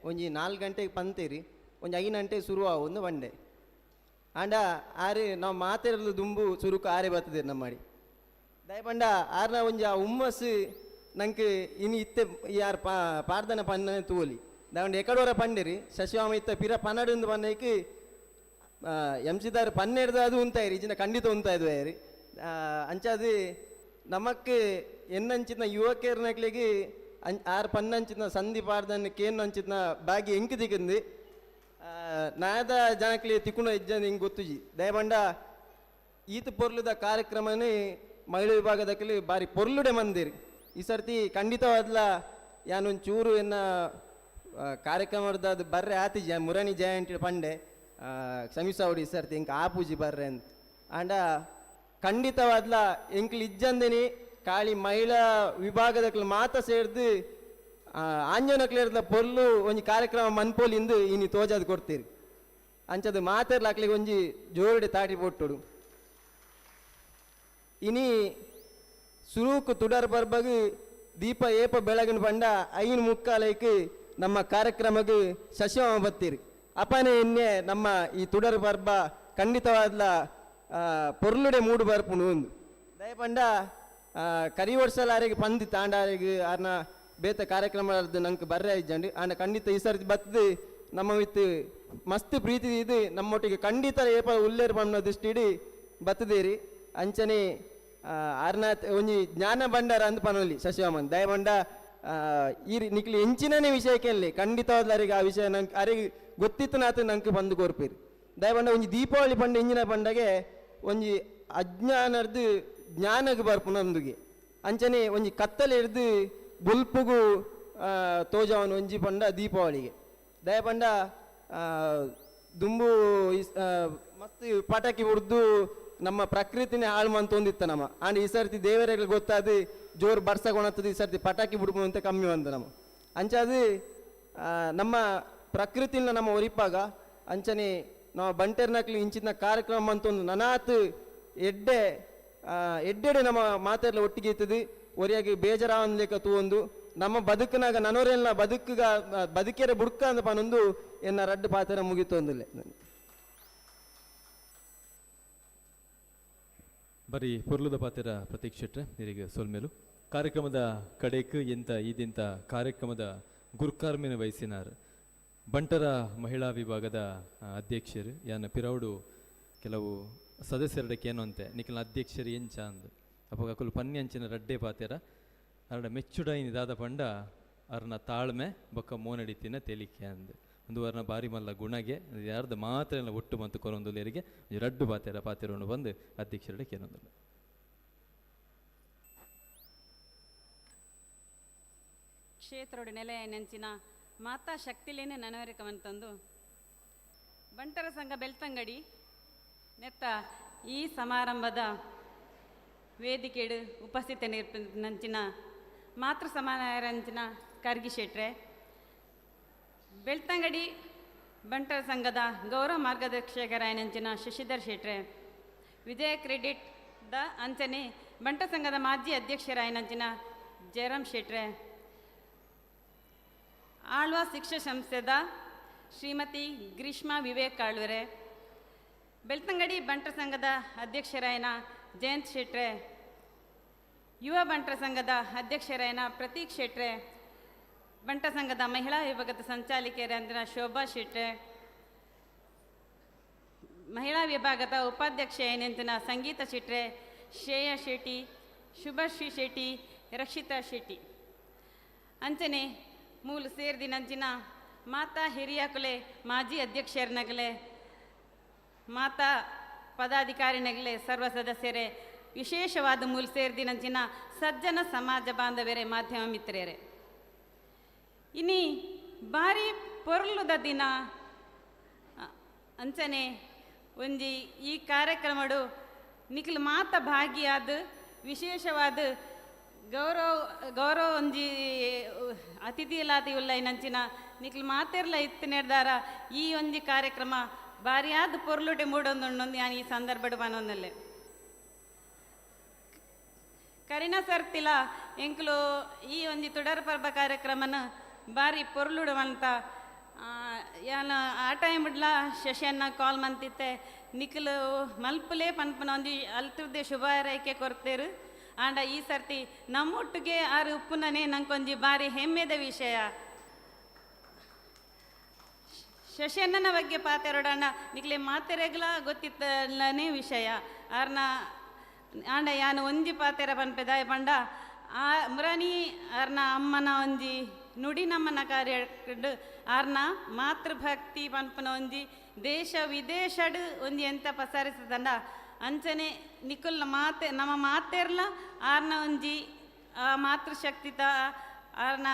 ಒಂಜಿ 4 ಗಂಟೆಗೆ ಪಂತೇರಿ ಒಂಜಿ 5 ಗಂಟೆಗೆ ಶುರು ಒಂದು ಬಂಡೆ ಆಂಡ ಆರು ನಾವು ಮಾತಾಡಲು ದುಂಬು ಸುರುಕು ಆರೆ ಬರ್ತದೆ ನಮ್ಮ ಮಾಡಿ ದಯಪಂಡ ಆರ್ನ ಒಂಜಿ ಆ ಹುಮ್ಮಸ್ಸು ನಂಗೆ ಇನ್ನು ಇತ್ತೆ ಯಾರು ಪಾರ್ದನ ಪನ್ನ ತೂಲಿ ದಾಂಡ್ ಎಕಡೋರ ಪಂಡೇರಿ ಶಶಿವಾಮ ಇತ್ತ ಪಿರ ಪನ್ನಡೊಂದು ಪನ್ನಕ್ಕೆ ಎಂಸಿದಾರು 12 ಅದು ಉಂತಾಯಿರಿ ಇಜಿನ ಖಂಡಿತ ಉಂತಾಯ್ದು ಯಾರಿ ಅಂಚಾದು ನಮಕ್ ಎನ್ನಂಚಿನ ಯುವಕರ್ನಕ್ಲಿಗೆ ಆರು ಪನ್ನಂಚಿನ ಸಂಧಿ ಪಾಡ್ದನ್ನು ಕೇನು ಅಂಚಿನ ಬಾಗಿ ಎಂಕ್ ದಿಗಂದು ನಾದ ಜನಕ್ಲಿ ತಿಕ್ಕುಣ ಇಜ್ಜಂದು ಹಿಂಗೆ ಗೊತ್ತುಜಿ ದಯಬಂಡ ಈತ ಪೊರ್ಲುದ ಕಾರ್ಯಕ್ರಮನೇ ಮಹಿಳಾ ವಿಭಾಗದಕ್ಕಲಿ ಬಾರಿ ಪೊರ್ಲುಡೆ ಮಂದಿರಿ ಈ ಸರ್ತಿ ಖಂಡಿತವಾದ್ಲ ಯಾನೊಂದು ಚೂರು ಎನ್ನ ಕಾರ್ಯಕ್ರಮದ ಅದು ಬರ್ರೆ ಆತಿಜಿ ಮುರಣಿ ಜಯಂತಿ ಪಂಡೆ ಕ್ಷಮಿಸಾವಡಿ ಈ ಸರ್ತಿ ಇಂಕ ಆಪೂಜಿ ಬರ್ರೆ ಅಂತ ಆಂಡ ಖಂಡಿತವಾದ್ಲ ಎಂಕ್ಲು ಇಜ್ಜಂದಿನಿ ಕಾಳಿ ಮಹಿಳಾ ವಿಭಾಗದಕ್ಲು ಮಾತ ಸೇರ್ದು ಆಂಜನಕ್ಲೇರ್ದ ಪೊರ್ಲು ಒಂಜಿ ಕಾರ್ಯಕ್ರಮ ಮನ್ಪೋಲಿಂದು ಇನಿ ತೋಜದು ಕೊಡ್ತೀರಿ ಅಂಚದು ಮಾತಾಡ್ಲಾಕ್ಲಿಗೆ ಒಂಜಿ ಜೋರಡೆ ತಾಟಿ ಪೊಟ್ಟುಡು ಇನಿ ಸುರೂಕು ತುಡರ್ ಬರ್ಬಗು ದೀಪ ಏಪ ಬೆಳಗಿನ ಪಂಡ 5:45 ನಮ್ಮ ಕಾರ್ಯಕ್ರಮಕ್ಕೆ ಶಶಿವಾಮ ಬತ್ತೀರಿ ಅಪನೆ ಎನ್ನೆ ನಮ್ಮ ಈ ತುಡರ್ ಬರ್ಬ ಖಂಡಿತವಾದ್ಲ ಪೊರ್ಲುಡೆ ಮೂಡು ಬರ್ಪುನು ಒಂದು ದಯಪಂಡ ಕರಿ ವರ್ಷಲಾರಿಗೆ ಪಂದಿ ತಾಂಡಾರಿಗೆ ಆರ್ನ ಬೇತ ಕಾರ್ಯಕ್ರಮ ನಂಗೆ ಬರ್ರೆ ಇಜ್ಜಂಡು ಆಂಡ ಖಂಡಿತ ಈ ಸರ್ತಿ ಬತ್ತದು ನಮ್ಮ ವಿತ್ ಮಸ್ತ್ ಪ್ರೀತಿ ಇದು ನಮ್ಮೊಟ್ಟಿಗೆ ಖಂಡಿತ ಏಪ ಉಲ್ಲೇರ್ ಪಣ್ಣ ದೃಷ್ಟಿಡಿ ಬತ್ತದೇರಿ ಅಂಚನೆ ಆರ್ನ ಒಂಜಿ ಜ್ಞಾನ ಭಂಡಾರ ಅಂತ ಪನೊಲಿ ಶಶಿವಾಮನ್ ದಯಬಂಡ ಈ ನಿಕ್ಲಿ ಹೆಂಚಿನೇ ವಿಷಯಕ್ಕೆ ಖಂಡಿತವಾದ್ಲರಿಗೆ ಆ ವಿಷಯ ನಂಗೆ ಅರಿಗೆ ಗೊತ್ತಿತ್ತು ನಾತು ನಂಗೆ ಬಂದು ಕೋರ್ಪೀರಿ ದಯಬಂಡ ಒಂಜಿ ದೀಪಾವಳಿ ಪಂಡ ಇಂಜಿನ ಪಂಡಗೆ ಒಂಜಿ ಅಜ್ಞಾನರ್ದು ಜ್ಞಾನಕ್ಕೆ ಬರ್ಪುನೊಂದುಗೆ ಅಂಚನೆ ಒಂಜಿ ಕತ್ತಲೆ ಹಿಡ್ದು ಬುಲ್ಪುಗು ತೋಜವನು ಒಂಜಿ ಪಂಡ ದೀಪಾವಳಿಗೆ ದಯಪಂಡ ದುಂಬು ಮಸ್ತ್ ಪಟಾಕಿ ಹೊಡ್ದು ನಮ್ಮ ಪ್ರಕೃತಿನೇ ಹಾಳು ಮಂತೊಂದಿತ್ತ ನಮ್ಮ ಆಂಡ್ ಈ ಸರ್ತಿ ದೇವರಿಗೆ ಗೊತ್ತಾದು ಜೋರು ಬರ್ಸಗೊಂಡತ್ತದು ಈ ಸರ್ತಿ ಪಟಾಕಿ ಬಿಡ್ಬೋದು ಅಂತ ಕಮ್ಮಿ ಬಂದ ನಮ್ಮ ಅಂಚಾದು ನಮ್ಮ ಪ್ರಕೃತಿನ ನಮ್ಮ ಒರಿಪಾಗ ಅಂಚನೆ ನಾವು ಬಂಟೆರ್ನಕ್ಲಿ ಇಂಚಿನ ಕಾರ್ಯಕ್ರಮ ಅಂತೊಂದು ನನಾತ್ ಎಡ್ಡೆಡೆ ನಮ್ಮ ಮಾತೆಲ್ಲ ಒಟ್ಟಿಗೆ ಇರ್ತದೆ ಒರಿಯಾಗಿ ಬೇಜಾರಾವನ್ಲೇಕ ತೂವೊಂದು ನಮ್ಮ ಬದುಕಿನಾಗ ನನೋರೆಲ್ಲ ಬದುಕೇರೆ ಬುಡ್ಕ ಅಂತ ಪನೊಂದು ಎನ್ನ ರಡ್ಡು ಪಾತ್ರ ಮುಗಿತೊಂದಿಲ್ಲ ಬರೀ ಪೊರ್ಲುದ ಪಾತ್ರ ಪ್ರತೀಕ್ಷೆಟ್ರೆ ನೀರಿಗೆ ಸೋಲ್ಮೇಲು ಕಾರ್ಯಕ್ರಮದ ಕಡೆಕ್ ಎಂತ ಈದಿಂತ ಕಾರ್ಯಕ್ರಮದ ಗುರ್ಕಾರ್ಮಿನ ವಯಸ್ಸಿನಾರ್ ಬಂಟರ ಮಹಿಳಾ ವಿಭಾಗದ ಅಧ್ಯಕ್ಷರು ಯಾನ ಪಿರೌಡು ಕೆಲವು ಸದಸ್ಯರಡಕ್ಕೆ ಏನು ಅಂತೆ ನಿಖಿಲ ಅಧ್ಯಕ್ಷರು ಎಂಚ ಅಂದು ಅಪ್ಪ ಅಕುಲು ಪನ್ನಿ ಅಂಚಿನ ರಡ್ಡೆ ಪಾತೆರ ಅರಡ ಮೆಚ್ಚುಡೈನ್ ಇದಾದ ಪಂಡ ಅರ್ನ ತಾಳ್ಮೆ ಬೊಕ್ಕ ಮೋನಡಿತಿನ ತೆಲಿಕೆ ಅಂದು ಒಂದು ವರ್ಣ ಬಾರಿ ಮಲ್ಲ ಗುಣಗೆ ಯಾರ್ದು ಮಾತ್ರ ಎಲ್ಲ ಒಟ್ಟು ಮತ್ತು ಕೊರೊಂದುಲೇರಿಗೆ ರಡ್ಡು ಪಾತೆರವನ್ನು ಬಂದು ಅಧ್ಯಕ್ಷರಡೆ ಕೇನೊಂದಿಲ್ಲ ಕ್ಷೇತ್ರೋಡು ನೆಲೆ ನೆಂಚಿನ ಮಾತಾ ಶಕ್ತಿಲೇನೆ ನನವರಿಕವಂತಂದು ಬಂಟರ ಸಂಘ ಬೆಳ್ತಂಗಡಿ ನೆತ್ತ ಈ ಸಮಾರಂಭದ ವೇದಿಕೆಡು ಉಪಸ್ಥಿತಿ ನಂಚಿನ ಮಾತೃ ಸಮಾನಾಯರಂಚಿನ ಕರ್ಗಿ ಶೆಟ್ರೆ ಬೆಳ್ತಂಗಡಿ ಬಂಟರ ಸಂಘದ ಗೌರವ ಮಾರ್ಗದರ್ಶಕರಾಯನಂಚಿನ ಶಶಿಧರ್ ಶೆಟ್ರೆ ವಿಜಯ ಕ್ರೆಡಿಟ್ ದ ಅಂಚನೆ ಬಂಟರ ಸಂಘದ ಮಾಜಿ ಅಧ್ಯಕ್ಷರಾಯನಂಚಿನ ಜಯರಾಮ್ ಶೆಟ್ರೆ ಆಳ್ವಾ ಶಿಕ್ಷಣ ಸಂಸ್ಥೆದ ಶ್ರೀಮತಿ ಗ್ರೀಷ್ಮಾ ವಿವೇಕ್ ಆಳ್ವರೆ ಬೆಳ್ತಂಗಡಿ ಬಂಟರ ಸಂಘದ ಅಧ್ಯಕ್ಷರಾಯನ ಜಯಂತ್ ಶೆಟ್ರೆ ಯುವ ಬಂಟರ ಸಂಘದ ಅಧ್ಯಕ್ಷರಾಯನ ಪ್ರತೀಕ್ ಶೆಟ್ರೆ ಬಂಟ ಸಂಘದ ಮಹಿಳಾ ವಿಭಾಗದ ಸಂಚಾಲಕಿಯರಾದ ಶೋಭಾ ಶೆಟ್ರೆ ಮಹಿಳಾ ವಿಭಾಗದ ಉಪಾಧ್ಯಕ್ಷ ಏನೆಂತಿನ ಸಂಗೀತ ಶೆಟ್ರೆ ಶ್ರೇಯಾ ಶೆಟ್ಟಿ ಶುಭಶ್ರೀ ಶೆಟ್ಟಿ ರಕ್ಷಿತಾ ಶೆಟ್ಟಿ ಅಂಚನೆ ಮೂಲ ಸೇರಿದಿನಂಚಿನ ಮಾತಾ ಹಿರಿಯಕಲೆ ಮಾಜಿ ಅಧ್ಯಕ್ಷರನಗಲೆ ಮಾತಾ ಪದಾಧಿಕಾರಿನಗಲೆ ಸರ್ವ ಸದಸ್ಯರೇ ವಿಶೇಷವಾದ ಮೂಲ ಸೇರಿದಿನಂಚಿನ ಸಜ್ಜನ ಸಮಾಜ ಬಾಂಧವರೇ ಮಾಧ್ಯಮ ಮಿತ್ರರೇ ಇನಿ ಬಾರಿ ಪೊರ್ಲುದ ದಿನ ಅಂಚನೆ ಒಂಜಿ ಈ ಕಾರ್ಯಕ್ರಮಡು ನಿಖಿಲ್ ಮಾತ ಭಾಗಿಯಾದ ವಿಶೇಷವಾದ ಗೌರವ ಒಂಜಿ ಅತಿಥಿ ಇಲಾತಿ ಉಲ್ಲ ನಂಚಿನ ನಿಖಿಲ್ ಮಾತೆರ್ಲ ಇತ್ತು ನಿರ್ಧಾರ ಈ ಒಂಜಿ ಕಾರ್ಯಕ್ರಮ ಬಾರಿಯಾದ ಪೊರ್ಲುಟೆ ಮೂಡೊಂದುಂಡು ನಾನು ಈ ಸಂದರ್ಭಡು ಬನ್ನೊಂದಲ್ಲೇ ಕರಿನ ಸರ್ತಿಲ ಎಂಕ್ಲು ಈ ಒಂಜಿ ತುಡರ್ ಪರ್ಬ ಕಾರ್ಯಕ್ರಮನ ಬಾರಿ ಪೊರ್ಲುಡುವಂತ ಯಾನ ಆ ಟೈಮ್ ಬಿಡ್ಲ ಶಶಿಯನ್ನ ಕಾಲ್ ಮಂತಿತ್ತೆ ನಿಖಿಲು ಮಲ್ಪಲೇ ಪನ್ಪನ ಒಂಜಿ ಅಲ್ತುರ್ದೆ ಶುಭ ಹಾರೈಕೆ ಕೊರ್ತೇರು ಆಂಡ ಈ ಸರ್ತಿ ನಮ್ಮೊಟ್ಟಿಗೆ ಆರು ಉಪ್ಪುನನೇ ನಂಗೊಂಜಿ ಬಾರಿ ಹೆಮ್ಮೆದ ವಿಷಯ ಶಶಿಯಣ್ಣನ ಬಗ್ಗೆ ಪಾತೆರೋಡಣ್ಣ ನಿಕ್ಲೆ ಮಾತೆರೆಗ್ಲ ಗೊತ್ತಿತ್ತಲ್ಲನೇ ವಿಷಯ ಆರ್ನ ಆಂಡ ಯಾನು ಒಂಜಿ ಪಾತೆರ ಪನ್ಪೆ ದಾಯ ಪಂಡ ಆ ಮುರಾನಿ ಅರ್ನ ಅಮ್ಮನ ಒಂಜಿ ನುಡಿ ನಮ್ಮನ ಕಾರ್ಯ ಆರ್ನ ಮಾತೃಭಕ್ತಿ ಪನ್ಪನ ಒಂಜಿ ದೇಶ ವಿದೇಶಡ್ ಒಂಜಿ ಎಂತ ಪಸರಿಸದಂಡ ಅಂಚನೆ ನಿಕುಲ್ನ ಮಾತೆ ನಮ್ಮ ಮಾತೆರ್ಲ ಆರ್ನ ಒಂಜಿ ಮಾತೃಶಕ್ತಿತ ಆರ್ನ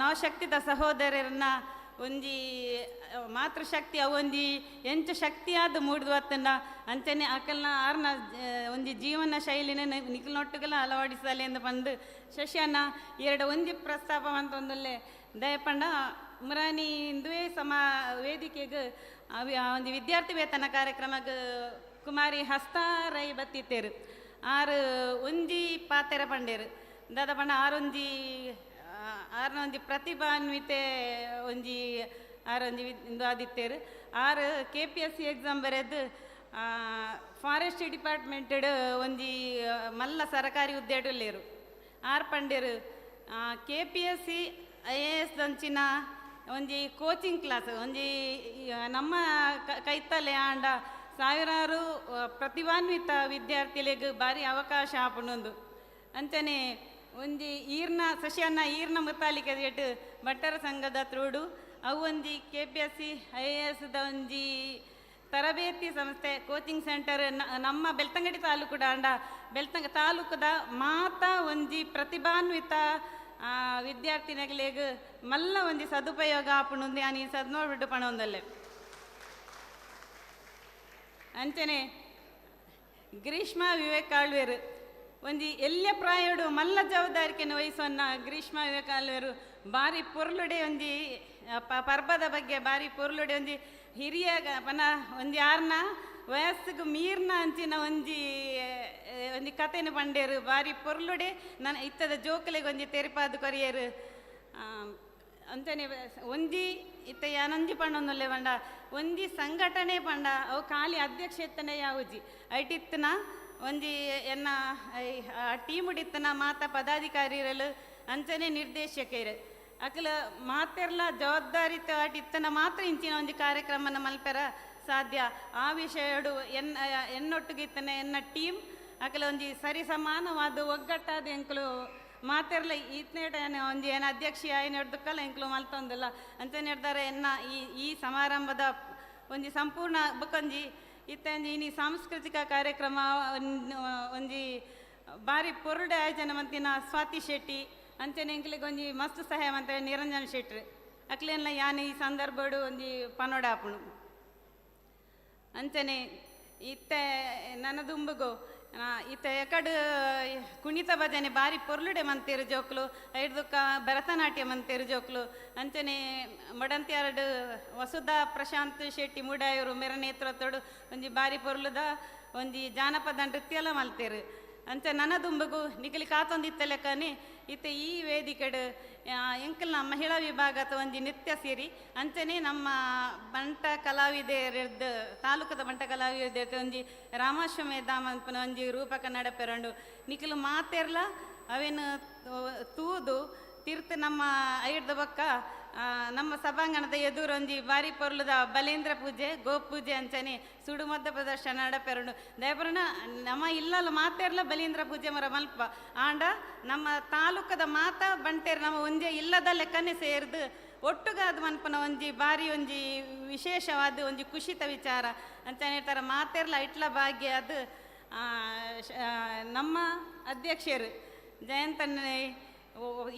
ನವಶಕ್ತಿತ ಸಹೋದರರನ್ನ ಒಂಜಿ ಮಾತೃಶಕ್ತಿ ಅವೊಂಜಿ ಎಂಚ ಶಕ್ತಿಯಾದ ಮೂಡಿದು ಅತ್ತಂಡ ಅಂಚನೆ ಅಕಲ್ನ ಆರ್ನ ಒಂಜಿ ಜೀವನ ಶೈಲಿನ ನಿಕಲ್ನೊಟ್ಟುಗೆಲ್ಲ ಅಳವಡಿಸಲಿ ಎಂದು ಪಂದು ಶಶಿಯನ್ನ ಎರಡು ಒಂಜಿ ಪ್ರಸ್ತಾಪ ಅಂತ ಒಂದಲ್ಲೇ ದಯಪಂಡ ಮುರಾನಿ ಇಂದುವೇ ವೇದಿಕೆಗೆ ಒಂದು ವಿದ್ಯಾರ್ಥಿ ವೇತನ ಕಾರ್ಯಕ್ರಮಕ್ಕೆ ಕುಮಾರಿ ಹಸ್ತಾರೈ ಬತ್ತಿತ್ತೇರು ಆರು ಒಂಜಿ ಪಾತೆರ ಪಂಡೇರು ದಾದ ಪಂಡ ಆರೊಂಜಿ ಆರ್ನೊಂಜಿ ಪ್ರತಿಭಾನ್ವಿತೆ ಒಂಜಿ ಆರೊಂಜಿ ಇಂದು ಆದಿತ್ತೇರು ಆರು KPSC ಎಕ್ಸಾಮ್ ಬರೆದು ಫಾರೆಸ್ಟ್ ಡಿಪಾರ್ಟ್ಮೆಂಟೆಡ್ ಒಂಜಿ ಮಲ್ಲ ಸರಕಾರಿ ಹುದ್ದೆಡುಲ್ಲೇರು ಆರು ಪಂಡೇರು KPSC IAS ದಂಚಿನ ಒಂಜಿ ಕೋಚಿಂಗ್ ಕ್ಲಾಸ್ ಒಂಜಿ ನಮ್ಮ ಕೈತಲೆ ಆಂಡ ಸಾವಿರಾರು ಪ್ರತಿಭಾನ್ವಿತ ವಿದ್ಯಾರ್ಥಿಗಳಿಗೆ ಭಾರಿ ಅವಕಾಶ ಆಪುಂಡು ಅಂಚನೆ ಒಂಜಿ ಈರ್ನ ಸಸ್ಯನ್ನ ಈರ್ನ ಮುತ್ತಾಲಿಕೆ ಜೆಟ್ ಭಟ್ಟರ ಸಂಘದ ತ್ರೋಡು ಅವು ಒಂಜಿ KPSC IAS ಒಂಜಿ ತರಬೇತಿ ಸಂಸ್ಥೆ ಕೋಚಿಂಗ್ ಸೆಂಟರ್ ನಮ್ಮ ಬೆಳ್ತಂಗಡಿ ತಾಲೂಕುಡ ಅಂಡ ತಾಲೂಕದ ಮಾತ ಒಂಜಿ ಪ್ರತಿಭಾನ್ವಿತ ವಿದ್ಯಾರ್ಥಿನಿಗಳಿಗೆ ಮಲ್ಲ ಒಂಜಿ ಸದುಪಯೋಗ ಆಪುಂಡು ಯಾನಿ ಸದ್ನೋಡ್ಬಿಟ್ಟು ಪಣೊಂದಲ್ಲೇ ಅಂಚನೆ ಗ್ರೀಷ್ಮ ವಿವೇಕ್ ಆಳ್ವೇರು ಒಂಜಿ ಎಲ್ಯ ಪ್ರಾಯಡು ಮಲ್ಲ ಜವಾಬ್ದಾರಿಕೆಯನ್ನು ವಹಿಸೋನ್ನ ಗ್ರೀಷ್ಮ ವಿವೇಕ್ ಆಳ್ವೇರು ಬಾರಿ ಪೊರ್ಲುಡೆ ಒಂಜಿ ಪರ್ಬದ ಬಗ್ಗೆ ಬಾರಿ ಪೊರ್ಲುಡೆ ಒಂಜಿ ಹಿರಿಯ ಪನ ಒಂಜಿ ಆರ್ನ ವಯಸ್ಸಿಗೆ ಮೀರ್ನ ಅಂಚಿನ ಒಂಜಿ ಕಥೆನ ಪಂಡೇರು ಬಾರಿ ಪೊರ್ಲುಡೆ ನನ್ನ ಇತ್ತದ ಜೋಕಲೆಗೆ ಒಂಜಿ ತೆರಿಪಾದು ಕೊರಿಯರು ಅಂಚನೆ ಒಂಜಿ ಇತ್ತ ಯಾನೊಂಜಿ ಪಂಡೊಂದುಲ್ಲೆ ಪಂಡ ಒಂಜಿ ಸಂಘಟನೆ ಪಂಡ ಅವು ಖಾಲಿ ಅಧ್ಯಕ್ಷತೆನೆ ಯಾವುಜಿ ಐಟಿತ್ತನ ಒಂಜಿ ಎನ್ನ ಟೀಮ್ ಉಡಿತ್ತನ ಮಾತ ಪದಾಧಿಕಾರಿರಲು ಅಂಚನೆ ನಿರ್ದೇಶಕರು ಅಕಲ ಮಾತೆರ್ಲ ಜವಾಬ್ದಾರಿತ ಇತ್ತನ ಮಾತ್ರ ಇಂಚಿನ ಒಂಜಿ ಕಾರ್ಯಕ್ರಮನ ಮಲ್ಪೆರ ಸಾಧ್ಯ ಆ ವಿಷಯಡು ಎನ್ನೊಟ್ಟಿಗಿತ್ತನೆ ಎನ್ನ ಟೀಮ್ ಅಕಲ ಒಂಜಿ ಸರಿ ಸಮಾನವಾದ ಒಗ್ಗಟ್ಟಾದ ಎಂಕಲು ಮಾತೆರ್ಲ ಈತ್ನೇಟ ಒಂಜಿ ಏನು ಅಧ್ಯಕ್ಷ ಏನು ಹಿಡ್ದಕ್ಕಲ್ಲ ಎಂಕ್ಲು ಮಲ್ತೊಂದಿಲ್ಲ ಅಂತ ನಿರ್ಧಾರ ಎನ್ನ ಈ ಸಮಾರಂಭದ ಒಂಜಿ ಸಂಪೂರ್ಣ ಬುಕ್ಕೊಂಜಿ ಇತ್ತಂಜಿ ಇನಿ ಸಾಂಸ್ಕೃತಿಕ ಕಾರ್ಯಕ್ರಮ ಒಂಜಿ ಬಾರಿ ಪೊರುಡೆ ಆಯೋಜನೆ ಮಂತಿನ ಸ್ವಾತಿ ಶೆಟ್ಟಿ ಅಂಚನೆ ಎಂಕ್ಲಿಗೆ ಒಂಜಿ ಮಸ್ತ್ ಸಹಾಯ ಮಂತ ನಿರಂಜನ್ ಶೆಟ್ಟಿ ಅಕ್ಲೆಲ್ಲ ಯಾನು ಈ ಸಂದರ್ಭಡು ಒಂಜಿ ಪನೋಡ ಆಪುಣು ಅಂಚನೆ ಇತ್ತೆ ನನ್ನ ದುಂಬುಗು ಇತ್ತ ಎಕಡು ಕುಣಿತ ಭಜನೆ ಬಾರಿ ಪೊರ್ಲುಡೆ ಮಂತೇರು ಜೋಕ್ಲು ಐಡ್ದುಕ್ಕ ಭರತನಾಟ್ಯ ಮಂತೇರು ಜೋಕ್ಲು ಅಂಚನೆ ಮಡಂತ್ಯಾರಡು ವಸುಧಾ ಪ್ರಶಾಂತ್ ಶೆಟ್ಟಿ ಮೂಡಾಯವರು ಮೆರ ನೇತೃತ್ವಡು ಒಂಜಿ ಬಾರಿ ಪೊರ್ಲುದ ಒಂಜಿ ಜಾನಪದ ನೃತ್ಯ ಎಲ್ಲ ಮಲ್ತೇರು ಅಂಚ ನನ್ನ ದುಂಬಗು ನಿಖಲಿ ಕಾತೊಂದಿತ್ತ ಲೆಕ್ಕನೆ ಇತ್ತೆ ಈ ವೇದಿಕೆಡು ಎಂಕಲ್ನ ಮಹಿಳಾ ವಿಭಾಗದ ಒಂಜಿ ನೃತ್ಯ ಸೇರಿ ಅಂಚನೆ ನಮ್ಮ ಬಂಟ ಕಲಾವಿದೆಯರದ್ದು ತಾಲೂಕದ ಬಂಟ ಕಲಾವಿದೆಯರ ಒಂಜಿ ರಾಮಾಶ್ವಮೇಧ ಮನ್ಪನ ಒಂಜಿ ರೂಪಕ ನಡಪೆರಂಡು ನಿಖಲು ಮಾತೆರ್ಲ ಅವೇನು ತೂದು ತೀರ್ಥ ನಮ್ಮ ಐಡ್ದ ಬೊಕ್ಕ ನಮ್ಮ ಸಭಾಂಗಣದ ಎದುರೊಂಜಿ ಬಾರಿ ಪೊರ್ಲುದ ಬಲೇಂದ್ರ ಪೂಜೆ ಗೋಪೂಜೆ ಅಂಚನೆ ಸುಡು ಮದ್ದ ಪ್ರದರ್ಶನ ನಡಪೆರಂಡು ದಯಪರಣ ನಮ್ಮ ಇಲ್ಲಲ್ಲ ಮಾತೆರ್ಲ ಬಲೇಂದ್ರ ಪೂಜೆ ಮರ ಮಲ್ಪ ಆಂಡ ನಮ್ಮ ತಾಲೂಕದ ಮಾತ ಬಂಟೇರು ನಮ್ಮ ಒಂಜೆ ಇಲ್ಲದ ಲೆಕ್ಕನೆ ಸೇರಿದು ಒಟ್ಟುಗಾದ ಮನ್ಪನ ಒಂಜಿ ಬಾರಿ ಒಂಜಿ ವಿಶೇಷವಾದ ಒಂಜಿ ಖುಷಿತ ವಿಚಾರ ಅಂತ ಹೇಳ್ತಾರೆ ಮಾತೆರ್ಲ ಇಟ್ಲ ಭಾಗ್ಯ ಅದು ನಮ್ಮ ಅಧ್ಯಕ್ಷರು ಜಯಂತನ್ನೇ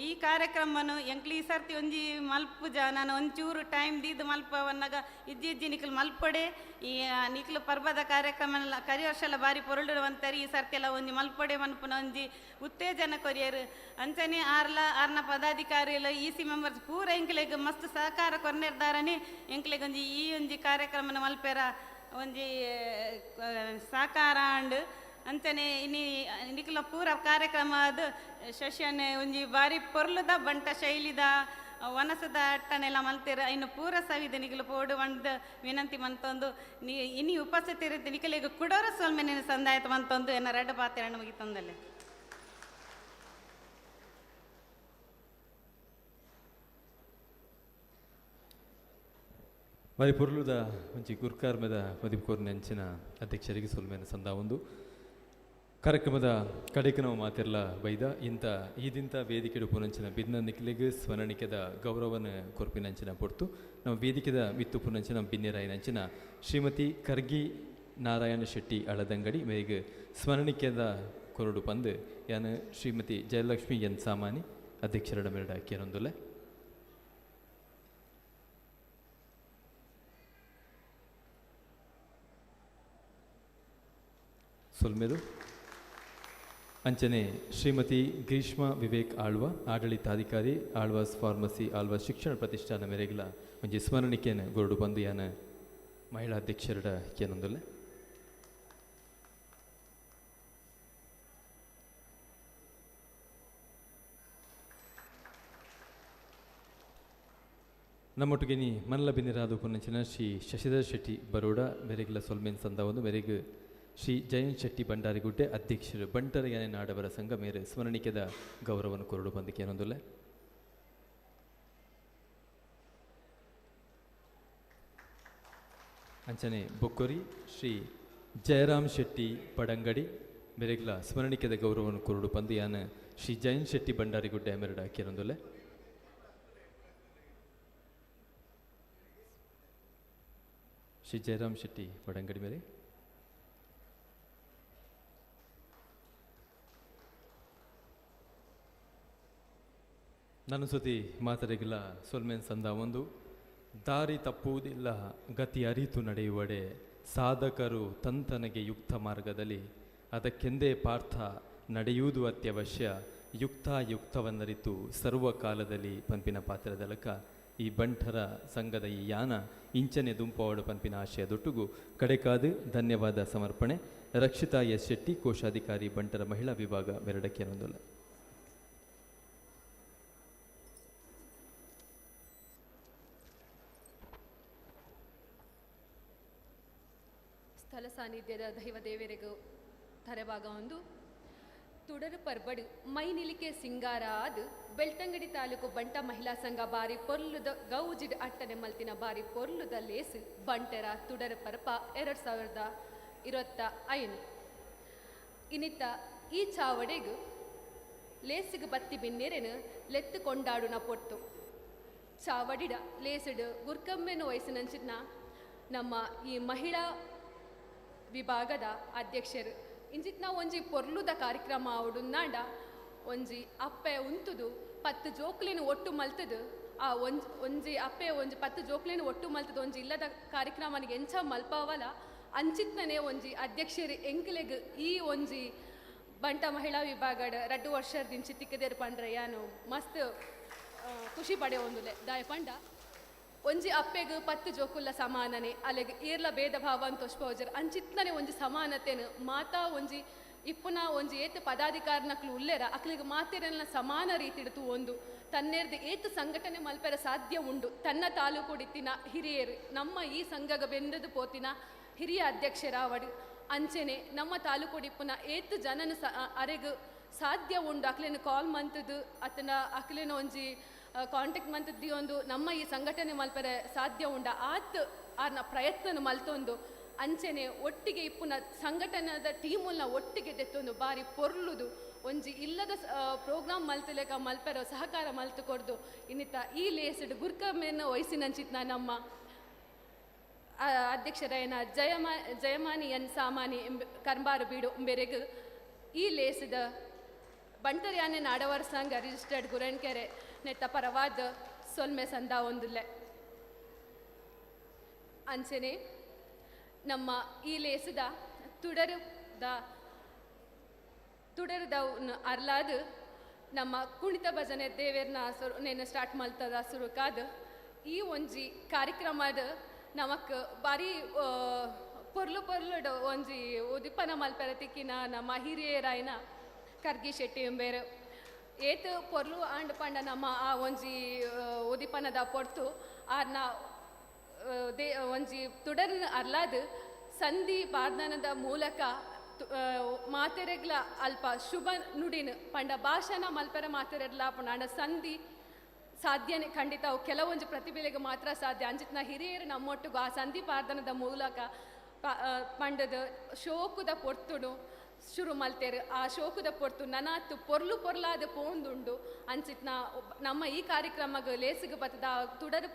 ಈ ಕಾರ್ಯಕ್ರಮವನ್ನು ಎಂಕ್ಲಿ ಈ ಸರ್ತಿ ಒಂಜಿ ಮಲ್ಪುಜ ನಾನು ಒಂಚೂರು ಟೈಮ್ ದೀದು ಮಲ್ಪವನ್ನಾಗ ಇಜ್ಜಿ ನಿಖಲು ಮಲ್ಪಡೆ ಈ ನಿಖಲು ಪರ್ಬದ ಕಾರ್ಯಕ್ರಮ ಕರಿ ವರ್ಷ ಎಲ್ಲ ಬಾರಿ ಪೊರಳುವಂತಾರೆ ಈ ಸರ್ತಿ ಎಲ್ಲ ಒಂಜಿ ಮಲ್ಪಡೆ ಮನ್ಪುನ ಒಂಜಿ ಉತ್ತೇಜನ ಕೊರಿಯರು ಅಂಚನೆ ಆರ್ನ ಪದಾಧಿಕಾರಿ ಎಲ್ಲ EC ಮೆಂಬರ್ಸ್ ಪೂರ ಎಂಕ್ಲೆಗೆ ಮಸ್ತ್ ಸಹಕಾರ ಕೊರ್ನಿರ್ದಾರನೆ ಎಂಕ್ಲೆಗೆ ಒಂಜಿ ಈ ಒಂಜಿ ಕಾರ್ಯಕ್ರಮನ ಮಲ್ಪೆರ ಒಂಜಿ ಸಾಕಾರ ಅಂಡ್ ಅಂಚನೆ ಇನಿ ನಿಖಲ ಪೂರ ಕಾರ್ಯಕ್ರಮ ಅದು ಶಶಿಯನ್ನೇ ಒಂಜಿ ಬಾರಿ ಪೊರ್ಲುದ ಬಂಟ ಶೈಲಿದ ವನಸದ ಅಟ್ಟನೆಲ್ಲ ಮಲ್ತೀರ ಇನ್ನು ಪೂರ ಸವಿದ ನಿಖಲು ಪೋಡು ಒಂದು ವಿನಂತಿ ಮಂತೊಂದು ಇನಿ ಉಪಸ್ಥಿತಿ ಇರುತ್ತೆ ನಿಖಲಿಗೆ ಕುಡೋರ ಸೊಲ್ಮೆನ ಸಂದಾಯತ ಮಂತೊಂದು ಎನ್ನ ರೆಡ್ ಪಾತ್ರೆ ಮುಗಿತಂದಲ್ಲೇ ಬಾರಿ ಪೊರ್ಲುದ ಒಂಜಿ ಗುರ್ಕಾರ್ಮದ ಮದಿಪುಕೋರ್ನ ಅಂಚಿನ ಅಧ್ಯಕ್ಷರಿಗೆ ಸೊಲ್ಮೆನ ಸಂದ ಒಂದು ಕಾರ್ಯಕ್ರಮದ ಕಡೆಗೆ ನಾವು ಮಾತೆಲ್ಲ ಬೈದ ಈದಿಂತ ವೇದಿಕೆಡು ಪುನಂಚಿನ ಬಿನ್ನ ನಿಕ್ಲಿಗೆ ಸ್ವರ್ಣಿಕೆದ ಗೌರವನ ಕೊರ್ಪಿನಂಚಿನ ಪೊರ್ತು ನಮ್ಮ ವೇದಿಕೆದ ಮಿತ್ತು ಪುನಂಚಿನ ಬಿನ್ನೆರಾಯಿನಂಚಿನ ಶ್ರೀಮತಿ ಕರ್ಗಿ ನಾರಾಯಣ ಶೆಟ್ಟಿ ಅಳದಂಗಡಿ ಮೇಗೆ ಸ್ಮರಣಿಕೆದ ಕೊರಡು ಪಂದು ಯಾನು ಶ್ರೀಮತಿ ಜಯಲಕ್ಷ್ಮಿ ಎನ್ ಸಾಮಾನಿ ಅಧ್ಯಕ್ಷರ ಮೇರಡ ಕೇರೊಂದುಲೆ ಸೊಲ್ಮೆದು ಅಂಚನೆ ಶ್ರೀಮತಿ ಗ್ರೀಷ್ಮಾ ವಿವೇಕ್ ಆಳ್ವ ಆಡಳಿತಾಧಿಕಾರಿ ಆಳ್ವಾಸ್ ಫಾರ್ಮಸಿ ಆಳ್ವಾಸ್ ಶಿಕ್ಷಣ ಪ್ರತಿಷ್ಠಾನ ಮೇರೆಗ್ಲ ಒಂಜಿ ಸ್ಮರಣಿಕೆಯನ್ನು ಗೊರಡು ಬಂದು ಯಾನ ಮಹಿಳಾ ಅಧ್ಯಕ್ಷರ ಕೇನೊಂದುಲ್ಲೆ ನಮ್ಮೊಟ್ಟಿಗೆ ನೀ ಮನಲ ಬಿನ್ನಿರಾದು ಪುನಂಚಿನ ಶ್ರೀ ಶಶಿಧರ್ ಶೆಟ್ಟಿ ಬರೋಡ ಮೇರೆಗ್ಲ ಸೊಲ್ಮೇನ್ ಸಂದ ಒಂದು ಮೇರೆಗೆ ಶ್ರೀ ಜಯಂತ್ ಶೆಟ್ಟಿ ಭಂಡಾರಿಗುಡ್ಡೆ ಅಧ್ಯಕ್ಷರು ಬಂಟರಯಾನೆ ನಾಡವರ ಸಂಘ ಮೇರೆ ಸ್ಮರಣಿಕೆದ ಗೌರವವನ್ನು ಕೊರಡು ಬಂದಕ್ಕೆ ಏನೊಂದುಲ್ಲೆ ಅಂಚನೆ ಬೊಕ್ಕೊರಿ ಶ್ರೀ ಜಯರಾಮ್ ಶೆಟ್ಟಿ ಪಡಂಗಡಿ ಮೇರೆಗ್ಲ ಸ್ಮರಣಿಕೆದ ಗೌರವವನ್ನು ಕೊರಡು ಬಂದು ಯಾನ ಶ್ರೀ ಜಯಂತ್ ಶೆಟ್ಟಿ ಭಂಡಾರಿಗುಡ್ಡೆ ಮೇರಡ ಕೇರೊಂದುಲ್ಲೆ ಶ್ರೀ ಜಯರಾಮ್ ಶೆಟ್ಟಿ ಪಡಂಗಡಿ ಮೇರೆ ನನ್ನ ಸುದ್ದಿ ಮಾತರಿಗಿಲ್ಲ ಸೊಲ್ಮೇನ್ ಸಂದ ಒಂದು ದಾರಿ ತಪ್ಪುವುದಿಲ್ಲ ಗತಿ ಅರಿತು ನಡೆಯುವಡೆ ಸಾಧಕರು ತಂತನಗೆ ಯುಕ್ತ ಮಾರ್ಗದಲ್ಲಿ ಅದಕ್ಕೆಂದೇ ಪಾರ್ಥ ನಡೆಯುವುದು ಅತ್ಯವಶ್ಯ ಯುಕ್ತವನ್ನರಿತು ಸರ್ವಕಾಲದಲ್ಲಿ ಪಂಪಿನ ಪಾತ್ರದಲಕ ಈ ಬಂಟರ ಸಂಘದ ಈ ಯಾನ ಇಂಚನೆ ದುಂಪವಾಡು ಪಂಪಿನ ಆಶಯದೊಟ್ಟುಗು ಕಡೆಕಾದು ಧನ್ಯವಾದ ಸಮರ್ಪಣೆ ರಕ್ಷಿತಾ ಎಸ್ ಶೆಟ್ಟಿ ಕೋಶಾಧಿಕಾರಿ ಬಂಟರ ಮಹಿಳಾ ವಿಭಾಗ ಮೆರಡಕ್ಕೆ ಅನ್ನೊಂದಲ್ಲ ಸ್ಥಳ ಸಾನ್ನಿಧ್ಯದ ದೈವ ದೇವರಿಗೂ ತರಭಾಗ ಒಂದು ತುಡರು ಪರ್ಬಡು ಮೈ ನಿಲಿಕೆ ಸಿಂಗಾರ ಆದು ಬೆಳ್ತಂಗಡಿ ತಾಲೂಕು ಬಂಟ ಮಹಿಳಾ ಸಂಘ ಬಾರಿ ಪೊರ್ಲುದ ಗೌಜಿಡ್ ಅಟ್ಟನೆ ಮಲ್ತಿನ ಬಾರಿ ಪೊರ್ಲುದ ಲೇಸು ಬಂಟರ ತುಡರ ಪರಪ 2025 ಇನ್ನಿತ್ತ ಈ ಚಾವಡೆಗು ಲೇಸಿಗೆ ಬತ್ತಿ ಬಿನ್ನೆರೆನು ಲೆತ್ತು ಕೊಂಡಾಡುನ ಪೊಟ್ಟು ಚಾವಡಿಡ ಲೇಸುಡು ಗುರ್ಕಮ್ಮೆನ ವಯಸ್ಸಿನಂಚಿನ ನಮ್ಮ ಈ ಮಹಿಳಾ ವಿಭಾಗದ ಅಧ್ಯಕ್ಷರು ಇಂಜಿತ್ ನಾವು ಒಂಜಿ ಪೊರ್ಲುದ ಕಾರ್ಯಕ್ರಮ ಆವಡುನ್ನಾಂಡ ಒಂಜಿ ಅಪ್ಪೆ ಉಂತುದು 10 ಜೋಕ್ಲಿನ ಒಟ್ಟು ಮಲ್ತದು ಆ ಒಂಜಿ ಅಪ್ಪೆ ಒಂಜಿ 10 ಜೋಕ್ಲಿನ ಒಟ್ಟು ಮಲ್ತದು ಒಂಜಿ ಇಲ್ಲದ ಕಾರ್ಯಕ್ರಮನಿಗೆ ಎಂಚ ಮಲ್ಪಾವಲ ಅಂಚಿತ್ನನೆ ಒಂಜಿ ಅಧ್ಯಕ್ಷರು ಎಂಕ್ಲೆಗ್ ಈ ಒಂಜಿ ಬಂಟ ಮಹಿಳಾ ವಿಭಾಗದ 2 ವರ್ಷದಿಂದ ತಿಕ್ಕದೇರು ಪಂಡ್ರೆ ಯಾನು ಮಸ್ತ್ ಖುಷಿ ಪಡೆ ಒಂದುಲೆ ದಾಯ ಪಂಡ ಒಂಜಿ ಅಪ್ಪೆಗ್ 10 ಜೋಕುಲ್ಲ ಸಮಾನನೆ ಅಲೆಗ್ ಏರ್ಲ ಭೇದ ಭಾವ ಅಂತ ತೋಷ್ಪೋಜರ್ ಅಂಚಿತ್ನನೆ ಒಂಜಿ ಸಮಾನತೆನು ಮಾತಾ ಒಂಜಿ ಇಪ್ಪುನ ಒಂಜಿ ಏತು ಪದಾಧಿಕಾರನಕ್ಲು ಉಲ್ಲೆರ ಅಕ್ಲಿಗೆ ಮಾತೆರನ್ನ ಸಮಾನ ರೀತಿಡ್ತು ಒಂದು ತನ್ನೇರ್ದು ಏತು ಸಂಘಟನೆ ಮಲ್ಪೆರ ಸಾಧ್ಯ ಉಂಡು ತನ್ನ ತಾಲೂಕುಡಿತ್ತಿನ ಹಿರಿಯರು ನಮ್ಮ ಈ ಸಂಘಗ ಬೆಂದದು ಪೋತಿನ ಹಿರಿಯ ಅಧ್ಯಕ್ಷರಾವಡು ಅಂಚೆನೆ ನಮ್ಮ ತಾಲೂಕುಡಿಪ್ಪುನ ಏತು ಜನನು ಅರೆಗು ಸಾಧ್ಯ ಉಂಡು ಅಕ್ಲೇನು ಕಾಲ್ ಮಂತದು ಅತನ ಅಕ್ಲೇನು ಒಂಜಿ ಕಾಂಟ್ಯಾಕ್ಟ್ ಮಂತದ್ದು ಒಂದು ನಮ್ಮ ಈ ಸಂಘಟನೆ ಮಲ್ಪರೆ ಸಾಧ್ಯ ಉಂಡ ಆತ್ ಆರ್ನ ಪ್ರಯತ್ನ ಮಲ್ತೊಂದು ಅಂಚೆನೆ ಒಟ್ಟಿಗೆ ಇಪ್ಪುನ ಸಂಘಟನೆದ ಟೀಮುಲ್ನ ಒಟ್ಟಿಗೆ ತೆತ್ತೊಂದು ಬಾರಿ ಪೊರ್ಲುದು ಒಂಜಿ ಇಲ್ಲದ ಪ್ರೋಗ್ರಾಮ್ ಮಲ್ತಲೆಗ ಮಲ್ಪೆರ ಸಹಕಾರ ಮಲ್ತು ಕೊಡ್ದು ಇನ್ನಿತ್ತ ಈ ಲೇಸಡ್ ಗುರ್ಕಮ್ಮೆನ ವಯಸ್ಸಿನಂಚಿತ್ನ ನಮ್ಮ ಅಧ್ಯಕ್ಷರಾಯನ ಜಯಮಾನಿ ಎನ್ ಸಾಮಾನಿ ಕರ್ಬಾರು ಬೀಡು ಬೆರೆಗು ಈ ಲೇಸದ ಬಂಟರ್ಯಾನೆ ನಾಡವರ ಸಂಘ ರಿಜಿಸ್ಟರ್ಡ್ ಗುರಣ್ಕೆರೆ ನೆತ್ತ ಪರವಾದ ಸೊಲ್ಮೆ ಸಂದ ಒಂದುಲ್ಲೆ ಅಂಚನೆ ನಮ್ಮ ಈ ಲೇಸದ ತುಡರದ ಅರ್ಲಾದು ನಮ್ಮ ಕುಣಿತ ಭಜನೆ ದೇವೇರ್ನ ನೇನು ಸ್ಟಾರ್ಟ್ ಮಲ್ತದ ಸುರುಕಾದ ಈ ಒಂಜಿ ಕಾರ್ಯಕ್ರಮದ ನಮಕ್ ಬಾರಿ ಪೊರ್ಲು ಒಂಜಿ ಉದಿಪನ ಮಲ್ಪೆರ ತಿಕ್ಕಿನ ನಮ್ಮ ಹಿರಿಯರಾಯನ ಕರ್ಗಿ ಶೆಟ್ಟಿ ಎಂಬೇರು ಏತು ಪೊರ್ಲು ಆಂಡ್ ಪಂಡ ನಮ್ಮ ಆ ಒಂಜಿ ಉದಿಪನದ ಪೊರ್ತು ಆರ್ನ ಒಂಜಿ ತುಡರ್ನ ಅರ್ಲಾದು ಸಂಧಿ ಬಾರ್ದನದ ಮೂಲಕ ಮಾತೆರೆಗ್ಲ ಅಲ್ಪ ಶುಭ ನುಡಿನ ಪಂಡ ಭಾಷಣ ಮಲ್ಪೆರ ಮಾತೆರೆಗ್ಲ ಪಂಡ ಸಂಧಿ ಸಾಧ್ಯನೇ ಖಂಡಿತ ಅವು ಕೆಲವೊಂದು ಪ್ರತಿಭೆಗೆ ಮಾತ್ರ ಸಾಧ್ಯ ಅಂಚಿತ್ನ ಹಿರಿಯರು ನಮ್ಮೊಟ್ಟಿಗೂ ಆ ಸಂಧಿ ಪಾರ್ದನದ ಮೂಲಕ ಪಂಡದ ಶೋಕುದ ಪೊರ್ತುಡು ಶುರು ಮಲ್ತೇರು ಆ ಶೋಕದ ಪೊರ್ತು ನನಾತು ಪೊರ್ಲಾದ ಪೋಂದುಂಡು ಅಂಚಿತ್ನ ನಮ್ಮ ಈ ಕಾರ್ಯಕ್ರಮಗ ಲೇಸಿಗೆ ಬತ್ತದ ತುಡರು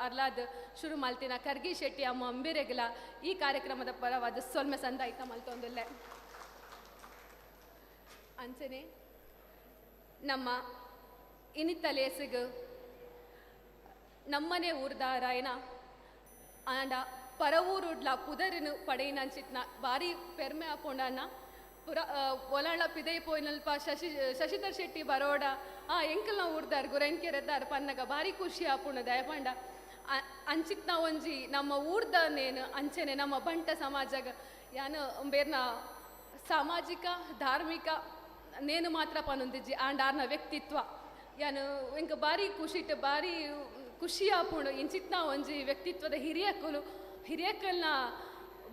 ಅರ್ಲಾದ ಶುರು ಮಲ್ತಿನ ಕರ್ಗಿ ಶೆಟ್ಟಿ ಅಮ್ಮ ಅಂಬಿರೆಗಲ ಈ ಕಾರ್ಯಕ್ರಮದ ಪರವಾದ ಸೊಲ್ಮೆ ಸಂದಾಯಿತ ಮಲ್ತೊಂದುಲ್ಲೆ ಅಂಚನೆ ನಮ್ಮ ಇನಿತ್ತ ಲೇಸಿಗೆ ನಮ್ಮನೆ ಊರ್ದಾರಾಯಣ ಆಂಡ ಪರವೂರುಡ್ಲ ಪುದರಿನ ಪಡೆಯಿನ ಅಂಚಿತ್ನ ಬಾರಿ ಪೆರ್ಮೆ ಆಪೊಂಡನ್ನ ಒಲಾಳ ಪಿದೈ ಪೋಯ್ನಲ್ಪ ಶಶಿಧರ್ ಶೆಟ್ಟಿ ಬರೋಡ ಎಂಕಲ್ನ ಊರ್ದಾರ್ ಗುರೆನ್ಕೆರೆದಾರ್ ಪನ್ನಗ ಬಾರಿ ಖುಷಿ ಆಪುಂಡ ದಯಪಂಡ ಅಂಚಿತ್ನ ಒಂಜಿ ನಮ್ಮ ಊರ್ದನೇನು ಅಂಚೆನೆ ನಮ್ಮ ಬಂಟ ಸಮಾಜಗ ಯಾನು ಬೇರ್ನ ಸಾಮಾಜಿಕ ಧಾರ್ಮಿಕ ನೇನು ಮಾತ್ರ ಪನೊಂದಿಜ್ಜಿ ಆಂಡಾರ್ನ ವ್ಯಕ್ತಿತ್ವ ಯಾನು ಎಂಕ ಬಾರಿ ಬಾರಿ ಖುಷಿ ಆಪುಂಡು ಇಂಚಿತ್ನ ಒಂಜಿ ವ್ಯಕ್ತಿತ್ವದ ಹಿರಿಯಕಲ್ನ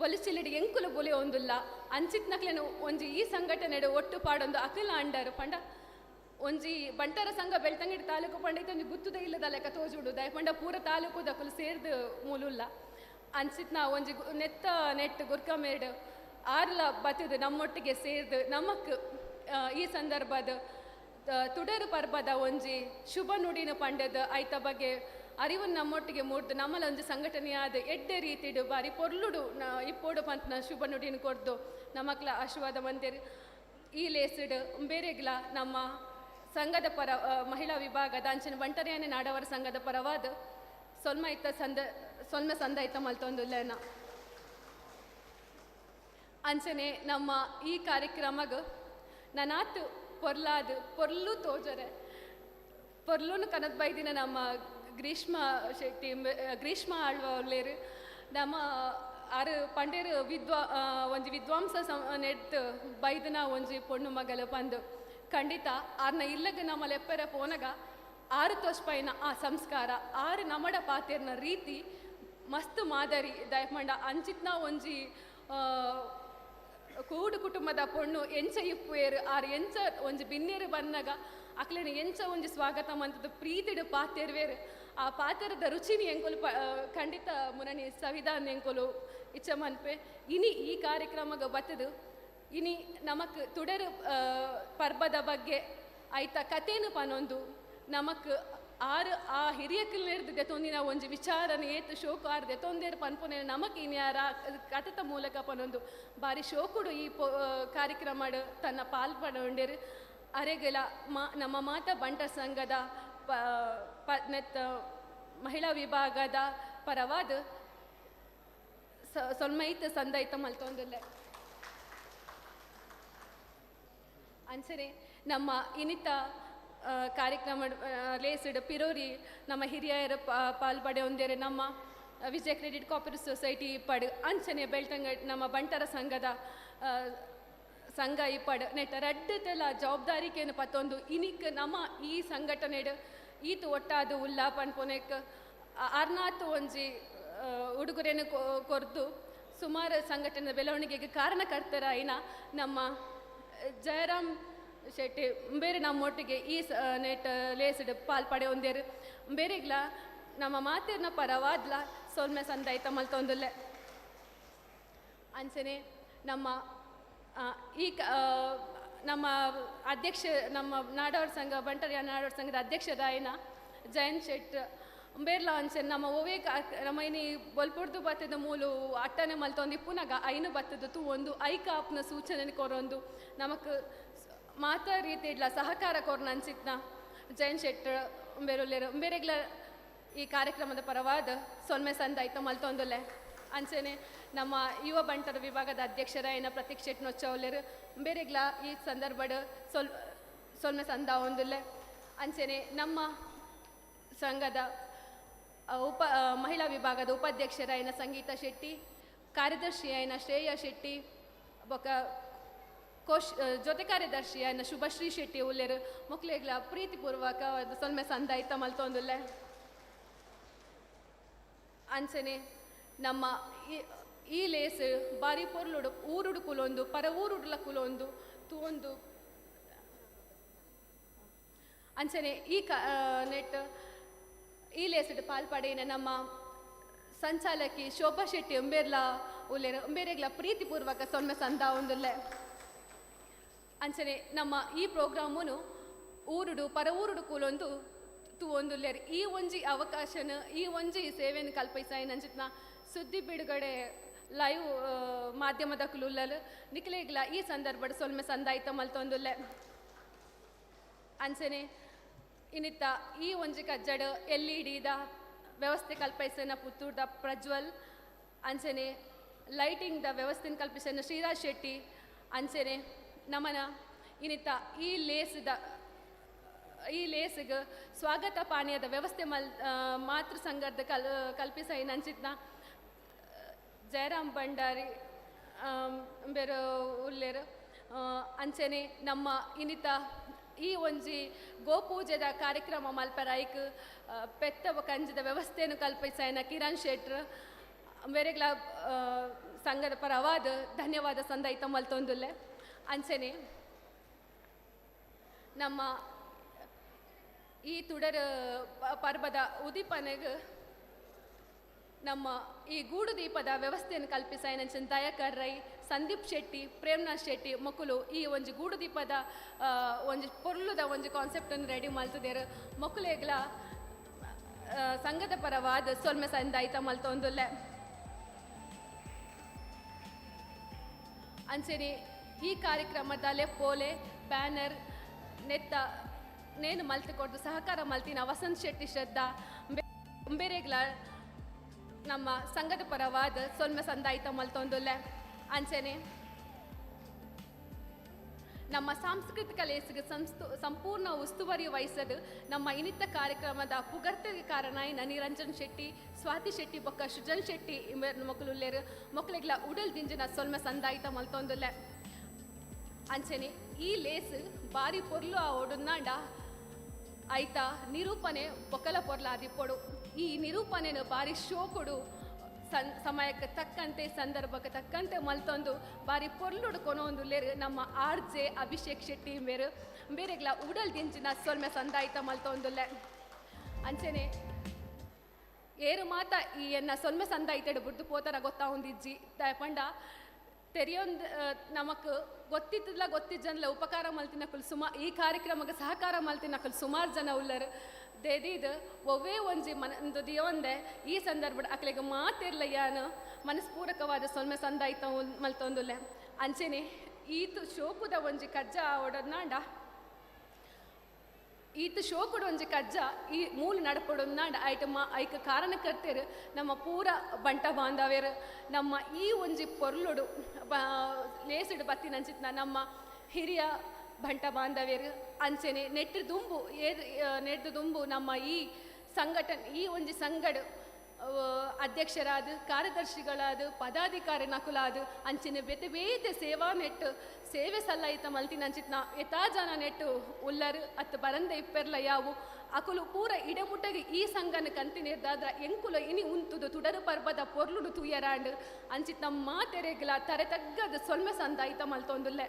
ಒಲಿಸಿಲಿಡಿ ಎಂಕುಲು ಬೊಲೆ ಒಂದುಲ್ಲ ಅಂಚಿತ್ನಕ್ಲೇನು ಒಂಜಿ ಈ ಸಂಘಟನೆಡು ಒಟ್ಟು ಪಾಡೊಂದು ಅಕಲ ಅಂಡರ್ ಪಂಡ ಒಂಜಿ ಬಂಟರ ಸಂಘ ಬೆಳ್ತಂಗಡಿ ತಾಲೂಕು ಪಂಡ ಒಂಜಿ ಗುತ್ತುದ ಇಲ್ಲದ ಲೆಕ್ಕ ತೋಜುಡು ದಯಪಂಡ ಪೂರ ತಾಲೂಕು ದಕಲು ಸೇರ್ದು ಮೂಲುಲ್ಲ ಅಂಚಿತ್ನ ಒಂಜಿ ನೆಟ್ ಗುರ್ಕಮೇಡು ಆರ್ಲ ಬತ್ತದು ನಮ್ಮೊಟ್ಟಿಗೆ ಸೇರ್ದು ನಮಕ್ ಈ ಸಂದರ್ಭದ ತುಡರು ಪರ್ಬದ ಒಂಜಿ ಶುಭ ನುಡಿನ ಪಂಡದ ಐತ ಬಗ್ಗೆ ಅರಿವು ನಮ್ಮೊಟ್ಟಿಗೆ ಮೂಡ್ದು ನಮ್ಮಲ್ಲ ಒಂದು ಸಂಘಟನೆಯಾದ ಎಡ್ಡೆ ರೀತಿಡು ಬಾರಿ ಪೊರ್ಲುಡು ಇಪ್ಪೋಡು ಪಂತನ ಶುಭ ನುಡಿನ ಕೊಡ್ದು ನಮಕ್ಲ ಆಶೀರ್ವಾದ ಮಂದಿರ್ ಈ ಲೇಸಿಡು ಬೇರೆಗ್ಲ ನಮ್ಮ ಸಂಘದ ಪರ ಮಹಿಳಾ ವಿಭಾಗದ ಅಂಚಿನ ಬಂಟರಿಯಾನೆ ನಾಡವರ ಸಂಘದ ಪರವಾದ ಸೊಲ್ಮೆ ಸಂದಾಯಿತ ಮಲ್ತೊಂದುಲ್ಲೇನ ಅಂಚನೆ ನಮ್ಮ ಈ ಕಾರ್ಯಕ್ರಮಗ ನನಾತು ಪೊರ್ಲು ತೋಜರೆ ಪೊರ್ಲುನು ಕನದ್ ಬೈದಿನ ನಮ್ಮ ಗ್ರೀಷ್ಮ ಆಳ್ವಲೇರು ನಮ್ಮ ಆರು ಪಂಡೇರು ಒಂಜಿ ವಿದ್ವಾಂಸ ನೆಟ್ ಬೈದನ ಒಂಜಿ ಪೊಣ್ಣು ಮಗಲು ಬಂದು ಖಂಡಿತ ಆರ್ನ ಇಲ್ಲಗ ನಮ್ಮ ಲೆಪ್ಪರ ಪೋನಗ 6 ತೋಷ್ಪೈನ ಆ ಸಂಸ್ಕಾರ 6 ನಮಡ ಪಾತೆರ್ನ ರೀತಿ ಮಸ್ತ್ ಮಾದರಿ ದಯಪಂಡ ಅಂಚಿತ್ನ ಒಂಜಿ ಕೂಡು ಕುಟುಂಬದ ಪೊಣ್ಣು ಎಂಚ ಇಪ್ಪುವೇರು ಆರು ಎಂಚ ಒಂಜಿ ಬಿನ್ನೇರು ಬನ್ನಗ ಅಕ್ಲೇನ ಎಂಚ ಒಂಜಿ ಸ್ವಾಗತ ಮಂತದ ಪ್ರೀತಿಡು ಪಾತೆರ್ವೇರು ಆ ಪಾತೆರದ ರುಚಿನಿ ಎಂಕೊಲು ಖಂಡಿತ ಮುನನಿ ಸಂವಿಧಾನ ಎಂಕೊಲು ಇಚ್ಛ ಮನ್ಪೆ ಇನಿ ಈ ಕಾರ್ಯಕ್ರಮಗ ಬತ್ತದು ಇನಿ ನಮಕ್ ತುಡರು ಪರ್ಬದ ಬಗ್ಗೆ ಐತ ಕಥೆನು ಪನೊಂದು ನಮಕ್ ಆ ಹಿರಿಯಕಲ್ ಹಿಡ್ದು ದೆತೊಂದಿನ ಒಂಜಿ ವಿಚಾರನ ಏತು ಶೋಕು ಆರು ದೆತೊಂದೇರು ಪನ್ಪೊನೆ ನಮಕ್ ಇನ್ಯಾರ ಕಥೆತ ಮೂಲಕ ಪನೊಂದು ಬಾರಿ ಶೋಕುಡು ಈ ಕಾರ್ಯಕ್ರಮ ತನ್ನ ಪಾಲ್ಪಡೊಂಡೇರು ಅರೆಗೆಲ ನಮ್ಮ ಮಾತಾ ಬಂಟ ಸಂಘದ ಮಹಿಳಾ ವಿಭಾಗದ ಪರವಾದ ಸೊಲ್ಮೈತ ಸಂದಾಯಿತ ಮಲ್ತೊಂದುಲ್ಲೆ ಅಂಚನೆ ನಮ್ಮ ಇನಿತ ಕಾರ್ಯಕ್ರಮ ಲೇಸಿಡ್ ಪಿರೋರಿ ನಮ್ಮ ಹಿರಿಯರ ಪಾಲ್ಪಡೆ ಒಂದೇರೆ ನಮ್ಮ ವಿಜಯ ಕ್ರೆಡಿಟ್ ಕೋಆಪರೇಟಿವ್ ಸೊಸೈಟಿ ಪಡ್ ಅಂಚನೆ ಬೆಳ್ತಂಗ ನಮ್ಮ ಬಂಟರ ಸಂಘದ ಸಂಘ ಇಪ್ಪಡ್ ನೆಟ್ಟ ರಡ್ಡತೆಲ್ಲ ಜವಾಬ್ದಾರಿಕೆಯನ್ನು ಪತ್ತೊಂದು ಇನಿಕ್ ನಮ್ಮ ಈ ಸಂಘಟನೆಡು ಈತು ಒಟ್ಟಾದು ಉಲ್ಲ ಪನ್ಪೊನೆಕ್ ಅರ್ನಾತ್ ಒಂಜಿ ಉಡುಗೊರೆಯನ್ನು ಕೊರ್ದು ಸುಮಾರು ಸಂಘಟನೆ ಬೆಳವಣಿಗೆಗೆ ಕಾರಣಕರ್ತರ ಐನ ನಮ್ಮ ಜಯರಾಮ್ ಶೆಟ್ಟಿ ಬೇರೆ ನಮ್ಮೊಟ್ಟಿಗೆ ಈ ನೆಟ್ ಲೇಸಿಡ್ ಪಾಲ್ಪಡೆ ಒಂದೇರು ಬೇರೆಗ್ಲ ನಮ್ಮ ಮಾತಿನ ಪರವಾದ್ಲ ಸೊಲ್ಮೆ ಸಂದಾಯಿತ ಮಲ್ತೊಂದುಲ್ಲೆ ಅಂಚನೆ ನಮ್ಮ ನಮ್ಮ ಅಧ್ಯಕ್ಷ ನಮ್ಮ ನಾಡವರ ಸಂಘ ಬಂಟರಿಯ ನಾಡವರ ಸಂಘದ ಅಧ್ಯಕ್ಷರಾಯನ ಜಯಂತ್ ಶೆಟ್ ಬೇರ್ಲ ಅಂಚನೆ ನಮ್ಮ ಓವೇ ನಮ್ಮ ಇನಿ ಬೊಲ್ಪುರ್ದು ಬತ್ತದ ಮೂಲು ಅಟ್ಟನೆ ಮಲ್ತೊಂದು ಪುನಗ ಐನು ಬತ್ತದ ತೂ ಒಂದು ಐಕ ಆಪ್ನ ಸೂಚನೆ ಕೊರೊಂದು ನಮಕ್ ಮಾತಾ ರೀತಿ ಇಡ್ಲ ಸಹಕಾರ ಕೊರ್ನ ಅನ್ಸಿತ್ನ ಜಯಂತ್ ಶೆಟ್ ಬೇರೆಗ್ಲ ಈ ಕಾರ್ಯಕ್ರಮದ ಪರವಾದ ಸೊಲ್ಮೆ ಸಂದಾಯಿತ ಮಲ್ತೊಂದುಲ್ಲೆ ಅಂಚನೆ ನಮ್ಮ ಯುವ ಬಂಟರ ವಿಭಾಗದ ಅಧ್ಯಕ್ಷರಾಯನ ಪ್ರತೀಕ್ ಶೆಟ್ ನೊಚ್ಚವಲೇರು ಬೇರೆಗ್ಲ ಈ ಸಂದರ್ಭದ ಸೊಲ್ಮೆ ಸಂದ ಒಂದುಲ್ಲೆ ಅಂಚನೆ ನಮ್ಮ ಸಂಘದ ಮಹಿಳಾ ವಿಭಾಗದ ಉಪಾಧ್ಯಕ್ಷರಾಯನ ಸಂಗೀತ ಶೆಟ್ಟಿ ಕಾರ್ಯದರ್ಶಿಯಾಯನ ಶ್ರೇಯಾ ಶೆಟ್ಟಿ ಬೊಕ ಜೊತೆ ಕಾರ್ಯದರ್ಶಿಯಾಯನ ಶುಭಶ್ರೀ ಶೆಟ್ಟಿ ಉಲ್ಲೇರು ಮೊಕ್ಲೆಗ್ಲ ಪ್ರೀತಿಪೂರ್ವಕ ಸೊಲ್ಮೆ ಸಂದಾಯಿತ ಮಲ್ತೊಂದುಲ್ಲೆ ಅಂಚನೆ ನಮ್ಮ ಈ ಲೇಸ್ ಬಾರಿ ಪೊರ್ಲುಡು ಊರುಡು ಕುಲೊಂದು ಪರ ಊರುಡ್ಲ ಕುಲೊಂದು ತೂಂದು ಅಂಚನೆ ಈ ನೆಟ್ ಈ ಲೇಸಿಡ್ ಪಾಲ್ಪಡೇನ ನಮ್ಮ ಸಂಚಾಲಕಿ ಶೋಭಾ ಶೆಟ್ಟಿ ಉಂಬೇರ್ಲ ಉಲ್ಲೇರು ಉಂಬೇರೆಗ್ಲ ಪ್ರೀತಿಪೂರ್ವಕ ಸೊಲ್ಮೆ ಸಂದ ಒಂದುಲ್ಲೆ ಅಂಚನೆ ನಮ್ಮ ಈ ಪ್ರೋಗ್ರಾಮುನು ಊರುಡು ಪರ ಊರುಡು ಕೂಲೊಂದು ತೂವೊಂದುಲ್ಲೇರು. ಈ ಒಂಜಿ ಅವಕಾಶನ ಈ ಒಂಜಿ ಸೇವೆಯನ್ನು ಕಲ್ಪಿಸಾಯಿ ನಂಚಿತ್ನ ಸುದ್ದಿ ಬಿಡುಗಡೆ ಲೈವ್ ಮಾಧ್ಯಮದ ಕುಲುಲ್ಲಲು ನಿಖಿಲೇಗ್ಲ ಈ ಸಂದರ್ಭದ ಸೊಲ್ಮೆ ಸಂದಾಯಿತ ಮಲ್ತೊಂದುಲ್ಲೆ. ಅಂಚನೆ ಇನ್ನಿತ್ತ ಈ ಒಂಜಿ ಕಜ್ಜಡ LED ವ್ಯವಸ್ಥೆ ಕಲ್ಪಿಸನ ಪುತ್ತೂರ್ದ ಪ್ರಜ್ವಲ್, ಅಂಚನೆ ಲೈಟಿಂಗ್ದ ವ್ಯವಸ್ಥೆನ ಕಲ್ಪಿಸನ ಶ್ರೀರಾಜ್ ಶೆಟ್ಟಿ, ಅಂಚನೆ ನಮನ ಇನ್ನಿತ್ತ ಈ ಲೇಸ್ಗೆ ಸ್ವಾಗತ ಪಾನೀಯದ ವ್ಯವಸ್ಥೆ ಮಾತೃ ಸಂಘದ ಕಲ್ಪಿಸ ನಂಚಿತ್ನ ಜಯರಾಮ್ ಭಂಡಾರಿ ಬೇರೆ ಉಲ್ಲೇರು. ಅಂಚನೆ ನಮ್ಮ ಇನ್ನಿತ ಈ ಒಂಜಿ ಗೋಪೂಜೆದ ಕಾರ್ಯಕ್ರಮ ಮಲ್ಪರಾಯ್ಕ್ ಪೆತ್ತ ಕಂಜದ ವ್ಯವಸ್ಥೆಯನ್ನು ಕಲ್ಪಿಸಾಯನ ಕಿರಣ್ ಶೆಟ್ರ್ ಬೇರೆಗ್ಲ ಸಂಘದ ಪರವಾದ ಧನ್ಯವಾದ ಸಂದಾಯಿತ ಮಲ್ತೊಂದುಲ್ಲೆ. ಅಂಚನೆ ನಮ್ಮ ಈ ತುಡರ ಪರ್ಬದ ಉದೀಪನೆಗೆ ನಮ್ಮ ಈ ಗೂಡು ದೀಪದ ವ್ಯವಸ್ಥೆಯನ್ನು ಕಲ್ಪಿಸಾಯ ನಂಚನ್ ದಯಾಕರ್ ರೈ, ಸಂದೀಪ್ ಶೆಟ್ಟಿ, ಪ್ರೇಮ್ನಾಥ್ ಶೆಟ್ಟಿ ಮಕ್ಕಳು ಈ ಒಂಜಿ ಗೂಡು ದೀಪದ ಒಂಜಿ ಪೊರ್ಲುದ ಒಂಜಿ ಕಾನ್ಸೆಪ್ಟನ್ನು ರೆಡಿ ಮಲ್ತದೇರು. ಮಕ್ಕಳೆಗ್ಲ ಸಂಘದ ಪರವಾದ ಸೊಲ್ಮೆ ಸಂದಾಯಿತ ಮಲ್ತೊಂದುಲ್ಲೆ. ಅಂಚನೆ ಈ ಕಾರ್ಯಕ್ರಮದ ಲೆಪ್ಪೋಲೆ ಬ್ಯಾನರ್ ನೆತ್ತ ನೇನು ಮಲ್ತಿಕೊಡ್ದು ಸಹಕಾರ ಮಲ್ತಿನ ವಸಂತ್ ಶೆಟ್ಟಿ ಶ್ರದ್ಧಾ ಬೇರೆಗ್ಲ ನಮ್ಮ ಸಂಘದ ಪರವಾದ ಸೊಲ್ಮೆ ಸಂದಾಯಿತ ಮಲ್ತೊಂದುಲ್ಲೆ. ಅಂಚನೆ ನಮ್ಮ ಸಾಂಸ್ಕೃತಿಕ ಲೇಸಿಗೆ ಸಂಪೂರ್ಣ ಉಸ್ತುವಾರಿ ವಹಿಸದು ನಮ್ಮ ಇನ್ನಿತ ಕಾರ್ಯಕ್ರಮದ ಪುಗರ್ತೆಗೆ ಕಾರಣ ನಿರಂಜನ್ ಶೆಟ್ಟಿ, ಸ್ವಾತಿ ಶೆಟ್ಟಿ ಬೊಕ್ಕ ಸೃಜನ್ ಶೆಟ್ಟಿ ಮಕ್ಕಳುಲ್ಲೇರು ಮಕ್ಕಳಿಗ್ಲ ಉಡಲ್ ದಿಂಜಿನ ಸೊಲ್ಮೆ ಸಂದಾಯಿತ ಮಲ್ತೊಂದುಲ್ಲೆ. ಅಂಚನೆ ಈ ಲೇಸ್ ಬಾರಿ ಪೊರ್ಲು ಆ ಒಡುನ್ನಾಂಡ ಐತ ನಿರೂಪಣೆ ಬೊಕ್ಕಲ ಪೊರ್ಲಾದಿಪ್ಪೊಡು. ಈ ನಿರೂಪಣೆನ ಬಾರಿ ಶೋಕೊಡು ಸಮಯಕ್ಕೆ ತಕ್ಕಂತೆ ಸಂದರ್ಭಕ್ಕೆ ತಕ್ಕಂತೆ ಮಲ್ತೊಂದು ಬಾರಿ ಪೊರ್ಲುಡು ಕೊನೊಂದುಲ್ಲೇರು ನಮ್ಮ RJ ಅಭಿಷೇಕ್ ಶೆಟ್ಟಿ ಬೇರೆಗ್ಲ ಉಡಲ್ ದಿಂಚಿನ ಸೊಲ್ಮೆ ಸಂದಾಯಿತ ಮಲ್ತೊಂದುಲ್ಲೆ. ಅಂಚನೆ ಏರು ಮಾತ ಈ ಎನ್ನ ಸೊಲ್ಮೆ ಸಂದಾಯಿತಡು ಬುಡ್ದು ಪೋತರ ಗೊತ್ತಾ ಒಂದಿಜ್ಜಿ ಪಂಡ ತೆರೆಯೊಂದು ನಮಕ್ ಗೊತ್ತಿದ್ದಲ್ಲ ಉಪಕಾರ ಮಲ್ತಿನಕುಲು ಈ ಕಾರ್ಯಕ್ರಮಕ್ಕೆ ಸಹಕಾರ ಮಲ್ತಿನಕುಲು ಸುಮಾರು ಜನ ಉಲ್ಲರು ದೇದಿದು ಒವ್ವೇ ಒಂಜಿ ಒಂದು ದಿಯೊಂದೆ ಈ ಸಂದರ್ಭದ ಅಕ್ಲೆಗೆ ಮಾತಿರ್ಲ ಯಾನು ಮನಸ್ಪೂರ್ವಕವಾದ ಸೊಲ್ಮೆ ಸಂದಾಯಿತ ಮಲ್ತೊಂದುಲ್ಲೆ. ಅಂಚೆನೆ ಈತು ಶೋಕುದ ಒಂಜಿ ಕಜ್ಜ ಒಡನಾಂಡ ಈತ ಶೋಕುಡು ಒಂಜಿ ಕಜ್ಜ ಈ ಮೂಲ ನಡಪಡುನ್ನಾಂಡ ಐಕ ಕಾರಣಕರ್ತೇರು ನಮ್ಮ ಪೂರ ಬಂಟ ಬಾಂಧವ್ಯರು ನಮ್ಮ ಈ ಒಂಜಿ ಪೊರ್ಲುಡು ಲೇಸುಡು ಬತ್ತಿ ನಂಚಿತ್ನ ನಮ್ಮ ಹಿರಿಯ ಬಂಟ ಬಾಂಧವ್ಯರು. ಅಂಚೆನೆ ನೆಟ್ಟು ದುಂಬು ನಮ್ಮ ಈ ಸಂಘಟನೆ ಈ ಒಂಜಿ ಸಂಘಡು ಅಧ್ಯಕ್ಷರಾದ ಕಾರ್ಯದರ್ಶಿಗಳಾದ ಪದಾಧಿಕಾರಿ ನಕುಲಾದ ಅಂಚಿನ ಬೇತೆ ಬೇತೆ ಸೇವಾ ನೆಟ್ಟು ಸೇವೆ ಸಲ್ಲಾಯಿತ ಮಲ್ತಿನ ಅಂಚಿತ್ನ ಎತಾ ಜನ ನೆಟ್ಟು ಉಲ್ಲರು ಅತ್ತು ಬರಂದೆ ಇಪ್ಪೆರ್ಲ ಯಾವು ಅಕುಲು ಪೂರ ಇಡಮುಟ್ಟಗೆ ಈ ಸಂಘನ ಕಂತಿನಿರ್ದಾದ್ರ ಎಂಕುಲ ಇನಿ ಉಂತುದು ತುಡರು ಪರ್ಬದ ಪೊರ್ಲುಡು ತುಯ್ಯರಾಂಡ್ ಅಂಚಿತ್ನ ಮಾತೆರೆಗ್ಲ ತರೆ ತಗ್ಗದ ಸೊಲ್ಮೆ ಸಂದಾಯಿತ ಮಲ್ತೊಂದುಲ್ಲೆ.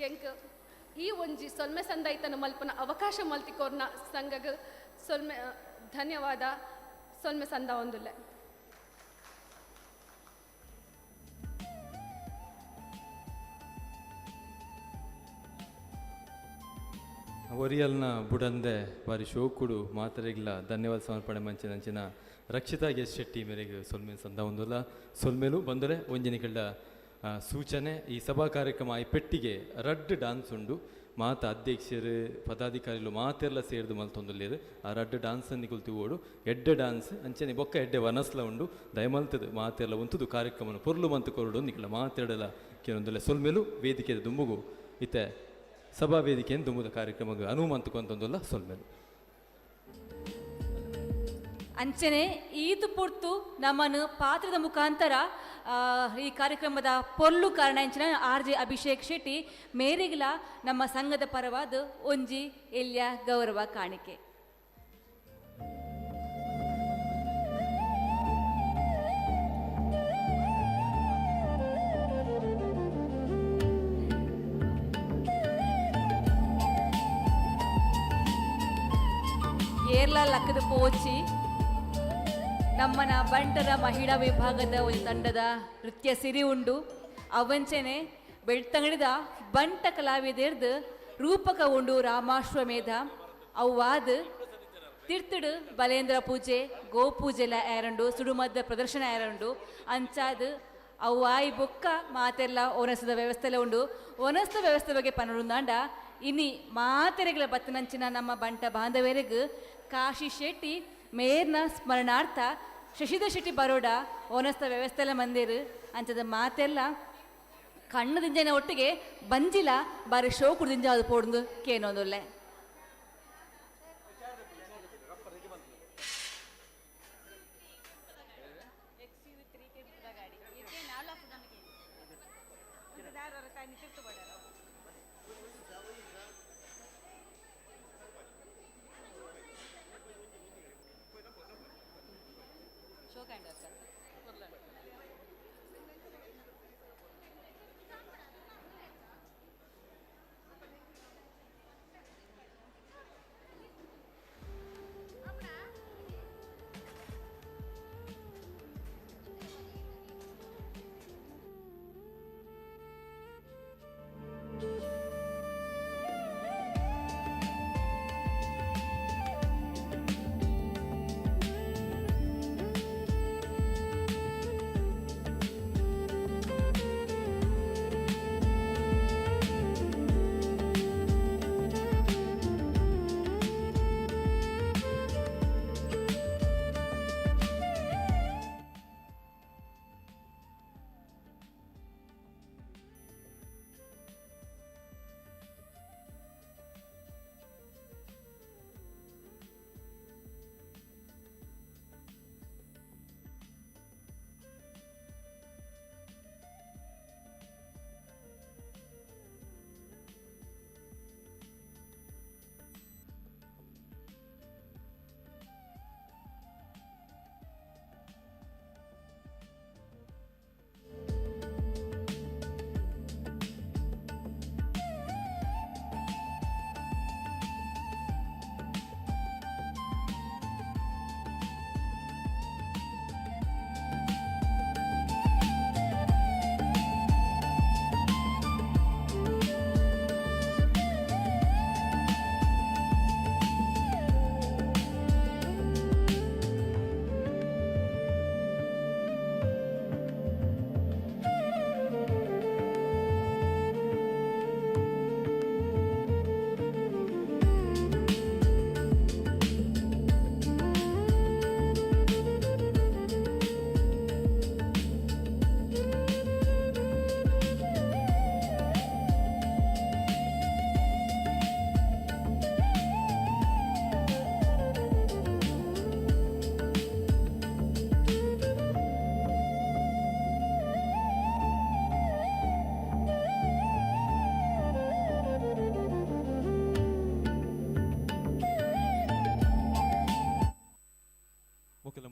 ಎಂಕ್ ಈ ಒಂಜಿ ಸೊಲ್ಮೆ ಸಂದಾಯಿತನ ಮಲ್ಪನ ಅವಕಾಶ ಮಲ್ತಿಕೋರ್ನ ಸಂಘಗ ಸೊಲ್ಮೆ ಧನ್ಯವಾದ ಸೊಲ್ಮೆ ಸಂದ ಒಂದುಲ್ಲೆ. ಒರಿಯಲ್ನ ಬುಡಂದೆ ಬಾರಿ ಶೋಕುಡು ಮಾತರೆಗ್ಲ ಧನ್ಯವಾದ ಸಮರ್ಪಣೆ ಮಂಚಿನ ರಕ್ಷಿತಾ ಎಸ್ ಶೆಟ್ಟಿ ಮೇರೆಗೆ ಸೊಲ್ಮೆ ಸಂದ ಒಂದುಲ್ಲ ಸೊಲ್ಮೆಲು ಬಂದರೆ ಒಂಜಿನಿಗಳ ಸೂಚನೆ ಈ ಸಭಾ ಕಾರ್ಯಕ್ರಮ ಈ ಪೆಟ್ಟಿಗೆ ರಡ್ ಡಾನ್ಸ್ ಉಂಡು ಮಾತ ಅಧ್ಯಕ್ಷರು ಪದಾಧಿಕಾರಿಗಳು ಮಾತೆಲ್ಲ ಸೇರಿದು ಮಲ್ತೊಂದುಲ್ಲೇರು ಆ ರಡ್ ಡಾನ್ಸ್ ನಿಗುಲ್ತು ಓಡು ಎಡ್ಡೆ ಡಾನ್ಸ್ ಅಂಚನೆ ಬೊಕ್ಕ ಎಡ್ಡೆ ವನಸ್ಲ ಉಂಡು ದಯಮಲ್ತದು ಮಾತೆಲ್ಲ ಉಂತುದು ಕಾರ್ಯಕ್ರಮ ಪೊರ್ಲು ಮಂತು ಕೊರಡು ನಿಕ್ಲ ಮಾತೆಡಲ ಕೆಲವೊಂದುಲ್ಲ ಸೊಲ್ಮೆಲು ವೇದಿಕೆ ದುಂಬುಗು ಇತ್ತೆ ಸಭಾ ವೇದಿಕೆಯನ್ನು ದುಂಬುದ ಕಾರ್ಯಕ್ರಮ ಅನುಮಂತಕೊಂತೊಂದುಲ್ಲ ಸೊಲ್ಮೆಲು ಅಂಚನೆ ಈದು ಪುರ್ತು ನಮ್ಮನ್ನು ಪಾತ್ರದ ಮುಖಾಂತರ ಈ ಕಾರ್ಯಕ್ರಮದ ಪೊರ್ಲು ಕಾರಣ ಇಂಚಿನ RJ ಅಭಿಷೇಕ್ ಶೆಟ್ಟಿ ಮೇರೆಗಿಲ ನಮ್ಮ ಸಂಘದ ಪರವಾದ ಒಂಜಿ ಎಲ್ಯ ಗೌರವ ಕಾಣಿಕೆ. ಏರ್ಲ ಲಕ್ಕದ ಪೋಚಿ ನಮ್ಮನ ಬಂಟರ ಮಹಿಳಾ ವಿಭಾಗದ ಒಂದು ತಂಡದ ನೃತ್ಯ ಸಿರಿ ಉಂಡು ಅವಂಚನೆ ಬೆಳ್ತಂಗಡಿದ ಬಂಟ ಕಲಾವಿದರ್ದು ರೂಪಕ ಉಂಡು ರಾಮಾಶ್ವಮೇಧ ಅವ್ವಾದ ತಿರ್ತಡು ಬಲೇಂದ್ರ ಪೂಜೆ ಗೋಪೂಜೆಲ ಏರಂಡು ಸುಡುಮದ್ದ ಪ್ರದರ್ಶನ ಏರಂಡು ಅಂಚಾದ ಅವ್ವಾಯಿ ಬೊಕ್ಕ ಮಾತೆಲ್ಲ ಒನಸದ ವ್ಯವಸ್ಥೆಲ್ಲ ಉಂಡು ಒನಸ್ದ ವ್ಯವಸ್ಥೆ ಬಗ್ಗೆ ಪನರುಂದಾಂಡ ಇನಿ ಮಾತೆರೆಗಳ ಬತ್ತನಂಚಿನ ನಮ್ಮ ಬಂಟ ಬಾಂಧವ್ಯರಿಗೂ ಕಾಶಿ ಶೆಟ್ಟಿ ಮೇರ್ನ ಸ್ಮರಣಾರ್ಥ ಶಶಿಧರ್ ಶೆಟ್ಟಿ ಬರೋಡ ಓನಸ್ತ ವ್ಯವಸ್ಥೆಲ್ಲ ಮಂದಿರು ಅಂಚದ ಮಾತೆಲ್ಲ ಕಣ್ಣು ದಿಂಜನ ಒಟ್ಟಿಗೆ ಬಂಜಿಲ್ಲ ಬಾರಿ ಶೋ ಕುಡ್ದಿಂಜ ಅದು ಪೋಡ್ದು ಕೇನೋದೊಲ್ಲೆ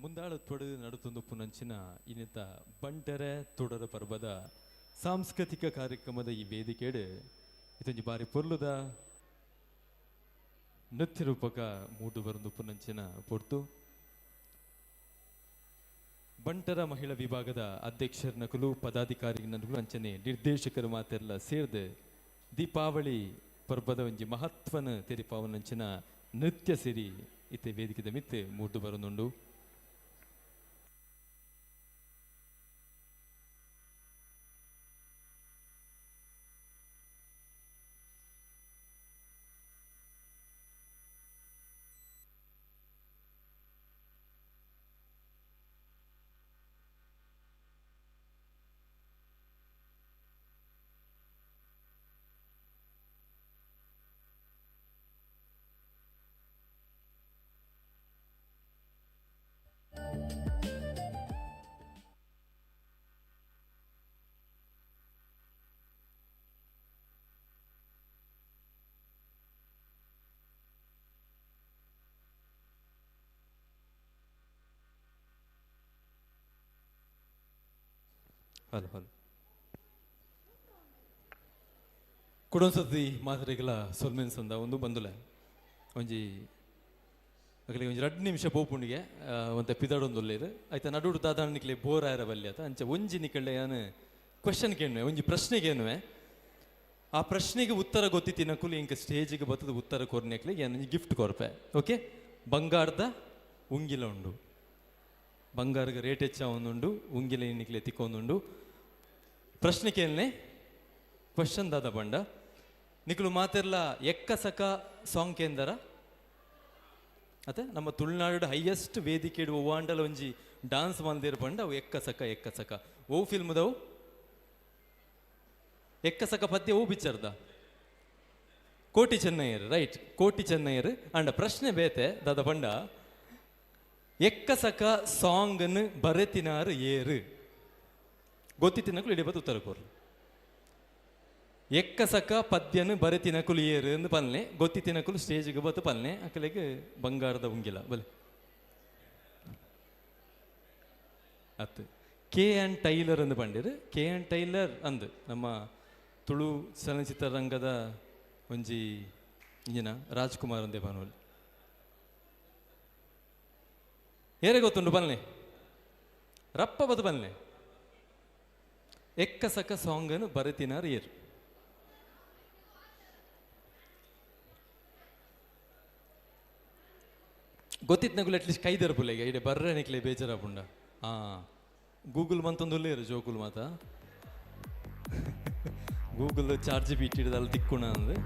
ಮುಂದಾಳ ತೊಡೆದು ನಡುತ್ತೊಂದು ಪುನಂಚಿನ ಇನ್ನಿತ ಬಂಟರೆ ತೊಡರ ಪರ್ವದ ಸಾಂಸ್ಕೃತಿಕ ಕಾರ್ಯಕ್ರಮದ ಈ ವೇದಿಕೆಡು ಇದೊಂದು ಬಾರಿ ಪೊರ್ಲುದ ನೃತ್ಯ ರೂಪಕ ಮೂಡು ಬರಂದು ಪುನಂಚಿನ ಪೊರ್ತು ಬಂಟರ ಮಹಿಳಾ ವಿಭಾಗದ ಅಧ್ಯಕ್ಷರನಕಲು ಪದಾಧಿಕಾರಿಗಳು ಅಂಚನೆ ನಿರ್ದೇಶಕರು ಮಾತೆಲ್ಲ ಸೇರ್ದು ದೀಪಾವಳಿ ಪರ್ವದ ಒಂಜಿ ಮಹತ್ವನ ತೆರಿಪಾವನಂಚಿನ ನೃತ್ಯ ಸಿರಿ ಇತ್ತೆ ವೇದಿಕೆದ ಮಿತ್ತೆ ಮೂಡು ಬರೋನುಂಡು. ಹಲೋ ಹಲೋ ಕೊಡೊಂದ್ಸತಿ ಮಾತ್ರೆಗಳ ಸೊಲ್ಮೆನ್ಸ್ ಅಂದ ಒಂದು ಬಂದುಲೆ ಒಂಜಿ ಅಗಲಿಗೆ ಒಂಜಿ 2 ನಿಮಿಷ ಪೋಪುಂಡಿಗೆ ಒಂತೆ ಪಿದಾಡೊಂದು ಒಲ್ಲೇರು ಆಯ್ತಾ ನಡುಡು ದಾದಾಣಿಕ್ಲೆ ಬೋರ್ ಆಯರ ಬಲ್ಲಿ ಆತ ಅಂಚೆ ಒಂಜಿ ನಿಕಳ್ಳೆ ಯಾನು ಕ್ವಶನ್ ಕೇಳುವೆ ಒಂಜಿ ಪ್ರಶ್ನೆ ಕೇಳುವೆ ಆ ಪ್ರಶ್ನೆಗೆ ಉತ್ತರ ಗೊತ್ತಿತ್ತಿನಕುಲು ಇಂಕ ಸ್ಟೇಜಿಗೆ ಬತ್ತದ ಉತ್ತರ ಕೊರ್ನೆಕ್ಲೆ ಏನು ಗಿಫ್ಟ್ ಕೊರ್ಪೆ ಓಕೆ ಬಂಗಾರದ ಉಂಗಿಲ ಉಂಡು ಬಂಗಾರಗೆ ರೇಟ್ ಹೆಚ್ಚ ಒಂದುಂಡು ಉಂಗಿಲ ಎಣ್ಣಿಕ್ಲೆ ತಿಕ್ಕೊಂದುಂಡು ಪ್ರಶ್ನೆ ಕೇಳನೆ ಕ್ವಶನ್ ದಾದ ಬಂಡ ನಿಕ್ಲು ಮಾತೆರ್ಲ ಎಕ್ಕ ಸಕ ಸಾಂಗ್ ಕೇಂದರ ಅತ್ತೆ ನಮ್ಮ ತುಳುನಾಡು ಹೈಯೆಸ್ಟ್ ವೇದಿಕೆ ಇಡುವ ಓವಾಂಡಲ ಒಂಜಿ ಡಾನ್ಸ್ ಮಂದಿರ ಬಂಡ ಅವು ಎಕ್ಕ ಸಕ ಓ ಫಿಲ್ಮ್ದವು ಎಕ್ಕ ಸಕ ಪದ್ಯ ಓ ಪಿಕ್ಚರ್ದ ಕೋಟಿ ಚೆನ್ನಯ್ಯರ್ ರೈಟ್ ಕೋಟಿ ಚೆನ್ನಯ್ಯರ್ ಅಂಡ ಪ್ರಶ್ನೆ ಬೇತೆ ದಾದ ಬಂಡ ಎಕ್ಕ ಸಕ ಸಾಂಗ್ನು ಬರೆತಿನಾರು ಏರು ಗೊತ್ತಿತ್ತಿನಕುಲು ಇಡೀ ಬತ್ತು ಉತ್ತರ ಕೋರು ಎಕ್ಕ ಸಕ ಪದ್ಯನು ಬರೆತಿನಕುಲು ಏರು ಎಂದು ಪಲ್ನೆ ಗೊತ್ತಿತ್ತಿನಕುಲು ಸ್ಟೇಜಿಗೆ ಬತ್ತು ಪಲ್ನೆ ಅಕಲೆಗೆ ಬಂಗಾರದ ಉಂಗಿಲ ಬಲೆ ಅತ್ತು KN ಟೈಲರ್ ಎಂದು ಬಂದಿರು KN ಟೈಲರ್ ಅಂದು ನಮ್ಮ ತುಳು ಚಲನಚಿತ್ರರಂಗದ ಒಂಜಿ ಇಂಜಿನ ರಾಜ್ಕುಮಾರ್ ಅಂದೇ ಬಾನೋಲಿ ಏರೆ ಗೊತ್ತುಂಡು ಬಲ್ನೆ ರಪ್ಪ ಬದು ಬಲ್ನೆ ಎಕ್ಕ ಸಕ ಸಾಂಗನು ಬರೆತಿನಾರು ಏರು ಗೊತ್ತಿತ್ನಗುಲು ಅಟ್ಲೀಸ್ಟ್ ಕೈದರ್ಪುಲೆಗೆ ಇಡೆ ಬರ್ರೆ ನಿಕ್ಲೆ ಬೇಜಾರಾಪುಂಡ ಗೂಗಲ್ ಮಂತೊಂದುಲ್ಲೇರು ಜೋಕುಲು ಮಾತ ಗೂಗಲ್ ಚಾರ್ಜ್ ಬಿಟ್ಟಿಡ್ದು ಅಲ್ಲಿ ತಿಕ್ಕುಣ ಅಂದ್ರೆ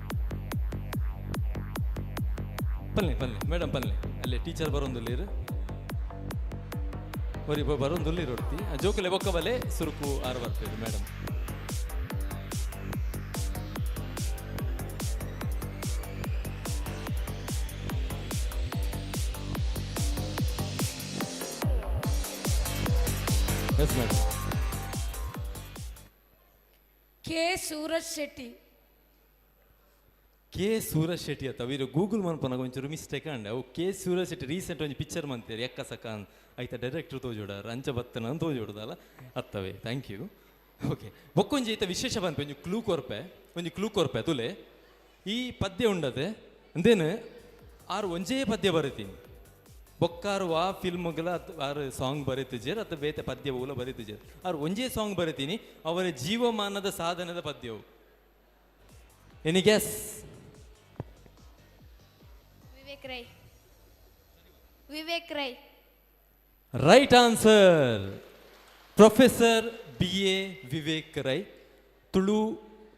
ಪಲ್ಲೆ ಮೇಡಮ್ ಪಲ್ಲೆ ಅಲ್ಲೇ ಟೀಚರ್ ಬರೋಂದುಲ್ಲೇರು ಬರೀ ಬರೋಂದುಲ್ಲೇರು ಹೊಡ್ತಿ ಜೋಕಲೆ ಬೊಕ್ಕ ಬಲೆ ಸುರುಕು ಆರು ಬರ್ತದೆ madam yes madam Suraj Shetty Suraj Shetty ಅತ್ತ ವೀರು ಗೂಗಲ್ ಮನ್ಪನಾಗ ಒಂಚೂರು ಮಿಸ್ಟೇಕ್ ಅಂಡೆ ಅವು ಸೂರಜ್ ಶೆಟ್ಟಿ ರೀಸೆಂಟ್ ಒಂಜಿ ಪಿಕ್ಚರ್ ಮಂತೀರಿ ಎಕ್ಕ ಸಕ ಆಯ್ತಾ ಡೈರೆಕ್ಟ್ರ್ ತೋಜೋಡಾರ ಅಂಚ ಬತ್ತನ ಅಂತ ತೋಜೋಡದಲ್ಲ ಅತ್ತವೆ ಥ್ಯಾಂಕ್ ಯು ಓಕೆ ಬೊಕ್ಕೊಂಜಿ ಐತ ವಿಶೇಷ ಬಂತು ಒಂಜಿ ಕ್ಲೂ ಕೊರ್ಪೆ ತುಲೆ ಈ ಪದ್ಯ ಉಂಡದೆ ಅಂದೇನು ಆರು ಒಂಜೇ ಪದ್ಯ ಬರೀತೀನಿ ಬೊಕ್ಕಾರು ಆ ಫಿಲ್ಮ್ಗಳ ಆರು ಸಾಂಗ್ ಬರೀತಿಜೇರ್ ಅಥವಾ ಬೇತೆ ಪದ್ಯವುಗಳ ಬರೀತಿಜೇರ್ ಆರು ಒಂಜೇ ಸಾಂಗ್ ಬರೀತೀನಿ ಅವರ ಜೀವಮಾನದ ಸಾಧನದ ಪದ್ಯವು any guess Vivek Rai right answer professor BA Vivek Rai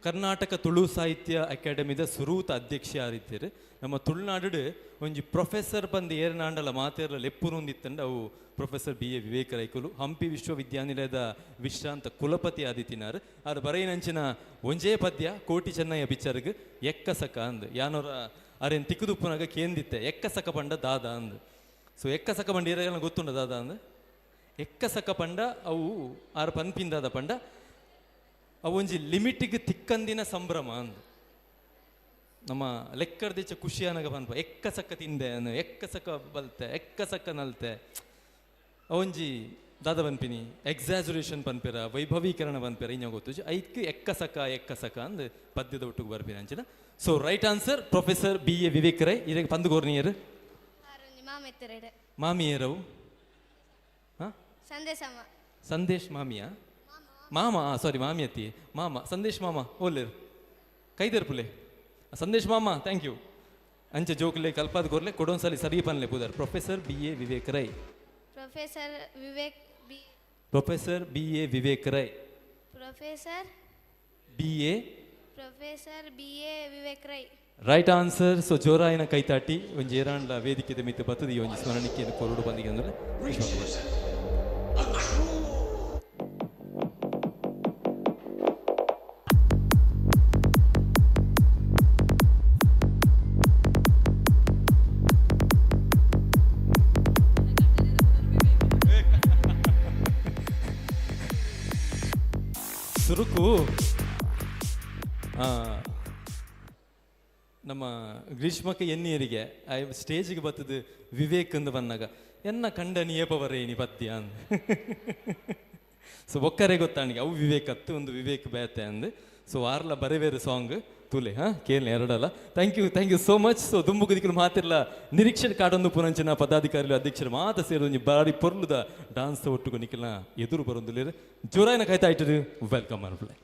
Karnataka Tulu ಸಾಹಿತ್ಯ ಅಕಾಡೆಮಿದ ಸುರೂತ ಅಧ್ಯಕ್ಷ ಯಾರಿದ್ದೀರಿ ನಮ್ಮ ತುಳುನಾಡು ಒಂಜಿ ಪ್ರೊಫೆಸರ್ ಬಂದು ಏರ್ನಾಂಡಲ ಮಾತೇರ್ಲ ಲೆಪ್ಪುನೊಂದಿತ್ತಂಡ ಅವು ಪ್ರೊಫೆಸರ್ BA ವಿವೇಕ್ ರೈಕುಲು ಹಂಪಿ ವಿಶ್ವವಿದ್ಯಾನಿಲಯದ ವಿಶ್ರಾಂತ ಕುಲಪತಿ ಆದಿತ್ತಿನಾರು ಅದು ಬರೆಯಿನಂಚಿನ ಒಂಜೇ ಪದ್ಯ ಕೋಟಿ ಚೆನ್ನಯ್ಯ ಪಿಕ್ಚರ್ಗೆ ಎಕ್ಕ ಸಕ ಅಂದು ಯಾನೋರ ಅರೇನು ತಿಕ್ಕುದುಪ್ಪುನಾಗ ಕೇಂದಿತ್ತೆ ಎಕ್ಕ ಸಕ ಪಂಡ ದಾದ ಅಂದು ಸೊ ಎಕ್ಕ ಸಕ ಪಂಡ ಏರೆಲ್ಲ ಗೊತ್ತುಂಡ ದಾದ ಅಂದು ಎಕ್ಕ ಸಕ ಪಂಡ ಅವು ಆರು ಪನ್ಪಿಂದಾದ ಪಂಡ ಅವೊಂಜಿ ಲಿಮಿಟಿಗೆ ತಿಕ್ಕಂದಿನ ಸಂಭ್ರಮ ಅಂದು ನಮ್ಮ ಲೆಕ್ಕರ್ದಿಚ್ಚ ಖುಷಿಯಾನಾಗ ಪನ್ಪ ಎಕ್ಕ ಸಕ್ಕ ತಿಂದೆ ಅನ್ನು ಎಕ್ಕ ಸಕ್ಕ ಬಲ್ತೆ ಎಕ್ಕ ಸಕ್ಕ ನಲ್ತೆ ಅವೊಂಜಿ ದಾದ ಪನ್ಪಿನಿ ಎಕ್ಸಾಜುರೇಷನ್ ಪನ್ಪೆರ ವೈಭವೀಕರಣ ಪನ್ಪೆರ ಇನ್ನ ಗೊತ್ತು ಐಕ್ ಎಕ್ಕ ಸಕ ಅಂದು ಪದ್ಯದ ಒಟ್ಟಿಗೆ ಬರ್ಪಿನ ಅಂಚಿನ so right answer professor BA Vivek Rai ಇದಕ್ಕೆ ಪಂದು ಗೋರ್ನಿಯರು ಮಾಮಿಯರವು ಸಂದೇಶ್ ಮಾಮಿಯಾ ಮಾಮ ಸಾರಿ ಮಾಮಿ ಅತ್ತಿ ಮಾಮ ಸಂದೇಶ್ ಮಾಮ ಓಲ್ಲೇರು ಕೈದೇರ್ಪುಲೆ ಸಂದೇಶ್ ಮಾಮ ಥ್ಯಾಂಕ್ ಯು ಅಂಚೆ ಜೋಕ್ಲೆ ಕಲ್ಪಾದ ಕೋರ್ಲೆ ಕೊಡೊಂದ್ಸಲಿ ಸರಿ ಪನ್ಲೆ ಪುದರ್ professor BA Vivek Rai professor BA Vivek Rai professor BA Vivek Rai right answer so ಜೋರಾಯಿನ ಕೈತಾಟಿ ಒಂಜಿ ಏರಾಂಡ್ಲ ವೇದಿಕೆದ ಮಿತ್ತು ಬತ್ತದ ಈ ಒಂಜಿ ಸ್ಮರಣಿಕೆ ಕೊರಡು ಬಂದಿಗೆ ಅಂದ್ರೆ ಸುರುಕು ನಮ್ಮ ಗ್ರೀಷ್ಮಕ್ಕೆ ಎನ್ನಿಯರಿಗೆ ಸ್ಟೇಜಿಗೆ ಬರ್ತದೆ ವಿವೇಕ್ ಅಂದು ಬಂದಾಗ ಎನ್ನ ಕಂಡ ನಿಯಪವರೇನಿ ಪದ್ಯ ಅಂದ ಸೊ ಒಕ್ಕರೆ ಗೊತ್ತಾಣಿಗೆ ಅವು ವಿವೇಕ್ ಅತ್ತು ಒಂದು ವಿವೇಕ್ ಬೇತೆ ಅಂದು ಸೊ ವಾರ್ಲ ಬರೆವೇರು ಸಾಂಗ್ ತುಲೆ ಕೇಳಲಿ ಎರಡಲ್ಲ. Thank you so much. ಸೊ ದುಂಬುಕು ದಿಕ್ಕಲು ಮಾತಿರಲ್ಲ ನಿರೀಕ್ಷಣೆ ಕಾಡೊಂದು ಪುನಂಚಿನ ಪದಾಧಿಕಾರಿಗಳು ಅಧ್ಯಕ್ಷರು ಮಾತ ಸೇರಿ ಬಾರಿ ಪೊರ್ಲುದ ಡಾನ್ಸ್ ಒಟ್ಟಿಗೆ ನಿಖಿಲ್ನ ಎದುರು ಬರೊಂದುಲ್ಲೇರು ಜೋರಾಯಿನ ಕಾಯ್ತಾ ಇಟ್ಟರು. ವೆಲ್ಕಮ್ ಅನ್ಬಿಳೆ.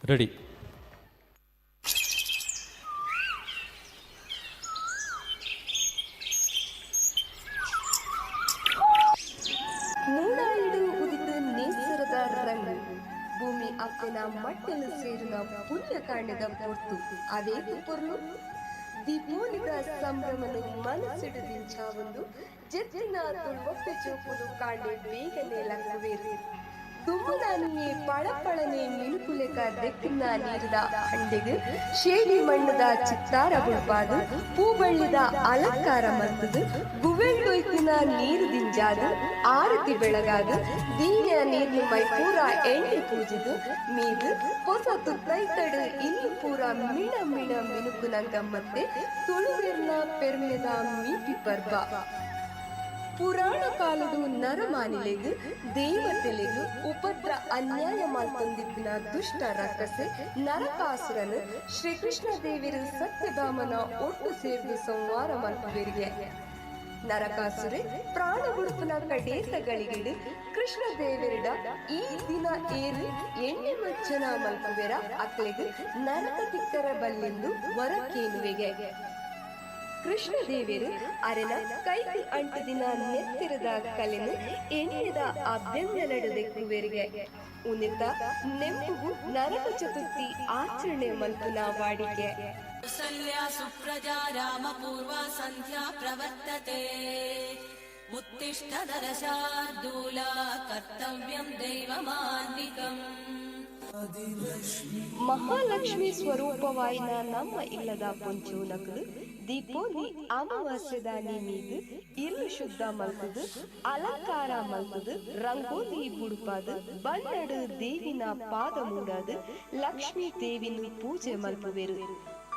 ರೆಡಿ. ಮೂಡಾಯಿಡು ಉದಿತು ನೇಸರದ ರಂಗು ಭೂಮಿ ಅಪ್ಪನ ಮಟ್ಟಲು ಸೇರಿನ ಪುಣ್ಯ ಕಾಂಡದ ಪೊರ್ತು ಅದೇದು ಪೊರ್ಲು ದೀಪೋಲಿದ ಸಂಭ್ರಮನು ಮನಸ್ಸಿಡದಿಂಚಾವೊಂದು ಜೆತ್ತಿನ ತುಳ್ವಪ್ಪೆ ಚೋಪುಲು ಕಾಂಡೆ ಬೇಗನೆ ಲಕ್ಕುವೇರು ದುಮ್ಮುದಾನಿಯೇ ಪಳಪಳನೆ ಮಿನುಕುಲೆಕ ದೆಕ್ಕಿನ ನೀರಿದ ಹಂಡೆಗೆ ಶೇಡಿ ಮಣ್ಣದ ಚಿತ್ತಾರ ಬುಳ್ಪಾದು ಪೂಬಳ್ಳಿದ ಅಲಂಕಾರ ಮಲ್ತದು ಗುವೆಂಡೊಯ್ತಿನ ನೀರು ದಿಂಜಾದು ಆರತಿ ಬೆಳಗಾದು ದೀನ ನೀರ್ನ ಮೈ ಪೂರ ಎಣ್ಣೆ ಪೂಜಿದು ಮೀದು ಹೊಸ ತುತ್ತೈತಡು ಇನ್ನು ಪೂರ ಮಿಣ ಮಿನುಕುನ ಗಮ್ಮತ್ತೆ ತುಳುವೆರ್ನ ಪೆರ್ಮೆದ ಮೀಪಿ ಪರ್ಬ ಪುರಾಣ ಕಾಲದ ನರಮಾನಿಲೆಗು ದೇವತೆಲೆಗು ಉಪದ್ರ ಅನ್ಯಾಯ ಮಾಲ್ತೊಂದಿದ್ದಿನ ದುಷ್ಟ ರಕ್ಕಸೆ ನರಕಾಸುರನು ಶ್ರೀಕೃಷ್ಣ ದೇವಿರು ಸತ್ಯಧಾಮನ ಒಟ್ಟು ಸೇರಿದು ಸಂವಾರ ಮಲ್ಪುವೆರಿಗೆ ನರಕಾಸುರೆ ಪ್ರಾಣ ಗುಡುಪುನ ಕಡೇಸಗಳಿಗಿಡು ಕೃಷ್ಣ ದೇವರಿಡ ಈ ದಿನ ಏರು ಎಣ್ಣೆ ಮಜ್ಜನ ಮಲ್ಪುವೆರ ಅಕ್ಲೆಗು ನರಕ ತಿಕ್ಕರ ಬಲ್ಲೆಂದು ವರಕೇನುವೆಗೆ ಕೃಷ್ಣ ದೇವರು ಅರೆನ ಕೈಗೆ ಅಂಟದಿನ ನೆತ್ತಿರದ ಕಲೆನು ಎಣ್ಣೆದ ಅಭ್ಯಂಗನಡೆದೆಕ್ಕುವೆರಿಗೆ ಉನ್ನಿತ ನೆಂಪುಗು ನರಕ ಚತುರ್ಥಿ ಆಚರಣೆ ಮಲ್ಪುನ ವಾಡಿಕೆ. ಸುಪ್ರಜಾ ರಾಮ ಪೂರ್ವ ಸಂಧ್ಯಾ ಪ್ರವರ್ತತೆ ಉತ್ತಿಷ್ಠ ನರಶಾರ್ದೂಲ ಕರ್ತವ್ಯಂ ದೈವಮಾನ್ನಿಕಂ. ಮಹಾಲಕ್ಷ್ಮಿ ಸ್ವರೂಪವಾಯಿನ ನಮ್ಮ ಇಲ್ಲದ ಪೊಂಚೋನಕಲು ದೀಪೋಲಿ ಅಮಾವಾಸ್ಯದ ನೀಮೀದು ಇರ್ಲು ಶುದ್ಧ ಮಲ್ತದು ಅಲಂಕಾರ ಮಲ್ತದು ರಂಗೋಲಿ ಬುಡುಪಾದು ಬಣ್ಣಡು ದೇವಿನ ಪಾದ ಮೂಡದು ಲಕ್ಷ್ಮೀ ದೇವಿನು ಪೂಜೆ ಮಲ್ಪುವೆರು.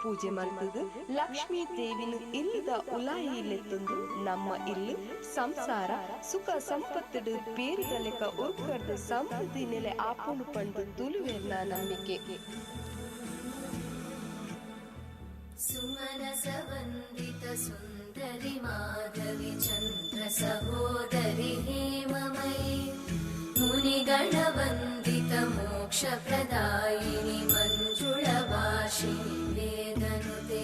ಪೂಜೆ ಮಲ್ತದು ಲಕ್ಷ್ಮೀ ದೇವಿನು ಇಲ್ಲದ ಉಲಾಯಿಲೆತ್ತೊಂದು ನಮ್ಮ ಇಲ್ಲು ಸಂಸಾರ ಸುಖ ಸಂಪತ್ತಡು ಪೇರಿದ ಲೆಕ್ಕ ಉರ್ಕರ್ದು ಸಮೃದ್ಧಿ ನೆಲೆ ಆಪುಣು ಪಂಡು ತುಳುವೆರ್ನ ನಂಬಿಕೆ. ಸುಮನಸ ವಂದಿತ ಸುಂದರಿ ಮಾಧವಿ ಚಂದ್ರ ಸಹೋದರಿ ಹೇಮಮಯಿ ಮುನಿಗಣ ವಂದಿತ ಮೋಕ್ಷ ಪ್ರದಾಯಿನಿ ಮಂಜುಳ ಭಾಷಿಣಿ ವೇದನುತೆ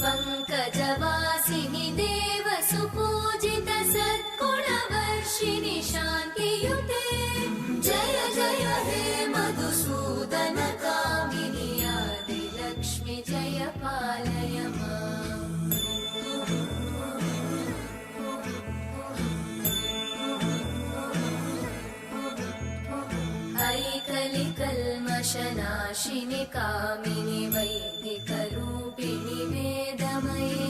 ಪಂಕಜವಾಸಿನಿ ದೇವ ಸುಪೂಜಿತ ಸದ್ಗುಣ ವರ್ಷಿಣಿ ಶಾಂತಿಯುತೆ ಜಯ ಜಯ ಹೇ ಮಧುಸೂದನ ಕಾಮಿನಿ ಆದಿ ಲಕ್ಷ್ಮಿ ಜಯ ಪಾಲಯ ಐಕಲಿ ಕಲ್ಮಶನಾಶಿನಿ ಕಾಮಿನಿ ವೈದಿಕ ರೂಪಿಣಿ ವೇದಮಯೇ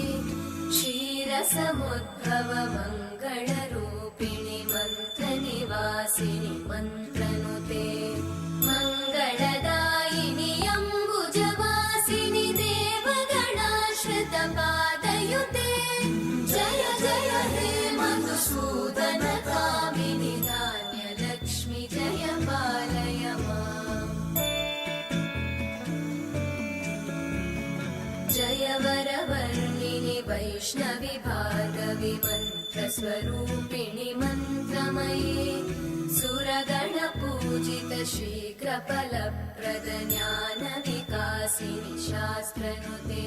ಕ್ಷೀರಸಮುದ್ಭವ ಮಂಗಳ ರೂಪಿಣಿ ಮಂತ್ರ ನಿವಾಸಿನಿ ಮಂತ್ರನುತೆ ಮಂಗಳದಾಯಿನಿ ಅಂಬುಜವಾಸಿನಿ ದೇವಗಣಾಶ್ರಿತ ಪಾದಯುತೆ ಜಯ ಜಯ ಹೇ ಮಧುಸೂದನ ಕಾಮಿನಿ ಧಾನ್ಯ ಲಕ್ಷ್ಮಿ ಜಯ ಪಾಲಯ ಜಯ ವರವರ್ಣಿನಿ ವೈಷ್ಣವಿ ಭಾರ್ಗವಿ ಮಂತ್ರ ಸ್ವರೂಪಿಣಿ ಮಂತ್ರಮಯೇ ಸುರಗಣ ಪೂಜಿತ ಶೀಘ್ರ ಫಲಪ್ರದ ಜ್ಞಾನ ವಿಕಾಸಿನಿ ಶಾಸ್ತ್ರನುತೆ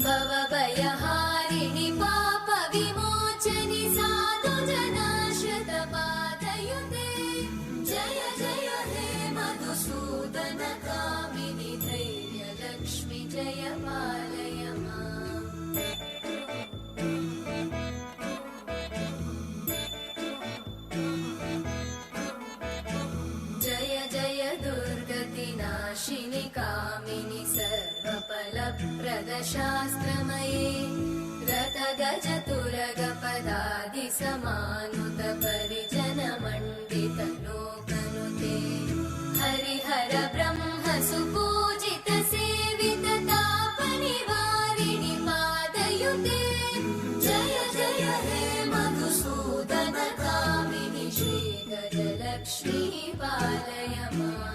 ಭವಭಯಹಾರಿಣಿ ಪಾಪ ವಿಮೋಚನಿ ಸಾಧು ಜನಾಶ್ರಿತ ಪಾದಯುತೆ ಜಯ ಜಯ ಹೇ ಮಧುಸೂದನ ಕಾಮಿನಿ ಧೈರ್ಯ ಲಕ್ಷ್ಮಿ ಜಯ ಪಾಲಯ विलासिनि कामिनि सर्वफलप्रदशास्त्रमये रथगजतुरगपदादिसमानुत परिजनमण्डितलोकनुते हरिहर ब्रह्म सुपूजित सेवित तापनिवारिणि पादयुते जय जय हे मधुसूदन कामिनि श्रीगजलक्ष्मी पालय माम्।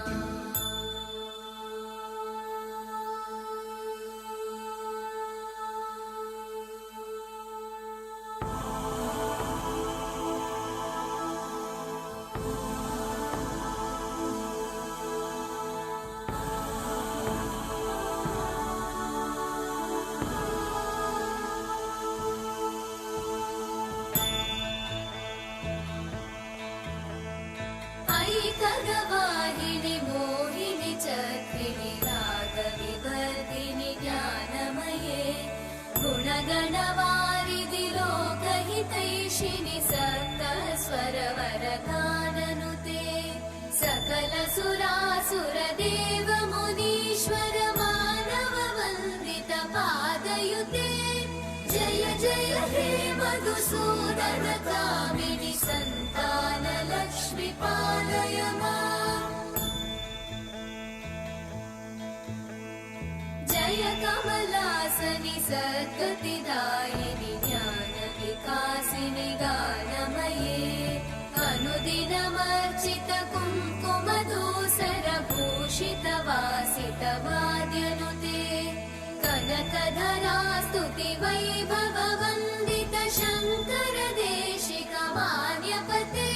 ऐकगवाहिनि मोहिनि चक्रिणि रागविवर्धिनि ज्ञानमये गुणगणवारिधि लोकहितैषिणि सप्तस्वरवरगाननुते सकलसुरासुरदेव मुनीश्वर मानव वन्दित पादयुते जय जय हे मधुसूदन कामिनि सन्तान लक्ष्मी पालय माम्। जय कमलासनि सद्गतिदायिनि ज्ञानविकासिनि गानमये अनुदिनमर्चित कुङ्कुमधूसर भूषित वासित वाद्यनुते कनकधरा स्तुति वैभव वन्दित शङ्कर देशिक मान्यपते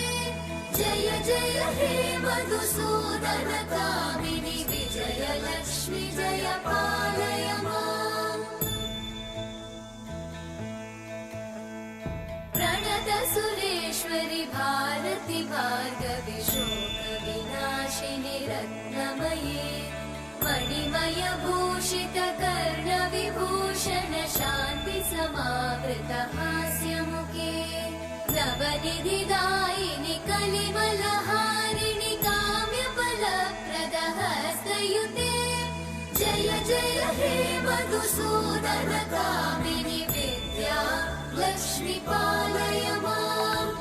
जय जय हे मधुसूदन कामिनि विजय लक्ष्मी जय पालय माम्। प्रणत सुरेश्वरि भारति भार्गवि शोक विनाशिनि रत्नमये मणिमय भूषित कर्ण विभूषण शान्ति समावृत हास्यमुखे नवनिधिदायिनि कलिमलहारिणि काम्यफलप्रद हस्तयुते जय जय हे मधुसूदन कामिनि विद्या लक्ष्मी पालय माम्।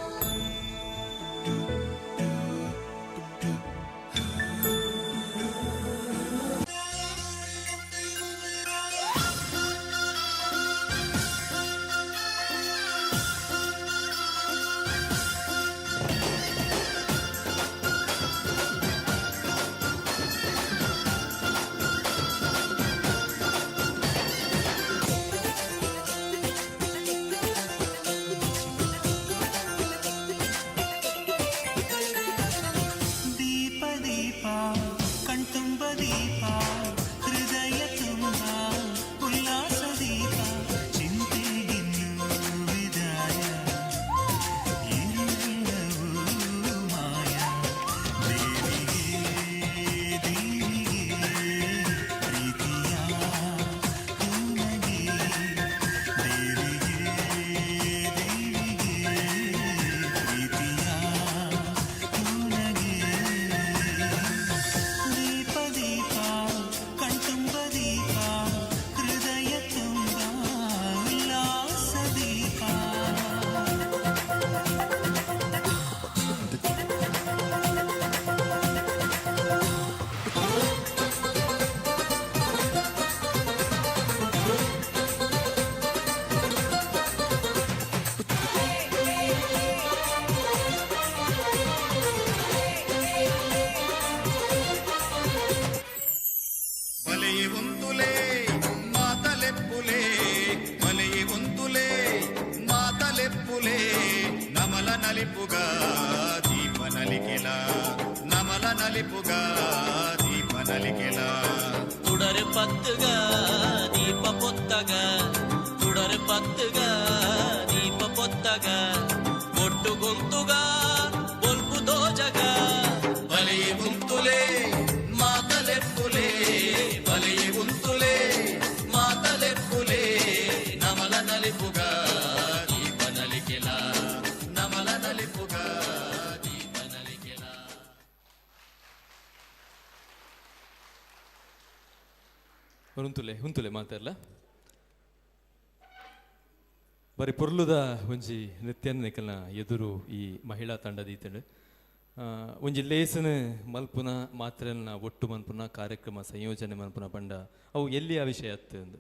నలిపుగా దీప నలికెలా నమల నలిపుగా దీప నలికెలా തുടര് പത്തുക ദീപ പൊത്തക തുടര് പത്തുക ദീപ പൊത്തക ಒಟ್ಟು ಗೊಂತುಗ ಬೊಲ್ಪು ದೋಜಗ ಬಲೆಯ ಗುಂತುಲೆ ಮಾತಲೆಪ್ಪುಲೆ ಬಲೆಯ ಗುಂತುಲೆ ಮಾತಲೆಪ್ಪುಲೆ ನಮಲ ನಲಿಪುಗ ದೀಪ ನಲಿಕೆಲ ನಮಲ ನಲಿಪುಗ ದೀಪ ನಲಿಕೆಲ ಹುಂತುಲೆ ಮಾತಾಡ್ಲ ಬರೀ ಪೊರ್ಲುದ ಒಂಜಿ ನೃತ್ಯನ ನಿಕಲ್ನ ಎದುರು ಈ ಮಹಿಳಾ ತಂಡದ ಈತಂಡು ಒಂಜಿ ಲೇಸನ ಮಲ್ಪುನ ಮಾತ್ರನ ಒಟ್ಟು ಮನ್ಪುನ ಕಾರ್ಯಕ್ರಮ ಸಂಯೋಜನೆ ಮನ್ಪುನ ಪಂಡ ಅವು ಎಲ್ಲಿ ಆ ವಿಷಯ ಅತ್ತಂದು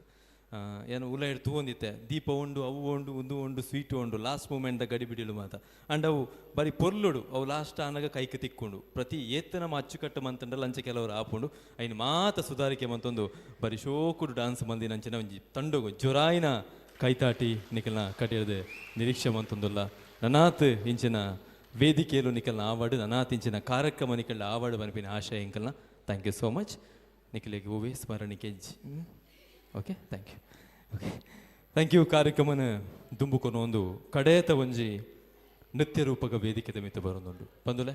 ಏನು ಉಲ ಹಿಡ್ದು ತೂಂದಿತ್ತೆ ದೀಪ ಉಂಡು ಅವು ಉಂಡು ಒಂದು ಸ್ವೀಟ್ ಉಂಡು ಲಾಸ್ಟ್ ಮೂಮೆಂಟ್ ಗಡಿ ಬಿಡಿಲು ಮಾತ ಅಂಡ್ ಅವು ಬರೀ ಪೊರ್ಲುಡು ಅವು ಲಾಸ್ಟ್ ಆನಾಗ ಕೈಗೆ ತಿಕ್ಕೊಂಡು ಪ್ರತಿ ಏತನ ಅಚ್ಚುಕಟ್ಟು ಮಂತಂಡ ಲಂಚ ಕೆಲವರು ಆಪುಂಡು ಐನು ಮಾತ ಸುಧಾರಿಕೆ ಮಂತೊಂದು ಬರೀ ಶೋಕುಡು ಡಾನ್ಸ್ ಮಂದಿ ನಂಚಿನ ಒಂಜಿ ತಂಡಗು ಜೊರಾಯಿನ ಕೈತಾಟಿ ನಿಕಲ್ನ ಕಟ್ಟಿರದ ನಿರೀಕ್ಷೆ ಮಂತೊಂದುಲ್ಲ ನನಾತ್ ಇಂಚಿನ ವೇದಿಕೆಯಲ್ಲೂ ನಿಕಲ್ನ ಆವಾಡು ನನಾತ್ ಇಂಚಿನ ಕಾರ್ಯಕ್ರಮ ನಿಕಲ್ನ ಆವಾಡು ಬನ್ಪಿನ ಆಶಯ ಇಂಕಲ್ನ ಥ್ಯಾಂಕ್ ಯು ಸೋ ಮಚ್ ನಿಖಿಲಿಗೆ ಹೂವೆ ಸ್ಮರಣಿಕೆ okay thank you okay thank you ಕಾರ್ಯಕ್ರಮನ ದುಂಬುಕೊನ ಒಂದು ಕಡೇತ ಒಂಜಿ ನೃತ್ಯ ರೂಪಕ ವೇದಿಕೆ ಮಿತ್ತ ಬರೋದುಂಡು ಬಂದುಲೆ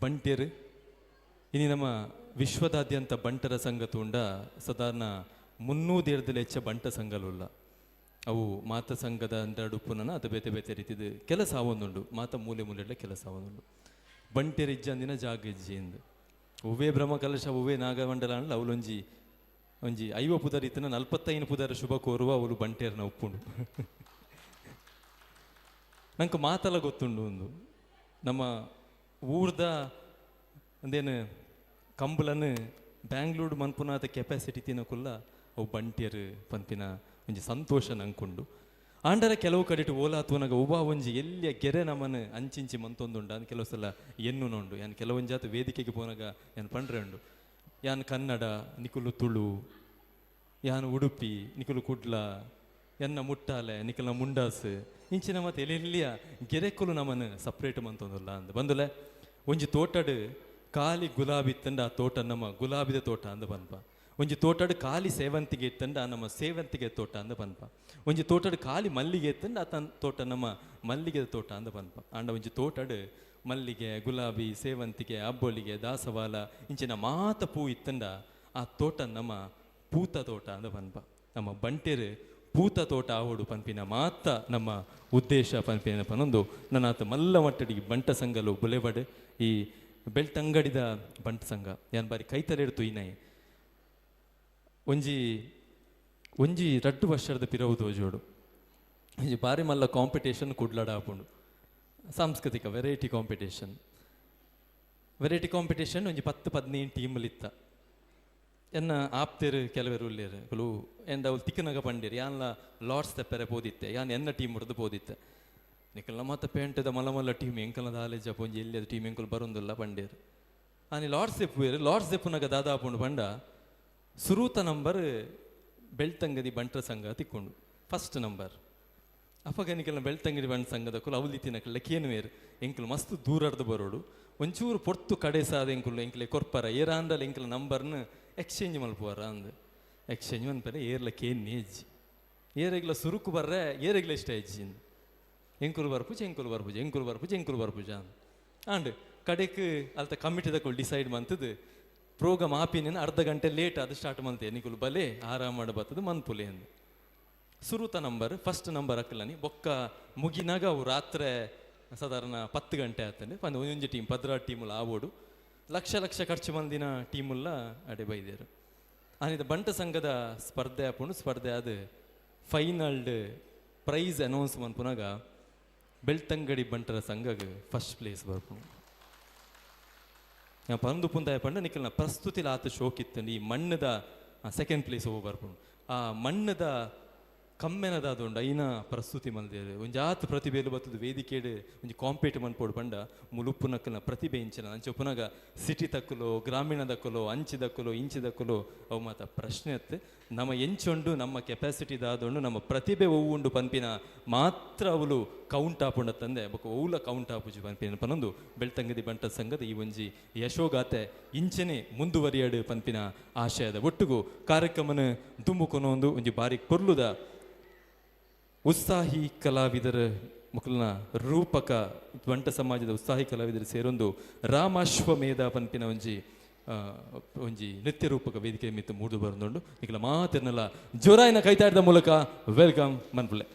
ಬಂಟ್ಯರು ಇನಿ ನಮ್ಮ ವಿಶ್ವದಾದ್ಯಂತ ಬಂಟರ ಸಂಘ ತೂಂಡ ಸಾಧಾರಣ 300 ಹೆಚ್ಚ ಬಂಟ ಸಂಘಲುಲ್ಲ ಅವು ಮಾತ ಸಂಘದ ಅಂಡಡುಪುನನ ಅದು ಬೇತೆ ಬೇತೆ ರೀತಿದು ಕೆಲಸ ಆವೊಂದುಂಡು ಮಾತ ಮೂಲೆ ಮೂಲೆಡ್ಲ ಕೆಲಸ ಆವೊಂದುಂಡು ಬಂಟ್ಯರು ಇಜ್ಜಂದಿನ ಜಾಗ ಇಜ್ಜಿ ಎಂದು ಉವೇ ಬ್ರಹ್ಮ ಕಲಶ ಉವೇ ನಾಗಮಂಡಲ ಅಂಡ್ಲ ಅವಳೊಂಜಿ ಒಂಜಿ 5 ಪುದರ್ ಇತ್ತನ 45 ಪುದರ ಶುಭ ಕೋರುವ ಅವಳು ಬಂಟೇರ್ನ ಉಪ್ಪುಂಡು ನಂಗೆ ಮಾತೆಲ್ಲ ಗೊತ್ತುಂಡು ಒಂದು ನಮ್ಮ ಊರ್ದ ಅಂದೇನು ಕಂಬಳನ್ನು ಬ್ಯಾಂಗ್ಳೂರು ಮನ್ಪುನಾದ ಕೆಪಾಸಿಟಿ ತಿನ್ನಕುಲ್ಲ ಅವು ಬಂಟ್ಯರು ಪಂಪಿನ ಒಂಜಿ ಸಂತೋಷ ನಂಕೊಂಡು ಆಂಡರ ಕೆಲವು ಕಡೆಟು ಓಲಾತುವನಾಗ ಉಬಾ ಒಂಜಿ ಎಲ್ಲಿಯ ಗೆರೆ ನಮ್ಮನ್ನು ಅಂಚಿಂಚಿ ಮಂತೊಂದುಂಡು ಅಂದ್ ಕೆಲವು ಸಲ ಎನ್ನು ನೋಂಡು ಯಾನು ಕೆಲವೊಂಜಾತು ವೇದಿಕೆಗೆ ಪೋನಾಗ ಯಾನು ಪಂಡ್ರೆ ಉಂಡು ಯಾನು ಕನ್ನಡ ನಿಕುಲು ತುಳು ಯಾನು ಉಡುಪಿ ನಿಕುಲು ಕುಡ್ಲ ಎನ್ನ ಮುಟ್ಟಾಲೆ ನಿಕಲ್ನ ಮುಂಡಾಸ್ ಇಂಚಿನ ಮತ್ತೆ ಎಲ್ಲೆಲ್ಲಿಯ ಗೆರೆಕುಲು ನಮ್ಮನ್ನು ಸಪ್ರೇಟ್ ಮಂತೊಂದುಲ್ಲ ಅಂದ ಬಂದುಲೆ ಒಂಜಿ ತೋಟಡು ಖಾಲಿ ಗುಲಾಬಿ ಇತ್ತಂಡ ಆ ತೋಟ ನಮ್ಮ ಗುಲಾಬಿದ ತೋಟ ಅಂದ ಬನ್ಪ ಒಂಜಿ ತೋಟಡು ಖಾಲಿ ಸೇವಂತಿಗೆ ಇತ್ತಂಡ ನಮ್ಮ ಸೇವಂತಿಗೆ ತೋಟ ಅಂದ ಬನ್ಪ ಒಂಜಿ ತೋಟಡು ಖಾಲಿ ಮಲ್ಲಿಗೆ ಇತ್ತಂಡ ಆ ತೋಟ ನಮ್ಮ ಮಲ್ಲಿಗೆ ತೋಟ ಅಂದ ಬನ್ಪ ಆಂಡ ಒಂಜಿ ತೋಟಡು ಮಲ್ಲಿಗೆ ಗುಲಾಬಿ ಸೇವಂತಿಗೆ ಅಬ್ಬೊಲಿಗೆ ದಾಸವಾಲ ಇಂಚಿನ ಮಾತ ಪೂ ಇತ್ತಂಡ ಆ ತೋಟ ನಮ್ಮ ಪೂತ ತೋಟ ಅಂದ ಬನ್ಪ ನಮ್ಮ ಬಂಟೇರು ಪೂತ ತೋಟ ಆವೋಡು ಪನ್ಪಿನ ಮಾತ ನಮ್ಮ ಉದ್ದೇಶ ಪನ್ಪಿನ ಪನೊಂದು ನನ್ನ ಆತ ಮಲ್ಲ ಮಟ್ಟಡಿಗೆ ಬಂಟ ಸಂಘಲು ಬುಲೆಬಡ್ ಈ ಬೆಳ್ತಂಗಡಿದ ಬಂಟ ಸಂಘ ಯಾನ್ ಬಾರಿ ಕೈತಲೆಡ್ತು ಈನೈ ಒಂಜಿ 2 ವರ್ಷದ ಪಿರವು ತೋಜೋಡು ಒಂಜಿ ಬಾರಿ ಮಲ್ಲ ಕಾಂಪಿಟೇಷನ್ ಕುಡ್ಲಾಡ ಆಪುಂಡು ಸಾಂಸ್ಕೃತಿಕ ವೆರೈಟಿ ಕಾಂಪಿಟೇಷನ್ ಒಂಜಿ 10-15 ಟೀಮ್ಲಿತ್ತ ಎನ್ನ ಆಪ್ತೇರು ಕೆಲವರು ಉಳ್ಳೇರು ಕೆಲವು ಎಂದ ಅವ್ರು ತಿಕ್ಕನಾಗ ಪಂಡೇರು ಯಾನ್ಲ ಲಾರ್ಡ್ಸ್ ತೆಪ್ಪರೆ ಪೋದಿತ್ತೆ ಯಾನ್ ಎನ್ನ ಟೀಮ್ ಹೊಡೆದು ಪೋದಿತ್ತೆ ನಿಕಲ್ನ ಮಾತ ಪೇಂಟದ ಮಲ್ಲ ಟೀಮ್ ಎಂಕಲ್ನ ಆಲೇಜ ಪೊಂಜಿ ಎಲ್ಲಿ ಅದು ಟೀಮ್ ಎಂಕಲ್ ಬರೋದಿಲ್ಲ ಪಂಡೇರು ಆನಿ ಲಾರ್ಡ್ಸ್ ತೆಪ್ಪುವೇರು ಲಾರ್ಡ್ಸ್ ತೆಪ್ಪುನಾಗ ದಾದಾಪುಂಡು ಪಂಡ ಸುರೂತ ನಂಬರ್ ಬೆಳ್ತಂಗದಿ ಬಂಟ್ರ ಸಂಘ ತಿಕ್ಕೊಂಡು ಫಸ್ಟ್ ನಂಬರ್ ಅಪಗನಿಕಲ್ನ ಬೆಳ್ತಂಗಡಿ ಬಂಟ ಸಂಘದ ಕುಲು ಅವಲಿತಿನ ಕಲ್ಲ ಕೇನುವೇರು ಎಂಕಲ್ ಮಸ್ತ್ ದೂರಡ್ದು ಬರೋಡು ಒಂಚೂರು ಪೊರ್ತು ಕಡೆ ಸಾದ ಎಂಕಲೆ ಕೊರ್ಪರ ಏರಾಂಡಲ್ ಎಂಕಲ ನಂಬರ್ನ ಎಕ್ಸ್ಚೇಂಜ್ ಮಲ್ಪುವರ ಅಂದ್ ಎಕ್ಸ್ಚೇಂಜ್ ಮನ್ಪರೆ ಏರ್ಲ ಕೇನ್ ಏಜ್ ಏರೆಗ್ಲ ಸುರುಕು ಬರ್ರೆ ಏರೆಗ್ಲ ಇಷ್ಟ ಹೆಜ್ಜಿ ಎಂಕುಲು ಬರ್ಪುಜ ಅಂಡ್ ಕಡೆಕ್ ಅಲ್ತ ಕಮಿಟಿದ ಕೊಲ್ ಡಿಸೈಡ್ ಮಂತದ್ದು ಪ್ರೋಗ್ರಾಮ್ ಆಪಿನ ಅರ್ಧ ಗಂಟೆ ಲೇಟ್ ಅದು ಸ್ಟಾರ್ಟ್ ಮಂತೆ ನಿಕುಲು ಬಲೆ ಆರಾಮ ಮಾಡ ಬರ್ತದೆ ಮನ್ಪುಲೆ ಅಂದ್ ಸುರುತ ನಂಬರ್ ಫಸ್ಟ್ ನಂಬರ್ ಹಾಕಲನಿ ಬೊಕ್ಕ ಮುಗಿನಾಗ ಅವು ರಾತ್ರಿ ಸಾಧಾರಣ 10 ಗಂಟೆ ಆತಂಡೆ ಒಂಜಿ ಟೀಮ್ 16 ಟೀಮುಲ್ಲ ಆವೋಡು ಲಕ್ಷ ಖರ್ಚು ಮಂದಿನ ಟೀಮುಲ್ಲ ಅಡೆ ಬೈದೇರು ಆನಿದ ಬಂಟ ಸಂಘದ ಸ್ಪರ್ಧೆ ಆಪುಂಡು ಸ್ಪರ್ಧೆ ಆದ ಫೈನಲ್ ಪ್ರೈಸ್ ಅನೌನ್ಸ್ ಮನ್ಪುನಾಗ ಬೆಳ್ತಂಗಡಿ ಬಂಟರ ಸಂಘಗೆ ಫಸ್ಟ್ ಪ್ಲೇಸ್ ಬರ್ಪುಂಡು ಪಂದು ಪುಂದಾಯ ಪಂಡ ನಿಕಲ್ನ ಪ್ರಸ್ತುತಿಲ ಆತ ಶೋಕಿತ್ತಂಡು ಈ ಮಣ್ಣದ ಸೆಕೆಂಡ್ ಪ್ಲೇಸ್ ಹೋಗಿ ಬರ್ಪುಂಡು ಆ ಮಣ್ಣದ ಕಮ್ಮೆನದ ಅದೊಂಡು ಐನ ಪ್ರಸ್ತುತಿ ಮಲ್ದೇರು ಒಂಜಾತ್ ಪ್ರತಿಭೆಲು ಬತ್ತದು ವೇದಿಕೆಡು ಒಂಜಿ ಕಾಂಪೇಟ್ ಮನ್ಪೋಡು ಪಂಡ ಮುಲುಪ್ಪು ನಕ್ಕಲ್ನ ಪ್ರತಿಭೆ ಇಂಚಿನ ಅಂಚೆ ಪುನಗ ಸಿಟಿ ತಕ್ಕಲೋ ಗ್ರಾಮೀಣ ದಕ್ಕಲೋ ಅಂಚಿ ದಕ್ಕಲೋ ಇಂಚಿ ದಕ್ಕಲೋ ಅವು ಮಾತ ಪ್ರಶ್ನೆ ಅತ್ತೆ ನಮ್ಮ ಎಂಚೊಂಡು ನಮ್ಮ ಕೆಪಾಸಿಟಿ ದಾದೊಂಡು ನಮ್ಮ ಪ್ರತಿಭೆ ಉಂಡು ಪನ್ಪಿನ ಮಾತ್ರ ಅವಳು ಕೌಂಟ್ ಆಪುಂಡ ತಂದೆ ಬೊಕ್ಕ ಓಲ ಕೌಂಟ್ ಆಪುಜಿ ಪನ್ಪಿನ ಪನೊಂದು ಬೆಳ್ತಂಗದಿ ಬಂಟ ಸಂಘದ ಈ ಒಂಜಿ ಯಶೋಗಾತೆ ಇಂಚನೆ ಮುಂದುವರಿಯಾಡು ಪನ್ಪಿನ ಆಶಯದ ಒಟ್ಟುಗು ಕಾರ್ಯಕ್ರಮನ ತುಂಬುಕೊನೊಂದು ಒಂಜಿ ಬಾರಿ ಕೊರ್ಲುದ ಉತ್ಸಾಹಿ ಕಲಾವಿದರ ಮುಕಲ್ನ ರೂಪಕ ಬಂಟ ಸಮಾಜದ ಉತ್ಸಾಹಿ ಕಲಾವಿದರು ಸೇರೊಂದು ರಾಮಾಶ್ವಮೇಧ ಪನ್ಪಿನ ಒಂಜಿ ನೃತ್ಯ ರೂಪಕ ವೇದಿಕೆ ಮಿತ್ತು ಮೂಡು ಬರೋದುಂಡು ಈಗಲ ಮಾತಿರ್ನಲ್ಲ ಜೋರಾಯಿನ ಕೈತಾಡಿದ ಮೂಲಕ ವೆಲ್ಕಮ್ ಮನ್ಪುಲೆ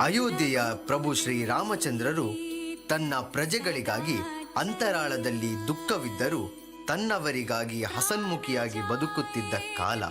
ಅಯೋಧ್ಯೆಯ ಪ್ರಭು ಶ್ರೀರಾಮಚಂದ್ರರು ತನ್ನ ಪ್ರಜೆಗಳಿಗಾಗಿ ಅಂತರಾಳದಲ್ಲಿ ದುಃಖವಿದ್ದರೂ ತನ್ನವರಿಗಾಗಿ ಹಸನ್ಮುಖಿಯಾಗಿ ಬದುಕುತ್ತಿದ್ದ ಕಾಲ.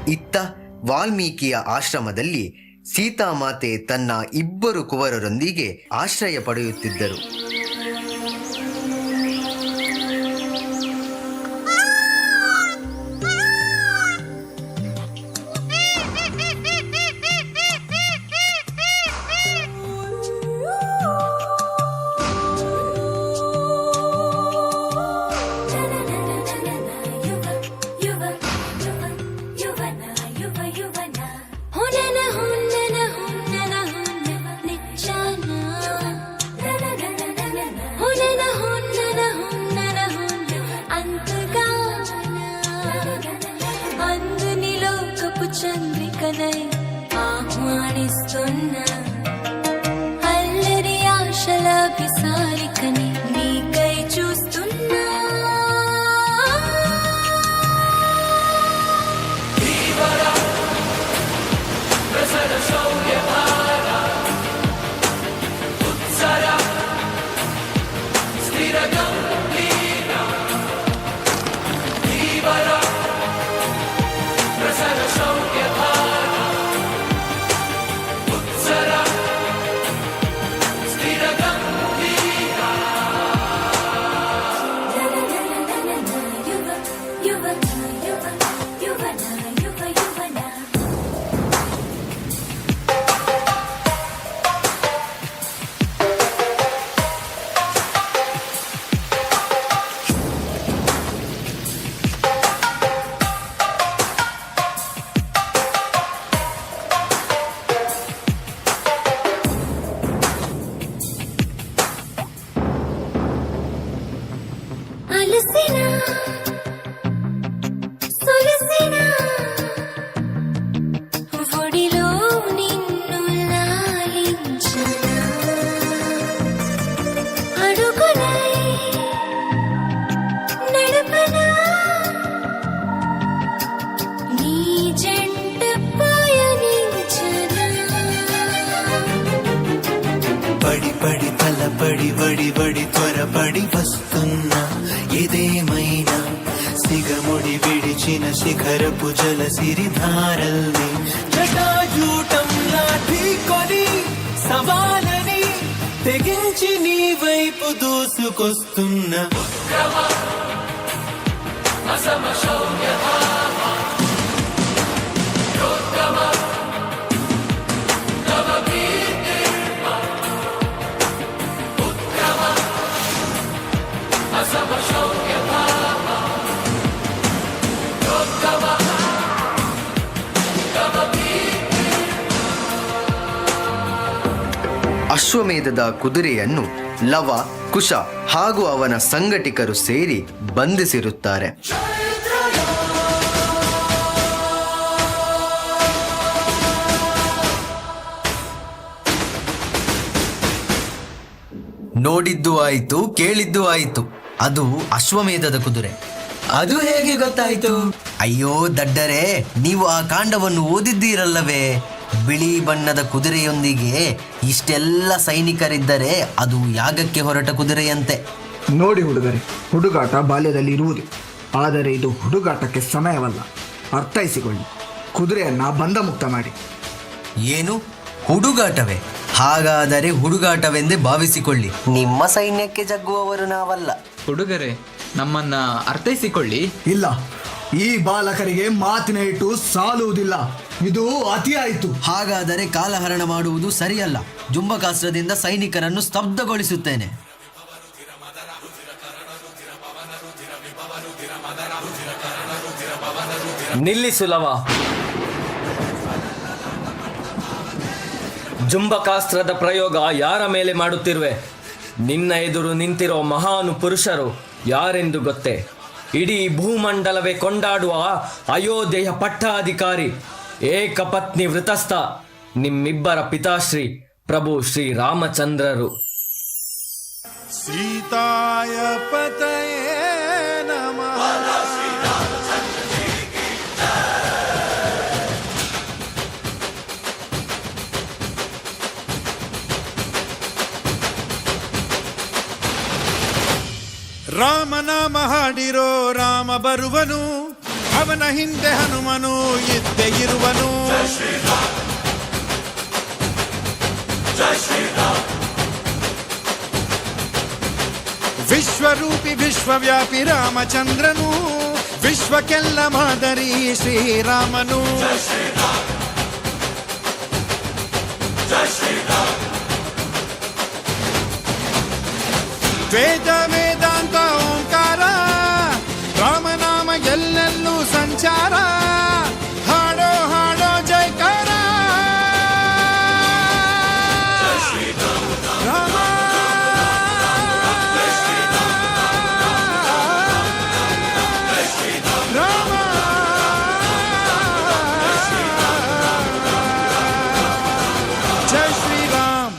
ಇತ್ತ ವಾಲ್ಮೀಕಿಯ ಆಶ್ರಮದಲ್ಲಿ ಸೀತಾಮಾತೆ ತನ್ನ ಇಬ್ಬರು ಕುವರರೊಂದಿಗೆ ಆಶ್ರಯ ಪಡೆಯುತ್ತಿದ್ದರು. చంద్రికనై ఆహ్వానిస్తున్నా అల్లరి ఆశల పిసారికని నీకై చూస్తున్నా పడి వడి వడి త్వరపడి వస్తున్నా ఇదేమైనా సిగముడి విడిచిన శిఖరపు జల సిరిధారల్ని జటాజూటంలా ఎదుర్కొని సవాలని తెగించి నీ వైపు దూసుకొస్తున్న ಅಶ್ವಮೇಧದ ಕುದುರೆಯನ್ನು ಲವ, ಕುಶ ಹಾಗೂ ಅವನ ಸಂಘಟಿಕರು ಸೇರಿ ಬಂಧಿಸಿರುತ್ತಾರೆ. ನೋಡಿದ್ದು ಆಯಿತು, ಕೇಳಿದ್ದು ಆಯಿತು. ಅದು ಅಶ್ವಮೇಧದ ಕುದುರೆ. ಅದು ಹೇಗೆ ಗೊತ್ತಾಯಿತು? ಅಯ್ಯೋ ದಡ್ಡರೇ, ನೀವು ಆ ಕಾಂಡವನ್ನು ಓದಿದ್ದೀರಲ್ಲವೇ? ಬಿಳಿ ಬಣ್ಣದ ಕುದುರೆಯೊಂದಿಗೆ ಇಷ್ಟೆಲ್ಲ ಸೈನಿಕರಿದ್ದರೆ ಅದು ಯಾಗಕ್ಕೆ ಹೊರಟ ಕುದುರೆಯಂತೆ. ನೋಡಿ ಹುಡುಗರೆ, ಹುಡುಗಾಟ ಬಾಲ್ಯದಲ್ಲಿ ಇರುವುದು, ಆದರೆ ಇದು ಹುಡುಗಾಟಕ್ಕೆ ಸಮಯವಲ್ಲ. ಅರ್ಥೈಸಿಕೊಳ್ಳಿ. ಕುದುರೆಯನ್ನ ಬಂಧ ಮುಕ್ತ ಮಾಡಿ. ಏನು ಹುಡುಗಾಟವೇ? ಹಾಗಾದರೆ ಹುಡುಗಾಟವೆಂದೇ ಭಾವಿಸಿಕೊಳ್ಳಿ. ನಿಮ್ಮ ಸೈನ್ಯಕ್ಕೆ ಜಗ್ಗುವವರು ನಾವಲ್ಲ. ಹುಡುಗರೇ, ನಮ್ಮನ್ನ ಅರ್ಥೈಸಿಕೊಳ್ಳಿ. ಇಲ್ಲ, ಈ ಬಾಲಕರಿಗೆ ಮಾತಿನ ಇಟ್ಟು ಸಾಲುವುದಿಲ್ಲ. ಇದು ಅತಿಯಾಯಿತು. ಹಾಗಾದರೆ ಕಾಲಹರಣ ಮಾಡುವುದು ಸರಿಯಲ್ಲ. ಜುಂಬಕಾಸ್ತ್ರದಿಂದ ಸೈನಿಕರನ್ನು ಸ್ತಬ್ಧಗೊಳಿಸುತ್ತೇನೆ. ನಿಲ್ಲಿಸುಲವ. ಜುಂಬಕಾಸ್ತ್ರದ ಪ್ರಯೋಗ ಯಾರ ಮೇಲೆ ಮಾಡುತ್ತಿರುವೆ? ನಿನ್ನ ಎದುರು ನಿಂತಿರೋ ಮಹಾನು ಪುರುಷರು ಯಾರೆಂದು ಗೊತ್ತೇ? ಇಡೀ ಭೂಮಂಡಲವೇ ಕೊಂಡಾಡುವ ಅಯೋಧ್ಯೆಯ ಪಟ್ಟಾಧಿಕಾರಿ, ಏಕಪತ್ನಿ ವೃತಸ್ಥ, ನಿಮ್ಮಿಬ್ಬರ ಪಿತಾಶ್ರೀ ಪ್ರಭು ಶ್ರೀ ರಾಮಚಂದ್ರರು. ಸೀತಾಯ ಪತಯೇ ನಮಃ. ರಾಮನಾಮ ಹಾಡಿರೋ ರಾಮ ಬರುವನು, ಅವನ ಹಿಂದೆ ಹನುಮನು ಇದ್ದೇ ಇರುವನು. ವಿಶ್ವರೂಪಿ ವಿಶ್ವವ್ಯಾಪಿ ರಾಮಚಂದ್ರನು, ವಿಶ್ವಕ್ಕೆಲ್ಲ ಮಾದರಿ ಶ್ರೀರಾಮನು. ವೇದ ವೇದಾಂತ ಓಂಕಾರ, ರಾಮನಾಮ ಎಲ್ಲೆಲ್ಲೂ ಸಂಚಾರ. ಹಾಡೋ ಹಾಡೋ ಜೈಕಾರ ರಾಮ. ರಾಮ ಜೈ ಶ್ರೀರಾಮ್.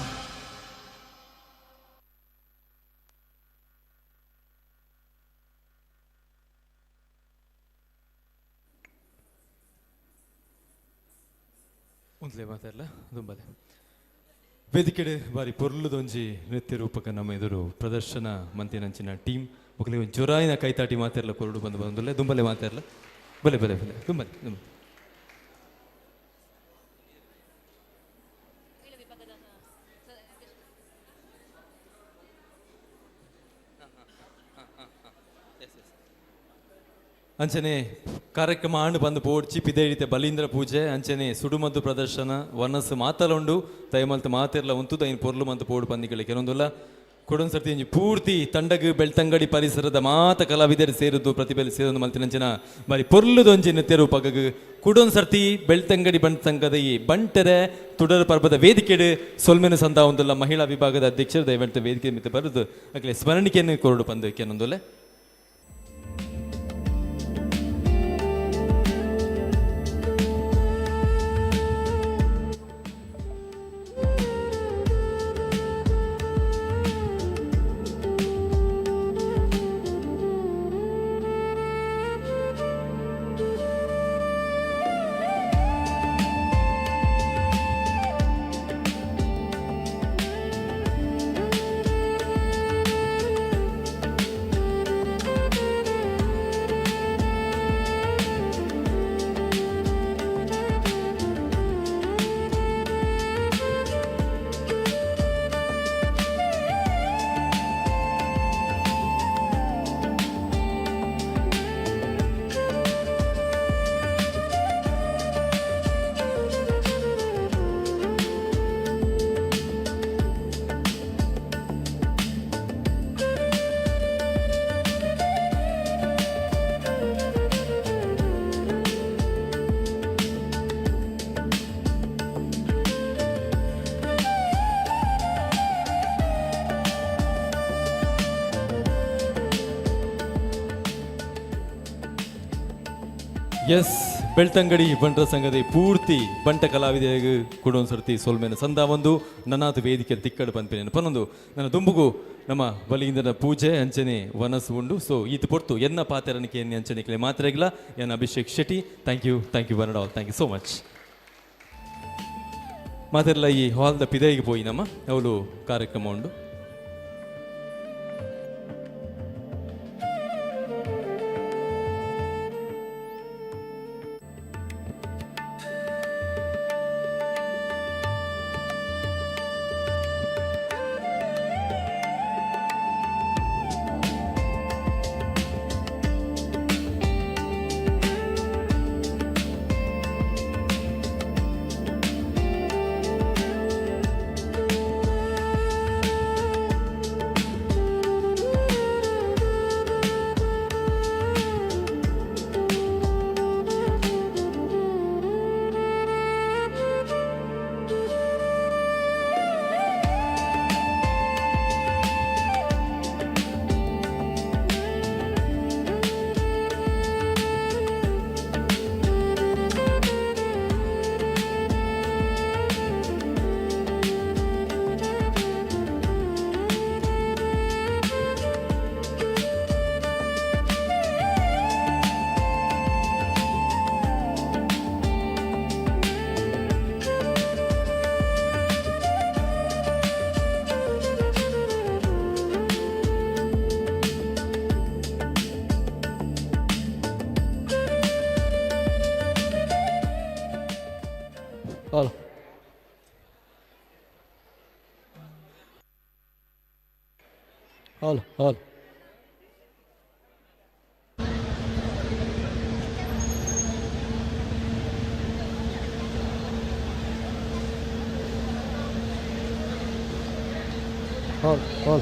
ಒಂದ್ಲೇ ಮಾತಾಡಲ್ಲ ದುಂಬಲೆ ವೇದಿಕೆಡೆ ಬಾರಿ ಪೊರ್ಲುದೊಂಜಿ ನೃತ್ಯ ರೂಪಕ ನಮ್ಮ ಎದುರು ಪ್ರದರ್ಶನ ಮಂತಿನಂಚಿನ ಟೀಮ್ ಒಕ್ಕಲೆ ಒಂದು ಜೊರಾಯಿನ ಕೈತಾಟಿ ಮಾತಾಡಲ್ಲ ಕೊರಡು ಬಂದು ಬಂದುಲ್ಲೆ ದುಂಬಲೆ ಮಾತಾಡಲ್ಲ ಬಲೆ ಬಲೆ ಬಲೆ ದುಂಬಲೆ ದುಂಬಲೆ. ಅಂಚನೆ ಕಾರ್ಯಕ್ರಮ ಆಂಡು ಬಂದು ಪೋಡ್ಚಿ ಪಿದೇಡಿತೆ ಬಲೀಂದ್ರ ಪೂಜೆ ಅಂಚನೆ ಸುಡುಮದ್ದು ಪ್ರದರ್ಶನ ವನಸ್ ಮಾತಲುಂಡು ದಯಮಲ್ತು ಮಾತಿರ್ಲ ಉಂತು ದೈನ್ ಪೊರ್ಲು ಮಂತು ಪೋಡು ಪಂದಿಗಳಿಗೆ ಕೆಲವೊಂದುಲ್ಲ ಕೊಡೊಂದು ಸರ್ತಿ ಒಂಜಿ ಪೂರ್ತಿ ತಂಡಗ್ ಬೆಳ್ತಂಗಡಿ ಪರಿಸರದ ಮಾತ ಕಲಾವಿದರು ಸೇರುದು ಪ್ರತಿಭೆಯಲ್ಲಿ ಸೇರೊಂದು ಮಲ್ತಿನಂಚಿನ ಬಾರಿ ಪೊರ್ಲುದೊಂಜಿ ನೃತ್ಯ ರೂಪಗ ಕುಡೊಂದು ಸರ್ತಿ ಬೆಳ್ತಂಗಡಿ ಬಂಟಂಗದ ಈ ಬಂಟರೆ ತುಡರ ಪರ್ಬದ ವೇದಿಕೆಡು ಸೊಲ್ಮೆನು ಸಂದ ಒಂದುಲ್ಲ ಮಹಿಳಾ ವಿಭಾಗದ ಅಧ್ಯಕ್ಷರು ದಯವಂತ ವೇದಿಕೆ ಮಿತ್ತ ಬರೆದು ಆಗಲೇ ಸ್ಮರಣಿಕೆಯನ್ನು ಕೊರಡು ಪಂದು ಕೆಲವೊಂದುಲ್ಲ. ಎಸ್ ಬೆಳ್ತಂಗಡಿ ಬಂಟ್ರ ಸಂಘದ ಪೂರ್ತಿ ಬಂಟ ಕಲಾವಿದೆಗೆ ಕೊಡೊಂದು ಸರ್ತಿ ಸೋಲ್ಮೇನ ಸಂದ ಒಂದು ನನ್ನಾದ ವೇದಿಕೆ ತಿಕ್ಕಡು ಪನ್ಪೇನೆ ಪನ್ನೊಂದು ನನ್ನ ದುಂಬುಗು ನಮ್ಮ ಬಲಿಯಿಂದನ ಪೂಜೆ ಅಂಚನೆ ವನಸ್ ಉಂಡು ಸೊ ಈತ ಪೊರ್ತು ಎನ್ನ ಪಾತೆರನಿಕೆ ಎನ್ನೆ ಅಂಚನೆಗೆ ಮಾತ್ರ ಇಲ್ಲ ಎನ್ Abhishek Shetty thank you one and all thank you so much ಮಾತೆಲ್ಲ ಈ ಹಾಲ್ದ ಪಿದೈಗೆ ಪೋಯಿ ನಮ್ಮ ಅವಳು ಕಾರ್ಯಕ್ರಮ ಉಂಡು Hall. Hall. Hall. Hall. Hall.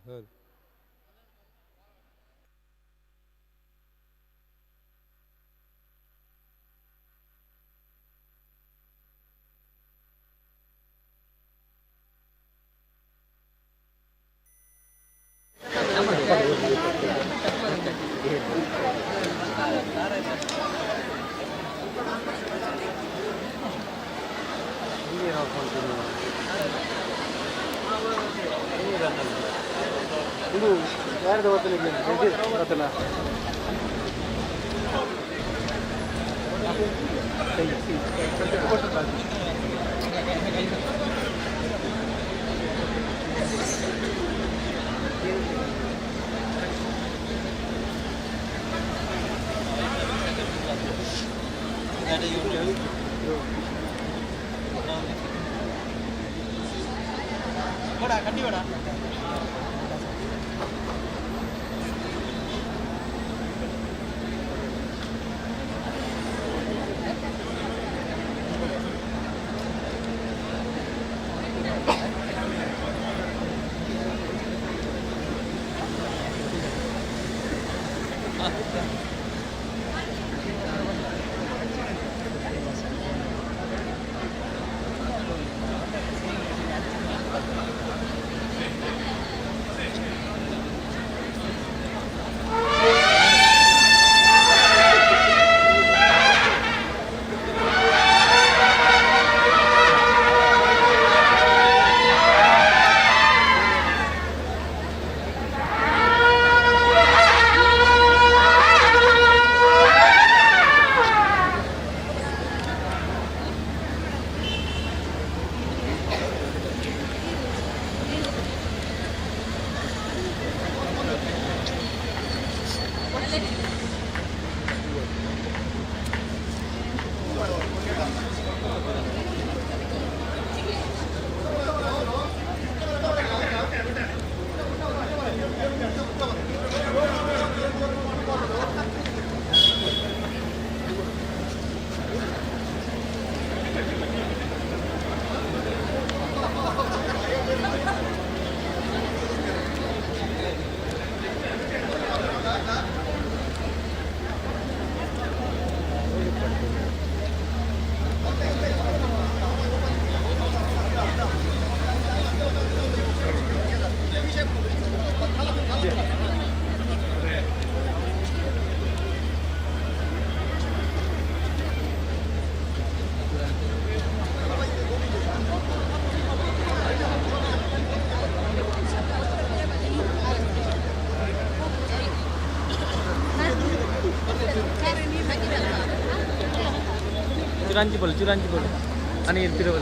Hall. ಇದು ಯಾರ್ದು ಹೋಟೆಲಿಗೆ ಗೊತ್ತಲ್ಲ கட்டி விடா चुरांची बोल आणि तिरवल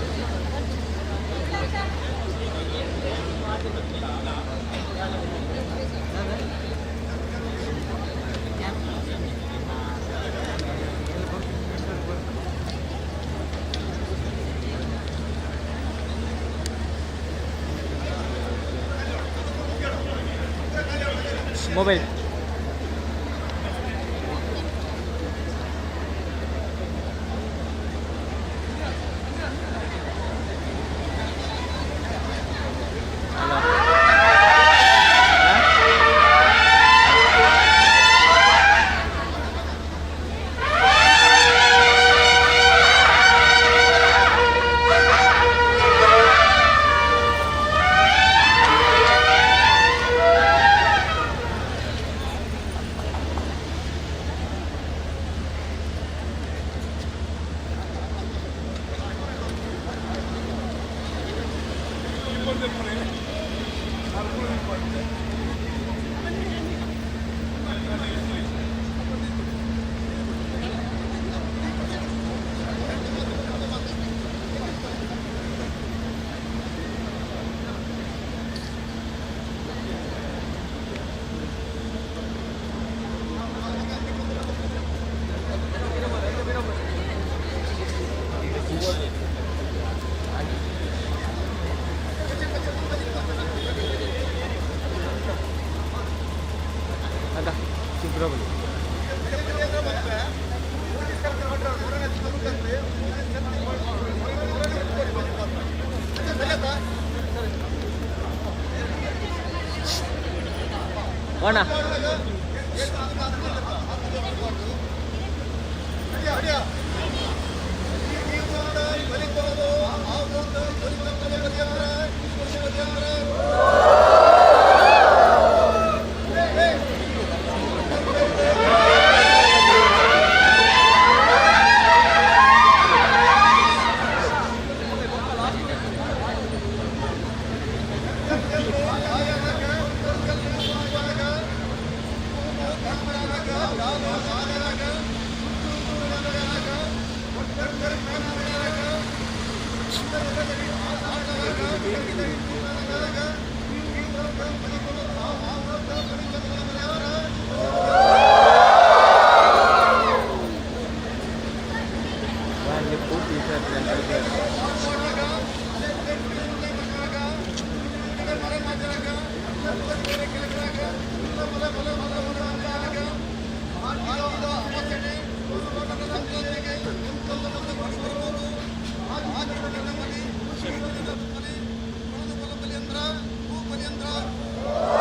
मोबाईल ಹೋಣ ಆ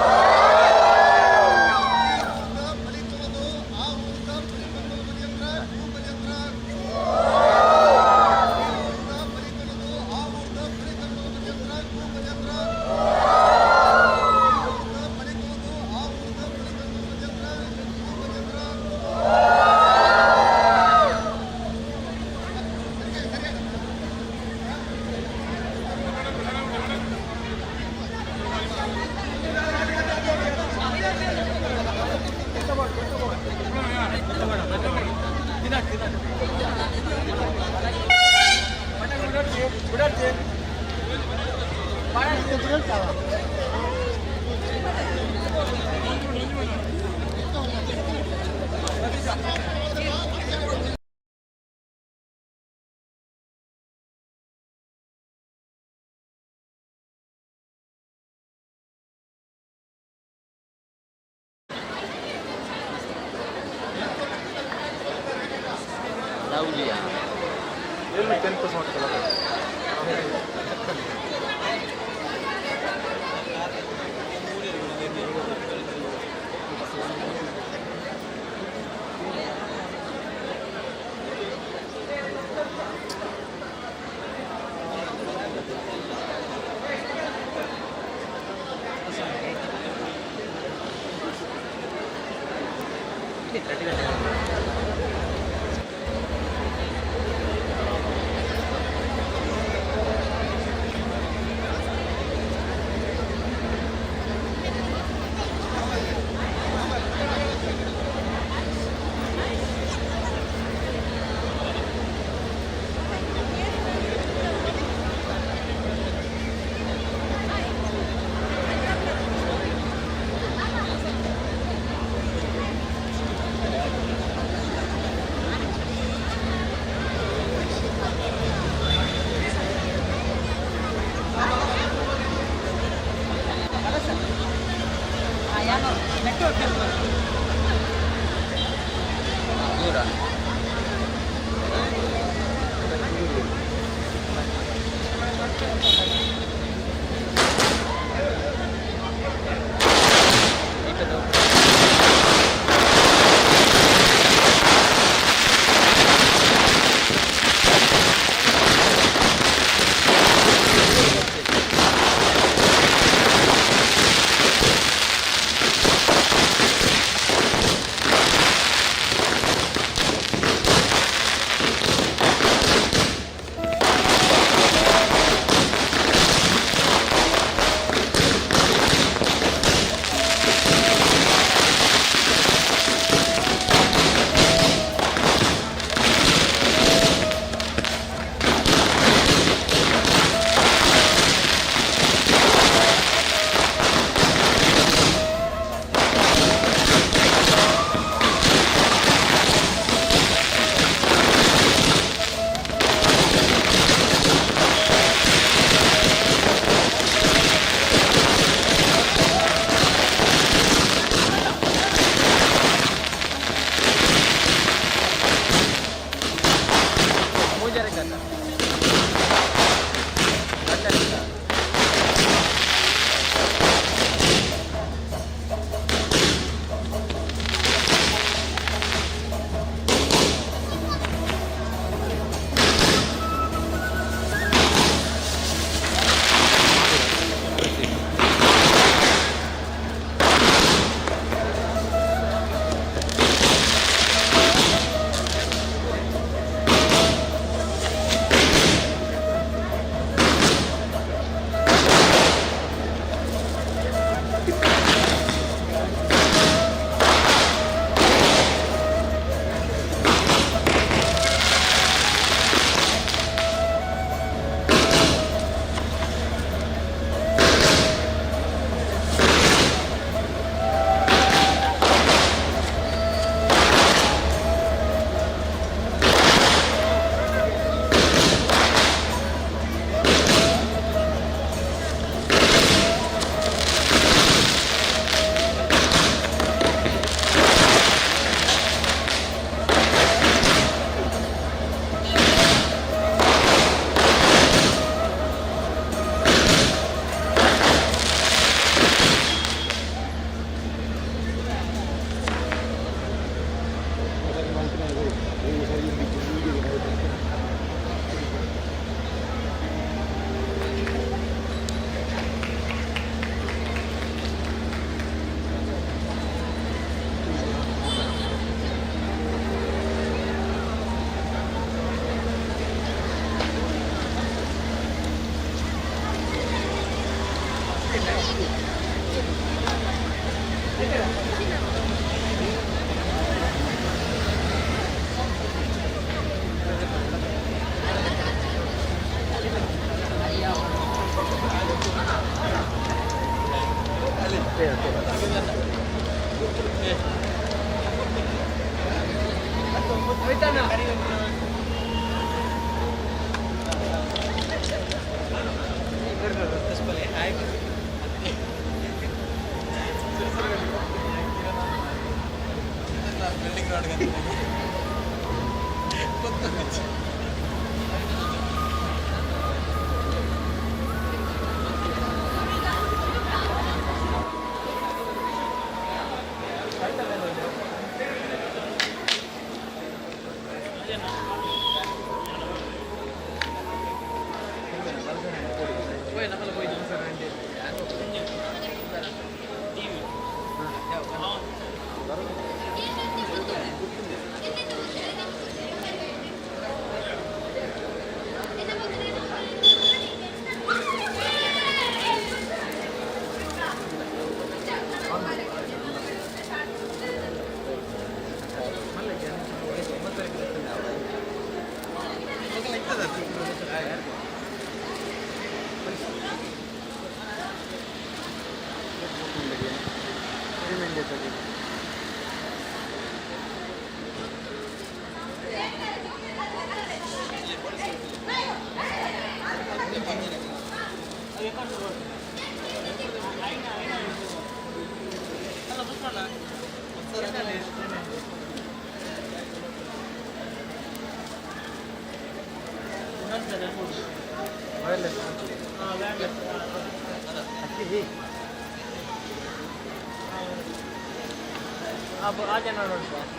अब आ जाना रोड पर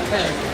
Gracias.